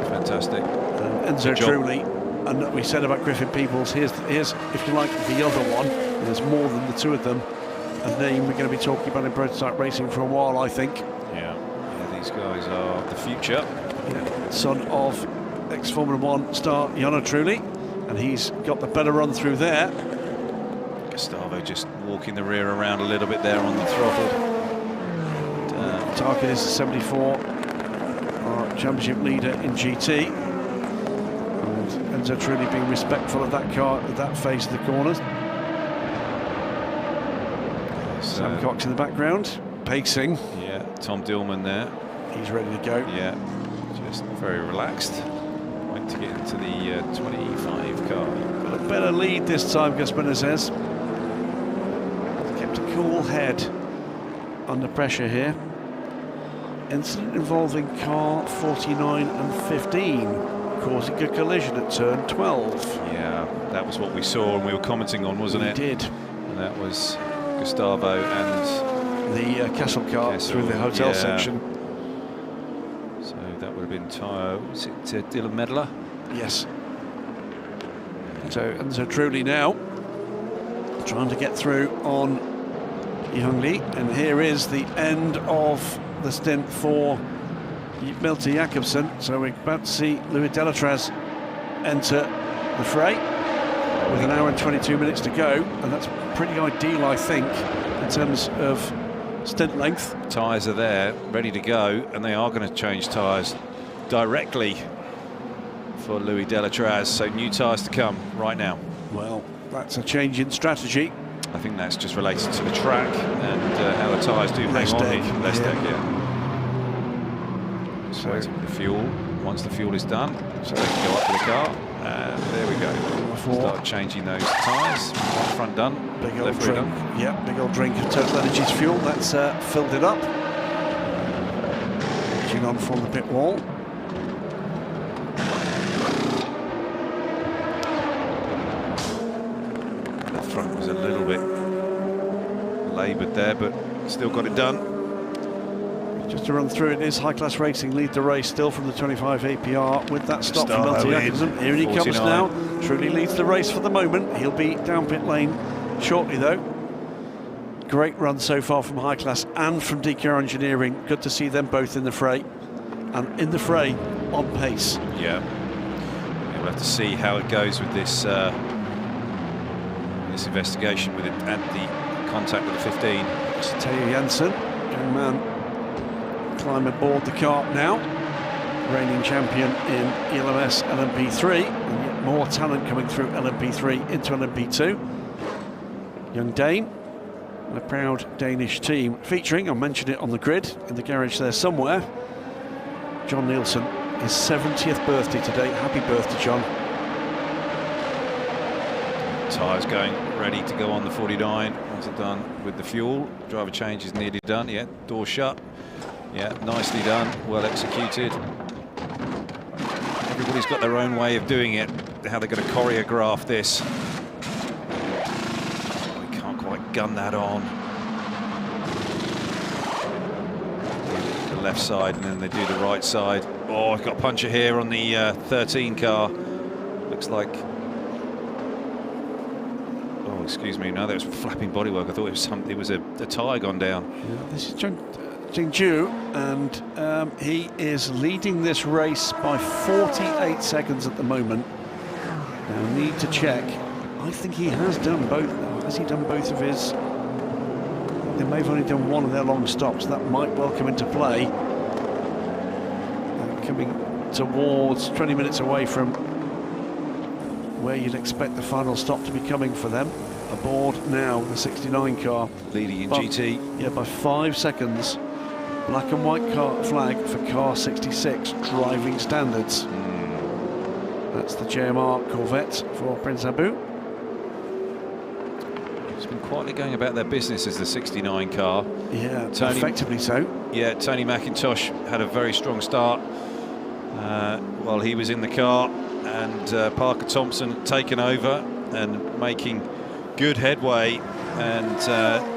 Speaker 3: fantastic.
Speaker 2: Enzo Truly, and we said about Griffin Peoples, here's if you like the other one. There's more than the two of them. A name we're going to be talking about in prototype racing for a while, I think.
Speaker 3: Yeah, these guys are the future.
Speaker 2: Yeah. Son of ex-Formula 1 star Jana Trulli, and he's got the better run through there.
Speaker 3: Gustavo just walking the rear around a little bit there on the throttle.
Speaker 2: Target is 74, our championship leader in GT. And Enzo Trulli being respectful of that car at that phase of the corners. Sam Cox in the background, pacing.
Speaker 3: Yeah, Tom Dillman there.
Speaker 2: He's ready to go.
Speaker 3: Yeah, just very relaxed. Wait to get into the 25 car.
Speaker 2: Got a better lead this time, Gus Miller says. Kept a cool head under pressure here. Incident involving car 49 and 15, causing a collision at turn 12.
Speaker 3: Yeah, that was what we saw and we were commenting on, wasn't it?
Speaker 2: We did.
Speaker 3: And that was Gustavo and
Speaker 2: the Castle car through the hotel section.
Speaker 3: So that would have been was it Dylan Medler?
Speaker 2: Yes. So Truly now trying to get through on Youngli, and here is the end of the stint for Milton Jakobsen. So we're about to see Louis Delatraz enter the fray with an hour and 22 minutes to go, and that's pretty ideal, I think, in terms of stint length.
Speaker 3: Tyres are there, ready to go, and they are going to change tyres directly for Louis Delatraz, so new tyres to come right now.
Speaker 2: Well, that's a change in strategy.
Speaker 3: I think that's just related to the track and how the tyres do hang on. Less deck, yeah. So waiting for the fuel. Once the fuel is done, so they can go up to the car. And there we go. Start changing those tyres. Front done.
Speaker 2: Big old
Speaker 3: left
Speaker 2: drink.
Speaker 3: done.
Speaker 2: Yeah, big old drink of Total Energies fuel. That's filled it up. Reaching on from the pit wall.
Speaker 3: The front was a little bit laboured there, but still got it done.
Speaker 2: Just to run through it, is High Class Racing lead the race still from the 25 APR with that stop from Milton Jakobsen. Here he
Speaker 3: 49.
Speaker 2: comes now. Truly leads the race for the moment. He'll be down pit lane shortly though. Great run so far from High Class and from DKR Engineering. Good to see them both in the fray. And in the fray, on pace.
Speaker 3: Yeah. We'll have to see how it goes with this this investigation with it and the contact with the 15.
Speaker 2: It's Theo Jansen, young man, climb aboard the kart now. Reigning champion in ELMS LMP3, and yet more talent coming through LMP3 into LMP2. Young Dane, and a proud Danish team featuring, I mentioned it on the grid, in the garage there somewhere, John Nielsen, his 70th birthday today. Happy birthday, John.
Speaker 3: Tyres going ready to go on the 49. Once they're done with the fuel, driver change is nearly done. Yeah, door shut. Yeah, nicely done, well executed. Everybody's got their own way of doing it, how they're going to choreograph this. We can't quite gun that on. The left side and then they do the right side. Oh, I've got a puncher here on the 13 car. Looks like... Oh, excuse me, no, that was flapping bodywork. I thought it was a tyre gone down.
Speaker 2: Yeah, this is Jingju, and he is leading this race by 48 seconds at the moment. Now, need to check. I think he has done both. Has he done both of his? They may have only done one of their long stops. That might well come into play. Coming towards 20 minutes away from where you'd expect the final stop to be coming for them. Aboard now, the 69 car.
Speaker 3: Leading in GT.
Speaker 2: Yeah, by 5 seconds. Black and white car flag for car 66 driving standards. That's the JMR Corvette for Prince Abu.
Speaker 3: and quietly going about their business as the 69 car.
Speaker 2: Yeah, effectively so.
Speaker 3: Yeah, Tony McIntosh had a very strong start while he was in the car, and Parker Thompson taken over and making good headway, and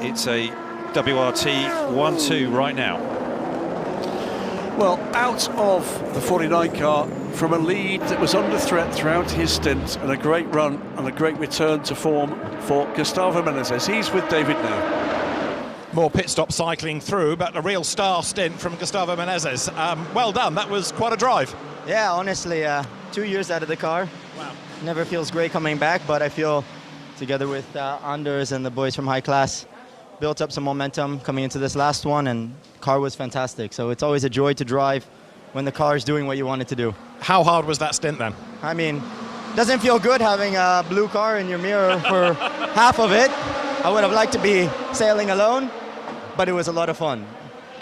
Speaker 3: it's a WRT 1-2 right now.
Speaker 2: Well, out of the 49 car from a lead that was under threat throughout his stint, and a great run and a great return to form for Gustavo Menezes. He's with David now.
Speaker 1: More pit stop cycling through, but a real star stint from Gustavo Menezes. Well done, that was quite a drive.
Speaker 4: Yeah, honestly, 2 years out of the car.
Speaker 1: Wow.
Speaker 4: Never feels great coming back, but I feel together with Anders and the boys from High Class, built up some momentum coming into this last one, and the car was fantastic. So it's always a joy to drive when the car is doing what you want it to do.
Speaker 1: How hard was that stint then?
Speaker 4: I mean, doesn't feel good having a blue car in your mirror for half of it. I would have liked to be sailing alone, but it was a lot of fun.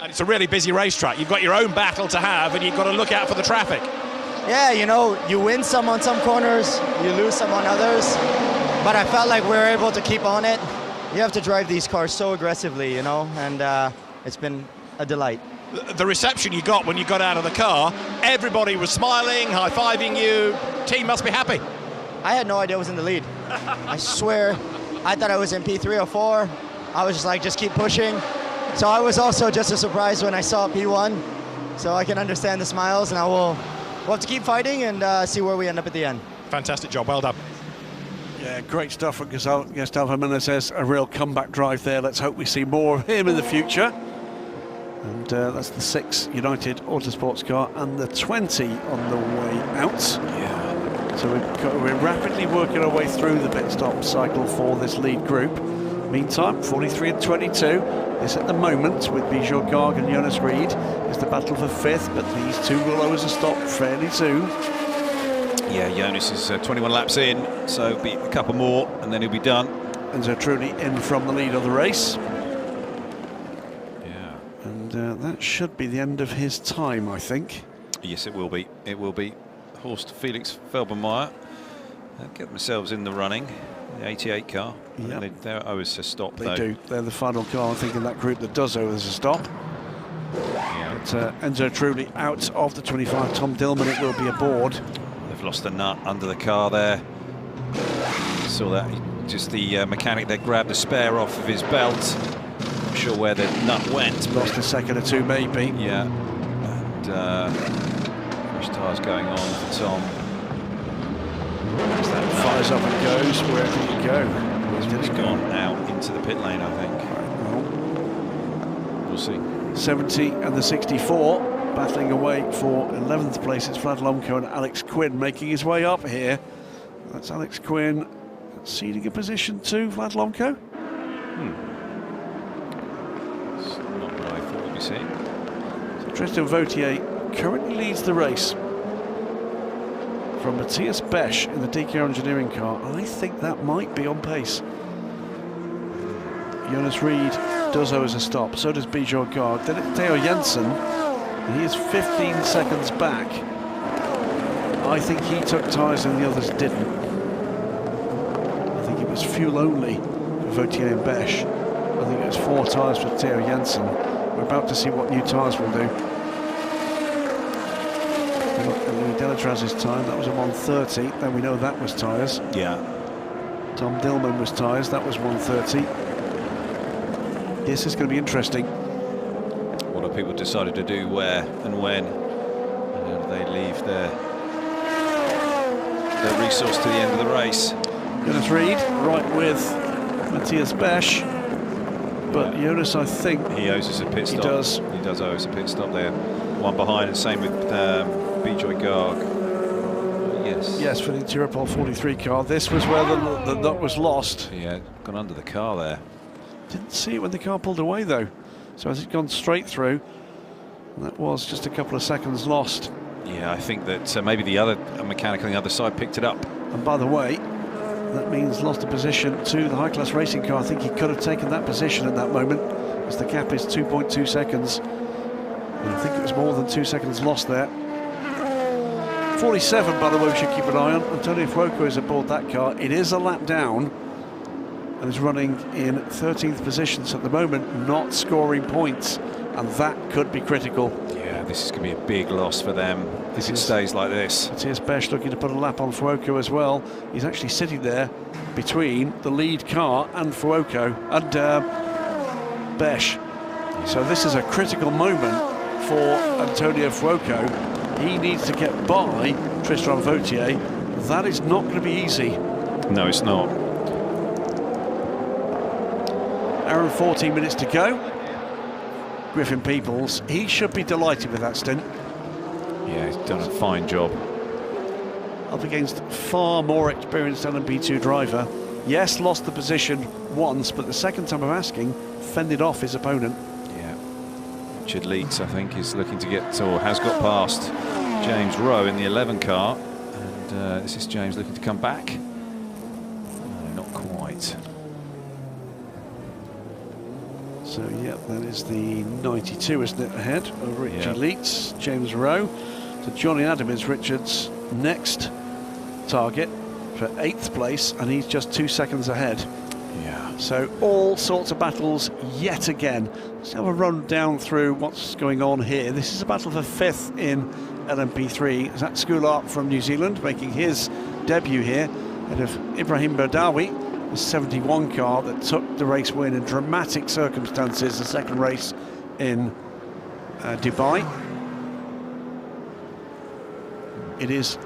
Speaker 1: And it's a really busy racetrack. You've got your own battle to have, and you've got to look out for the traffic.
Speaker 4: Yeah, you know, you win some on some corners, you lose some on others, but I felt like we were able to keep on it. You have to drive these cars so aggressively, you know, and it's been a delight.
Speaker 1: The reception you got when you got out of the car, everybody was smiling, high-fiving you. Team must be happy.
Speaker 4: I had no idea I was in the lead. I swear, I thought I was in P3 or 4. I was just like, just keep pushing. So I was also just as surprised when I saw P1. So I can understand the smiles, and we'll have to keep fighting and see where we end up at the end.
Speaker 1: Fantastic job, well done.
Speaker 2: Yeah, great stuff from Gustavo Menezes. A real comeback drive there. Let's hope we see more of him in the future. And that's the 6 United Autosports car and the 20 on the way out.
Speaker 3: Yeah.
Speaker 2: So we're rapidly working our way through the pit stop cycle for this lead group. Meantime, 43 and 22. This at the moment with Bijou Garg and Jonas Reed is the battle for 5th, but these two will always stop fairly soon.
Speaker 3: Yeah, Jonas is 21 laps in, so it'll be a couple more and then he'll be done.
Speaker 2: And so truly in from the lead of the race.
Speaker 3: Yeah.
Speaker 2: And that should be the end of his time, I think.
Speaker 3: Yes, it will be. It will be. Horst Felix Felbermeyer get themselves in the running. The 88 car.
Speaker 2: Yep.
Speaker 3: They're owes a stop,
Speaker 2: They
Speaker 3: though.
Speaker 2: do. They're the final car, I think, in that group that does owe us a stop.
Speaker 3: Yeah.
Speaker 2: But Enzo Trulli out of the 25. Tom Dillman, it will be aboard.
Speaker 3: They've lost a nut under the car there. Saw that. Just the mechanic that grabbed the spare off of his belt. Not sure where the nut went.
Speaker 2: Lost a second or two, maybe.
Speaker 3: Yeah. And fresh tyres going on for Tom.
Speaker 2: Fires up and goes. Where did he go?
Speaker 3: He's gone out into the pit lane, I think. We'll see. 70
Speaker 2: and the 64 battling away for 11th place. It's Vlad Lomko and Alex Quinn making his way up here. That's Alex Quinn ceding a position to Vlad Lomko.
Speaker 3: It's not what I thought we'd be seeing.
Speaker 2: So Tristan Vautier currently leads the race from Matthias Besch in the DK Engineering car. I think that might be on pace. Jonas Reed does owe us a stop, so does Bijou Garg. Then it's Theo Jensen, and he is 15 seconds back. I think he took tyres and the others didn't. I think it was fuel only for Vautier and Besch. I think it was 4 tyres for Theo Jensen. We're about to see what new tyres will do. Delatraz's time, that was a 1:30. Then we know that was tyres.
Speaker 3: Yeah.
Speaker 2: Tom Dillman was tyres, that was 1:30. This is going to be interesting.
Speaker 3: What have people decided to do, where and when? And how do they leave their resource to the end of the race?
Speaker 2: Jonas Reed right with Matthias Besch. But Jonas, I think...
Speaker 3: He owes us a pit stop.
Speaker 2: He does.
Speaker 3: He does owe us a pit stop there. One behind, and same with Bijou Garg. Yes.
Speaker 2: Yes, for the Tirapol 43 car. This was where the nut was lost.
Speaker 3: Yeah, gone under the car there.
Speaker 2: Didn't see it when the car pulled away, though. So has it gone straight through? And that was just a couple of seconds lost.
Speaker 3: Yeah, I think that maybe the other mechanic on the other side picked it up.
Speaker 2: And by the way, that means lost a position to the high-class racing car. I think he could have taken that position at that moment, as the gap is 2.2 seconds. And I think it was more than 2 seconds lost there. 47, by the way, we should keep an eye on. Antonio Fuoco is aboard that car. It is a lap down. and is running in 13th position. So at the moment, not scoring points, and that could be critical.
Speaker 3: Yeah, this is going to be a big loss for them if it stays like this.
Speaker 2: Matthias Besch looking to put a lap on Fuoco as well. He's actually sitting there between the lead car and Fuoco and Besch. So this is a critical moment for Antonio Fuoco. He needs to get by Tristan Vautier. That is not going to be easy.
Speaker 3: No, it's not.
Speaker 2: Hour and 14 minutes to go. Griffin Peoples, he should be delighted with that stint.
Speaker 3: Yeah, he's done a fine job.
Speaker 2: Up against far more experienced LMP2 driver. Yes, lost the position once, but the second time of asking, fended off his opponent.
Speaker 3: Yeah. Richard Leeds, I think, is looking to get, or has got past James Rowe in the 11 car. And this is James looking to come back. No, not quite.
Speaker 2: So, yeah, that is the 92, isn't it, ahead of Richard Leeds, James Rowe. So Johnny Adam is Richard's next target for 8th place, and he's just 2 seconds ahead.
Speaker 3: Yeah.
Speaker 2: So all sorts of battles yet again. Let's have a run down through what's going on here. This is a battle for 5th in LMP3. Zach Scoulart from New Zealand making his debut here, ahead of Ibrahim Berdawi, the 71 car that took the race win in dramatic circumstances, the second race in Dubai. It is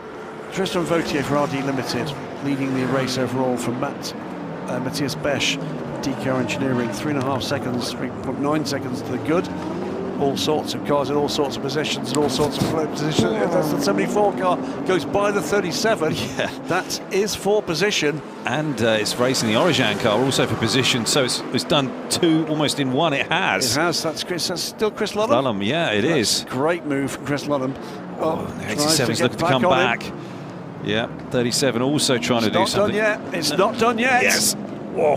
Speaker 2: Tristan Vautier for RD Limited leading the race overall from Matthias Besch, Deco Engineering, 3.5 seconds, 3.9 seconds to the good. All sorts of cars in all sorts of positions and all sorts of positions. That's the 74 car goes by the 37.
Speaker 3: Yeah,
Speaker 2: that is for position,
Speaker 3: and it's racing the Orijan car also for position. So it's done 2 almost in 1. It has.
Speaker 2: It has. That's still Chris Ludham.
Speaker 3: Ludham, yeah, it is.
Speaker 2: Great move from Chris Ludham.
Speaker 3: Oh, 87's looking to come back. Yeah, 37 also trying to do something.
Speaker 2: It's not done yet.
Speaker 3: Yes. Whoa.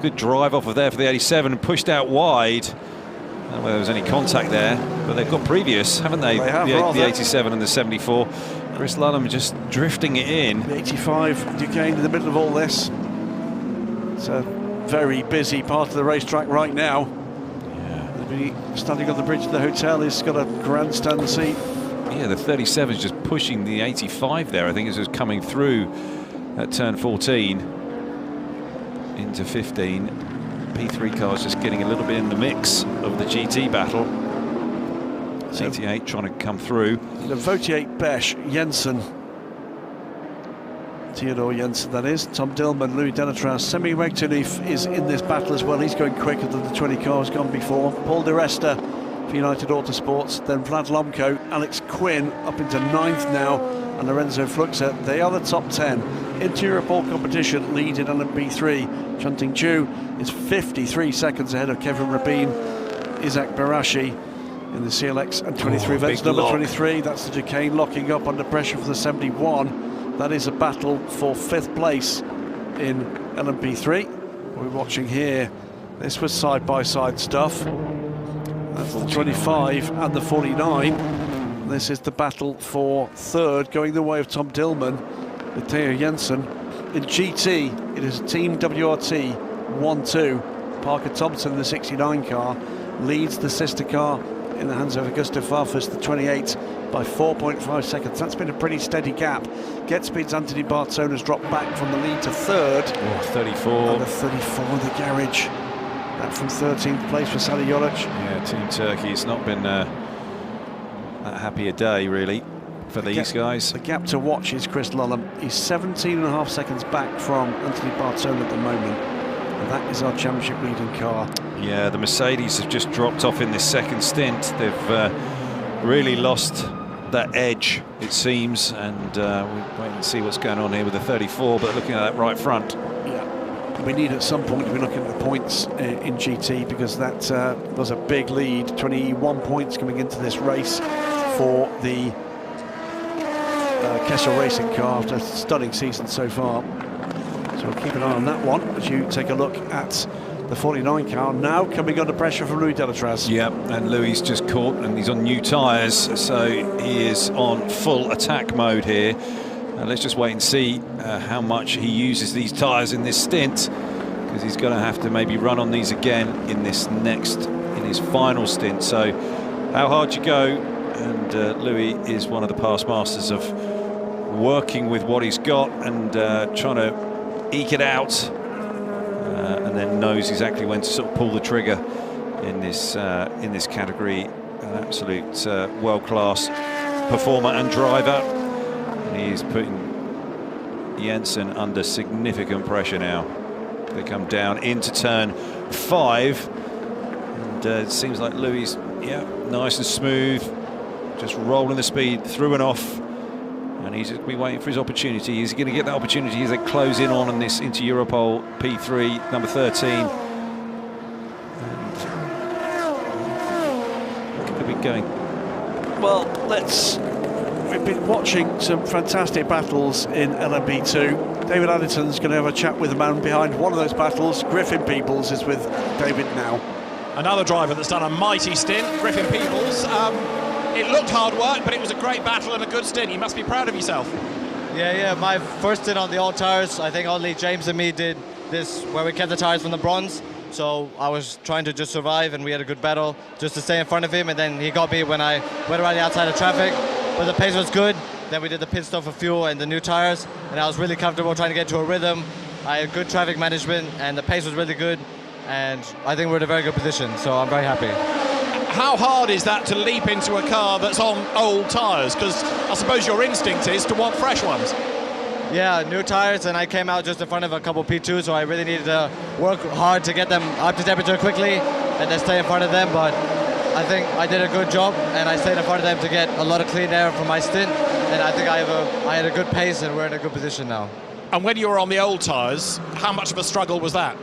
Speaker 3: Good drive off of there for the 87 and pushed out wide. I don't know whether there was any contact there, but they've got previous, haven't they?
Speaker 2: They have,
Speaker 3: the 87 and the 74. Chris Ludham just drifting it in.
Speaker 2: The 85, Duquesne in the middle of all this. It's a very busy part of the racetrack right now. Yeah. Standing on the bridge of the hotel, he's got a grandstand seat.
Speaker 3: Yeah, the 37 is just pushing the 85 there, I think, as it was coming through at turn 14 into 15. P3 cars just getting a little bit in the mix of the GT battle. 88 trying to come through.
Speaker 2: The Vautier, Besch, Jensen, Theodore Jensen, that is. Tom Dillman, Louis Delatraz, Semi Regtanif is in this battle as well. He's going quicker than the 20 cars gone before. Paul Di Resta for United Autosports, then Vlad Lomko, Alex Quinn up into 9th now, and Lorenzo Fluxer. They are the top 10. Interior pole competition lead in LMP3. Chunting Chu is 53 seconds ahead of Kevin Rabin. Isaac Barashi in the CLX and 23 events number 23. That's the Duquesne locking up under pressure for the 71. That is a battle for 5th place in LMP3. We're watching here. This was side-by-side stuff. That's the 25 and the 49. This is the battle for 3rd, going the way of Tom Dillman with Theo Jensen. In GT, it is Team WRT 1-2. Parker Thompson, the 69 car, leads the sister car in the hands of Augusto Farfus, the 28, by 4.5 seconds. That's been a pretty steady gap. GetSpeed's Anthony Bartone has dropped back from the lead to 3rd.
Speaker 3: Oh, 34.
Speaker 2: And the 34 in the garage. That from 13th place for Sally Jolic.
Speaker 3: Yeah, Team Turkey, it's not been that happy a day, really, for these guys.
Speaker 2: The gap to watch is Chris Ludham. He's 17.5 seconds back from Anthony Bartone at the moment. And that is our championship leading car.
Speaker 3: Yeah, the Mercedes have just dropped off in this second stint. They've really lost that edge, it seems, and we'll wait and see what's going on here with the 34, but looking at that right front.
Speaker 2: Yeah, we need at some point to be looking at the points in GT, because that was a big lead. 21 points coming into this race for the Kessel Racing car after a stunning season so far. So we'll keep an eye on that one as you take a look at the 49 car now coming under pressure from Louis Delatraz.
Speaker 3: Yeah, and Louis just caught, and he's on new tyres, so he is on full attack mode here. Let's just wait and see how much he uses these tyres in this stint. because he's going to have to maybe run on these again in his final stint. So how hard you go, and Louis is one of the past masters of working with what he's got and trying to eke it out, and then knows exactly when to sort of pull the trigger in this category. An absolute world-class performer and driver. And he's putting Jensen under significant pressure now. They come down into turn 5, and it seems like Louis, yeah, nice and smooth, just rolling the speed through and off, and he's just be waiting for his opportunity. Is he going to get that opportunity as they close in on this into Europol P3 number 13? And could be going.
Speaker 2: Well, we've been watching some fantastic battles in LMP2. David Addison's going to have a chat with the man behind one of those battles. Griffin Peebles is with David now.
Speaker 1: Another driver that's done a mighty stint, Griffin Peebles. It looked hard work, but it was a great battle and a good stint. You must be proud of yourself.
Speaker 5: Yeah, my first stint on the old tyres. I think only James and me did this, where we kept the tyres from the bronze. So I was trying to just survive, and we had a good battle just to stay in front of him, and then he got me when I went around the outside of traffic. But the pace was good. Then we did the pit stop for fuel and the new tyres, and I was really comfortable trying to get to a rhythm. I had good traffic management, and the pace was really good, and I think we're in a very good position, so I'm very happy.
Speaker 1: How hard is that to leap into a car that's on old tyres? Because I suppose your instinct is to want fresh ones.
Speaker 5: Yeah, new tyres, and I came out just in front of a couple P2s, so I really needed to work hard to get them up to temperature quickly and then stay in front of them. But I think I did a good job, and I stayed in front of them to get a lot of clean air from my stint. And I think I had a good pace, and we're in a good position now.
Speaker 1: And when you were on the old tyres, how much of a struggle was that?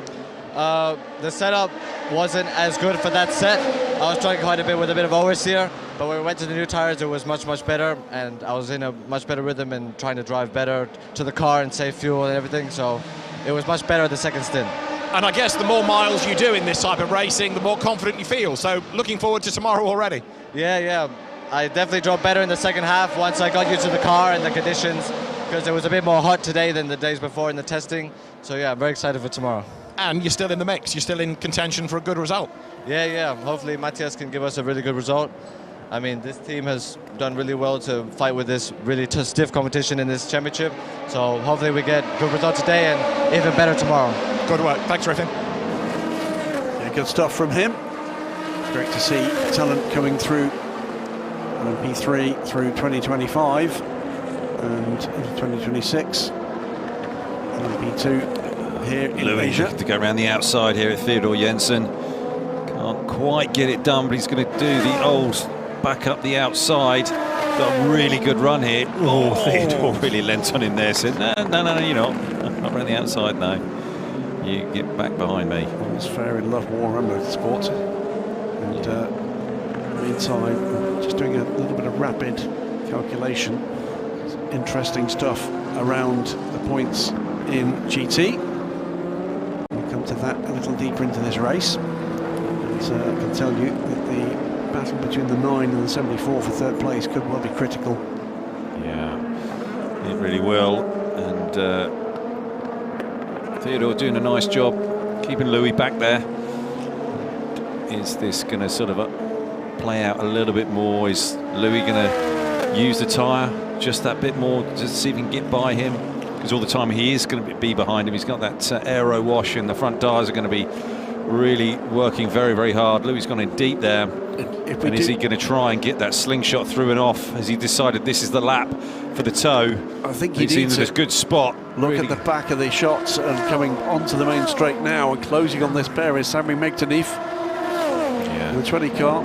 Speaker 5: The setup wasn't as good for that set. I was trying quite a bit with a bit of oversteer, but when we went to the new tyres, it was much, much better, and I was in a much better rhythm and trying to drive better to the car and save fuel and everything, so it was much better the second stint.
Speaker 1: And I guess the more miles you do in this type of racing, the more confident you feel, so looking forward to tomorrow already.
Speaker 5: Yeah. I definitely drove better in the second half once I got used to the car and the conditions, because it was a bit more hot today than the days before in the testing. So yeah, I'm very excited for tomorrow.
Speaker 1: And you're still in the mix, you're still in contention for a good result.
Speaker 5: Yeah, hopefully Matthias can give us a really good result. I mean, this team has done really well to fight with this really stiff competition in this championship. So hopefully we get good result today and even better tomorrow.
Speaker 1: Good work, thanks Griffin.
Speaker 2: Yeah, good stuff from him. It's great to see talent coming through P3 through 2025 and into 2026. P2 here in
Speaker 3: Louis
Speaker 2: Asia.
Speaker 3: To go around the outside here at Theodore Jensen. Can't quite get it done, but he's going to do the old back up the outside. Got a really good run here. Oh, Theodore really leant on him there. Said, no, you're not. Not around the outside, no. You get back behind me.
Speaker 2: Well, it's fair in love, war and motorsport. And meantime, just doing a little bit of rapid calculation. Interesting stuff around the points in GT. We'll come to that a little deeper into this race. And I can tell you that the battle between the 9 and the 74 for third place could well be critical.
Speaker 3: Yeah, it really will. And Theodore doing a nice job keeping Louis back there. Is this going to sort of play out a little bit more? Is Louis going to use the tyre just that bit more to see if he can get by him? Because all the time he is going to be behind him. He's got that aero wash, and the front tyres are going to be really working very, very hard. Louis gone in deep there. And is he going to try and get that slingshot through and off? Has he decided this is the lap for the toe?
Speaker 2: I think
Speaker 3: he's in a good spot.
Speaker 2: Look at the back of the shots and coming onto the main straight now and closing on this pair is Sami Megtanif. Yeah. The 20 car.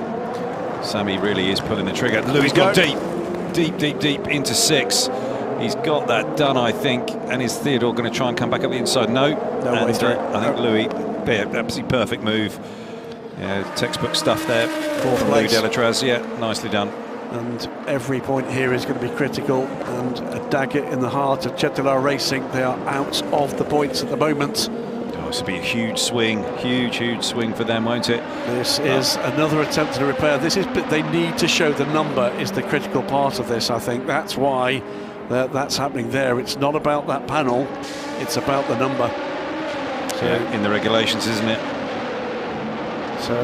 Speaker 3: Sammy really is pulling the trigger. Louis gone deep into 6. He's got that done, I think. And is Theodore going to try and come back up the inside? No.
Speaker 2: Way through.
Speaker 3: I think Louis, absolutely perfect move. Yeah, textbook stuff there.
Speaker 2: Fourth place.
Speaker 3: Louis Delatraz, yeah, nicely done.
Speaker 2: And every point here is going to be critical, and a dagger in the heart of Chettilar Racing. They are out of the points at the moment.
Speaker 3: Oh, this will be a huge swing for them, won't it?
Speaker 2: This is another attempt to repair. They need to show the number is the critical part of this, I think. That's why that's happening there. It's not about that panel, it's about the number. So,
Speaker 3: yeah, in the regulations, isn't it?
Speaker 2: So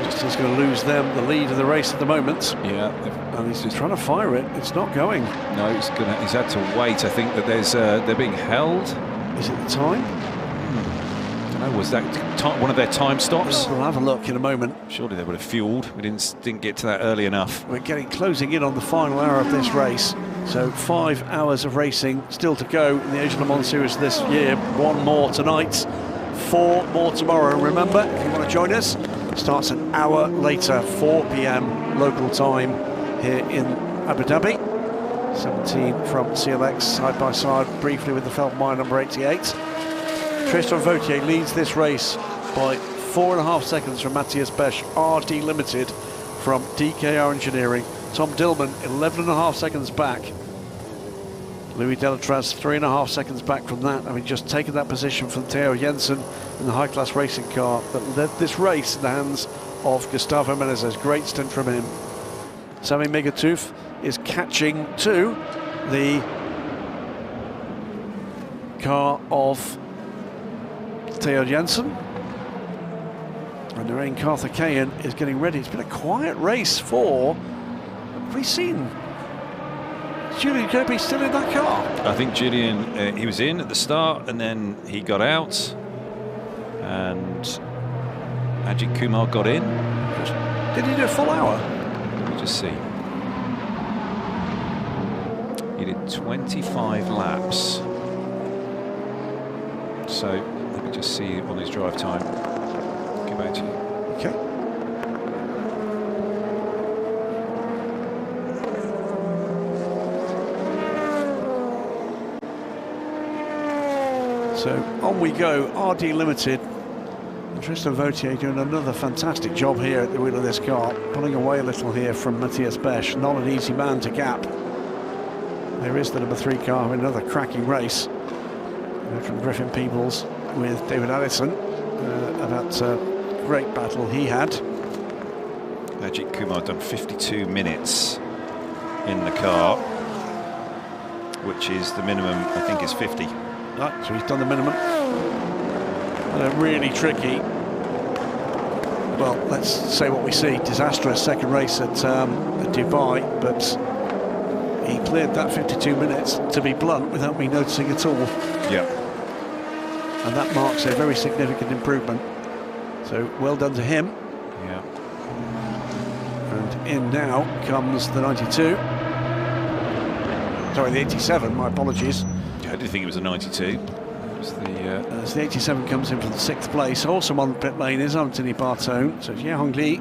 Speaker 2: Justin's going to lose them the lead of the race at the moment.
Speaker 3: Yeah,
Speaker 2: and he's just trying to fire it. It's not going.
Speaker 3: No, he's had to wait. I think that they're being held.
Speaker 2: Is it the time?
Speaker 3: I don't know. Was that one of their time stops?
Speaker 2: We'll have a look in a moment.
Speaker 3: Surely they would have fueled. We didn't get to that early enough.
Speaker 2: We're closing in on the final hour of this race. So 5 hours of racing still to go in the Asian Le Mans Series this year. 1 more tonight, 4 more tomorrow. Remember, if you want to join us, starts an hour later, 4 p.m. local time here in Abu Dhabi. 17 from CLX, side by side briefly with the Feldmeier number 88. Tristan Vautier leads this race by 4.5 seconds from Matthias Besch, RD Limited from DKR Engineering. Tom Dillman 11.5 seconds back. Louis Delatraz 3.5 seconds back from that, having just taken that position from Theo Jensen in the high-class racing car that led this race in the hands of Gustavo Menezes. Great stint from him. Sami Megatooth is catching to the car of Theo Jensen. And Narain Karthikeyan is getting ready. It's been a quiet race for... Have we seen Julian Kirby still in that car?
Speaker 3: I think Julian, he was in at the start and then he got out. And Ajith Kumar got in.
Speaker 2: Did he do a full hour?
Speaker 3: Let me just see. He did 25 laps. So let me just see on his drive time. Get back to you.
Speaker 2: Okay. So on we go, RD Limited. And Tristan Vautier doing another fantastic job here at the wheel of this car, pulling away a little here from Matthias Besch. Not an easy man to gap. There is the number 3 car, another cracking race from Griffin Peebles with David Allison. About a great battle he had.
Speaker 3: Ajith Kumar done 52 minutes in the car, which is the minimum, I think, is 50.
Speaker 2: Right, so he's done the minimum. And a really tricky, well, let's say what we see, disastrous second race at Dubai, but he cleared that 52 minutes, to be blunt, without me noticing at all.
Speaker 3: Yeah.
Speaker 2: And that marks a very significant improvement. So well done to him.
Speaker 3: Yeah.
Speaker 2: And in now comes the 92. Sorry, the 87, my apologies.
Speaker 3: I did think it was a 92.
Speaker 2: As the 87 comes in from the 6th place. Also on the pit lane is Anthony Bartone. So Ye Hong Lee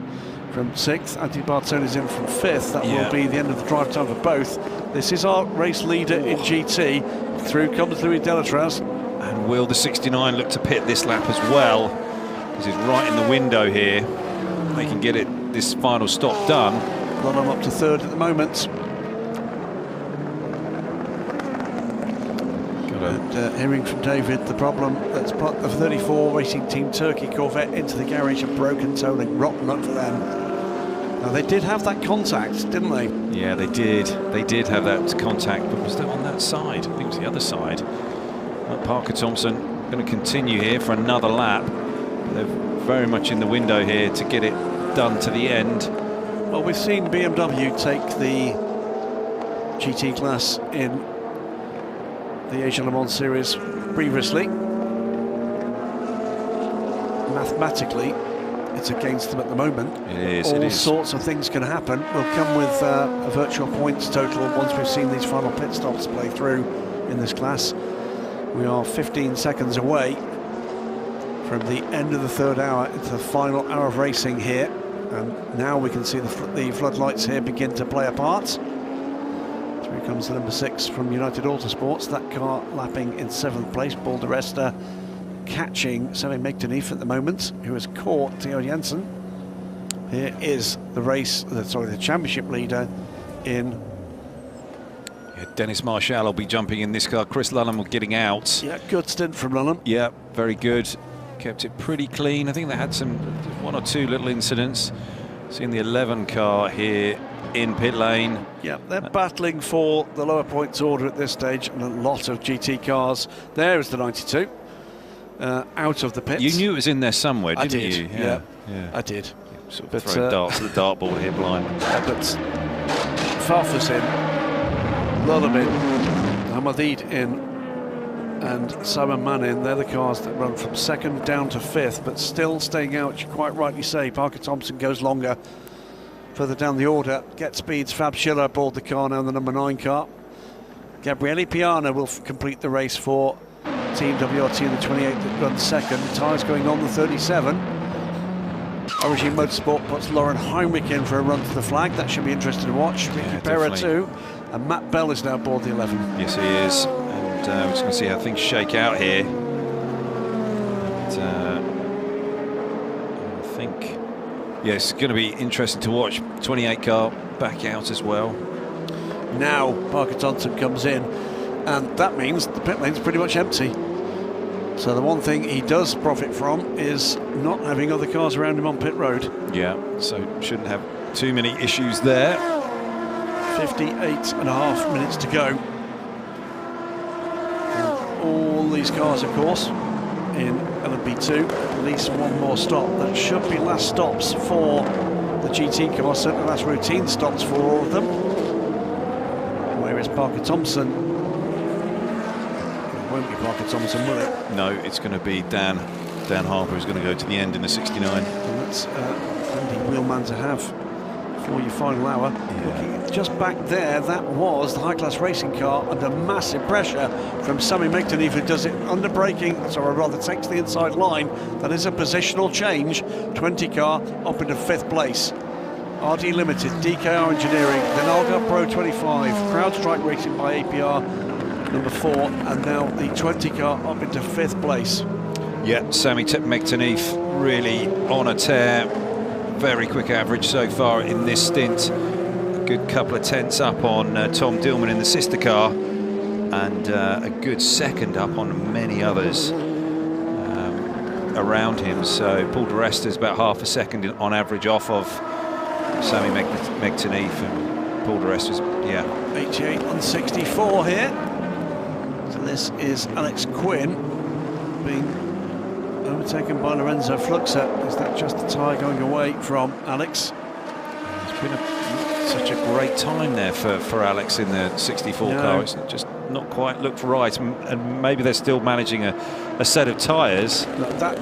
Speaker 2: from 6th. Anthony Bartone is in from 5th. That will be the end of the drive time for both. This is our race leader in GT. Through comes Louis Delatraz.
Speaker 3: And will the 69 look to pit this lap as well? Because he's right in the window here. They can get this final stop done.
Speaker 2: Well, I'm up to 3rd at the moment. And hearing from David, the problem that's put the 34 Racing Team Turkey Corvette into the garage, a broken towing, rotten luck for them. Now they did have that contact, didn't they?
Speaker 3: Yeah, they did. They did have that contact, but was that on that side? I think it was the other side. Parker Thompson going to continue here for another lap. They're very much in the window here to get it done to the end.
Speaker 2: Well, we've seen BMW take the GT class in the Asian Le Mans Series previously. Mathematically, it's against them at the moment.
Speaker 3: It is.
Speaker 2: All sorts of things can happen. We'll come with a virtual points total once we've seen these final pit stops play through in this class. We are 15 seconds away from the end of the 3rd hour into the final hour of racing here, and now we can see the floodlights here begin to play a part. Here comes the number 6 from United Autosports, that car lapping in 7th place. Paul de Resta catching Sami Megtanif at the moment, who has caught Theo Jensen. Here is the championship leader in...
Speaker 3: Yeah, Dennis Marshall will be jumping in this car. Chris Lunham getting out.
Speaker 2: Yeah, good stint from Lunham.
Speaker 3: Yeah, very good. Kept it pretty clean. I think they had one or two little incidents. Seeing the 11 car here in pit lane.
Speaker 2: Yeah, they're battling for the lower points order at this stage, and a lot of GT cars. There is the 92. out of the pits.
Speaker 3: You knew it was in there somewhere, didn't
Speaker 2: I did,
Speaker 3: you?
Speaker 2: yeah.
Speaker 3: Yeah.
Speaker 2: I did.
Speaker 3: Sort of throw darts at the dartboard here blind.
Speaker 2: But Farfus in, Lullaby, Hamadid in, and Simon Mann in. They're the cars that run from second down to fifth, but still staying out, you quite rightly say. Parker Thompson goes longer. Further down the order, Get Speeds, Fab Schiller aboard the car now, the number 9 car. Gabriele Piana will complete the race for Team WRT in the 28 that runs second. Tyres going on the 37. Origin Motorsport puts Lauren Heinrich in for a run to the flag. That should be interesting to watch. Ricky Perra too. And Matt Bell is now aboard the 11.
Speaker 3: Yes, he is. And we're just going to see how things shake out here. And, I think, yes, it's going to be interesting to watch. 28 car back out as well.
Speaker 2: Now Parker Thompson comes in, and that means the pit lane's pretty much empty. So the one thing he does profit from is not having other cars around him on pit road.
Speaker 3: Yeah, so shouldn't have too many issues there.
Speaker 2: 58.5 minutes to go. And all these cars, of course, in LMP2, at least one more stop. That should be last stops for the GT cars, certainly last routine stops for all of them. Where is Parker Thompson? It won't be Parker Thompson, will it?
Speaker 3: No, it's going to be Dan Harper who's going to go to the end in the 69.
Speaker 2: And that's handy wheelman to have for your final hour.
Speaker 3: Yeah.
Speaker 2: Looking just back there, that was the high-class racing car under massive pressure from Sammy McTinney, who does it under braking, or rather takes the inside line. That is a positional change. 20 car up into 5th place. RD Limited, DKR Engineering, then Algar Pro 25, CrowdStrike Racing by APR, number 4, and now the 20 car up into 5th place.
Speaker 3: Yeah, Sammy McTinney really on a tear. Very quick average so far in this stint. A good couple of tenths up on Tom Dillman in the sister car, and a good second up on many others around him. So Paul DeResta is about half a second on average off of Sammy McTinney, and Paul DeResta is,
Speaker 2: 88 on 64 here. So this is Alex Quinn being overtaken by Lorenzo Fluxer. Is that just the tyre going away from Alex?
Speaker 3: It's been such a great time there for Alex in the 64 car. It's just not quite looked right, and maybe they're still managing a set of tyres.
Speaker 2: That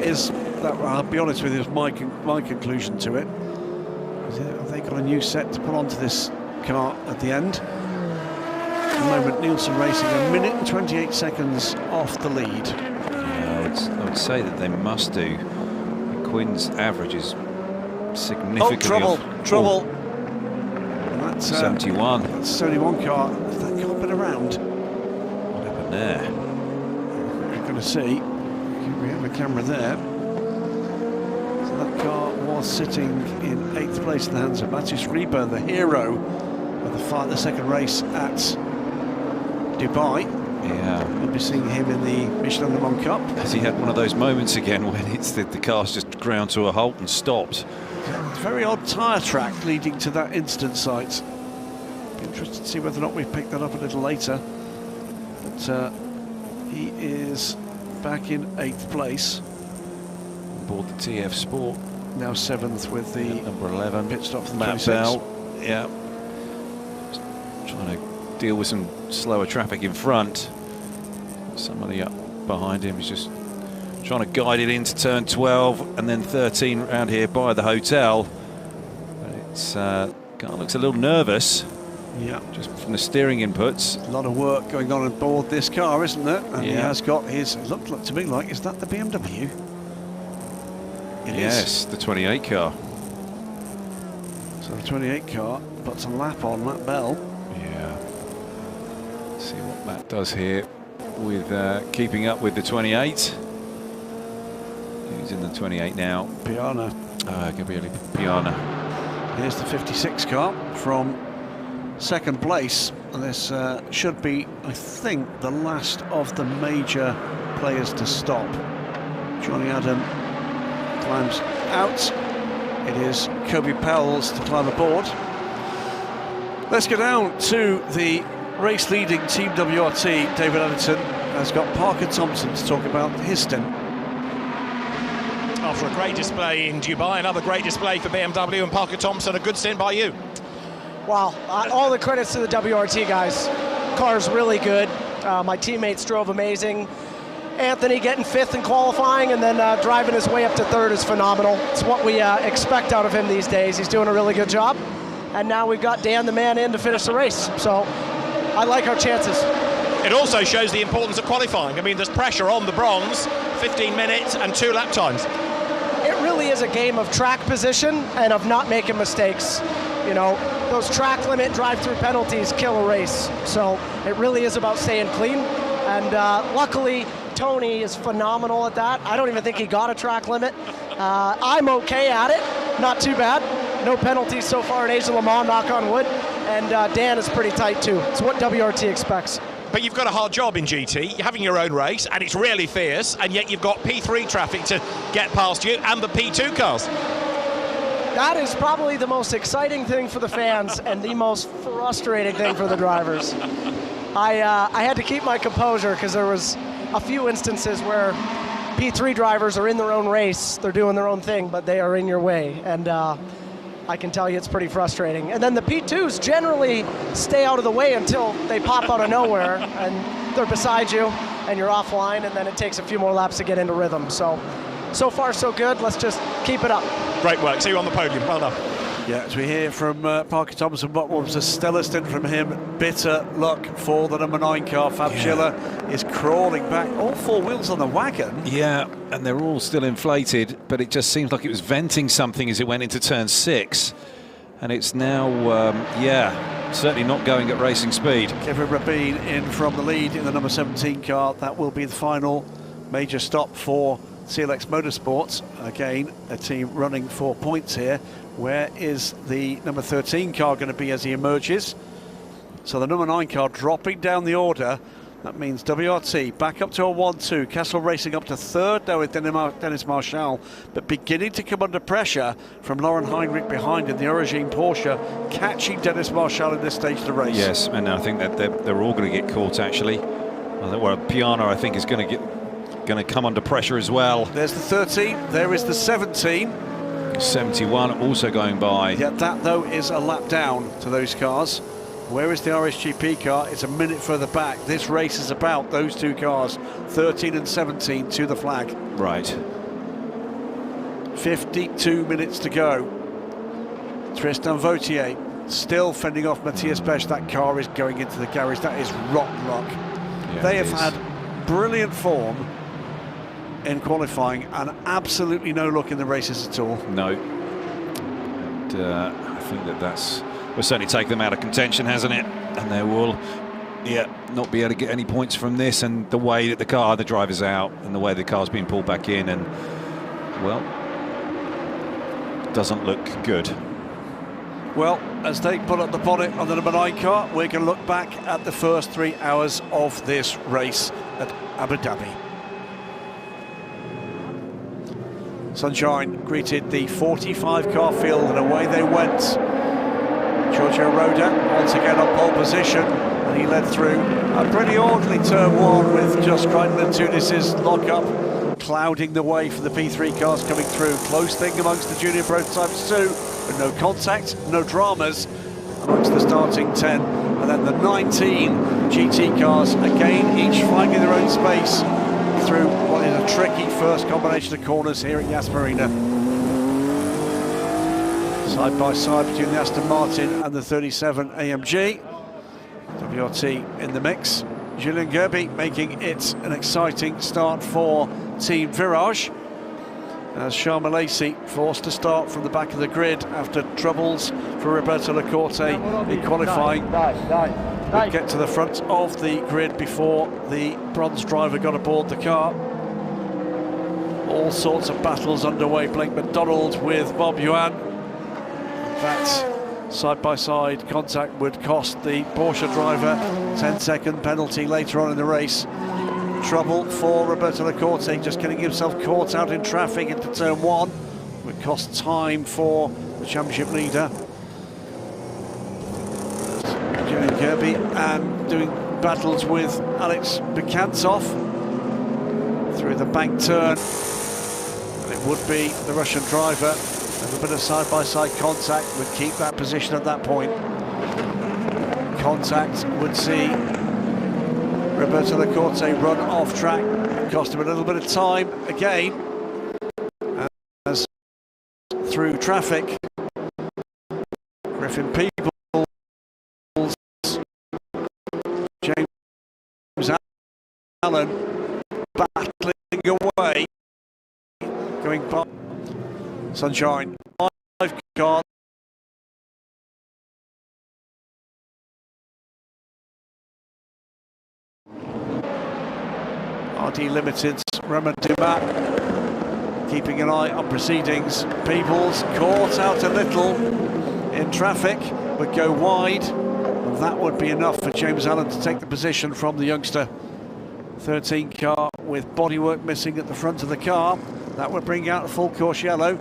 Speaker 2: I'll be honest with you, is my conclusion to it. Have they got a new set to put onto this car at the end? At the moment, Nielsen Racing 1 minute and 28 seconds off the lead.
Speaker 3: I would say that they must do. Quinn's average is significantly
Speaker 2: trouble. And that's
Speaker 3: 71.
Speaker 2: That's 71 car. Has that car been around?
Speaker 3: What happened there?
Speaker 2: We're going to see. We have a camera there. So that car was sitting in 8th place in the hands of Matthew Schreiber, the hero of the second race at Dubai.
Speaker 3: Yeah,
Speaker 2: we'll be seeing him in the Michelin Le Mans Cup.
Speaker 3: Has he had one of those moments again when the car's just ground to a halt and stopped?
Speaker 2: Very odd tyre track leading to that incident site. Be interested to see whether or not we've picked that up a little later. But he is back in 8th place.
Speaker 3: Aboard the TF Sport.
Speaker 2: Now 7th with the
Speaker 3: number 11
Speaker 2: pit stop for the
Speaker 3: Matt
Speaker 2: 26.
Speaker 3: Bell. Yeah, trying to deal with some slower traffic in front. Somebody up behind him is just trying to guide it into turn 12 and then 13 around here by the hotel. But it's car looks a little nervous.
Speaker 2: Yeah,
Speaker 3: just from the steering inputs.
Speaker 2: A lot of work going on aboard this car, isn't there? And
Speaker 3: yeah,
Speaker 2: he has got his. Looked to me like, is that the BMW?
Speaker 3: Yes, the 28 car.
Speaker 2: So the 28 car puts a lap on Matt Bell.
Speaker 3: Yeah. Let's see what Matt does here with keeping up with the 28. Who's in the 28 now?
Speaker 2: Piana.
Speaker 3: Gabriele Piana.
Speaker 2: Here's the 56 car from second place. And this should be, I think, the last of the major players to stop. Johnny Adam climbs out. It is Kobe Powell's to climb aboard. Let's go down to the race leading Team WRT. David Addington has got Parker Thompson to talk about his stint.
Speaker 1: after a great display in Dubai, another great display for BMW and Parker Thompson. A good stint by you.
Speaker 6: Wow, all the credits to the WRT guys. Car's really good. My teammates drove amazing. Anthony getting 5th in qualifying and then driving his way up to 3rd is phenomenal. It's what we expect out of him these days. He's doing a really good job. And now we've got Dan the man in to finish the race. So I like our chances.
Speaker 1: It also shows the importance of qualifying. I mean, there's pressure on the bronze, 15 minutes and 2 lap times.
Speaker 6: It really is a game of track position and of not making mistakes. You know, those track limit drive-through penalties kill a race. So it really is about staying clean. And luckily, Tony is phenomenal at that. I don't even think he got a track limit. I'm okay at it, not too bad. No penalties so far in Asia Le Mans, knock on wood. And Dan is pretty tight too. It's what WRT expects.
Speaker 1: But you've got a hard job in GT. You're having your own race, and it's really fierce, and yet you've got P3 traffic to get past you and the P2 cars.
Speaker 6: That is probably the most exciting thing for the fans and the most frustrating thing for the drivers. I had to keep my composure because there was a few instances where P3 drivers are in their own race, they're doing their own thing, but they are in your way, and I can tell you it's pretty frustrating. And then the P2s generally stay out of the way until they pop out of nowhere, and they're beside you, and you're offline, and then it takes a few more laps to get into rhythm. So far so good, let's just keep it up.
Speaker 1: Great work, see you on the podium, well done.
Speaker 2: Yeah, as we hear from Parker Thompson, what was a stellar stint from him. Bitter luck for the number 9 car. Fab Schiller is crawling back. All 4 wheels on the wagon.
Speaker 3: Yeah, and they're all still inflated, but it just seems like it was venting something as it went into turn 6. And it's now, certainly not going at racing speed.
Speaker 2: Kevin Rabin in from the lead in the number 17 car. That will be the final major stop for CLX Motorsports. Again, a team running for points here. Where is the number 13 car going to be as he emerges? So the number 9 car dropping down the order. That means WRT back up to a 1-2. Castle Racing up to 3rd now with Dennis Marshall, but beginning to come under pressure from Lauren Heinrich behind in the Origine Porsche, catching Dennis Marshall in this stage of the race.
Speaker 3: Yes, and I think that they're all going to get caught actually. Piana, I think, is going to come under pressure as well.
Speaker 2: There's the 13, there is the 17.
Speaker 3: 71 also going by.
Speaker 2: Yeah, that though is a lap down to those cars. Where is the RSGP car? It's a minute further back. This race is about those 2 cars, 13 and 17 to the flag.
Speaker 3: Right.
Speaker 2: 52 minutes to go. Tristan Vautier still fending off Matthias Besch. That car is going into the garage. That is rotten luck.
Speaker 3: Yeah,
Speaker 2: they have had brilliant form in qualifying and absolutely no luck in the races at all.
Speaker 3: No. And I think that's will certainly take them out of contention, hasn't it? And they will not be able to get any points from this, and the way that the driver's out and the way the car's being pulled back in, and well, doesn't look good.
Speaker 2: Well, as they put up the bonnet on the number 9 car, we're going to look back at the first 3 hours of this race at Abu Dhabi. Sunshine greeted the 45 car field and away they went. Giorgio Roda once again on pole position, and he led through a pretty orderly turn 1 with just Crichton and Tunis's lock-up clouding the way for the P3 cars coming through. Close thing amongst the junior prototypes too, but no contact, no dramas amongst the starting 10. And then the 19 GT cars, again each finding their own space through what is a tricky first combination of corners here at Yas Marina. Side by side between the Aston Martin and the 37 AMG. WRT in the mix. Julien Gerby making it an exciting start for Team Virage, as Sharma Lacey forced to start from the back of the grid after troubles for Roberto Lacorte in qualifying. Would get to the front of the grid before the bronze driver got aboard the car. All sorts of battles underway. Blake McDonald with Bob Yuan. That side-by-side contact would cost the Porsche driver 10-second penalty later on in the race. Trouble for Roberto Lacorte, just getting himself caught out in traffic into turn 1. Would cost time for the championship leader. Julien Gerby and doing battles with Alex Bekantov through the bank turn. It would be the Russian driver. A little bit of side-by-side contact would keep that position at that point. Contact would see Roberto Lacorte run off track, cost him a little bit of time again, as through traffic. Griffin Peoples, James Allen battling away, going by Sunshine, 5 cars. RD Limited's Roman Dumas keeping an eye on proceedings. Peoples caught out a little in traffic, would go wide, and that would be enough for James Allen to take the position from the youngster. 13 car with bodywork missing at the front of the car. That would bring out a full course yellow.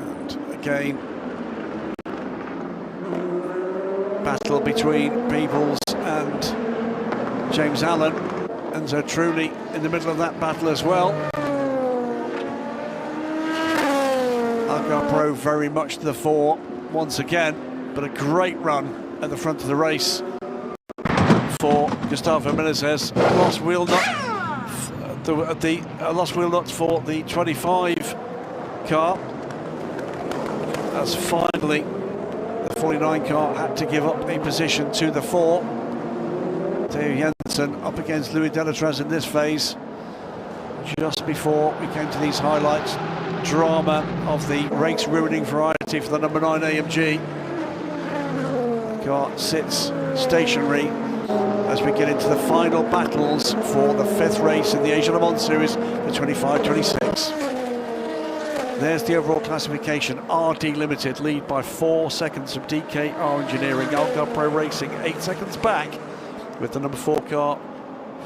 Speaker 2: And again, battle between Peoples and James Allen, and so truly in the middle of that battle as well. Algar Pro very much to the fore once again, but a great run at the front of the race for Gustavo Menezes. Lost wheel nut, lost wheel nuts for the 25 car, as finally the 49 car had to give up a position to the 4. Theo Jensen up against Louis Delatraz in this phase. Just before we came to these highlights, drama of the race ruining variety for the number 9 AMG. The car sits stationary as we get into the final battles for the 5th race in the Asia Le Mans Series, the 25-26. There's the overall classification. RD Limited lead by 4 seconds from DKR Engineering. Algar Pro Racing 8 seconds back with the number 4 car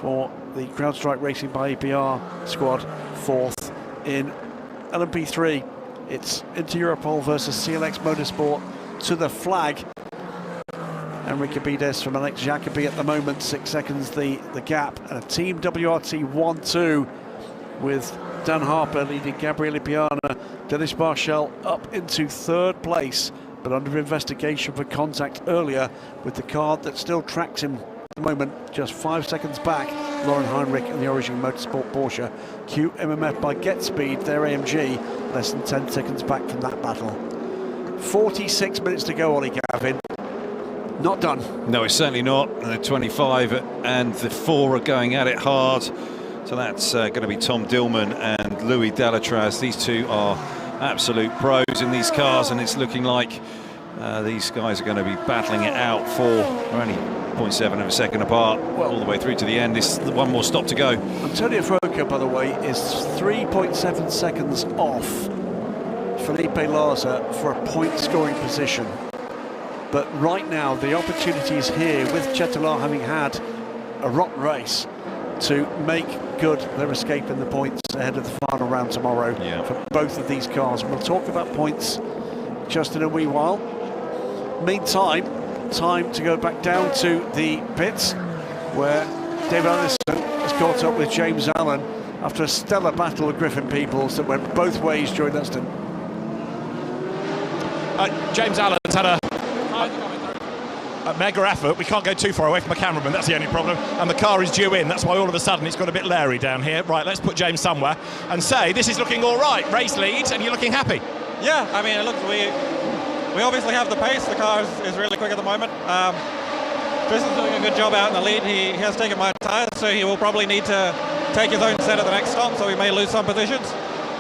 Speaker 2: for the CrowdStrike Racing by APR squad, 4th in LMP3. It's Inter Europol versus CLX Motorsport to the flag. Enrique Bides from Alex Jacobi at the moment, 6 seconds the gap, and a Team WRT 1-2 with Dan Harper leading Gabriele Piana. Dennis Marshall up into 3rd place, but under investigation for contact earlier with the car that still tracks him at the moment, just 5 seconds back. Lauren Heinrich and the Origin Motorsport Porsche. QMMF by Get Speed, their AMG, less than 10 seconds back from that battle. 46 minutes to go, Ollie Gavin. Not done.
Speaker 3: No, it's certainly not. The 25 and the 4 are going at it hard. So that's going to be Tom Dillman and Louis Delatraz. These two are absolute pros in these cars, and it's looking like these guys are going to be battling it out for only 0.7 of a second apart, all the way through to the end. This is one more stop to go.
Speaker 2: Antonio Fuoco, by the way, is 3.7 seconds off Felipe Larza for a point scoring position. But right now the opportunity is here, with Chetelaar having had a rotten race, to make good their escape in the points ahead of the final round tomorrow for both of these cars. We'll talk about points just in a wee while. Meantime, time to go back down to the pits, where David Anderson has caught up with James Allen after a stellar battle with Griffin Peoples that went both ways during that stint.
Speaker 1: James Allen's had a mega effort. We can't go too far away from the cameraman, that's the only problem, and the car is due in. That's why all of a sudden it's got a bit leery down here. Right, let's put James somewhere and say this is looking all right. Race lead, and you're looking happy.
Speaker 7: Yeah, I mean, look, we obviously have the pace. The car is really quick at the moment. Tristan's doing a good job out in the lead. He has taken my tyres, so he will probably need to take his own set at the next stop, so we may lose some positions.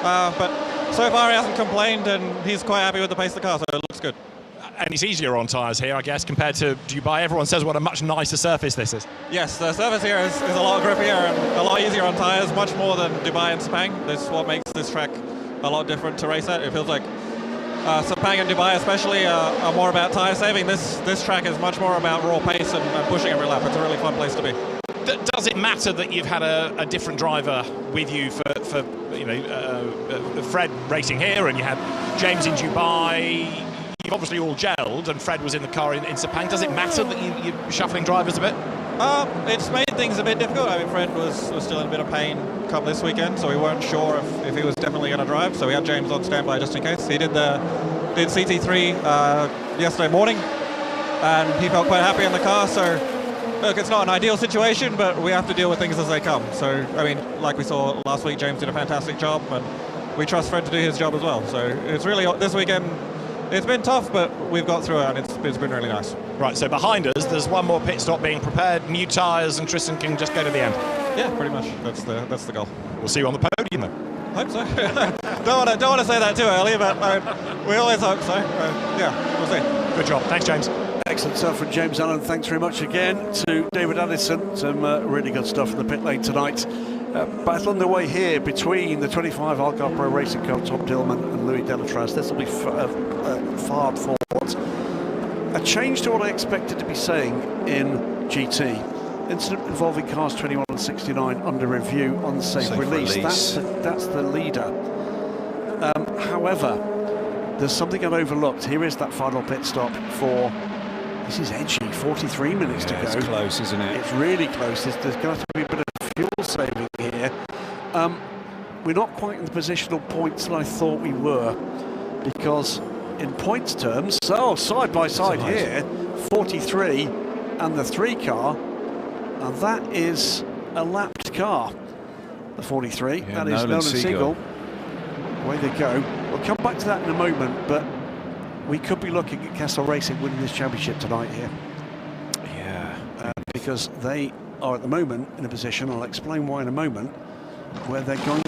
Speaker 7: But so far he hasn't complained, and he's quite happy with the pace of the car, so it looks good.
Speaker 1: And it's easier on tyres here, I guess, compared to Dubai. Everyone says what a much nicer surface this is.
Speaker 7: Yes, the surface here is a lot grippier and a lot easier on tyres, much more than Dubai and Sepang. This is what makes this track a lot different to race at. It feels like Sepang and Dubai especially are more about tyre saving. This track is much more about raw pace and pushing every lap. It's a really fun place to be.
Speaker 1: Does it matter that you've had a different driver with you for Fred racing here, and you had James in Dubai? You've obviously all gelled, and Fred was in the car in Sepang. Does it matter that you're shuffling drivers a bit?
Speaker 7: It's made things a bit difficult. I mean, Fred was still in a bit of pain come this weekend, so we weren't sure if he was definitely going to drive. So we had James on standby just in case. He did CT3 yesterday morning, and he felt quite happy in the car. So look, it's not an ideal situation, but we have to deal with things as they come. So I mean, like we saw last week, James did a fantastic job, and we trust Fred to do his job as well. So it's really, this weekend, it's been tough, but we've got through it, and it's been really nice.
Speaker 1: Right, so behind us, there's one more pit stop being prepared, new tyres, and Tristan can just go to the end.
Speaker 7: Yeah, pretty much. That's the goal.
Speaker 1: We'll see you on the podium, then.
Speaker 7: Hope so. don't want to say that too early, but we always hope so. Yeah, we'll see.
Speaker 1: Good job. Thanks, James.
Speaker 2: Excellent stuff from James Allen. Thanks very much again to David Addison. Some really good stuff from the pit lane tonight. Battle underway here between the 25 Algarve Pro Racing car, Tom Dillman and Louis Delatraz. This will be far forward. A change to what I expected to be saying in GT. Incident involving cars 21 and 69 under review on safe release. That's the leader. However, there's something I've overlooked. Here is that final pit stop for, this is edgy, 43 minutes to go.
Speaker 3: It's close, isn't it?
Speaker 2: It's really close. There's going to be a bit of fuel saving here. We're not quite in the positional points that I thought we were, because in points terms, so side by side here, 43 and the 3 car, and that is a lapped car. The 43, that is Nolan Siegel. Away they go. We'll come back to that in a moment, but we could be looking at Castle Racing winning this championship tonight here.
Speaker 3: Yeah.
Speaker 2: Because they are at the moment in a position, I'll explain why in a moment, where they're going,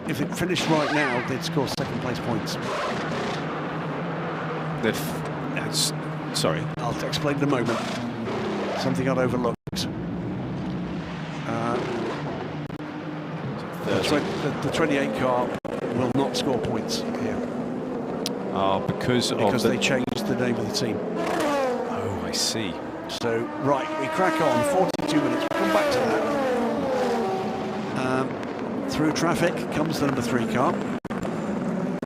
Speaker 2: if it finished right now, they'd score second place points.
Speaker 3: Sorry.
Speaker 2: I'll explain in a moment. Something I'd overlooked. The 28 car will not score points here.
Speaker 3: Because
Speaker 2: they changed the name of the team.
Speaker 3: Oh, I see.
Speaker 2: So, right, we crack on. 42 minutes. We'll come back to that. Through traffic comes the number 3 car.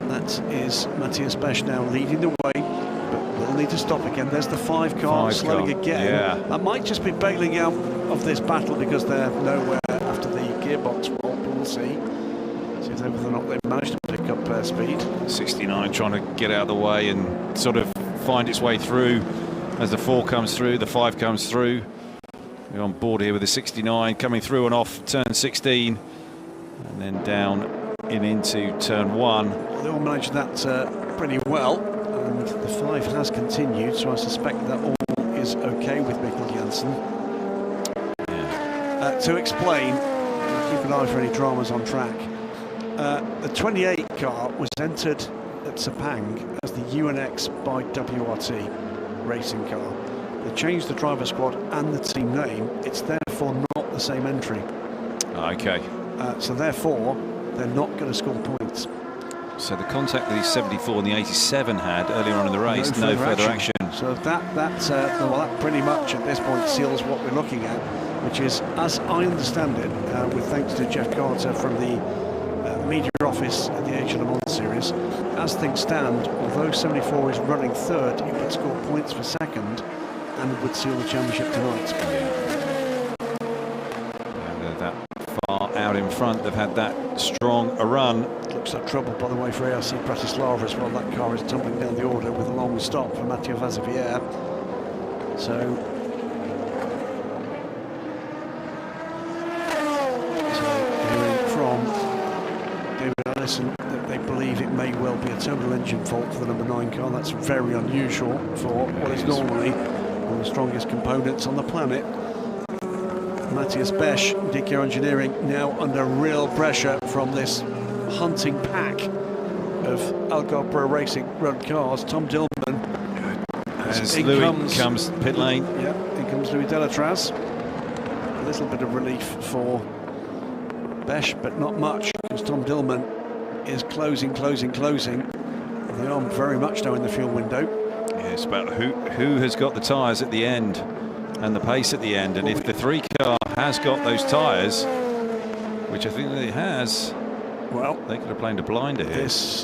Speaker 2: That is Matthias Besch now leading the way, but we'll need to stop again. There's the 5 car slowing again.
Speaker 3: Yeah.
Speaker 2: That might just be bailing out of this battle because they're nowhere after the gearbox fault. We'll see. See if whether or not they've managed to pick up speed.
Speaker 3: 69 trying to get out of the way and sort of find its way through as the 4 comes through, the 5 comes through. We're on board here with the 69 coming through and off turn 16 and then down into turn 1.
Speaker 2: They all managed that pretty well, and the 5 has continued, so I suspect that all is okay with Mikkel Jansen. To explain, keep an eye for any dramas on track. The 28 car was entered at Sepang as the UNX by WRT racing car. They changed the driver squad and the team name. It's therefore not the same entry.
Speaker 3: Okay.
Speaker 2: So therefore, they're not going to score points.
Speaker 3: So the contact that the 74 and the 87 had earlier on in the race, no further action.
Speaker 2: So that pretty much at this point seals what we're looking at, which is, as I understand it, with thanks to Jeff Carter from the media office at the Asian Le Mans Series, as things stand, although 74 is running 3rd, it would score points for 2nd and would seal the championship tonight.
Speaker 3: And that far out in front, they've had that strong a run.
Speaker 2: Looks like trouble, by the way, for ARC Bratislava as well. That car is tumbling down the order with a long stop for Mathieu Vazivière. So hearing from David Allison that they believe it may well be a terminal engine fault for the number 9 car. That's very unusual for what is normally one of the strongest components on the planet. Matthias Besch, DK Engineering, now under real pressure from this hunting pack of Algarve Pro Racing run cars. Tom Dillman,
Speaker 3: as Louis comes pit lane.
Speaker 2: Yeah, in comes Louis Delatraz. A little bit of relief for Besch, but not much, because Tom Dillman is closing. They are very much now in the fuel window.
Speaker 3: Yeah, it's about who has got the tyres at the end and the pace at the end, and if the 3 car has got those tyres, which I think that it has,
Speaker 2: well,
Speaker 3: they could have played a blinder here.
Speaker 2: This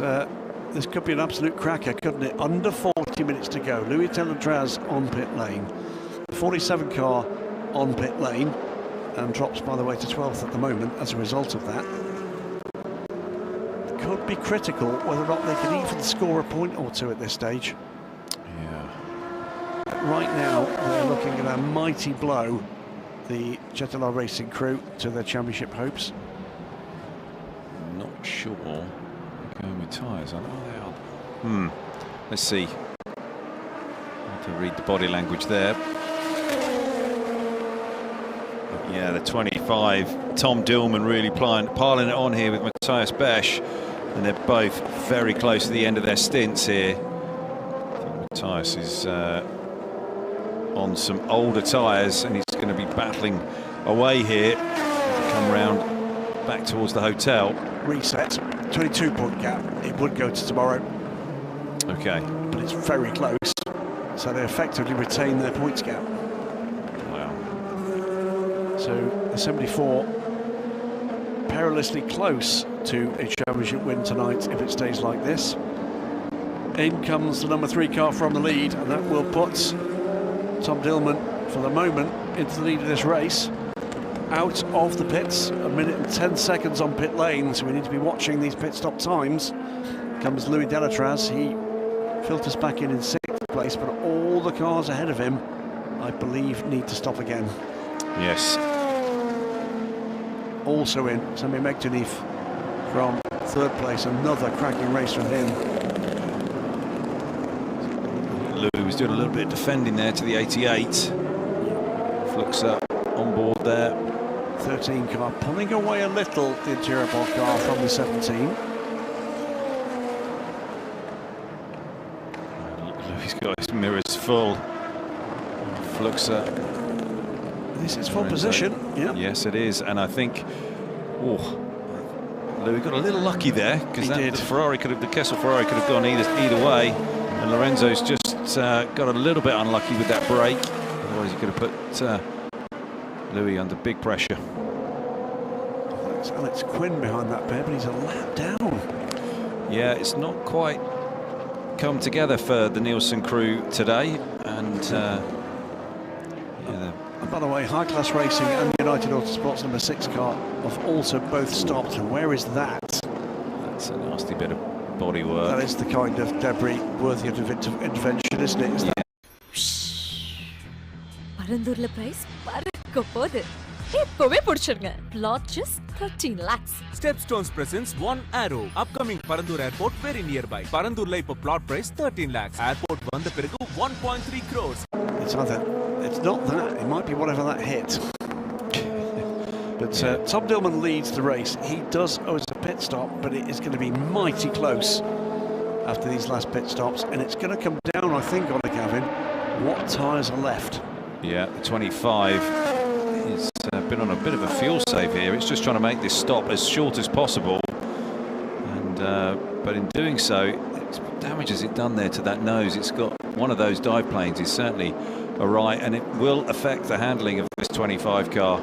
Speaker 2: could be an absolute cracker, couldn't it? Under 40 minutes to go. Louis Delatraz on pit lane. The 47 car on pit lane and drops, by the way, to 12th at the moment as a result of that. It could be critical whether or not they can even score a point or two at this stage.
Speaker 3: Yeah.
Speaker 2: But right now, they're looking at a mighty blow, the Jetilar Racing crew, to their championship hopes.
Speaker 3: Not sure. They're going with tyres on. Oh, they are. Let's see. Have to read the body language there. But yeah, the 25. Tom Dillman really piling it on here with Matthias Besch, and they're both very close to the end of their stints here. I think Matthias is on some older tyres, and he's going to be battling away here. Come round back towards the hotel.
Speaker 2: Reset, 22-point gap. It would go to tomorrow.
Speaker 3: Okay.
Speaker 2: But it's very close, so they effectively retain their points gap.
Speaker 3: Wow.
Speaker 2: So the 74 perilously close to a championship win tonight if it stays like this. In comes the number 3 car from the lead, and that will put Tom Dillman, for the moment, into the lead of this race. Out of the pits, 1 minute and 10 seconds on pit lane, so we need to be watching these pit stop times. Comes Louis Delatraz. He filters back in 6th place, but all the cars ahead of him, I believe, need to stop again.
Speaker 3: Yes.
Speaker 2: Also in, Sami Megtanif from 3rd place, another cracking race from him.
Speaker 3: Louis was doing a little bit of defending there to the 88. Fluxer on board there.
Speaker 2: 13 car pulling away a little, the interior ball car from the 17.
Speaker 3: Louis got his mirrors full. Fluxer.
Speaker 2: This is full position, yeah.
Speaker 3: Yes, it is, and I think, Louis got a little lucky there, because the Ferrari could have, the Kessel Ferrari could have gone either way, and Lorenzo's just got a little bit unlucky with that brake. Otherwise, he could have put Louis under big pressure.
Speaker 2: It's Alex Quinn behind that pair, but he's a lap down.
Speaker 3: Yeah, it's not quite come together for the Nielsen crew today, and
Speaker 2: and by the way, High Class Racing and United Autosports number 6 car have also both stopped. And where is that?
Speaker 3: That's a nasty bit of bodywork.
Speaker 2: That is the kind of debris worthy of intervention, isn't it? Is that
Speaker 11: பரந்தூர்ல price பறக்க போகுது. இப்பவே பிடிச்சிருங்க. Plot just 13 lakhs.
Speaker 9: Stepstones presents One Arrow. Upcoming Parandur Airport very nearby. Parandurla ipo plot price 13 lakhs. Airport vanda piragu 1.3 crores.
Speaker 2: It's not that. It might be whatever that hit. But Tom Dillman leads the race. He does owe us a pit stop, but it is going to be mighty close after these last pit stops, and it's going to come down, I think, on the Gavin. What tyres are left?
Speaker 3: Yeah, the 25 has been on a bit of a fuel save here. It's just trying to make this stop as short as possible, and but in doing so, what damage has it done there to that nose? It's got one of those dive planes is certainly awry, and it will affect the handling of this 25 car.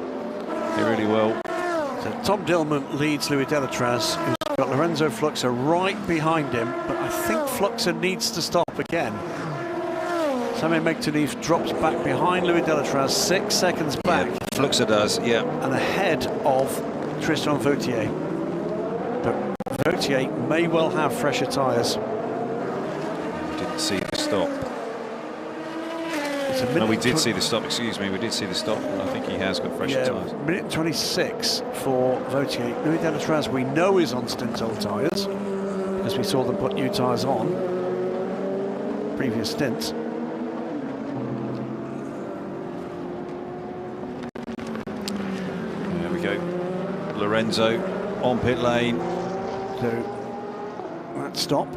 Speaker 3: It really will.
Speaker 2: So Tom Dillman leads Louis Delatraz, who's got Lorenzo Fluxer right behind him, but I think Fluxer needs to stop again. Sami Megtanif drops back behind Louis Delatraz, 6 seconds back.
Speaker 3: Yeah, Fluxer does, yeah.
Speaker 2: And ahead of Tristan Vautier. But Vautier may well have fresher tyres.
Speaker 3: Didn't see the stop. No, we did see the stop, excuse me, we did see the stop, and I think he has got fresher tyres.
Speaker 2: Minute 26 for Vautier. Louis Delatraz, we know, is on Stint old tyres, because we saw them put new tyres on previous stints.
Speaker 3: There we go. Lorenzo on pit lane.
Speaker 2: So that stop,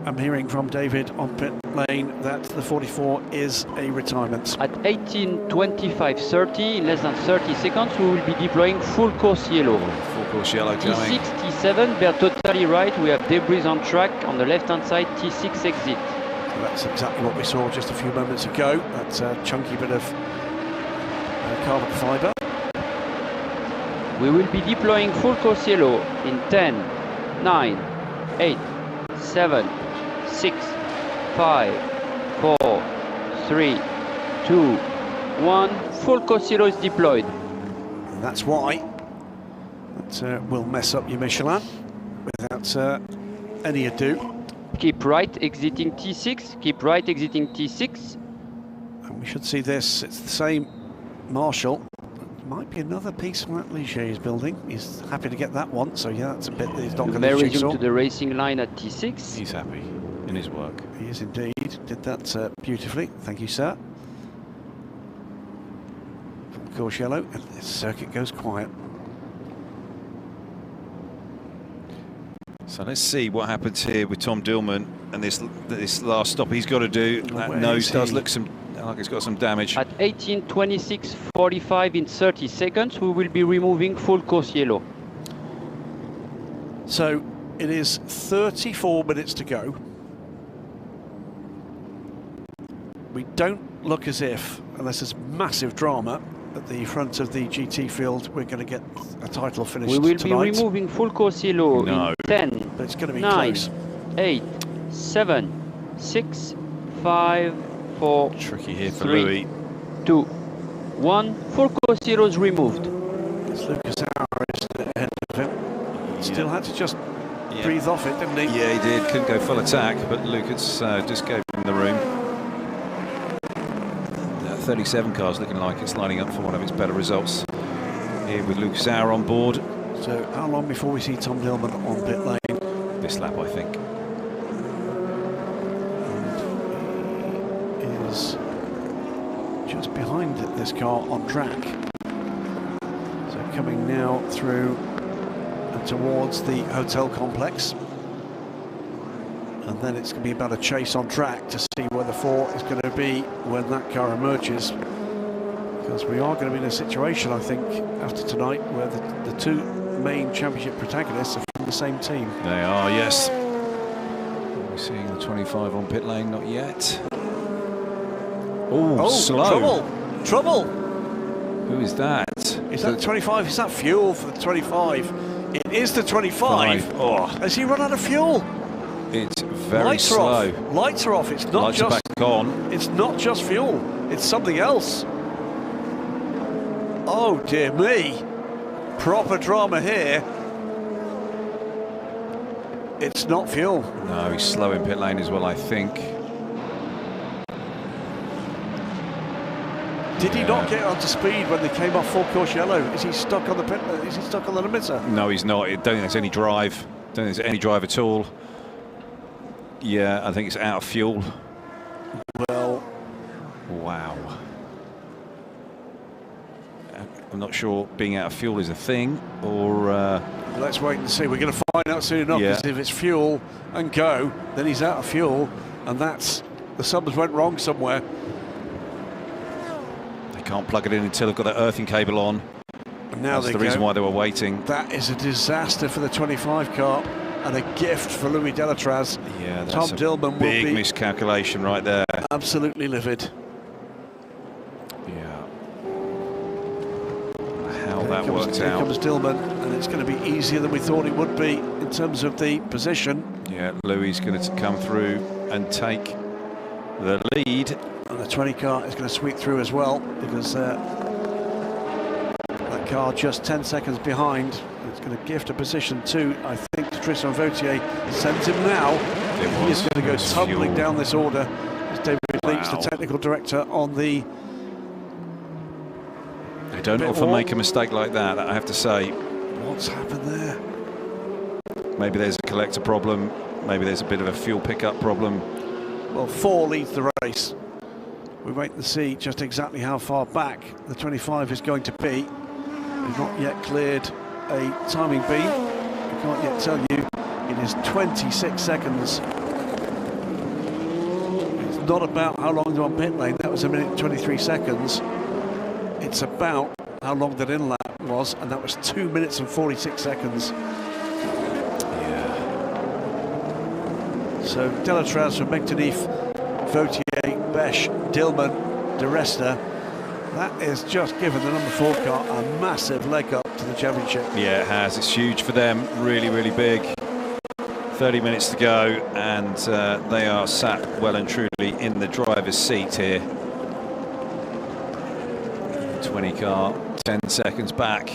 Speaker 2: I'm hearing from David on pit lane that the 44 is a retirement.
Speaker 8: At 18:25:30, in less than 30 seconds, we will be deploying full course yellow.
Speaker 3: Full course yellow coming.
Speaker 8: T6, T7, they're totally right. We have debris on track on the left-hand side, T6 exit.
Speaker 2: So that's exactly what we saw just a few moments ago. That's a chunky bit of carbon fibre.
Speaker 8: We will be deploying full course yellow in 10, 9, 8, 7, 6, 5, 4, 3, 2, 1. Full course yellow is deployed.
Speaker 2: And that's why that will mess up your Michelin without any ado.
Speaker 8: Keep right exiting T6, keep right exiting T6.
Speaker 2: And we should see this, it's the same Marshall. Might be another piece from that Ligier is building. He's happy to get that one, so yeah, that's a bit that he's not going to
Speaker 8: May
Speaker 2: jigsaw.
Speaker 8: resume to the racing line at T6.
Speaker 3: He's happy in his work.
Speaker 2: He is indeed, did that beautifully, thank you sir. Full course yellow, and the circuit goes quiet.
Speaker 3: So let's see what happens here with Tom Dillman and this last stop he's got to do. That nose does look like it's got some damage.
Speaker 8: At 18:26:45 in 30 seconds, we will be removing full course yellow.
Speaker 2: So it is 34 minutes to go. We don't look as if, unless there's massive drama at the front of the GT field, we're going to get a title finish tonight.
Speaker 8: We will be removing full course yellow in 10,
Speaker 2: but it's going to be
Speaker 8: 9,
Speaker 2: close.
Speaker 8: 8, 7, 6, 5, 4,
Speaker 3: tricky here for
Speaker 8: 3,
Speaker 3: Louis.
Speaker 8: 2, 1. Full course yellow is removed.
Speaker 2: It's Lucas Harris ahead of him. Still had to just breathe off it, didn't he?
Speaker 3: Yeah, he did. Couldn't go full attack, but Lucas just gave him the room. 37 car's looking like it's lining up for one of its better results here with Lucas Auer on board.
Speaker 2: So how long before we see Tom Dillman on pit lane?
Speaker 3: This lap, I think.
Speaker 2: And he is just behind this car on track. So coming now through and towards the hotel complex. And then it's going to be about a chase on track to see where the 4 is going to be when that car emerges. Because we are going to be in a situation, I think, after tonight, where the two main championship protagonists are from the same team.
Speaker 3: They are, yes. Are we seeing the 25 on pit lane? Not yet. Oh, slow.
Speaker 2: Trouble.
Speaker 3: Who is that?
Speaker 2: Is that the 25? Is that fuel for the 25? It is the 25.
Speaker 3: Oh.
Speaker 2: Has he run out of fuel?
Speaker 3: It's very
Speaker 2: Lights
Speaker 3: slow.
Speaker 2: Are off. Lights are off. It's not
Speaker 3: Lights
Speaker 2: just
Speaker 3: are back on.
Speaker 2: It's not just fuel. It's something else. Oh dear me! Proper drama here. It's not fuel.
Speaker 3: No, he's slow in pit lane as well, I think.
Speaker 2: Did he not get onto speed when they came off full course yellow? Is he stuck on the pit? Is he stuck on the limiter?
Speaker 3: No, he's not. I don't think there's any drive. Don't think there's any drive at all. Yeah, I think it's out of fuel.
Speaker 2: Well,
Speaker 3: wow. I'm not sure being out of fuel is a thing, or...
Speaker 2: let's wait and see. We're going to find out soon enough, because if it's fuel and go, then he's out of fuel, and that's... the subs went wrong somewhere.
Speaker 3: They can't plug it in until they've got that earthing cable on.
Speaker 2: And now
Speaker 3: that's the reason why they were waiting.
Speaker 2: That is a disaster for the 25 car, and a gift for Louis Delatraz.
Speaker 3: Yeah, that's
Speaker 2: Tom Dillman will
Speaker 3: big
Speaker 2: be
Speaker 3: miscalculation right there.
Speaker 2: Absolutely livid.
Speaker 3: Yeah. How that worked out.
Speaker 2: Here comes Dillman, and it's going to be easier than we thought it would be in terms of the position.
Speaker 3: Yeah, Louis is going to come through and take the lead.
Speaker 2: And the 20 car is going to sweep through as well, because that car just 10 seconds behind. It's going to gift a position to, I think, to Tristan Vautier. Sends him now. He is going to go tumbling down this order as David Leach, the technical director, on the...
Speaker 3: They don't often make a mistake like that, I have to say.
Speaker 2: What's happened there?
Speaker 3: Maybe there's a collector problem. Maybe there's a bit of a fuel pickup problem.
Speaker 2: Well, 4 leads the race. We wait to see just exactly how far back the 25 is going to be. We've not yet cleared a timing beam. I can't yet tell you. It is 26 seconds. It's not about how long they're on pit lane. That was 1 minute 23 seconds. It's about how long that in lap was, and that was 2 minutes and 46 seconds.
Speaker 3: Yeah.
Speaker 2: So Delatraz from Megtanif, Vautier, Besh, Dillman, De Resta. That has just given the number 4 car a massive leg up to the championship.
Speaker 3: Yeah, it has. It's huge for them. Really, really big. 30 minutes to go, and they are sat well and truly in the driver's seat here. 20 car, 10 seconds back.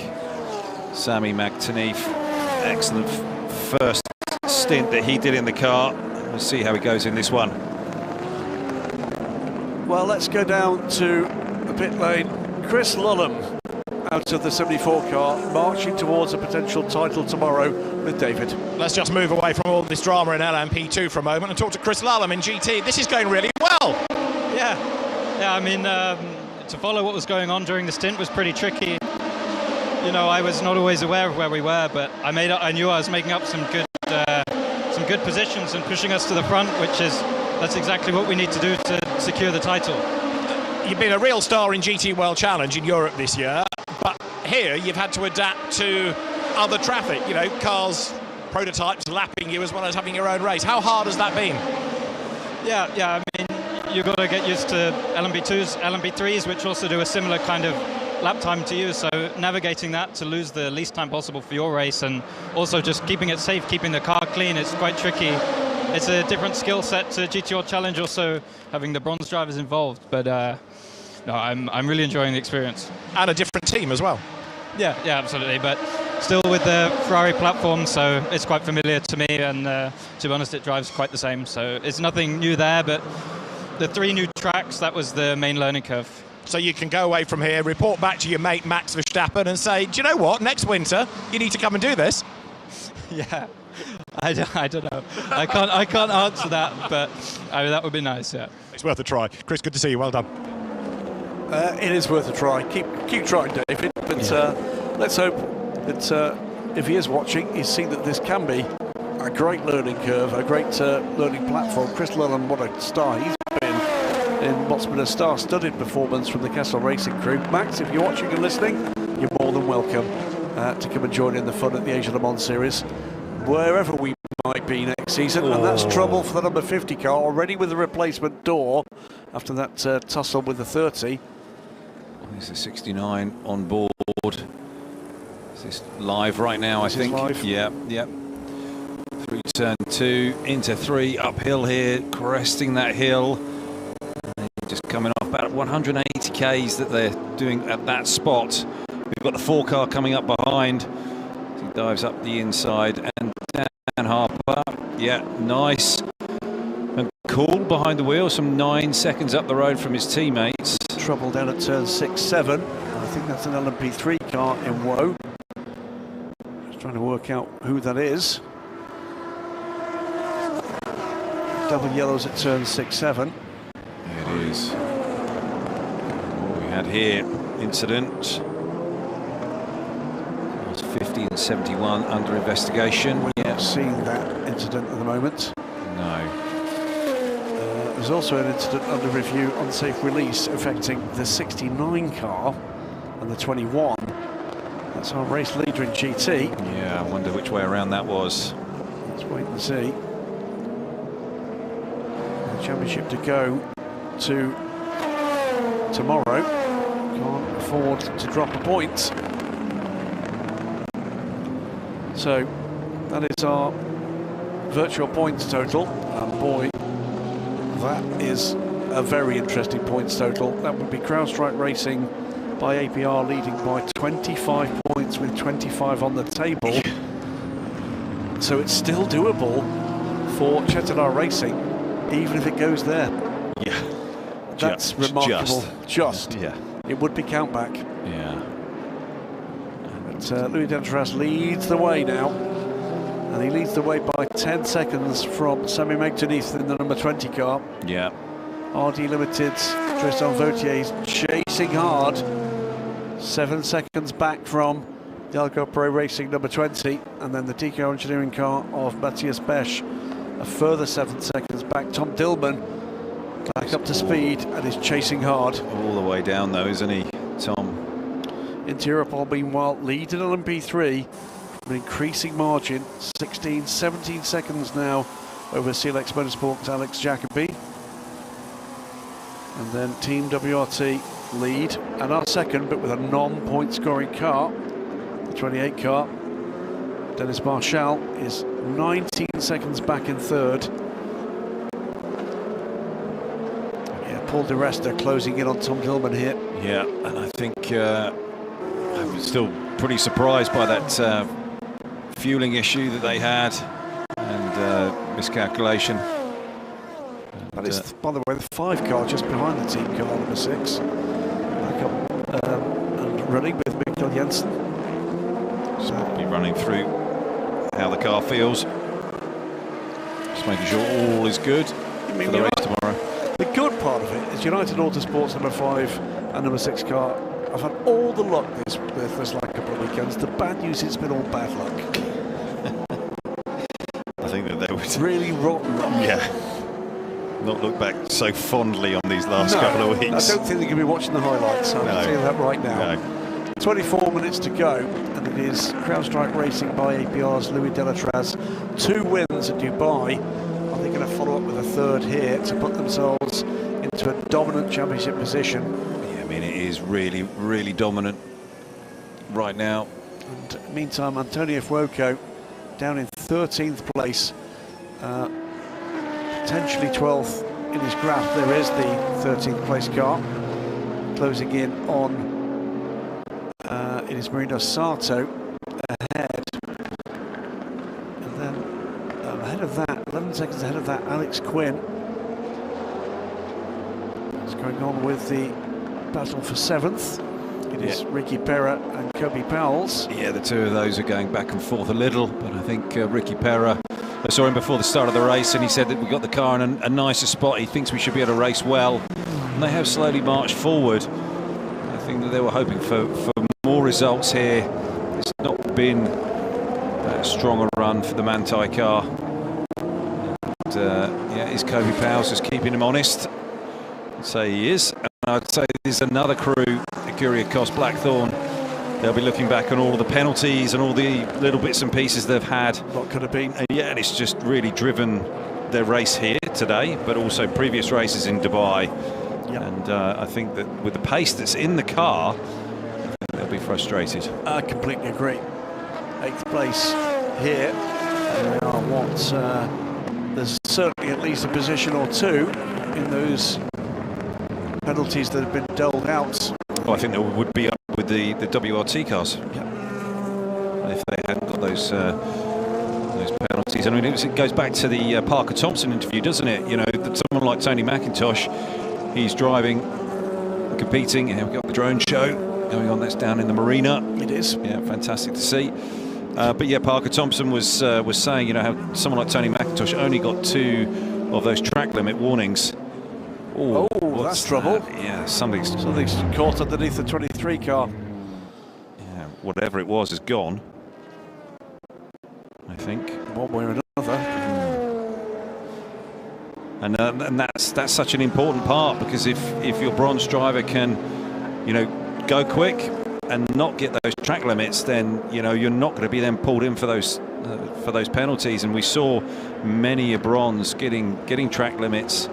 Speaker 3: Sami Magtanif, excellent first stint that he did in the car. We'll see how he goes in this one.
Speaker 2: Well, let's go down to the pit lane. Chris Lullum out of the 74 car, marching towards a potential title tomorrow with David.
Speaker 1: Let's just move away from all this drama in LMP2 for a moment and talk to Chris Lullum in GT. This is going really well.
Speaker 10: Yeah, I mean, to follow what was going on during the stint was pretty tricky. You know, I was not always aware of where we were, but I knew I was making up some good positions and pushing us to the front, that's exactly what we need to do to secure the title.
Speaker 1: You've been a real star in GT World Challenge in Europe this year, but here you've had to adapt to other traffic, you know, cars, prototypes lapping you as well as having your own race. How hard has that been?
Speaker 10: Yeah, I mean, you've got to get used to LMP2s, LMP3s, which also do a similar kind of lap time to you, so navigating that to lose the least time possible for your race, and also just keeping it safe, keeping the car clean, it's quite tricky. It's a different skill set to GT World Challenge, also having the bronze drivers involved, but no, I'm really enjoying the experience.
Speaker 1: And a different team as well.
Speaker 10: Yeah, absolutely, but still with the Ferrari platform, so it's quite familiar to me, and to be honest, it drives quite the same, so it's nothing new there, but the 3 new tracks, that was the main learning curve.
Speaker 1: So you can go away from here, report back to your mate Max Verstappen and say, do you know what, next winter you need to come and do this?
Speaker 10: Yeah, I don't know. I can't answer that, but that would be nice, yeah.
Speaker 1: It's worth a try. Chris, good to see you, well done.
Speaker 2: It is worth a try. Keep trying, David, but let's hope that if he is watching, he's seen that this can be a great learning curve, a great learning platform. Chris Lullum, what a star he's been in what's been a star-studded performance from the Castle Racing crew. Max, if you're watching and listening, you're more than welcome to come and join in the fun at the Asia Le Mans Series, wherever we might be next season. And that's trouble for the number 50 car, already with the replacement door after that tussle with the 30.
Speaker 3: There's the 69 on board. Is this live right now, I think?
Speaker 2: Live.
Speaker 3: Yeah. Through turn 2, into 3, uphill here, cresting that hill. And just coming off about 180 Ks that they're doing at that spot. We've got the 4 car coming up behind. He dives up the inside, and Dan Harper, yeah, nice. And cool behind the wheel, some 9 seconds up the road from his teammates.
Speaker 2: Trouble down at turn 6-7. I think that's an LMP3 car in woe. Just trying to work out who that is. Double yellows at turn 6-7.
Speaker 3: It is. What we had here, incident. 50 and 71 under investigation.
Speaker 2: We're not seeing that incident at the moment.
Speaker 3: No.
Speaker 2: There's also an incident under review, unsafe release, affecting the 69 car and the 21. That's our race leader in GT.
Speaker 3: Yeah, I wonder which way around that was.
Speaker 2: Let's wait and see. The championship to go to tomorrow. Can't afford to drop a point. So that is our virtual points total, and boy, that is a very interesting points total. That would be CrowdStrike Racing by APR leading by 25 points with 25 on the table. So it's still doable for Chetadar Racing, even if it goes there.
Speaker 3: Yeah,
Speaker 2: that's remarkable.
Speaker 3: Yeah,
Speaker 2: it would be countback.
Speaker 3: Yeah.
Speaker 2: But Louis Denteras leads the way now, and he leads the way by 10 seconds from Sami Magtanif in the number 20 car.
Speaker 3: Yeah.
Speaker 2: RD Limited's Tristan Vautier is chasing hard. 7 seconds back from Delco Pro Racing number 20, and then the TKO Engineering car of Matthias Besch a further 7 seconds back. Tom Dillman back up to speed and is chasing hard.
Speaker 3: All the way down though, isn't he, Tom?
Speaker 2: Interapol meanwhile lead in LMP3 from an increasing margin, 16, 17 seconds now over CLX Motorsports' Alex Jacobi. And then Team WRT lead and are second, but with a non-point scoring car. The 28 car, Dennis Marshall, is 19 seconds back in third. Yeah, Paul Di Resta closing in on Tom Dillman here.
Speaker 3: Yeah, and I think think I'm still pretty surprised by that fueling issue that they had and miscalculation.
Speaker 2: That is, by the way, the 5 car just behind the team car, number 6. Back up and running with Mikkel Jensen.
Speaker 3: Just be running through how the car feels. Just making sure all is good for the race tomorrow.
Speaker 2: The good part of it is United Autosports number 5 and number 6 car. I've had all the luck this last couple of weekends. The bad news has been all bad luck.
Speaker 3: I think that they would
Speaker 2: really rotten luck.
Speaker 3: Yeah. Not look back so fondly on these last couple of weeks.
Speaker 2: I don't think they're going to be watching the highlights. I'm telling you that right now.
Speaker 3: No.
Speaker 2: 24 minutes to go, and it is CrowdStrike Racing by APR's Louis Delatraz. 2 wins at Dubai. Are they going to follow up with a 3rd here to put themselves into a dominant championship position?
Speaker 3: Yeah, I mean, it is really, really dominant right now.
Speaker 2: And meantime, Antonio Fuoco down in 13th place. Potentially 12th in his graph. There is the 13th place car closing in on it is Marino Sato ahead, and then ahead of that, 11 seconds ahead of that, Alex Quinn. What's going on with the battle for 7th? It is Ricky Perra and Kobe Powell's.
Speaker 3: Yeah, the 2 of those are going back and forth a little, but I think Ricky Perra, I saw him before the start of the race and he said that we got the car in a nicer spot. He thinks we should be able to race well, and they have slowly marched forward. I think that they were hoping for more results here. It's not been that strong a run for the Manthey car. And, yeah, is Kobe Powell's just keeping him honest? I'd say he is. And I'd say there's another crew, Ecuria Cost Blackthorn. They'll be looking back on all the penalties and all the little bits and pieces they've had.
Speaker 2: What could have been.
Speaker 3: And yeah, and it's just really driven their race here today, but also previous races in Dubai. Yep. And I think that with the pace that's in the car, they'll be frustrated.
Speaker 2: I completely agree. 8th place here. And they are what? There's certainly at least a position or 2 in those penalties that have been doled out.
Speaker 3: Well, I think they would be up with the WRT cars.
Speaker 2: Yep.
Speaker 3: If they hadn't got those penalties. I mean, it goes back to the Parker Thompson interview, doesn't it? You know, that someone like Tony McIntosh, he's driving, competing. Here we got the drone show going on. That's down in the marina.
Speaker 2: It is.
Speaker 3: Yeah, fantastic to see. But yeah, Parker Thompson was saying, you know, how someone like Tony McIntosh only got 2 of those track limit warnings.
Speaker 2: Oh, that's trouble.
Speaker 3: Yeah, something's
Speaker 2: caught underneath the 23 car.
Speaker 3: Yeah, whatever it was is gone, I think.
Speaker 2: One way or another.
Speaker 3: And that's such an important part, because if your bronze driver can, you know, go quick and not get those track limits, then you know you're not going to be then pulled in for those penalties. And we saw many a bronze getting track limits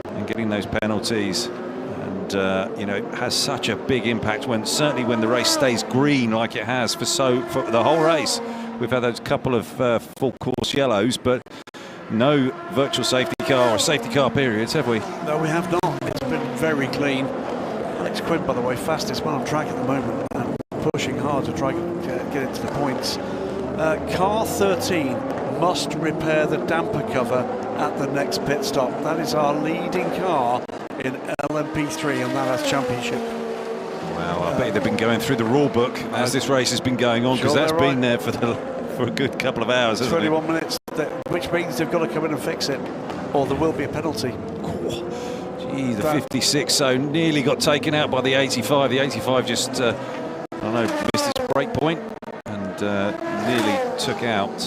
Speaker 3: and getting those penalties, and you know, it has such a big impact certainly when the race stays green like it has for the whole race. We've had those couple of full course yellows, but no virtual safety car or safety car periods, have we?
Speaker 2: No, we have not. It's been very clean. Alex Quinn, by the way, fastest man on track at the moment, and pushing hard to try and get into the points. Car 13 must repair the damper cover at the next pit stop. That is our leading car in LMP3, and that has championship.
Speaker 3: Wow, I bet they've been going through the rule book as this race has been going on, because that's been there for a good couple of hours, hasn't
Speaker 2: 21 minutes, which means they've got to come in and fix it, or there will be a penalty.
Speaker 3: Gee, the 56 so nearly got taken out by the 85. The 85 just, I don't know, missed its break point and nearly took out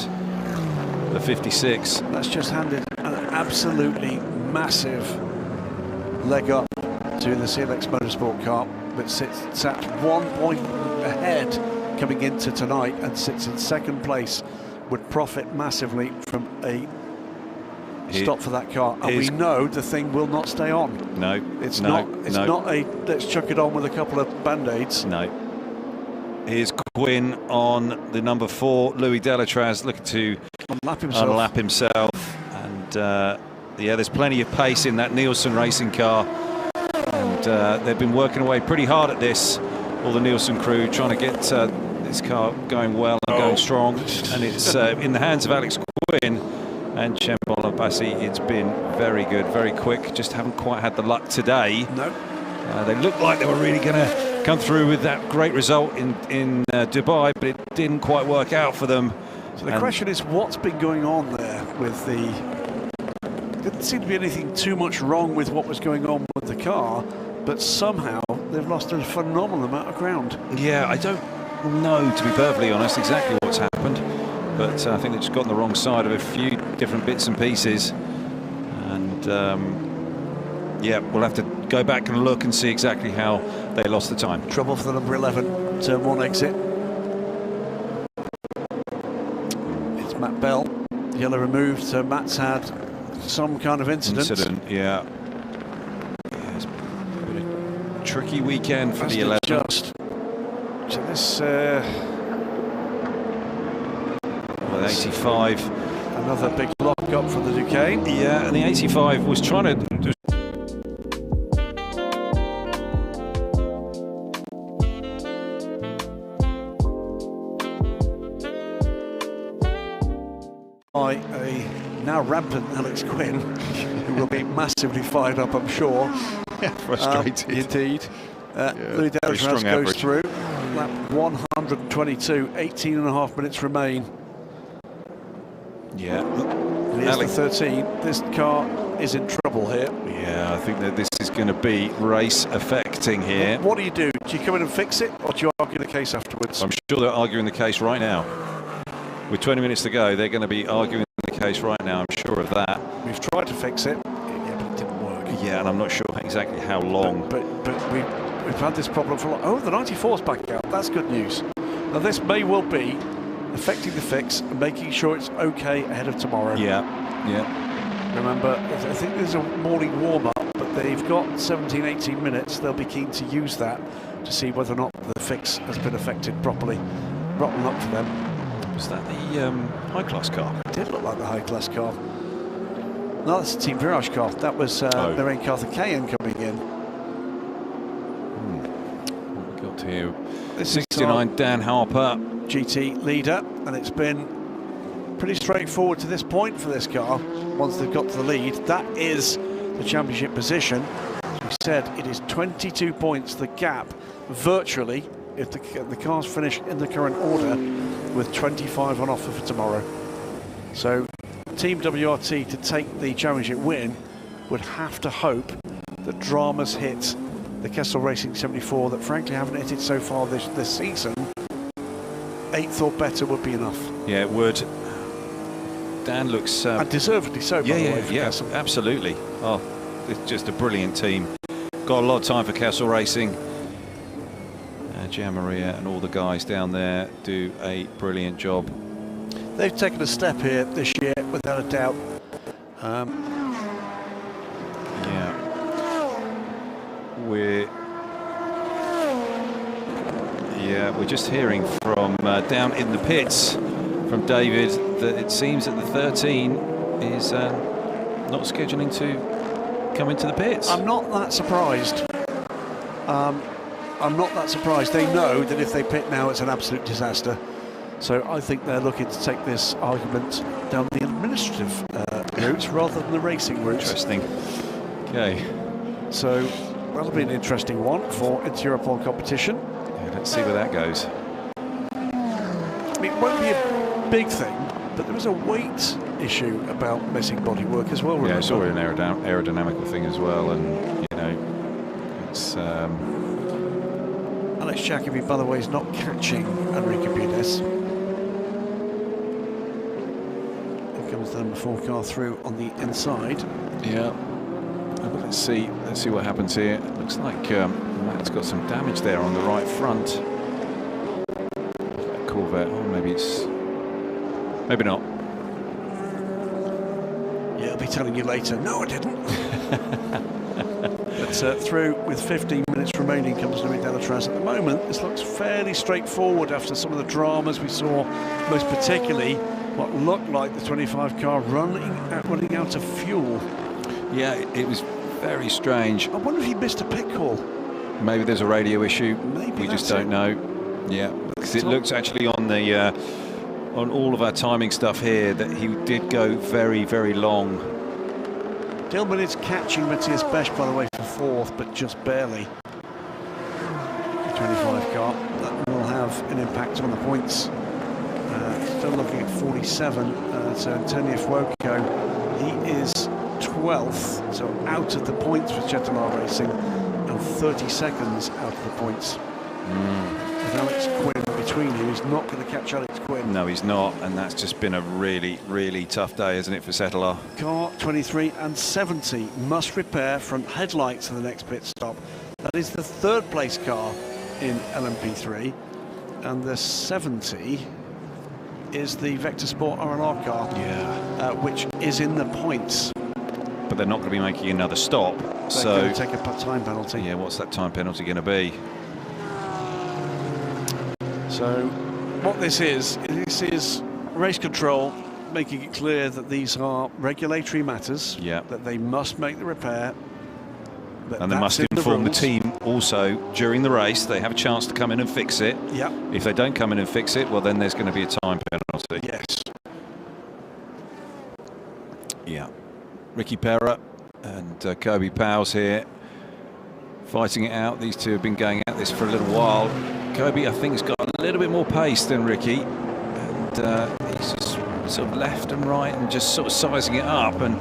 Speaker 3: the 56.
Speaker 2: That's just handed an absolutely massive leg up to the CLX Motorsport car, which sat 1 point ahead coming into tonight and sits in 2nd place. Would profit massively from a stop for that car, and we know the thing will not stay on.
Speaker 3: No,
Speaker 2: it's not a let's chuck it on with a couple of band-aids.
Speaker 3: No. Here's Quinn on the number 4, Louis Delatraz, looking to unlap himself. And yeah, there's plenty of pace in that Nielsen racing car, and they've been working away pretty hard at this. all the Nielsen crew trying to get this car going well and going strong, and it's in the hands of Alex Quinn and Chembon Abbasi. It's been very good, very quick. Just haven't quite had the luck today.
Speaker 2: No.
Speaker 3: They looked like they were really going to come through with that great result in Dubai, but it didn't quite work out for them.
Speaker 2: So the question is, what's been going on there with the... Didn't seem to be anything too much wrong with what was going on with the car, but somehow they've lost a phenomenal amount of ground.
Speaker 3: Yeah, I don't know, to be perfectly honest, exactly what's happened, but I think they've just got on the wrong side of a few different bits and pieces, and yeah, we'll have to go back and look and see exactly how they lost the time.
Speaker 2: Trouble for the number 11, turn 1 exit. It's Matt Bell, yellow removed, so Matt's had some kind of incident.
Speaker 3: Yeah. It's been a tricky weekend for the 11.
Speaker 2: Just. So this...
Speaker 3: Well, 85.
Speaker 2: Another big lock up for the Duquesne.
Speaker 3: Yeah, and the 85 was trying to...
Speaker 2: By a now rampant Alex Quinn, who will be massively fired up, I'm sure.
Speaker 3: Yeah, frustrated.
Speaker 2: Indeed. Louis Delatraz goes through. Lap 122, 18 and a half minutes remain.
Speaker 3: Yeah.
Speaker 2: And here's the 13. This car is in trouble here.
Speaker 3: Yeah, I think that this is going to be race affecting here.
Speaker 2: What do? Do you come in and fix it, or do you argue the case afterwards?
Speaker 3: I'm sure they're arguing the case right now. With 20 minutes to go, they're going to be arguing the case right now, I'm sure of that.
Speaker 2: We've tried to fix it, yeah, but it didn't work.
Speaker 3: Yeah, and I'm not sure exactly how long.
Speaker 2: But we've had this problem for a long... Oh, the 94's back out. That's good news. Now, this may well be affecting the fix and making sure it's okay ahead of tomorrow.
Speaker 3: Yeah, yeah.
Speaker 2: Remember, I think there's a morning warm-up, but they've got 17, 18 minutes. They'll be keen to use that to see whether or not the fix has been affected properly. Rotten luck for them.
Speaker 3: Was that the high-class car?
Speaker 2: It did look like the high-class car. No, that's the Team Virage car. That was their own Cartha Cayenne coming in.
Speaker 3: What we got here? 69 Dan Harper.
Speaker 2: GT leader, and it's been pretty straightforward to this point for this car. Once they've got to the lead, that is the championship position. As we said, it is 22 points, the gap, virtually, if the cars finish in the current order, with 25 on offer for tomorrow. So Team WRT to take the championship win would have to hope that dramas hit the Kessel Racing 74 that frankly haven't hit it so far this season. 8th or better would be enough.
Speaker 3: Yeah, it would. Dan looks...
Speaker 2: and deservedly so, by the way, for Kessel.
Speaker 3: Absolutely. Oh, it's just a brilliant team. Got a lot of time for Kessel Racing. Gian Maria and all the guys down there do a brilliant job.
Speaker 2: They've taken a step here this year, without a doubt.
Speaker 3: Yeah. We're just hearing from down in the pits from David that it seems that the 13 is not scheduling to come into the pits.
Speaker 2: I'm not that surprised. I'm not that surprised. They know that if they pit now, it's an absolute disaster. So I think they're looking to take this argument down the administrative routes rather than the racing routes.
Speaker 3: Interesting. Okay.
Speaker 2: So that'll be an interesting one for inter-Europol competition.
Speaker 3: Yeah, let's see where that goes.
Speaker 2: I mean, it won't be a big thing, but there was a weight issue about missing bodywork as well.
Speaker 3: Yeah, it's already an aerodynamical thing as well, and you know, it's.
Speaker 2: Alex Jacobi, by the way, is not catching Enrique Pires. Here comes the number 4 car through on the inside.
Speaker 3: Yeah. But let's see what happens here. It looks like Matt's got some damage there on the right front. Corvette. Oh, maybe not.
Speaker 2: Yeah, I'll be telling you later. No, I didn't. But through with 15 minutes remaining comes Louis Delatraz. At the moment, this looks fairly straightforward after some of the dramas we saw, most particularly what looked like the 25 car running out of fuel.
Speaker 3: Yeah, it was very strange.
Speaker 2: I wonder if he missed a pit call.
Speaker 3: Maybe there's a radio issue.
Speaker 2: Maybe
Speaker 3: we just don't know. Yeah, because it looks actually on the on all of our timing stuff here that he did go very, very long.
Speaker 2: Dillman is catching Matthias Besch, by the way, for fourth, but just barely. The 25 car. That will have an impact on the points. Still looking at 47. So Antonio Fuoco, he is 12th, so out of the points with Jetalar Racing, and 30 seconds out of the points. With Alex Quinn between him, he's not going to catch Alex Quinn.
Speaker 3: No, he's not, and that's just been a really, really tough day, isn't it, for Jetalar?
Speaker 2: Car 23 and 70 must repair front headlights for the next pit stop. That is the third place car in LMP3, and the 70 is the Vector Sport R&R car, which is in the points.
Speaker 3: But they're not going to be making another stop,
Speaker 2: They're going to take a time penalty.
Speaker 3: Yeah, what's that time penalty going to be?
Speaker 2: So what this is race control making it clear that these are regulatory matters, that they must make the repair.
Speaker 3: And they must inform the team also during the race. They have a chance to come in and fix it. If they don't come in and fix it, well, then there's going to be a time penalty.
Speaker 2: Yes.
Speaker 3: Yeah. Ricky Perra and Kobe Powell's here fighting it out. These two have been going at this for a little while. Kobe, I think, has got a little bit more pace than Ricky, and he's just sort of left and right and just sort of sizing it up, and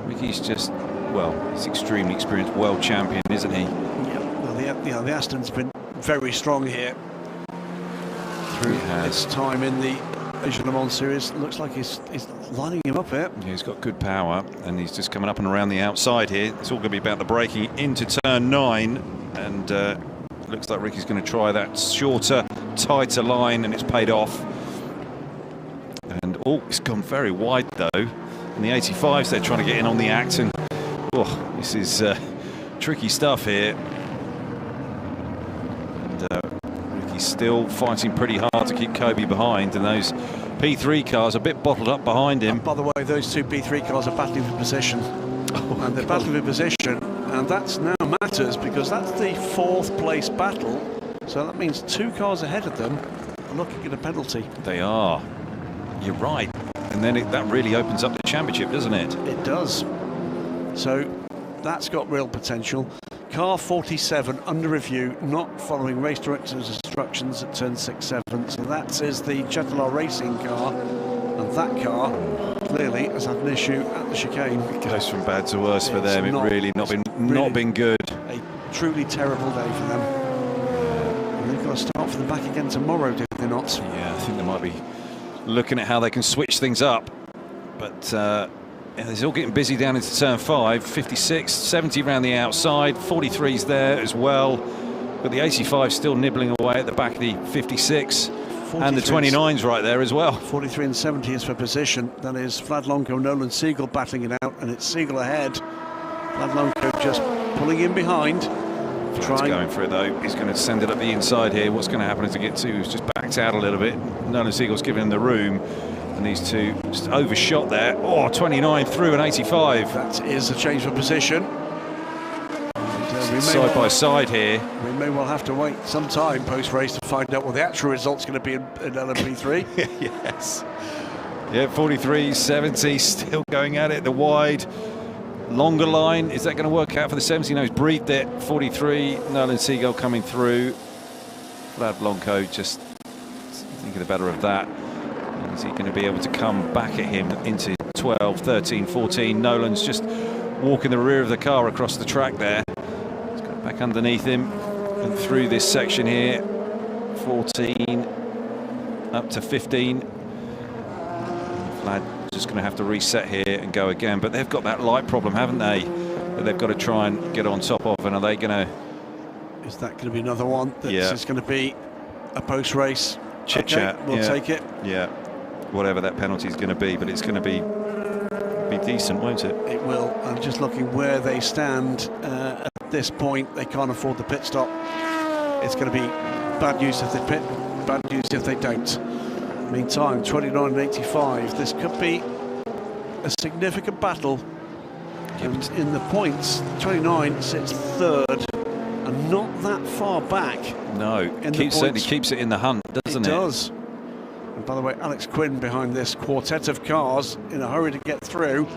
Speaker 3: Ricky's just, well, he's extremely experienced world champion, isn't he?
Speaker 2: Well, the Aston's been very strong here through its time in the Asian Le Mans Series. Looks like he's lining him up here.
Speaker 3: Yeah, he's got good power, and he's just coming up and around the outside here. It's all going to be about the braking into turn 9, and looks like Ricky's going to try that shorter, tighter line, and it's paid off. And it's gone very wide though. In the 85s, they're trying to get in on the act, and this is tricky stuff here. And Ricky's still fighting pretty hard to keep Kobe behind, and those P3 cars are a bit bottled up behind him.
Speaker 2: And by the way, those two P3 cars are battling for position. And they're battling for position, and that's now matters because that's the 4th place battle. So that means 2 cars ahead of them are looking at a penalty.
Speaker 3: They are. You're right. And then that really opens up the championship, doesn't it?
Speaker 2: It does. So that's got real potential. Car 47 under review, not following race director's instructions at turn 6-7. So that is the Jetalar Racing car, and that car clearly has had an issue at the chicane.
Speaker 3: It goes from bad to worse for them. It really not been good.
Speaker 2: A truly terrible day for them. And they've got to start from the back again tomorrow, do they not?
Speaker 3: Yeah, I think they might be looking at how they can switch things up. But it's all getting busy down into turn 5. 56, 70 around the outside. 43's there as well. But the 85 still nibbling away at the back of the 56. And the 29's right there as well.
Speaker 2: 43 and 70 is for position. That is Vlad Lonko, Nolan Siegel battling it out, and it's Siegel ahead. Vlad Lonko just pulling in behind.
Speaker 3: Trying. Going for it though. He's going to send it up the inside here. What's going to happen is to get 2 who's just backed out a little bit. Nolan Siegel's giving him the room, and these 2 just overshot there. 29 through an 85.
Speaker 2: That is a change of position.
Speaker 3: Side by side here.
Speaker 2: We may well have to wait some time post-race to find out what the actual result's going to be in LMP3.
Speaker 3: Yes. Yeah, 43, 70, still going at it. The wide, longer line. Is that going to work out for the 70? No, he's breathed it. 43, Nolan Siegel coming through. Vlad Lonko just thinking the better of that. Is he going to be able to come back at him into 12, 13, 14? Nolan's just walking the rear of the car across the track there. Back underneath him and through this section here. 14 up to 15. Vlad just going to have to reset here and go again, but they've got that light problem, haven't they, that they've got to try and get on top of. And are they going to,
Speaker 2: is that going to be another one that's going to be a post-race
Speaker 3: chit chat?
Speaker 2: We'll take it.
Speaker 3: Yeah, whatever that penalty is going to be, but it's going to be decent, won't it?
Speaker 2: It will. I'm just looking where they stand at this point. They can't afford the pit stop. It's going to be bad news if they pit, bad news if they don't. Meantime, 29 and 85. This could be a significant battle. And in the points, 29 sits 3rd and not that far back.
Speaker 3: No, certainly keeps it in the hunt, doesn't it?
Speaker 2: It does. And by the way, Alex Quinn behind this quartet of cars in a hurry to get through.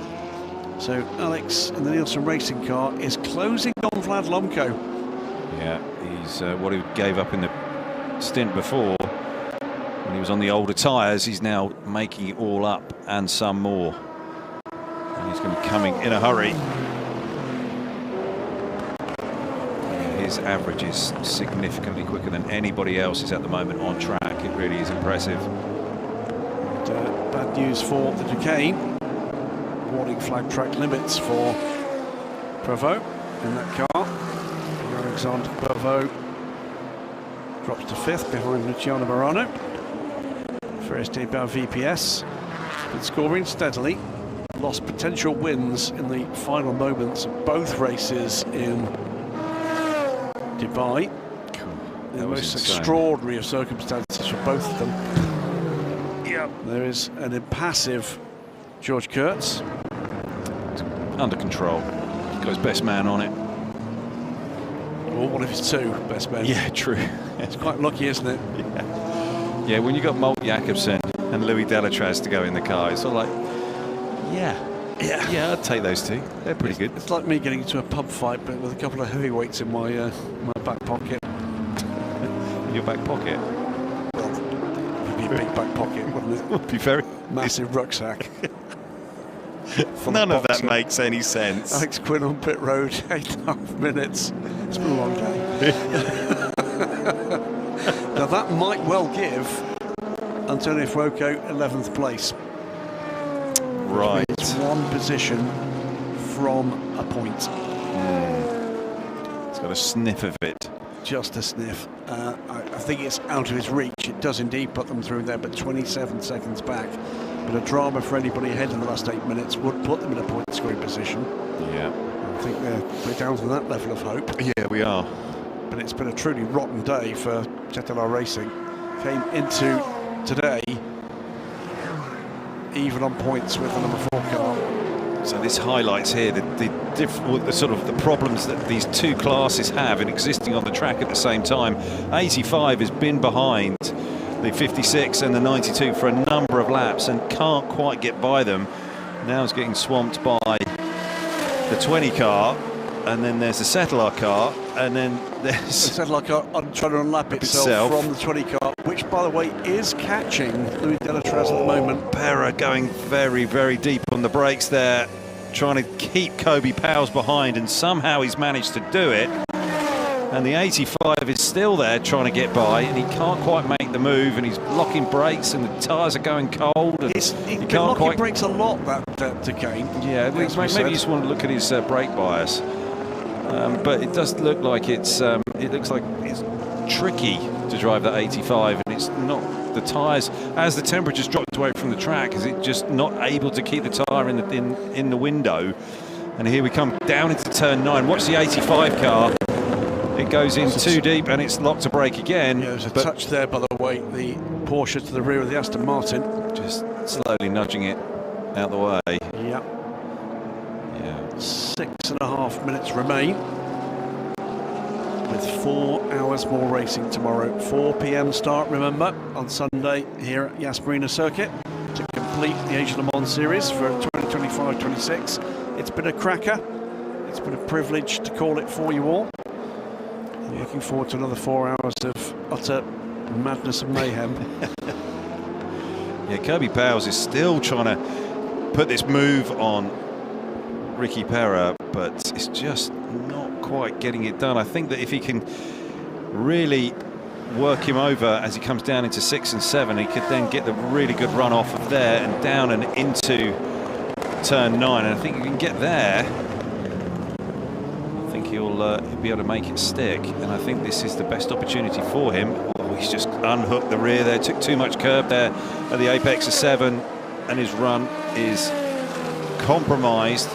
Speaker 2: So Alex in the Nielsen Racing car is closing on Vlad Lomko.
Speaker 3: Yeah, he's what he gave up in the stint before. When he was on the older tyres, he's now making it all up and some more. And he's going to be coming in a hurry. His average is significantly quicker than anybody else's at the moment on track. It really is impressive.
Speaker 2: And, bad news for the Duquesne. Warning flag track limits for Prevost in that car. Alexander Prevost drops to 5th behind Luciano Morano. First debut VPS, been scoring steadily. Lost potential wins in the final moments of both races in Dubai. The most extraordinary of circumstances for both of them. Yep. There is an impassive George Kurtz.
Speaker 3: Under control. He's got his best man on it.
Speaker 2: Or one of his two best men.
Speaker 3: Yeah, true.
Speaker 2: It's quite lucky, isn't it?
Speaker 3: Yeah, when you've got Molt Jakobsen and Louis Delatraz to go in the car, it's sort of like, yeah, I'd take those two. They're pretty good.
Speaker 2: It's like me getting into a pub fight, but with a couple of heavyweights in my back pocket.
Speaker 3: Your back pocket?
Speaker 2: Well, it would be a big back pocket, wouldn't it?
Speaker 3: Would be very
Speaker 2: massive rucksack.
Speaker 3: None of that makes any sense.
Speaker 2: Alex Quinn on pit road, 8.5 minutes. It's been a long day. Now that might well give Antonio Fuoco 11th place.
Speaker 3: Right.
Speaker 2: It's one position from a point.
Speaker 3: It's got a sniff of it.
Speaker 2: Just a sniff. I think it's out of his reach. It does indeed put them through there, but 27 seconds back. But a drama for anybody ahead in the last 8 minutes would put them in a point scoring position.
Speaker 3: Yeah.
Speaker 2: I think we're down to that level of hope.
Speaker 3: Yeah, we are.
Speaker 2: But it's been a truly rotten day for Cetilar Racing. Came into today even on points with the number 4 car.
Speaker 3: So this highlights here the sort of the problems that these two classes have in existing on the track at the same time. 85 has been behind the 56 and the 92 for a number of laps and can't quite get by them. Now it's getting swamped by the 20 car, and then there's the Cetilar car, and then there's
Speaker 2: the Cetilar car trying to unlap itself from the 20 car, which by the way is catching Louis Delatraz at the moment.
Speaker 3: Pera going very, very deep on the brakes there, trying to keep Kobe Powell's behind, and somehow he's managed to do it. And the 85 is still there trying to get by, and he can't quite make the move, and he's locking brakes, and the tyres are going cold. And
Speaker 2: he can't quite brakes a lot, that Duquesne.
Speaker 3: Yeah, maybe you just want to look at his brake bias. But it does look like it's tricky to drive that 85, and it's not the tyres as the temperature's dropped away from the track. Is it just not able to keep the tyre in the window? And here we come down into turn 9. Watch the 85 car. It goes in too deep, and it's locked to brake again.
Speaker 2: Yeah, there's a touch there, by the way. The Porsche to the rear of the Aston Martin,
Speaker 3: just slowly nudging it out the way.
Speaker 2: Yep. Yeah. 6.5 minutes remain, with 4 hours more racing tomorrow. 4 p.m. start, remember, on Sunday here at Yas Marina Circuit to complete the Asia Le Mans series for 2025-26. It's been a cracker. It's been a privilege to call it for you all. Looking forward to another 4 hours of utter madness and mayhem.
Speaker 3: Yeah, Kirby Powers is still trying to put this move on Ricky Pera, but it's just not quite getting it done. I think that if he can really work him over as he comes down into 6 and 7, he could then get the really good run off of there and down and into turn 9. And I think if he can get there, he'll be able to make it stick, and I think this is the best opportunity for him. Oh, he's just unhooked the rear there, took too much curb there at the apex of 7, and his run is compromised.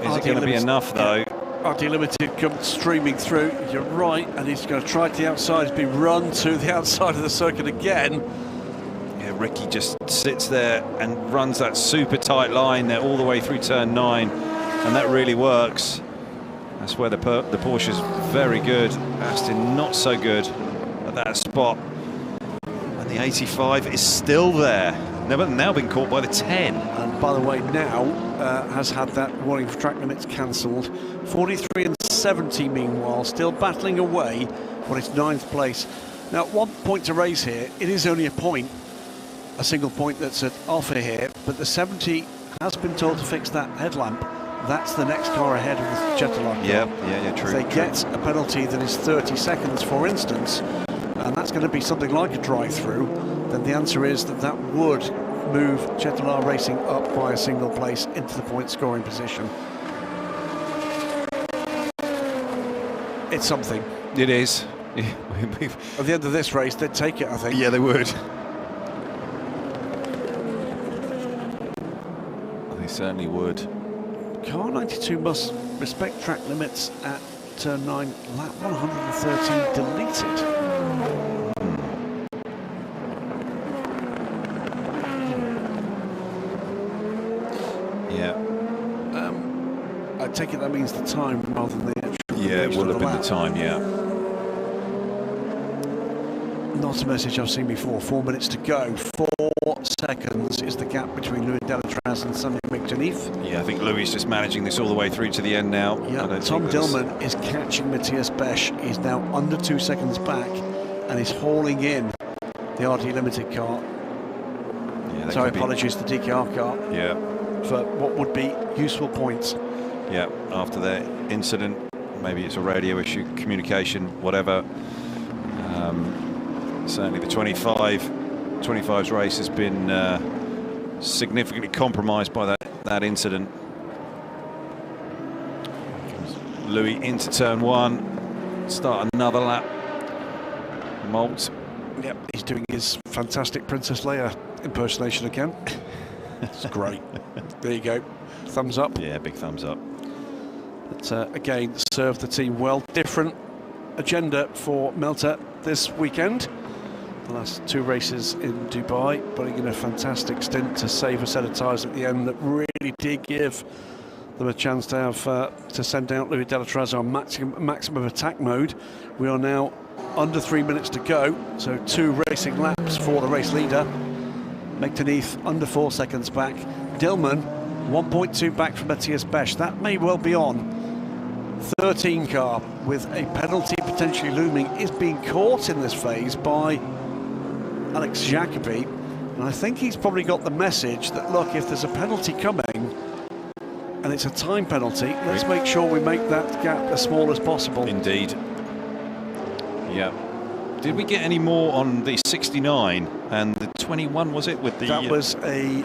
Speaker 3: Is it going to be enough though?
Speaker 2: RT Limited comes streaming through, you're right, and he's going to try to the outside. He's been run to the outside of the circuit again.
Speaker 3: Yeah, Ricky just sits there and runs that super tight line there all the way through turn 9, and that really works. That's where the Porsche's very good. Aston not so good at that spot. And the 85 is still there. Now been caught by the 10.
Speaker 2: And by the way, now has had that warning for track limits cancelled. 43 and 70 meanwhile, still battling away for its 9th place. Now, 1 point to race here. It is only a single point that's at offer here, but the 70 has been told to fix that headlamp. That's the next car ahead of the Chetelaar car.
Speaker 3: Yeah, true.
Speaker 2: If they get a penalty that is 30 seconds, for instance, and that's going to be something like a drive-through, then the answer is that would move Chetelaar Racing up by a single place into the point-scoring position. It's something.
Speaker 3: It is.
Speaker 2: At the end of this race, they'd take it, I think.
Speaker 3: Yeah, they would. They certainly would.
Speaker 2: Car 92 must respect track limits at turn 9, lap 113 deleted.
Speaker 3: Yeah.
Speaker 2: I take it that means the time rather than the actual.
Speaker 3: Yeah, it will have been the time, yeah.
Speaker 2: Not a message I've seen before. 4 minutes to go. 4 seconds is the gap between Louis Delatraz and Sonny McDonough.
Speaker 3: Yeah, I think Louis is just managing this all the way through to the end now.
Speaker 2: Yeah, Tom Dillman is catching Matthias Besch. He's now under 2 seconds back and is hauling in the RD Limited car.
Speaker 3: Yeah,
Speaker 2: sorry, apologies, the DKR car.
Speaker 3: Yeah.
Speaker 2: For what would be useful points.
Speaker 3: Yeah, after that incident, maybe it's a radio issue, communication, whatever. Certainly the 25's race has been significantly compromised by that incident. Louis into turn 1, start another lap. Molt.
Speaker 2: Yep, he's doing his fantastic Princess Leia impersonation again. It's great. There you go. Thumbs up.
Speaker 3: Yeah, big thumbs up.
Speaker 2: But again, served the team well. Different agenda for Melter this weekend. The last 2 races in Dubai, putting in a fantastic stint to save a set of tyres at the end that really did give them a chance to have to send out Louis Delatraz on maximum attack mode. We are now under 3 minutes to go, so 2 racing laps for the race leader. McDonough under 4 seconds back. Dillman 1.2 back from Matthias Besch. That may well be on. 13 car with a penalty potentially looming is being caught in this phase by Alex Jacobi, and I think he's probably got the message that, look, if there's a penalty coming and it's a time penalty, let's make sure we make that gap as small as possible.
Speaker 3: Indeed. Yeah. Did we get any more on the 69 and the 21, was it? With the
Speaker 2: that was a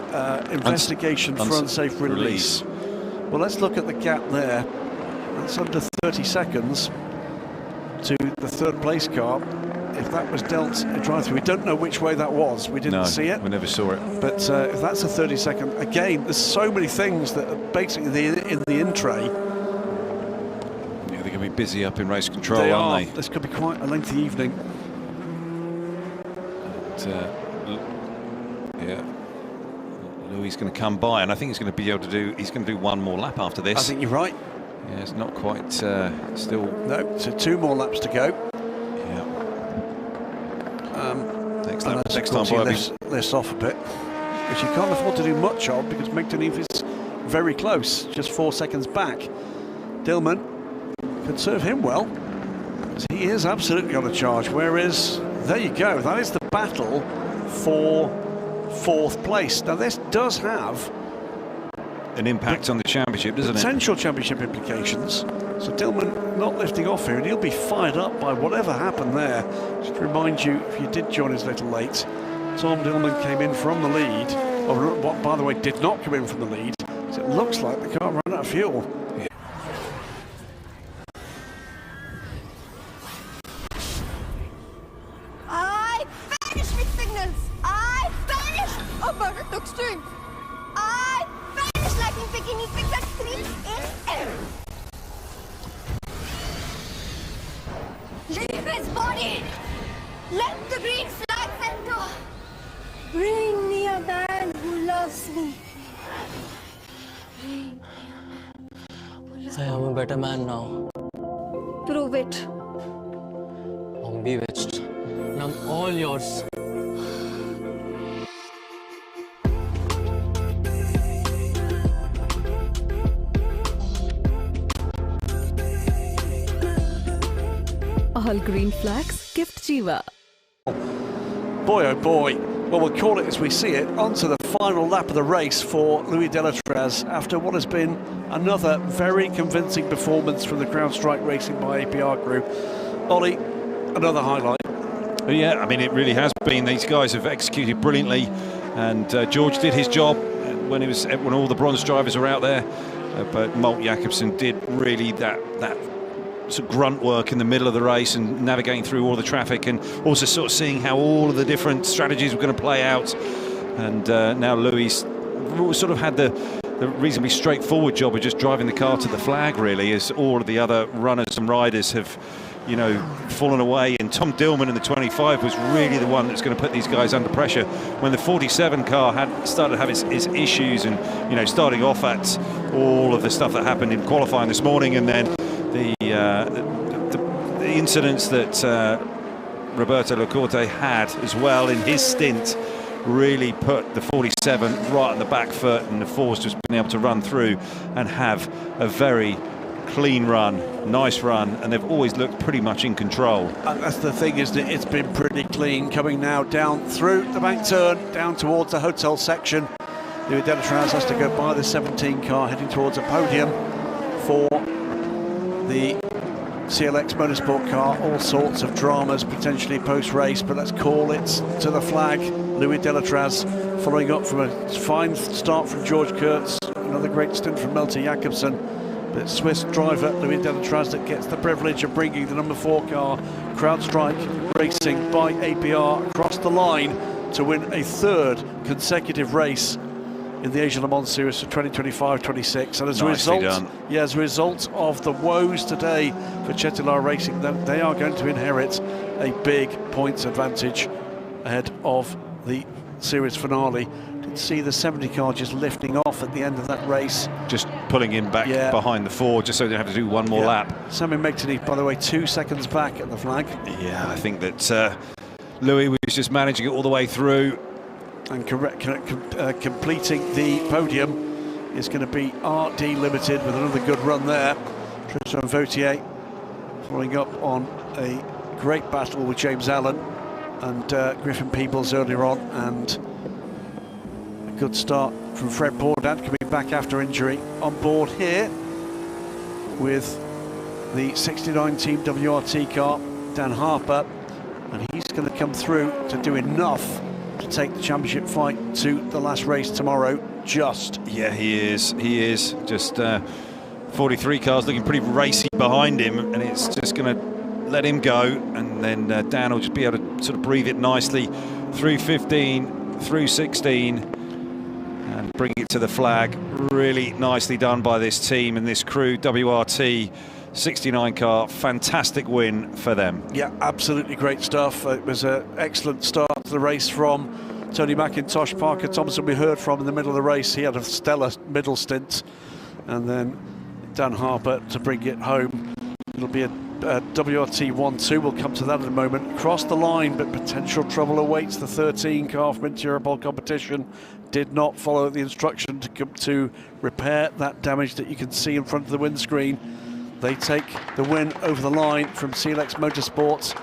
Speaker 2: investigation for unsafe release. Well, let's look at the gap there. That's under 30 seconds to the 3rd place car. If that was dealt a drive-through, we don't know which way that was. We didn't see it.
Speaker 3: We never saw it.
Speaker 2: But if that's a 30-second, again, there's so many things that are basically in the in-tray.
Speaker 3: Yeah, they're going to be busy up in race control, aren't they?
Speaker 2: This could be quite a lengthy evening.
Speaker 3: Yeah. Louis is going to come by, and I think he's going to be able to do. He's going to do 1 more lap after this.
Speaker 2: I think you're right.
Speaker 3: Yeah, it's not quite still.
Speaker 2: No, so 2 more laps to go.
Speaker 3: Yeah.
Speaker 2: Next time, lifts off a bit, which you can't afford to do much of because McDonough is very close, just 4 seconds back. Dillman could serve him well. He is absolutely on a charge. Whereas, there you go. That is the battle for 4th place. Now, this does have
Speaker 3: an impact on the championship, doesn't it?
Speaker 2: Potential championship implications. So Dillman not lifting off here, and he'll be fired up by whatever happened there. Just to remind you, if you did join us a little late, Tom Dillman came in from the lead, or what, by the way, did not come in from the lead. So it looks like the car ran out of fuel. Yeah.
Speaker 12: I vanish with signals. I vanish over the extreme. I vanish like in bikini fix at 3 a.m. Leave his body. Let the green flag enter. Bring me a man who loves me.
Speaker 13: I am a better man now.
Speaker 12: Prove it.
Speaker 13: I'm bewitched. And I'm all yours.
Speaker 11: All green flags gift Jiva.
Speaker 2: Boy, oh boy. Well, we'll call it as we see it. On to the final lap of the race for Louis Delatraz after what has been another very convincing performance from the CrowdStrike Racing by APR crew. Ollie, another highlight.
Speaker 3: Yeah, I mean, it really has been. These guys have executed brilliantly, and George did his job when all the bronze drivers were out there. But Molt Jacobsen did really that sort of grunt work in the middle of the race and navigating through all the traffic, and also sort of seeing how all of the different strategies were going to play out. And now Louis sort of had the reasonably straightforward job of just driving the car to the flag, really, as all of the other runners and riders have, you know, fallen away. And Tom Dillman in the 25 was really the one that's going to put these guys under pressure when the 47 car had started to have its issues, and, you know, starting off at all of the stuff that happened in qualifying this morning, and then the incidents that Roberto Lacorte had as well in his stint really put the 47 right on the back foot, and the Force just been able to run through and have a very clean run, nice run, and they've always looked pretty much in control.
Speaker 2: And that's the thing, isn't it? It's been pretty clean coming now down through the bank turn, down towards the hotel section. Louis Delatraz has to go by the 17 car heading towards a podium for the CLX Motorsport car. All sorts of dramas potentially post-race, but let's call it to the flag. Louis Delatraz following up from a fine start from George Kurtz, another great stint from Malte Jacobsen, but Swiss driver Louis Delatraz that gets the privilege of bringing the number 4 car, CrowdStrike Racing by APR, across the line to win a 3rd consecutive race in the Asia Le Mans Series for 2025-26, and as a result of the woes today for Cetilar Racing, they are going to inherit a big points advantage ahead of the series finale. Did see the 70 car just lifting off at the end of that race,
Speaker 3: just pulling him back behind the 4, just so they have to do one more lap.
Speaker 2: Sami Megtani, by the way, 2 seconds back at the flag.
Speaker 3: Yeah, I think that Louis was just managing it all the way through.
Speaker 2: And completing the podium is going to be RD Limited with another good run there. Tristan Vautier following up on a great battle with James Allen and Griffin Peebles earlier on, and a good start from Fred Bourdant coming back after injury. On board here with the 69 Team WRT car, Dan Harper, and he's going to come through to do enough to take the championship fight to the last race tomorrow.
Speaker 3: Yeah, he is just 43 cars looking pretty racy behind him, and it's just going to let him go, and then Dan will just be able to sort of breathe it nicely through 15, through 16, and bring it to the flag. Really nicely done by this team and this crew. WRT 69 car, fantastic win for them.
Speaker 2: Yeah, absolutely great stuff. It was an excellent start to the race from Tony McIntosh. Parker Thompson we heard from in the middle of the race. He had a stellar middle stint, and then Dan Harper to bring it home. It'll be a WRT 1-2, we'll come to that in a moment. Crossed the line, but potential trouble awaits the 13 car from Interpol competition. Did not follow the instruction to repair that damage that you can see in front of the windscreen. They take the win over the line from CLX Motorsports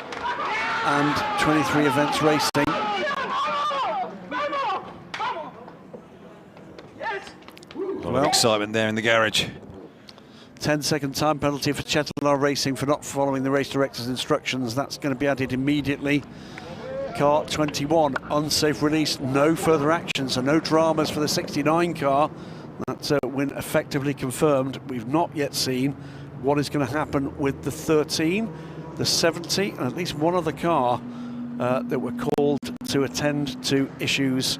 Speaker 2: and 23 Events Racing.
Speaker 3: A lot of excitement there in the garage.
Speaker 2: 10-second time penalty for Cetilar Racing for not following the race director's instructions. That's going to be added immediately. Car 21, unsafe release, no further action, so no dramas for the 69 car. That's a win effectively confirmed. We've not yet seen what is going to happen with the 13, the 70, and at least one other car that were called to attend to issues.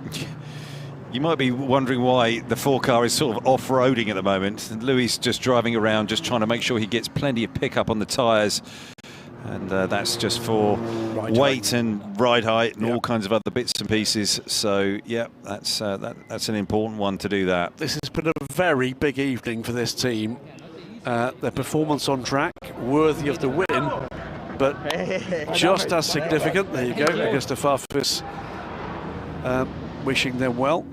Speaker 3: You might be wondering why the 4 car is sort of off-roading at the moment. Louis just driving around, just trying to make sure he gets plenty of pickup on the tyres. And that's just for weight and ride height and all kinds of other bits and pieces. So, yeah, that's an important one to do that.
Speaker 2: This has been a very big evening for this team. their performance on track, worthy of the win, but just as significant. There you go, Augusta Farfus wishing them well.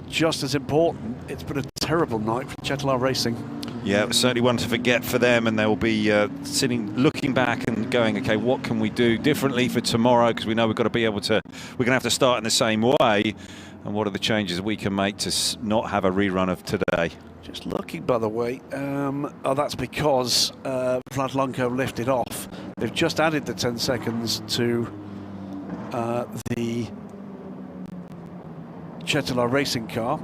Speaker 2: Just as important, it's been a terrible night for Chetlar Racing.
Speaker 3: Yeah, it was certainly one to forget for them, and they'll be looking back and going, okay, what can we do differently for tomorrow? Because we know we've got to be able to, we're going to have to start in the same way. And what are the changes we can make to not have a rerun of today?
Speaker 2: Just looking, by the way, that's because Vlad Lunko lifted off. They've just added the 10 seconds to the Chetlar Racing car.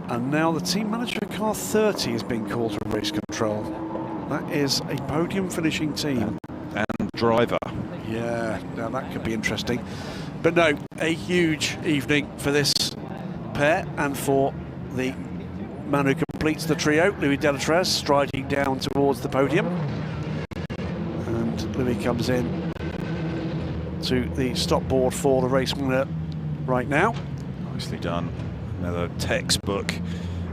Speaker 2: And now the team manager of car 30 is being called to race control. That is a podium finishing team.
Speaker 3: And driver.
Speaker 2: Yeah, now that could be interesting. But no, a huge evening for this pair and for the man who completes the trio, Louis Delatrez, striding down towards the podium. And Louis comes in to the stop board for the race winner right now.
Speaker 3: Nicely done. Another textbook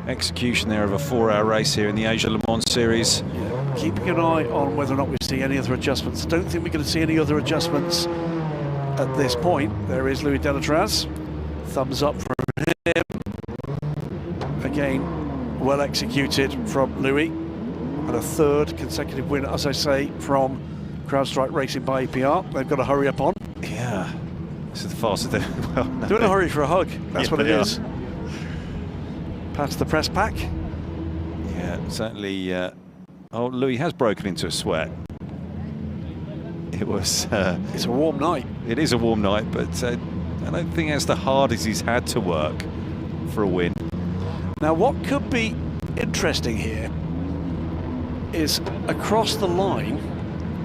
Speaker 3: execution there of a 4-hour race here in the Asia Le Mans Series.
Speaker 2: Yeah. Keeping an eye on whether or not we see any other adjustments. Don't think we're going to see any other adjustments at this point. There is Louis Delatrez. Thumbs up for him. Again, well executed from Louis. And a third consecutive win, as I say, from CrowdStrike Racing by APR. They've got to hurry up on.
Speaker 3: Yeah. This is the fastest they... Well, no,
Speaker 2: they're in a hurry for a hug. That's what it is. Past the press pack.
Speaker 3: Yeah, certainly. Oh, Louis has broken into a sweat. It was...
Speaker 2: it's a warm night.
Speaker 3: It is a warm night, but I don't think that's the hardest he's had to work for a win.
Speaker 2: Now, what could be interesting here is across the line,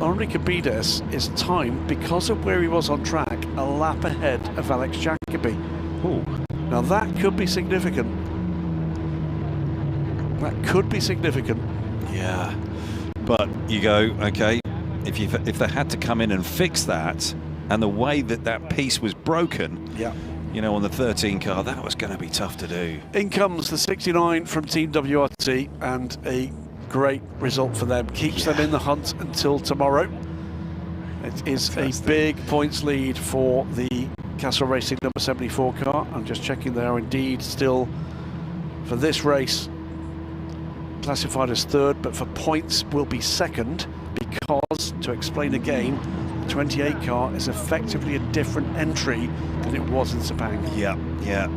Speaker 2: Henri Cabides is timed, because of where he was on track, a lap ahead of Alex Jacobi.
Speaker 3: Ooh.
Speaker 2: Now that could be significant. That could be significant.
Speaker 3: Yeah, but you go, okay, if they had to come in and fix that, and the way that that piece was broken,
Speaker 2: yeah,
Speaker 3: you know, on the 13 car, that was going to be tough to do.
Speaker 2: In comes the 69 from Team WRT, and a great result for them. Keeps them in the hunt until tomorrow. It is a big points lead for the Castle Racing number 74 car. I'm just checking they are indeed still, for this race, classified as third, but for points will be second, because, to explain again, the 28 car is effectively a different entry than it was in Sepang.
Speaker 3: Yeah, yeah.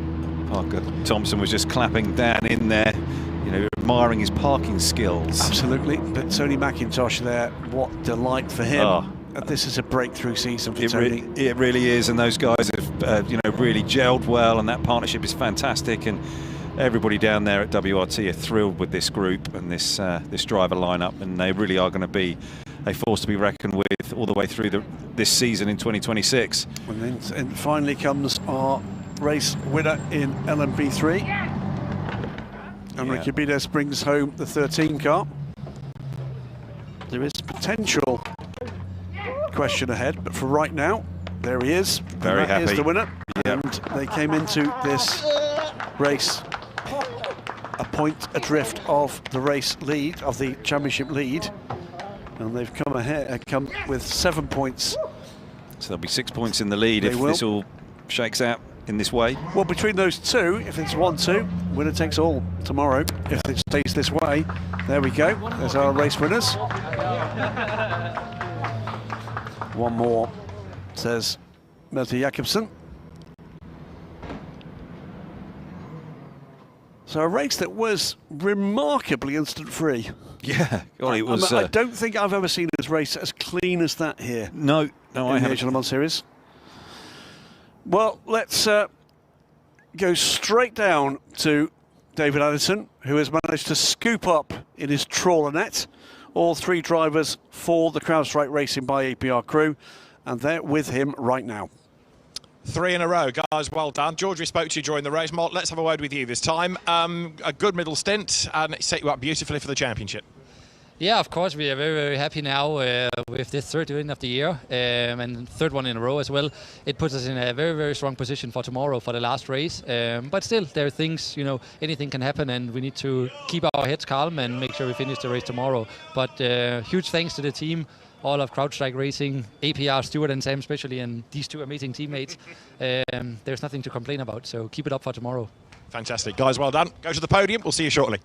Speaker 3: Parker Thompson was just clapping Dan in there, you know, admiring his parking skills.
Speaker 2: Absolutely, but Tony McIntosh there, what delight for him.
Speaker 3: Oh.
Speaker 2: This is a breakthrough season for Tony.
Speaker 3: It really is, and those guys have, you know, really gelled well, and that partnership is fantastic. And everybody down there at WRT are thrilled with this group and this driver lineup, and they really are going to be a force to be reckoned with all the way through this season in 2026.
Speaker 2: And then finally comes our race winner in LMP3. Enrique Cabides brings home the 13 car. There is potential question ahead, but for right now, there he is.
Speaker 3: Very happy.
Speaker 2: Is the winner.
Speaker 3: Yep.
Speaker 2: And they came into this race a point adrift of the race lead, of the championship lead, and they've come with 7 points.
Speaker 3: So there'll be 6 points in the lead if this all shakes out in this way.
Speaker 2: Well, between those two, if it's 1-2, winner takes all tomorrow. If it stays this way, there we go. There's our race winners. One more, says Mette Jakobsen. So a race that was remarkably incident-free.
Speaker 3: Yeah, God, it was.
Speaker 2: I don't think I've ever seen this race as clean as that here.
Speaker 3: No, I haven't.
Speaker 2: Asia Le Mans Series. Well, let's go straight down to David Addison, who has managed to scoop up in his trawler net all three drivers for the CrowdStrike Racing by APR crew, and they're with him right now.
Speaker 1: 3 in a row, guys, well done. George, we spoke to you during the race. Mott, let's have a word with you this time. A good middle stint, and it set you up beautifully for the championship.
Speaker 14: Yeah, of course, we are very, very happy now with this third win of the year and third one in a row as well. It puts us in a very, very strong position for tomorrow for the last race. But still, there are things, anything can happen, and we need to keep our heads calm and make sure we finish the race tomorrow. But huge thanks to the team, all of CrowdStrike Racing, APR, Stuart and Sam especially, and these two amazing teammates. There's nothing to complain about, so keep it up for tomorrow.
Speaker 1: Fantastic. Guys, well done. Go to the podium. We'll see you shortly.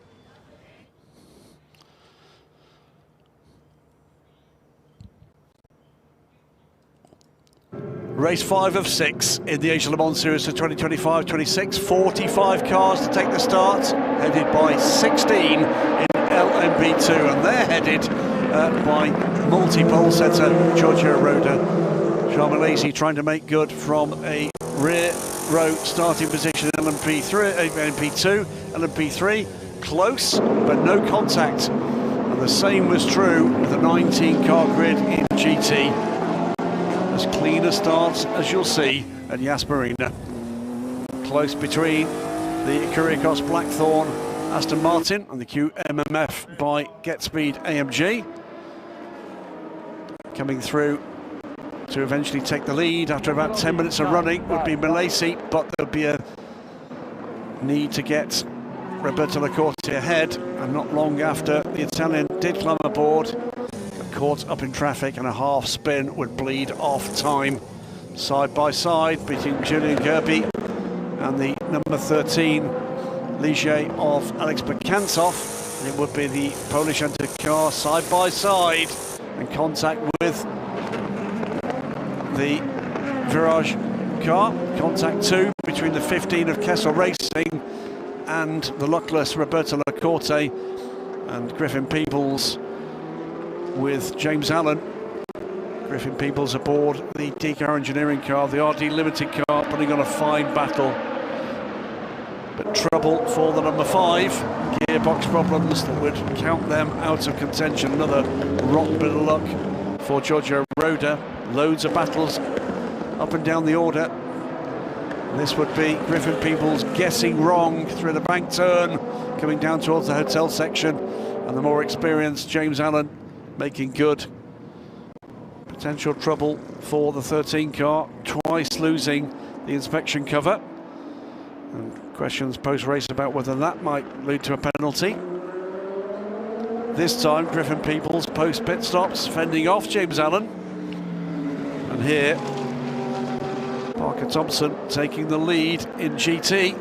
Speaker 2: Race 5 of 6 in the Asia Le Mans Series for 2025-26. 45 cars to take the start, headed by 16 in LMP2, and they're headed by multi-pole setter Giorgio Roda. Charmelesi trying to make good from a rear row starting position in LMP2, LMP3, close but no contact. And the same was true with the 19-car grid in GT. As clean a start as you'll see at Yas Marina. Close between the Kyriakos Blackthorn Aston Martin and the QMMF by GetSpeed AMG. Coming through to eventually take the lead after about 10 minutes of running would be Milesi, but there'll be a need to get Roberto Lacorte ahead, and not long after the Italian did climb aboard, caught up in traffic, and a half spin would bleed off time. Side by side between Julian Kirby and the number 13 Ligier of Alex Bekantsov. It would be the Polish entered car side by side, and contact with the Virage car. Contact 2 between the 15 of Kessel Racing and the luckless Roberto Lacorte, and Griffin Peebles with James Allen. Griffin Peebles aboard the DCAR engineering car, the RD Limited car, putting on a fine battle. But trouble for the number 5, gearbox problems that would count them out of contention. Another rotten bit of luck for Giorgio Roda. Loads of battles up and down the order. This would be Griffin Peebles guessing wrong through the bank turn, coming down towards the hotel section, and the more experienced James Allen making good. Potential trouble for the 13 car, twice losing the inspection cover. And questions post-race about whether that might lead to a penalty. This time, Griffin Peebles post-pit stops, fending off James Allen. And here, Parker Thompson taking the lead in GT,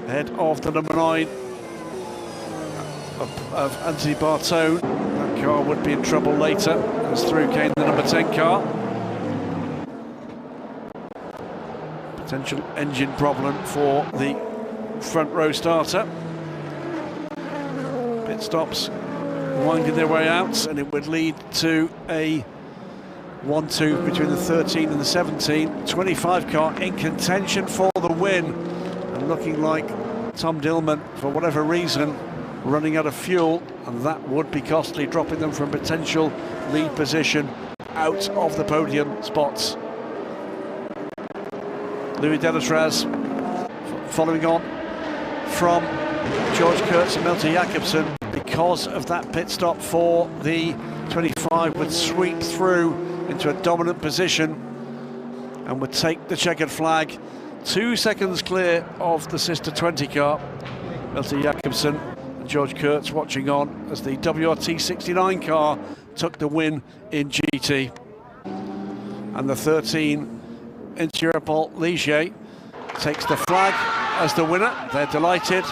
Speaker 2: ahead of the number 9 of Anthony Bartone. That car would be in trouble later, as through came the number 10 car. Potential engine problem for the front row starter. Pit stops winding their way out, and it would lead to a 1-2 between the 13 and the 17. 25 car in contention for the win, and looking like Tom Dillman, for whatever reason, running out of fuel, and that would be costly, dropping them from potential lead position out of the podium spots. Louis Delatraz following on from George Kurtz and Milton Jakobsen. Because of that pit stop for the 25, would sweep through into a dominant position and would take the checkered flag. 2 seconds clear of the sister 20 car. Milton Jakobsen and George Kurtz watching on as the WRT 69 car took the win in GT. And the 13 Interiopol Ligier takes the flag as the winner. They're delighted,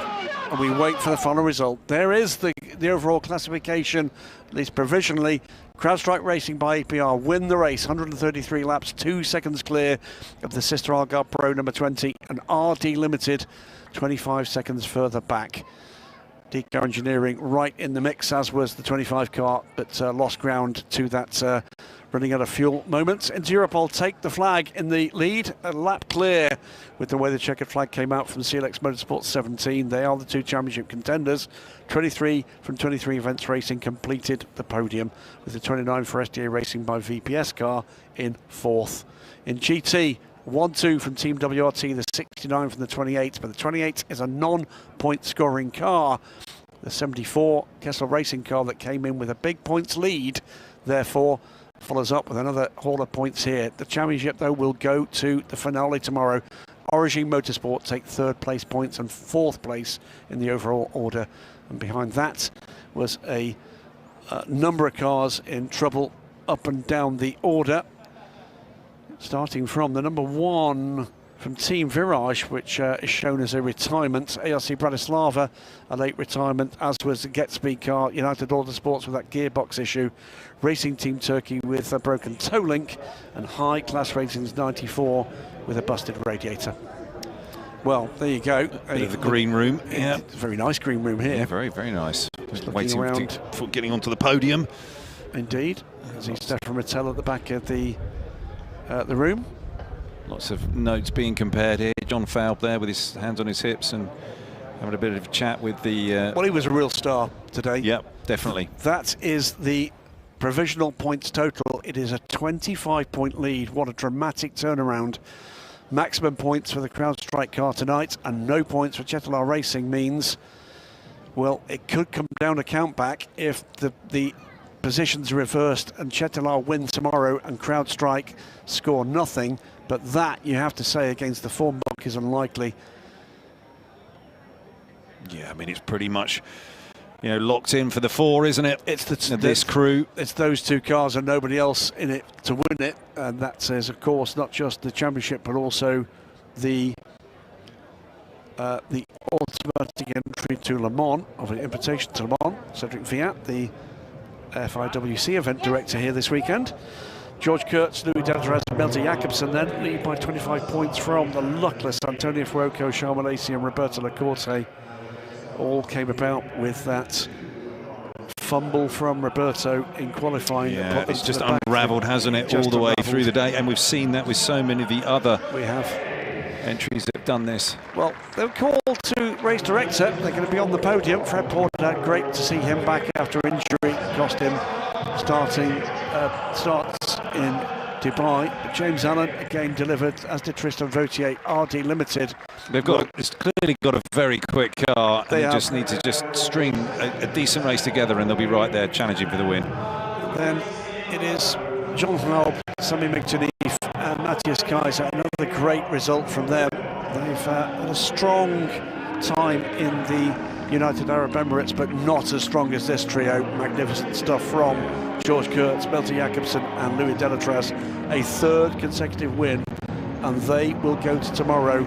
Speaker 2: and we wait for the final result. There is the overall classification, at least provisionally. CrowdStrike Racing by APR win the race, 133 laps, 2 seconds clear of the sister Algarve Pro number 20, and RD Limited 25 seconds further back. DCAR Engineering right in the mix, as was the 25 car, but lost ground to that running out of fuel moment. Enduropol take the flag in the lead, a lap clear with the way the checkered flag came out from CLX Motorsports 17. They are the 2 championship contenders. 23 from 23 Events Racing completed the podium, with the 29 for SDA Racing by VPS car in 4th. In GT, 1-2 from Team WRT, the 69 from the 28, but the 28 is a non-point scoring car. the 74 Kessel Racing car that came in with a big points lead, therefore follows up with another haul of points here. The championship, though, will go to the finale tomorrow. Origin Motorsport take 3rd place points and 4th place in the overall order. And behind that was a number of cars in trouble up and down the order. Starting from the number 1 from Team Virage, which is shown as a retirement. ARC Bratislava, a late retirement, as was the Getsby car. United Autosports with that gearbox issue. Racing Team Turkey with a broken toe link. And High Class Racing's 94 with a busted radiator. Well, there you go.
Speaker 3: Bit of the green room. Yeah,
Speaker 2: very nice green room here.
Speaker 3: Yeah, very, very nice.
Speaker 2: Just
Speaker 3: waiting
Speaker 2: around
Speaker 3: for getting onto the podium.
Speaker 2: Indeed. I see Stefan Rattel at the back of the room.
Speaker 3: Lots of notes being compared here. John Falb there with his hands on his hips and having a bit of a chat with the...
Speaker 2: Well, he was a real star today.
Speaker 3: Yep, definitely.
Speaker 2: That is the provisional points total. It is a 25-point lead. What a dramatic turnaround. Maximum points for the CrowdStrike car tonight and no points for Chetelaar Racing means, well, it could come down to countback if the positions are reversed and Chetelaar win tomorrow and CrowdStrike score nothing. But that, you have to say, against the form book is unlikely.
Speaker 3: Yeah, I mean, it's pretty much, locked in for the 4, isn't it?
Speaker 2: It's
Speaker 3: this crew.
Speaker 2: It's those 2 cars and nobody else in it to win it. And that says, of course, not just the championship, but also the automatic entry to Le Mans, of an invitation to Le Mans. Cedric Viat, the FIWC event director here this weekend. George Kurtz, Louis Deltraz and Melter Jacobsen then lead by 25 points from the luckless Antonio Fuoco, Charles Malaysia and Roberto Lacorte. All came about with that fumble from Roberto in qualifying.
Speaker 3: Yeah, it's just unravelled, hasn't it, all the way through the day? And we've seen that with so many of the other entries that have done this.
Speaker 2: Well, they were called to race director. They're going to be on the podium. Fred Porter, great to see him back after injury. Cost him starts in Dubai. But James Allen again delivered, as did Tristan Vautier. RD Limited.
Speaker 3: It's clearly got a very quick car. They just need to just string a decent race together and they'll be right there challenging for the win.
Speaker 2: Then it is John Halb, Sami McTuneef and Matthias Kaiser. Another great result from them. They've had a strong time in the United Arab Emirates, but not as strong as this trio. Magnificent stuff from George Kurtz, Melter Jacobsen and Louis Delatraz. A 3rd consecutive win, and they will go to tomorrow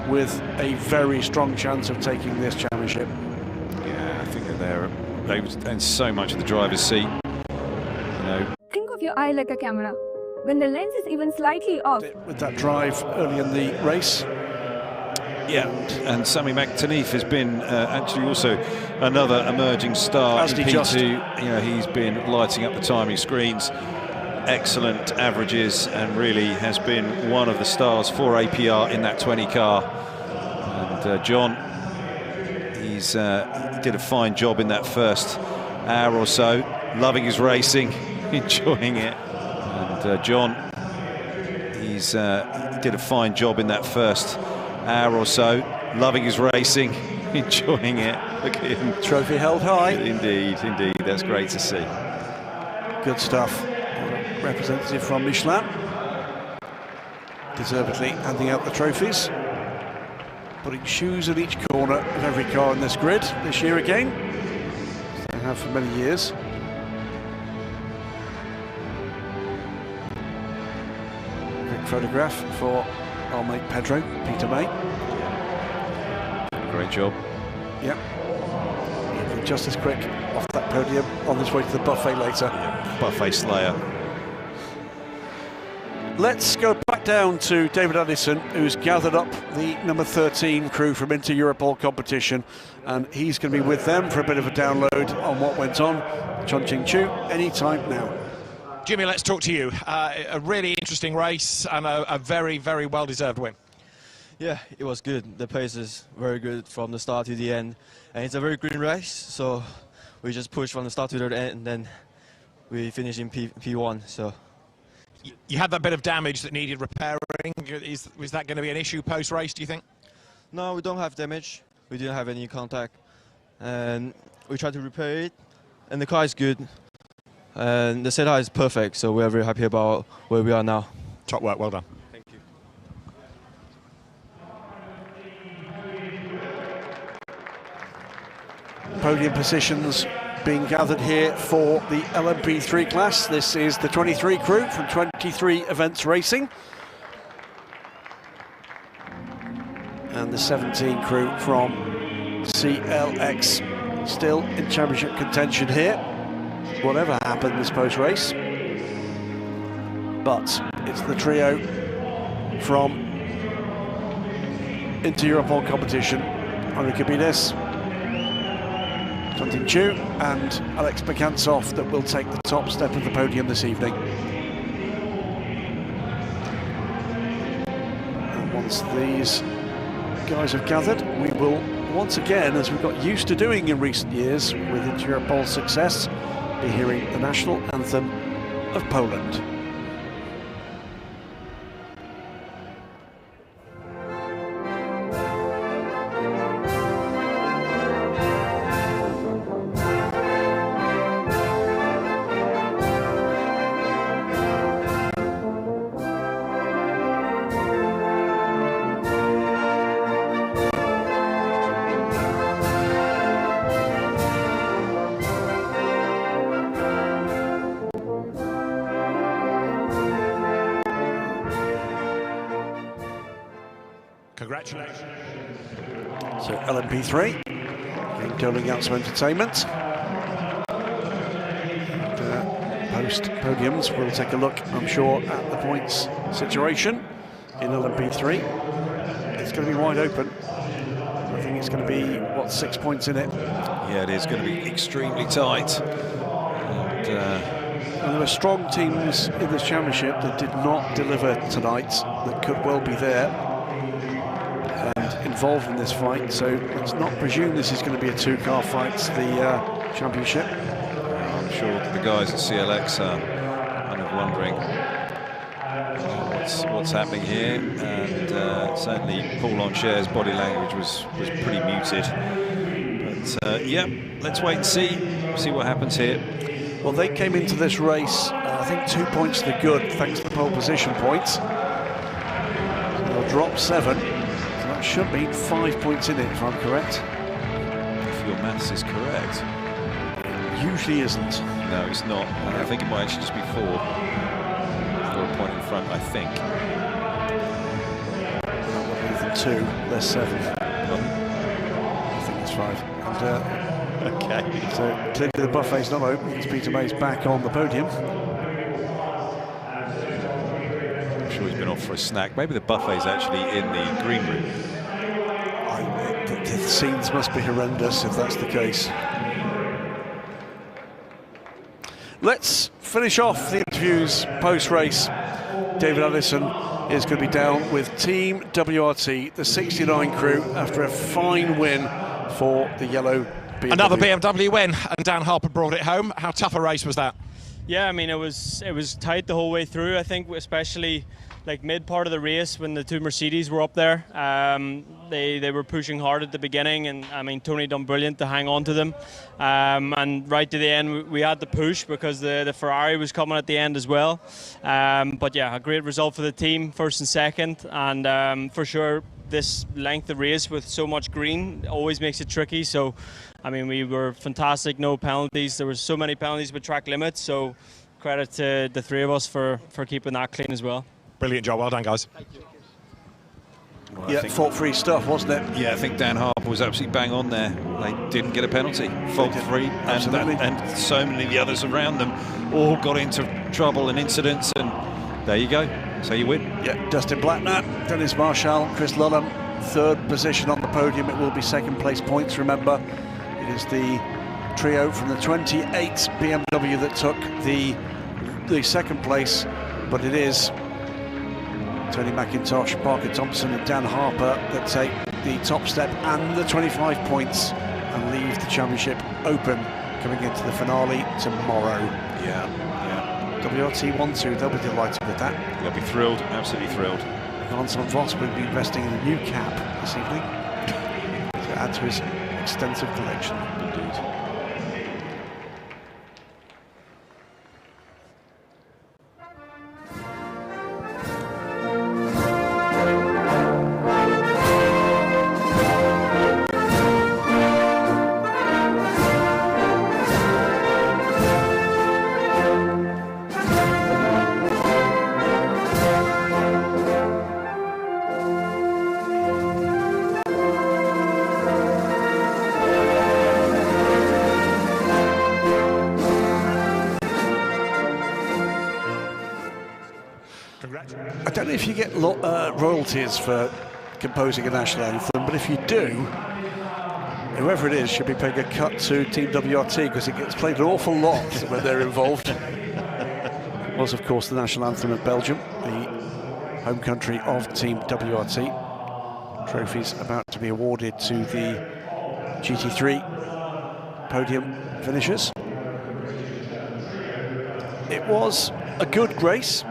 Speaker 2: with a very strong chance of taking this championship.
Speaker 3: Yeah, I think they're in so much of the driver's seat.
Speaker 12: Think of your eye like a camera. When the lens is even slightly off.
Speaker 2: With that drive early in the race.
Speaker 3: Yeah, and Sami McTuneef has been actually also another emerging star in P2. He's been lighting up the timing screens, excellent averages, and really has been one of the stars for APR in that 20 car. And John, he did a fine job in that first hour or so, loving his racing, enjoying it. And John, he did a fine job in that first hour or so, loving his racing, enjoying it. Look at him.
Speaker 2: Trophy held high.
Speaker 3: Indeed, indeed. That's great to see.
Speaker 2: Good stuff. Representative from Michelin. Deservedly handing out the trophies. Putting shoes at each corner of every car in this grid this year again. As they have for many years. Quick photograph for our mate Pedro, Peter May.
Speaker 3: Great job.
Speaker 2: Yep. He'll be just as quick off that podium on his way to the buffet later.
Speaker 3: Yeah, buffet slayer.
Speaker 2: Let's go back down to David Addison, who's gathered up the number 13 crew from Inter-Europol competition, and he's going to be with them for a bit of a download on what went on. Chongqing Chu, anytime now.
Speaker 1: Jimmy, let's talk to you. A really interesting race and a very, very well-deserved win.
Speaker 5: Yeah, it was good. The pace is very good from the start to the end. And it's a very green race, so we just push from the start to the end, and then we finish in P1. So
Speaker 1: you had that bit of damage that needed repairing. Was that going to be an issue post-race, do you think?
Speaker 5: No, we don't have damage. We didn't have any contact. And
Speaker 15: we tried to repair it, and the car is good. And the setup is perfect, so we're very happy about where we are now.
Speaker 1: Top work, well done.
Speaker 15: Thank you.
Speaker 2: Podium positions being gathered here for the LMP3 class. This is the 23 crew from 23 Events Racing. And the 17 crew from CLX, still in championship contention here, whatever happens post-race. But it's the trio from Inter-Europol competition, Henri Cabides, Quentin Chu and Alex Bekantsov that will take the top step of the podium this evening. And once these guys have gathered, we will once again, as we've got used to doing in recent years with Inter-Europol's success, be hearing the national anthem of Poland.
Speaker 1: Congratulations.
Speaker 2: So LMP3, being doling out some entertainment. Post-podiums, we'll take a look, I'm sure, at the points situation in LMP3. It's going to be wide open. I think it's going to be, what, 6 points in it?
Speaker 3: Yeah, it is going to be extremely tight. And
Speaker 2: there are strong teams in this championship that did not deliver tonight that could well be there and involved in this fight, so let's not presume this is going to be a two-car fight, the championship.
Speaker 3: I'm sure the guys at CLX are kind of wondering what's happening here, and certainly Paul Lonshare's body language was pretty muted. But yeah, let's wait and see what happens here.
Speaker 2: Well, they came into this race, I think 2 points to the good, thanks to the pole position points. So they'll drop 7, so that should mean 5 points in it, if I'm correct.
Speaker 3: If your maths is correct.
Speaker 2: It usually isn't.
Speaker 3: No, it's not. And I think it might actually just be 4. For a point in front, I think.
Speaker 2: Even 2, less 7. I think it's 5. And,
Speaker 3: okay.
Speaker 2: So clearly the buffet's not open because Peter May's back on the podium.
Speaker 3: I'm sure he's been off for a snack. Maybe the buffet's actually in the green room.
Speaker 2: The scenes must be horrendous if that's the case. Let's finish off the interviews post-race. David Allison is going to be down with Team WRT, the 69 crew, after a fine win for the yellow BMW.
Speaker 1: Another BMW win, and Dan Harper brought it home. How tough a race was that?
Speaker 22: Yeah, I mean, it was tight the whole way through. I think especially like mid part of the race when the two Mercedes were up there. They were pushing hard at the beginning, and I mean, Tony done brilliant to hang on to them. And right to the end, we had to push because the Ferrari was coming at the end as well. But yeah, a great result for the team, first and second, and for sure this length of race with so much green always makes it tricky. So I mean, we were fantastic, no penalties. There were so many penalties with track limits, so credit to the three of us for keeping that clean as well.
Speaker 1: Brilliant job, well done, guys.
Speaker 22: Thank you.
Speaker 3: Well,
Speaker 2: yeah, fault-free stuff, wasn't it?
Speaker 3: Yeah, I think Dan Harper was absolutely bang on there. They didn't get a penalty, fault-free, and so many of the others around them all got into trouble and incidents, and there you go. So you win.
Speaker 2: Yeah, Dustin Blackner, Dennis Marshall, Chris Lulham, third position on the podium. It will be second place points, remember. It is the trio from the 28 BMW that took the second place, but it is Tony McIntosh, Parker Thompson and Dan Harper that take the top step and the 25 points and leave the championship open coming into the finale tomorrow.
Speaker 3: Yeah.
Speaker 2: WRT 1-2, they'll be delighted with that.
Speaker 3: They'll be thrilled, absolutely thrilled.
Speaker 2: Vincent Voss will be investing in a new cap this evening to add to his extensive collection.
Speaker 3: Indeed.
Speaker 1: Congratulations.
Speaker 2: I don't know if you get royalties for composing a national anthem, but if you do, whoever it is should be paying a cut to Team WRT, because it gets played an awful lot when they're involved. It was, of course, the national anthem of Belgium, the home country of Team WRT. Trophies about to be awarded to the GT3 podium finishers. It was a good race,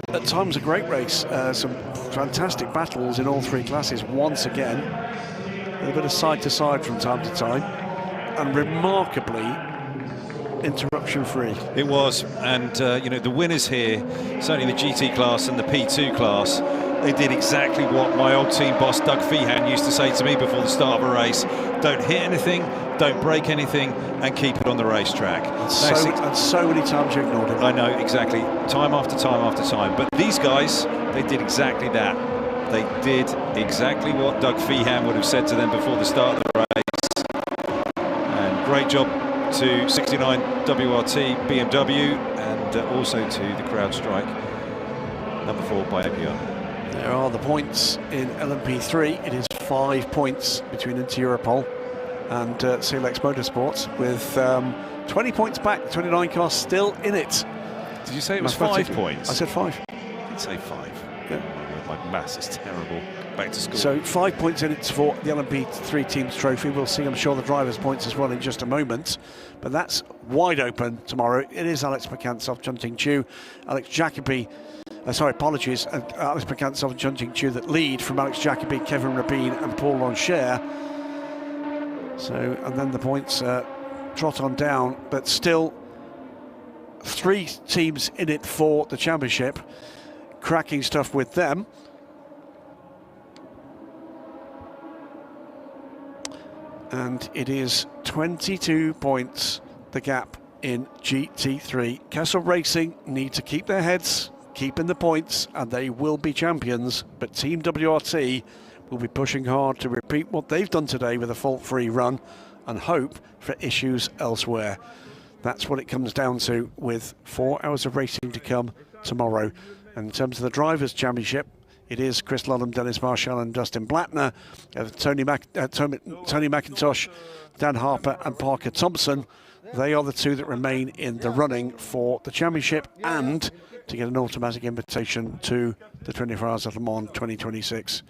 Speaker 2: at times a great race. Some fantastic battles in all three classes once again. A little bit of side to side from time to time, and remarkably interruption-free.
Speaker 3: It was, and you know, the winners here, certainly the GT class and the P2 class, they did exactly what my old team boss Doug Feehan used to say to me before the start of a race: don't hit anything, don't break anything, and keep it on the racetrack.
Speaker 2: And so many times you ignored it.
Speaker 3: I know, exactly, time after time after time. But these guys, they did exactly that. They did exactly what Doug Feehan would have said to them before the start of the race. And great job to 69 WRT BMW, and also to the CrowdStrike number 4 by APR.
Speaker 2: There are the points in LMP3. It is 5 points between Inter-Europol and CLX Motorsports, with 20 points back, 29 cars still in it.
Speaker 3: Did you say it was 5 points?
Speaker 2: I said 5.
Speaker 3: I did say 5.
Speaker 2: Yeah.
Speaker 3: My maths is terrible. Back to school.
Speaker 2: So 5 points in it for the LMP3 Teams Trophy. We'll see, I'm sure, the drivers' points as well in just a moment. But that's wide open tomorrow. It is Alex Makantsov, Junting Chu, Alex Jacobi. Alex Makantsov and Junting Chu that lead, from Alex Jacobi, Kevin Rabin and Paul Loncher. So, and then the points trot on down, but still 3 teams in it for the championship. Cracking stuff with them. And it is 22 points, the gap in GT3. Castle Racing need to keep their heads, keep in the points, and they will be champions. But Team WRT will be pushing hard to repeat what they've done today with a fault-free run and hope for issues elsewhere. That's what it comes down to, with 4 hours of racing to come tomorrow. And in terms of the Drivers' Championship, it is Chris Ludlam, Dennis Marshall and Dustin Blattner, Tony McIntosh, Dan Harper and Parker Thompson. They are the 2 that remain in the running for the championship and to get an automatic invitation to the 24 Hours of Le Mans 2026.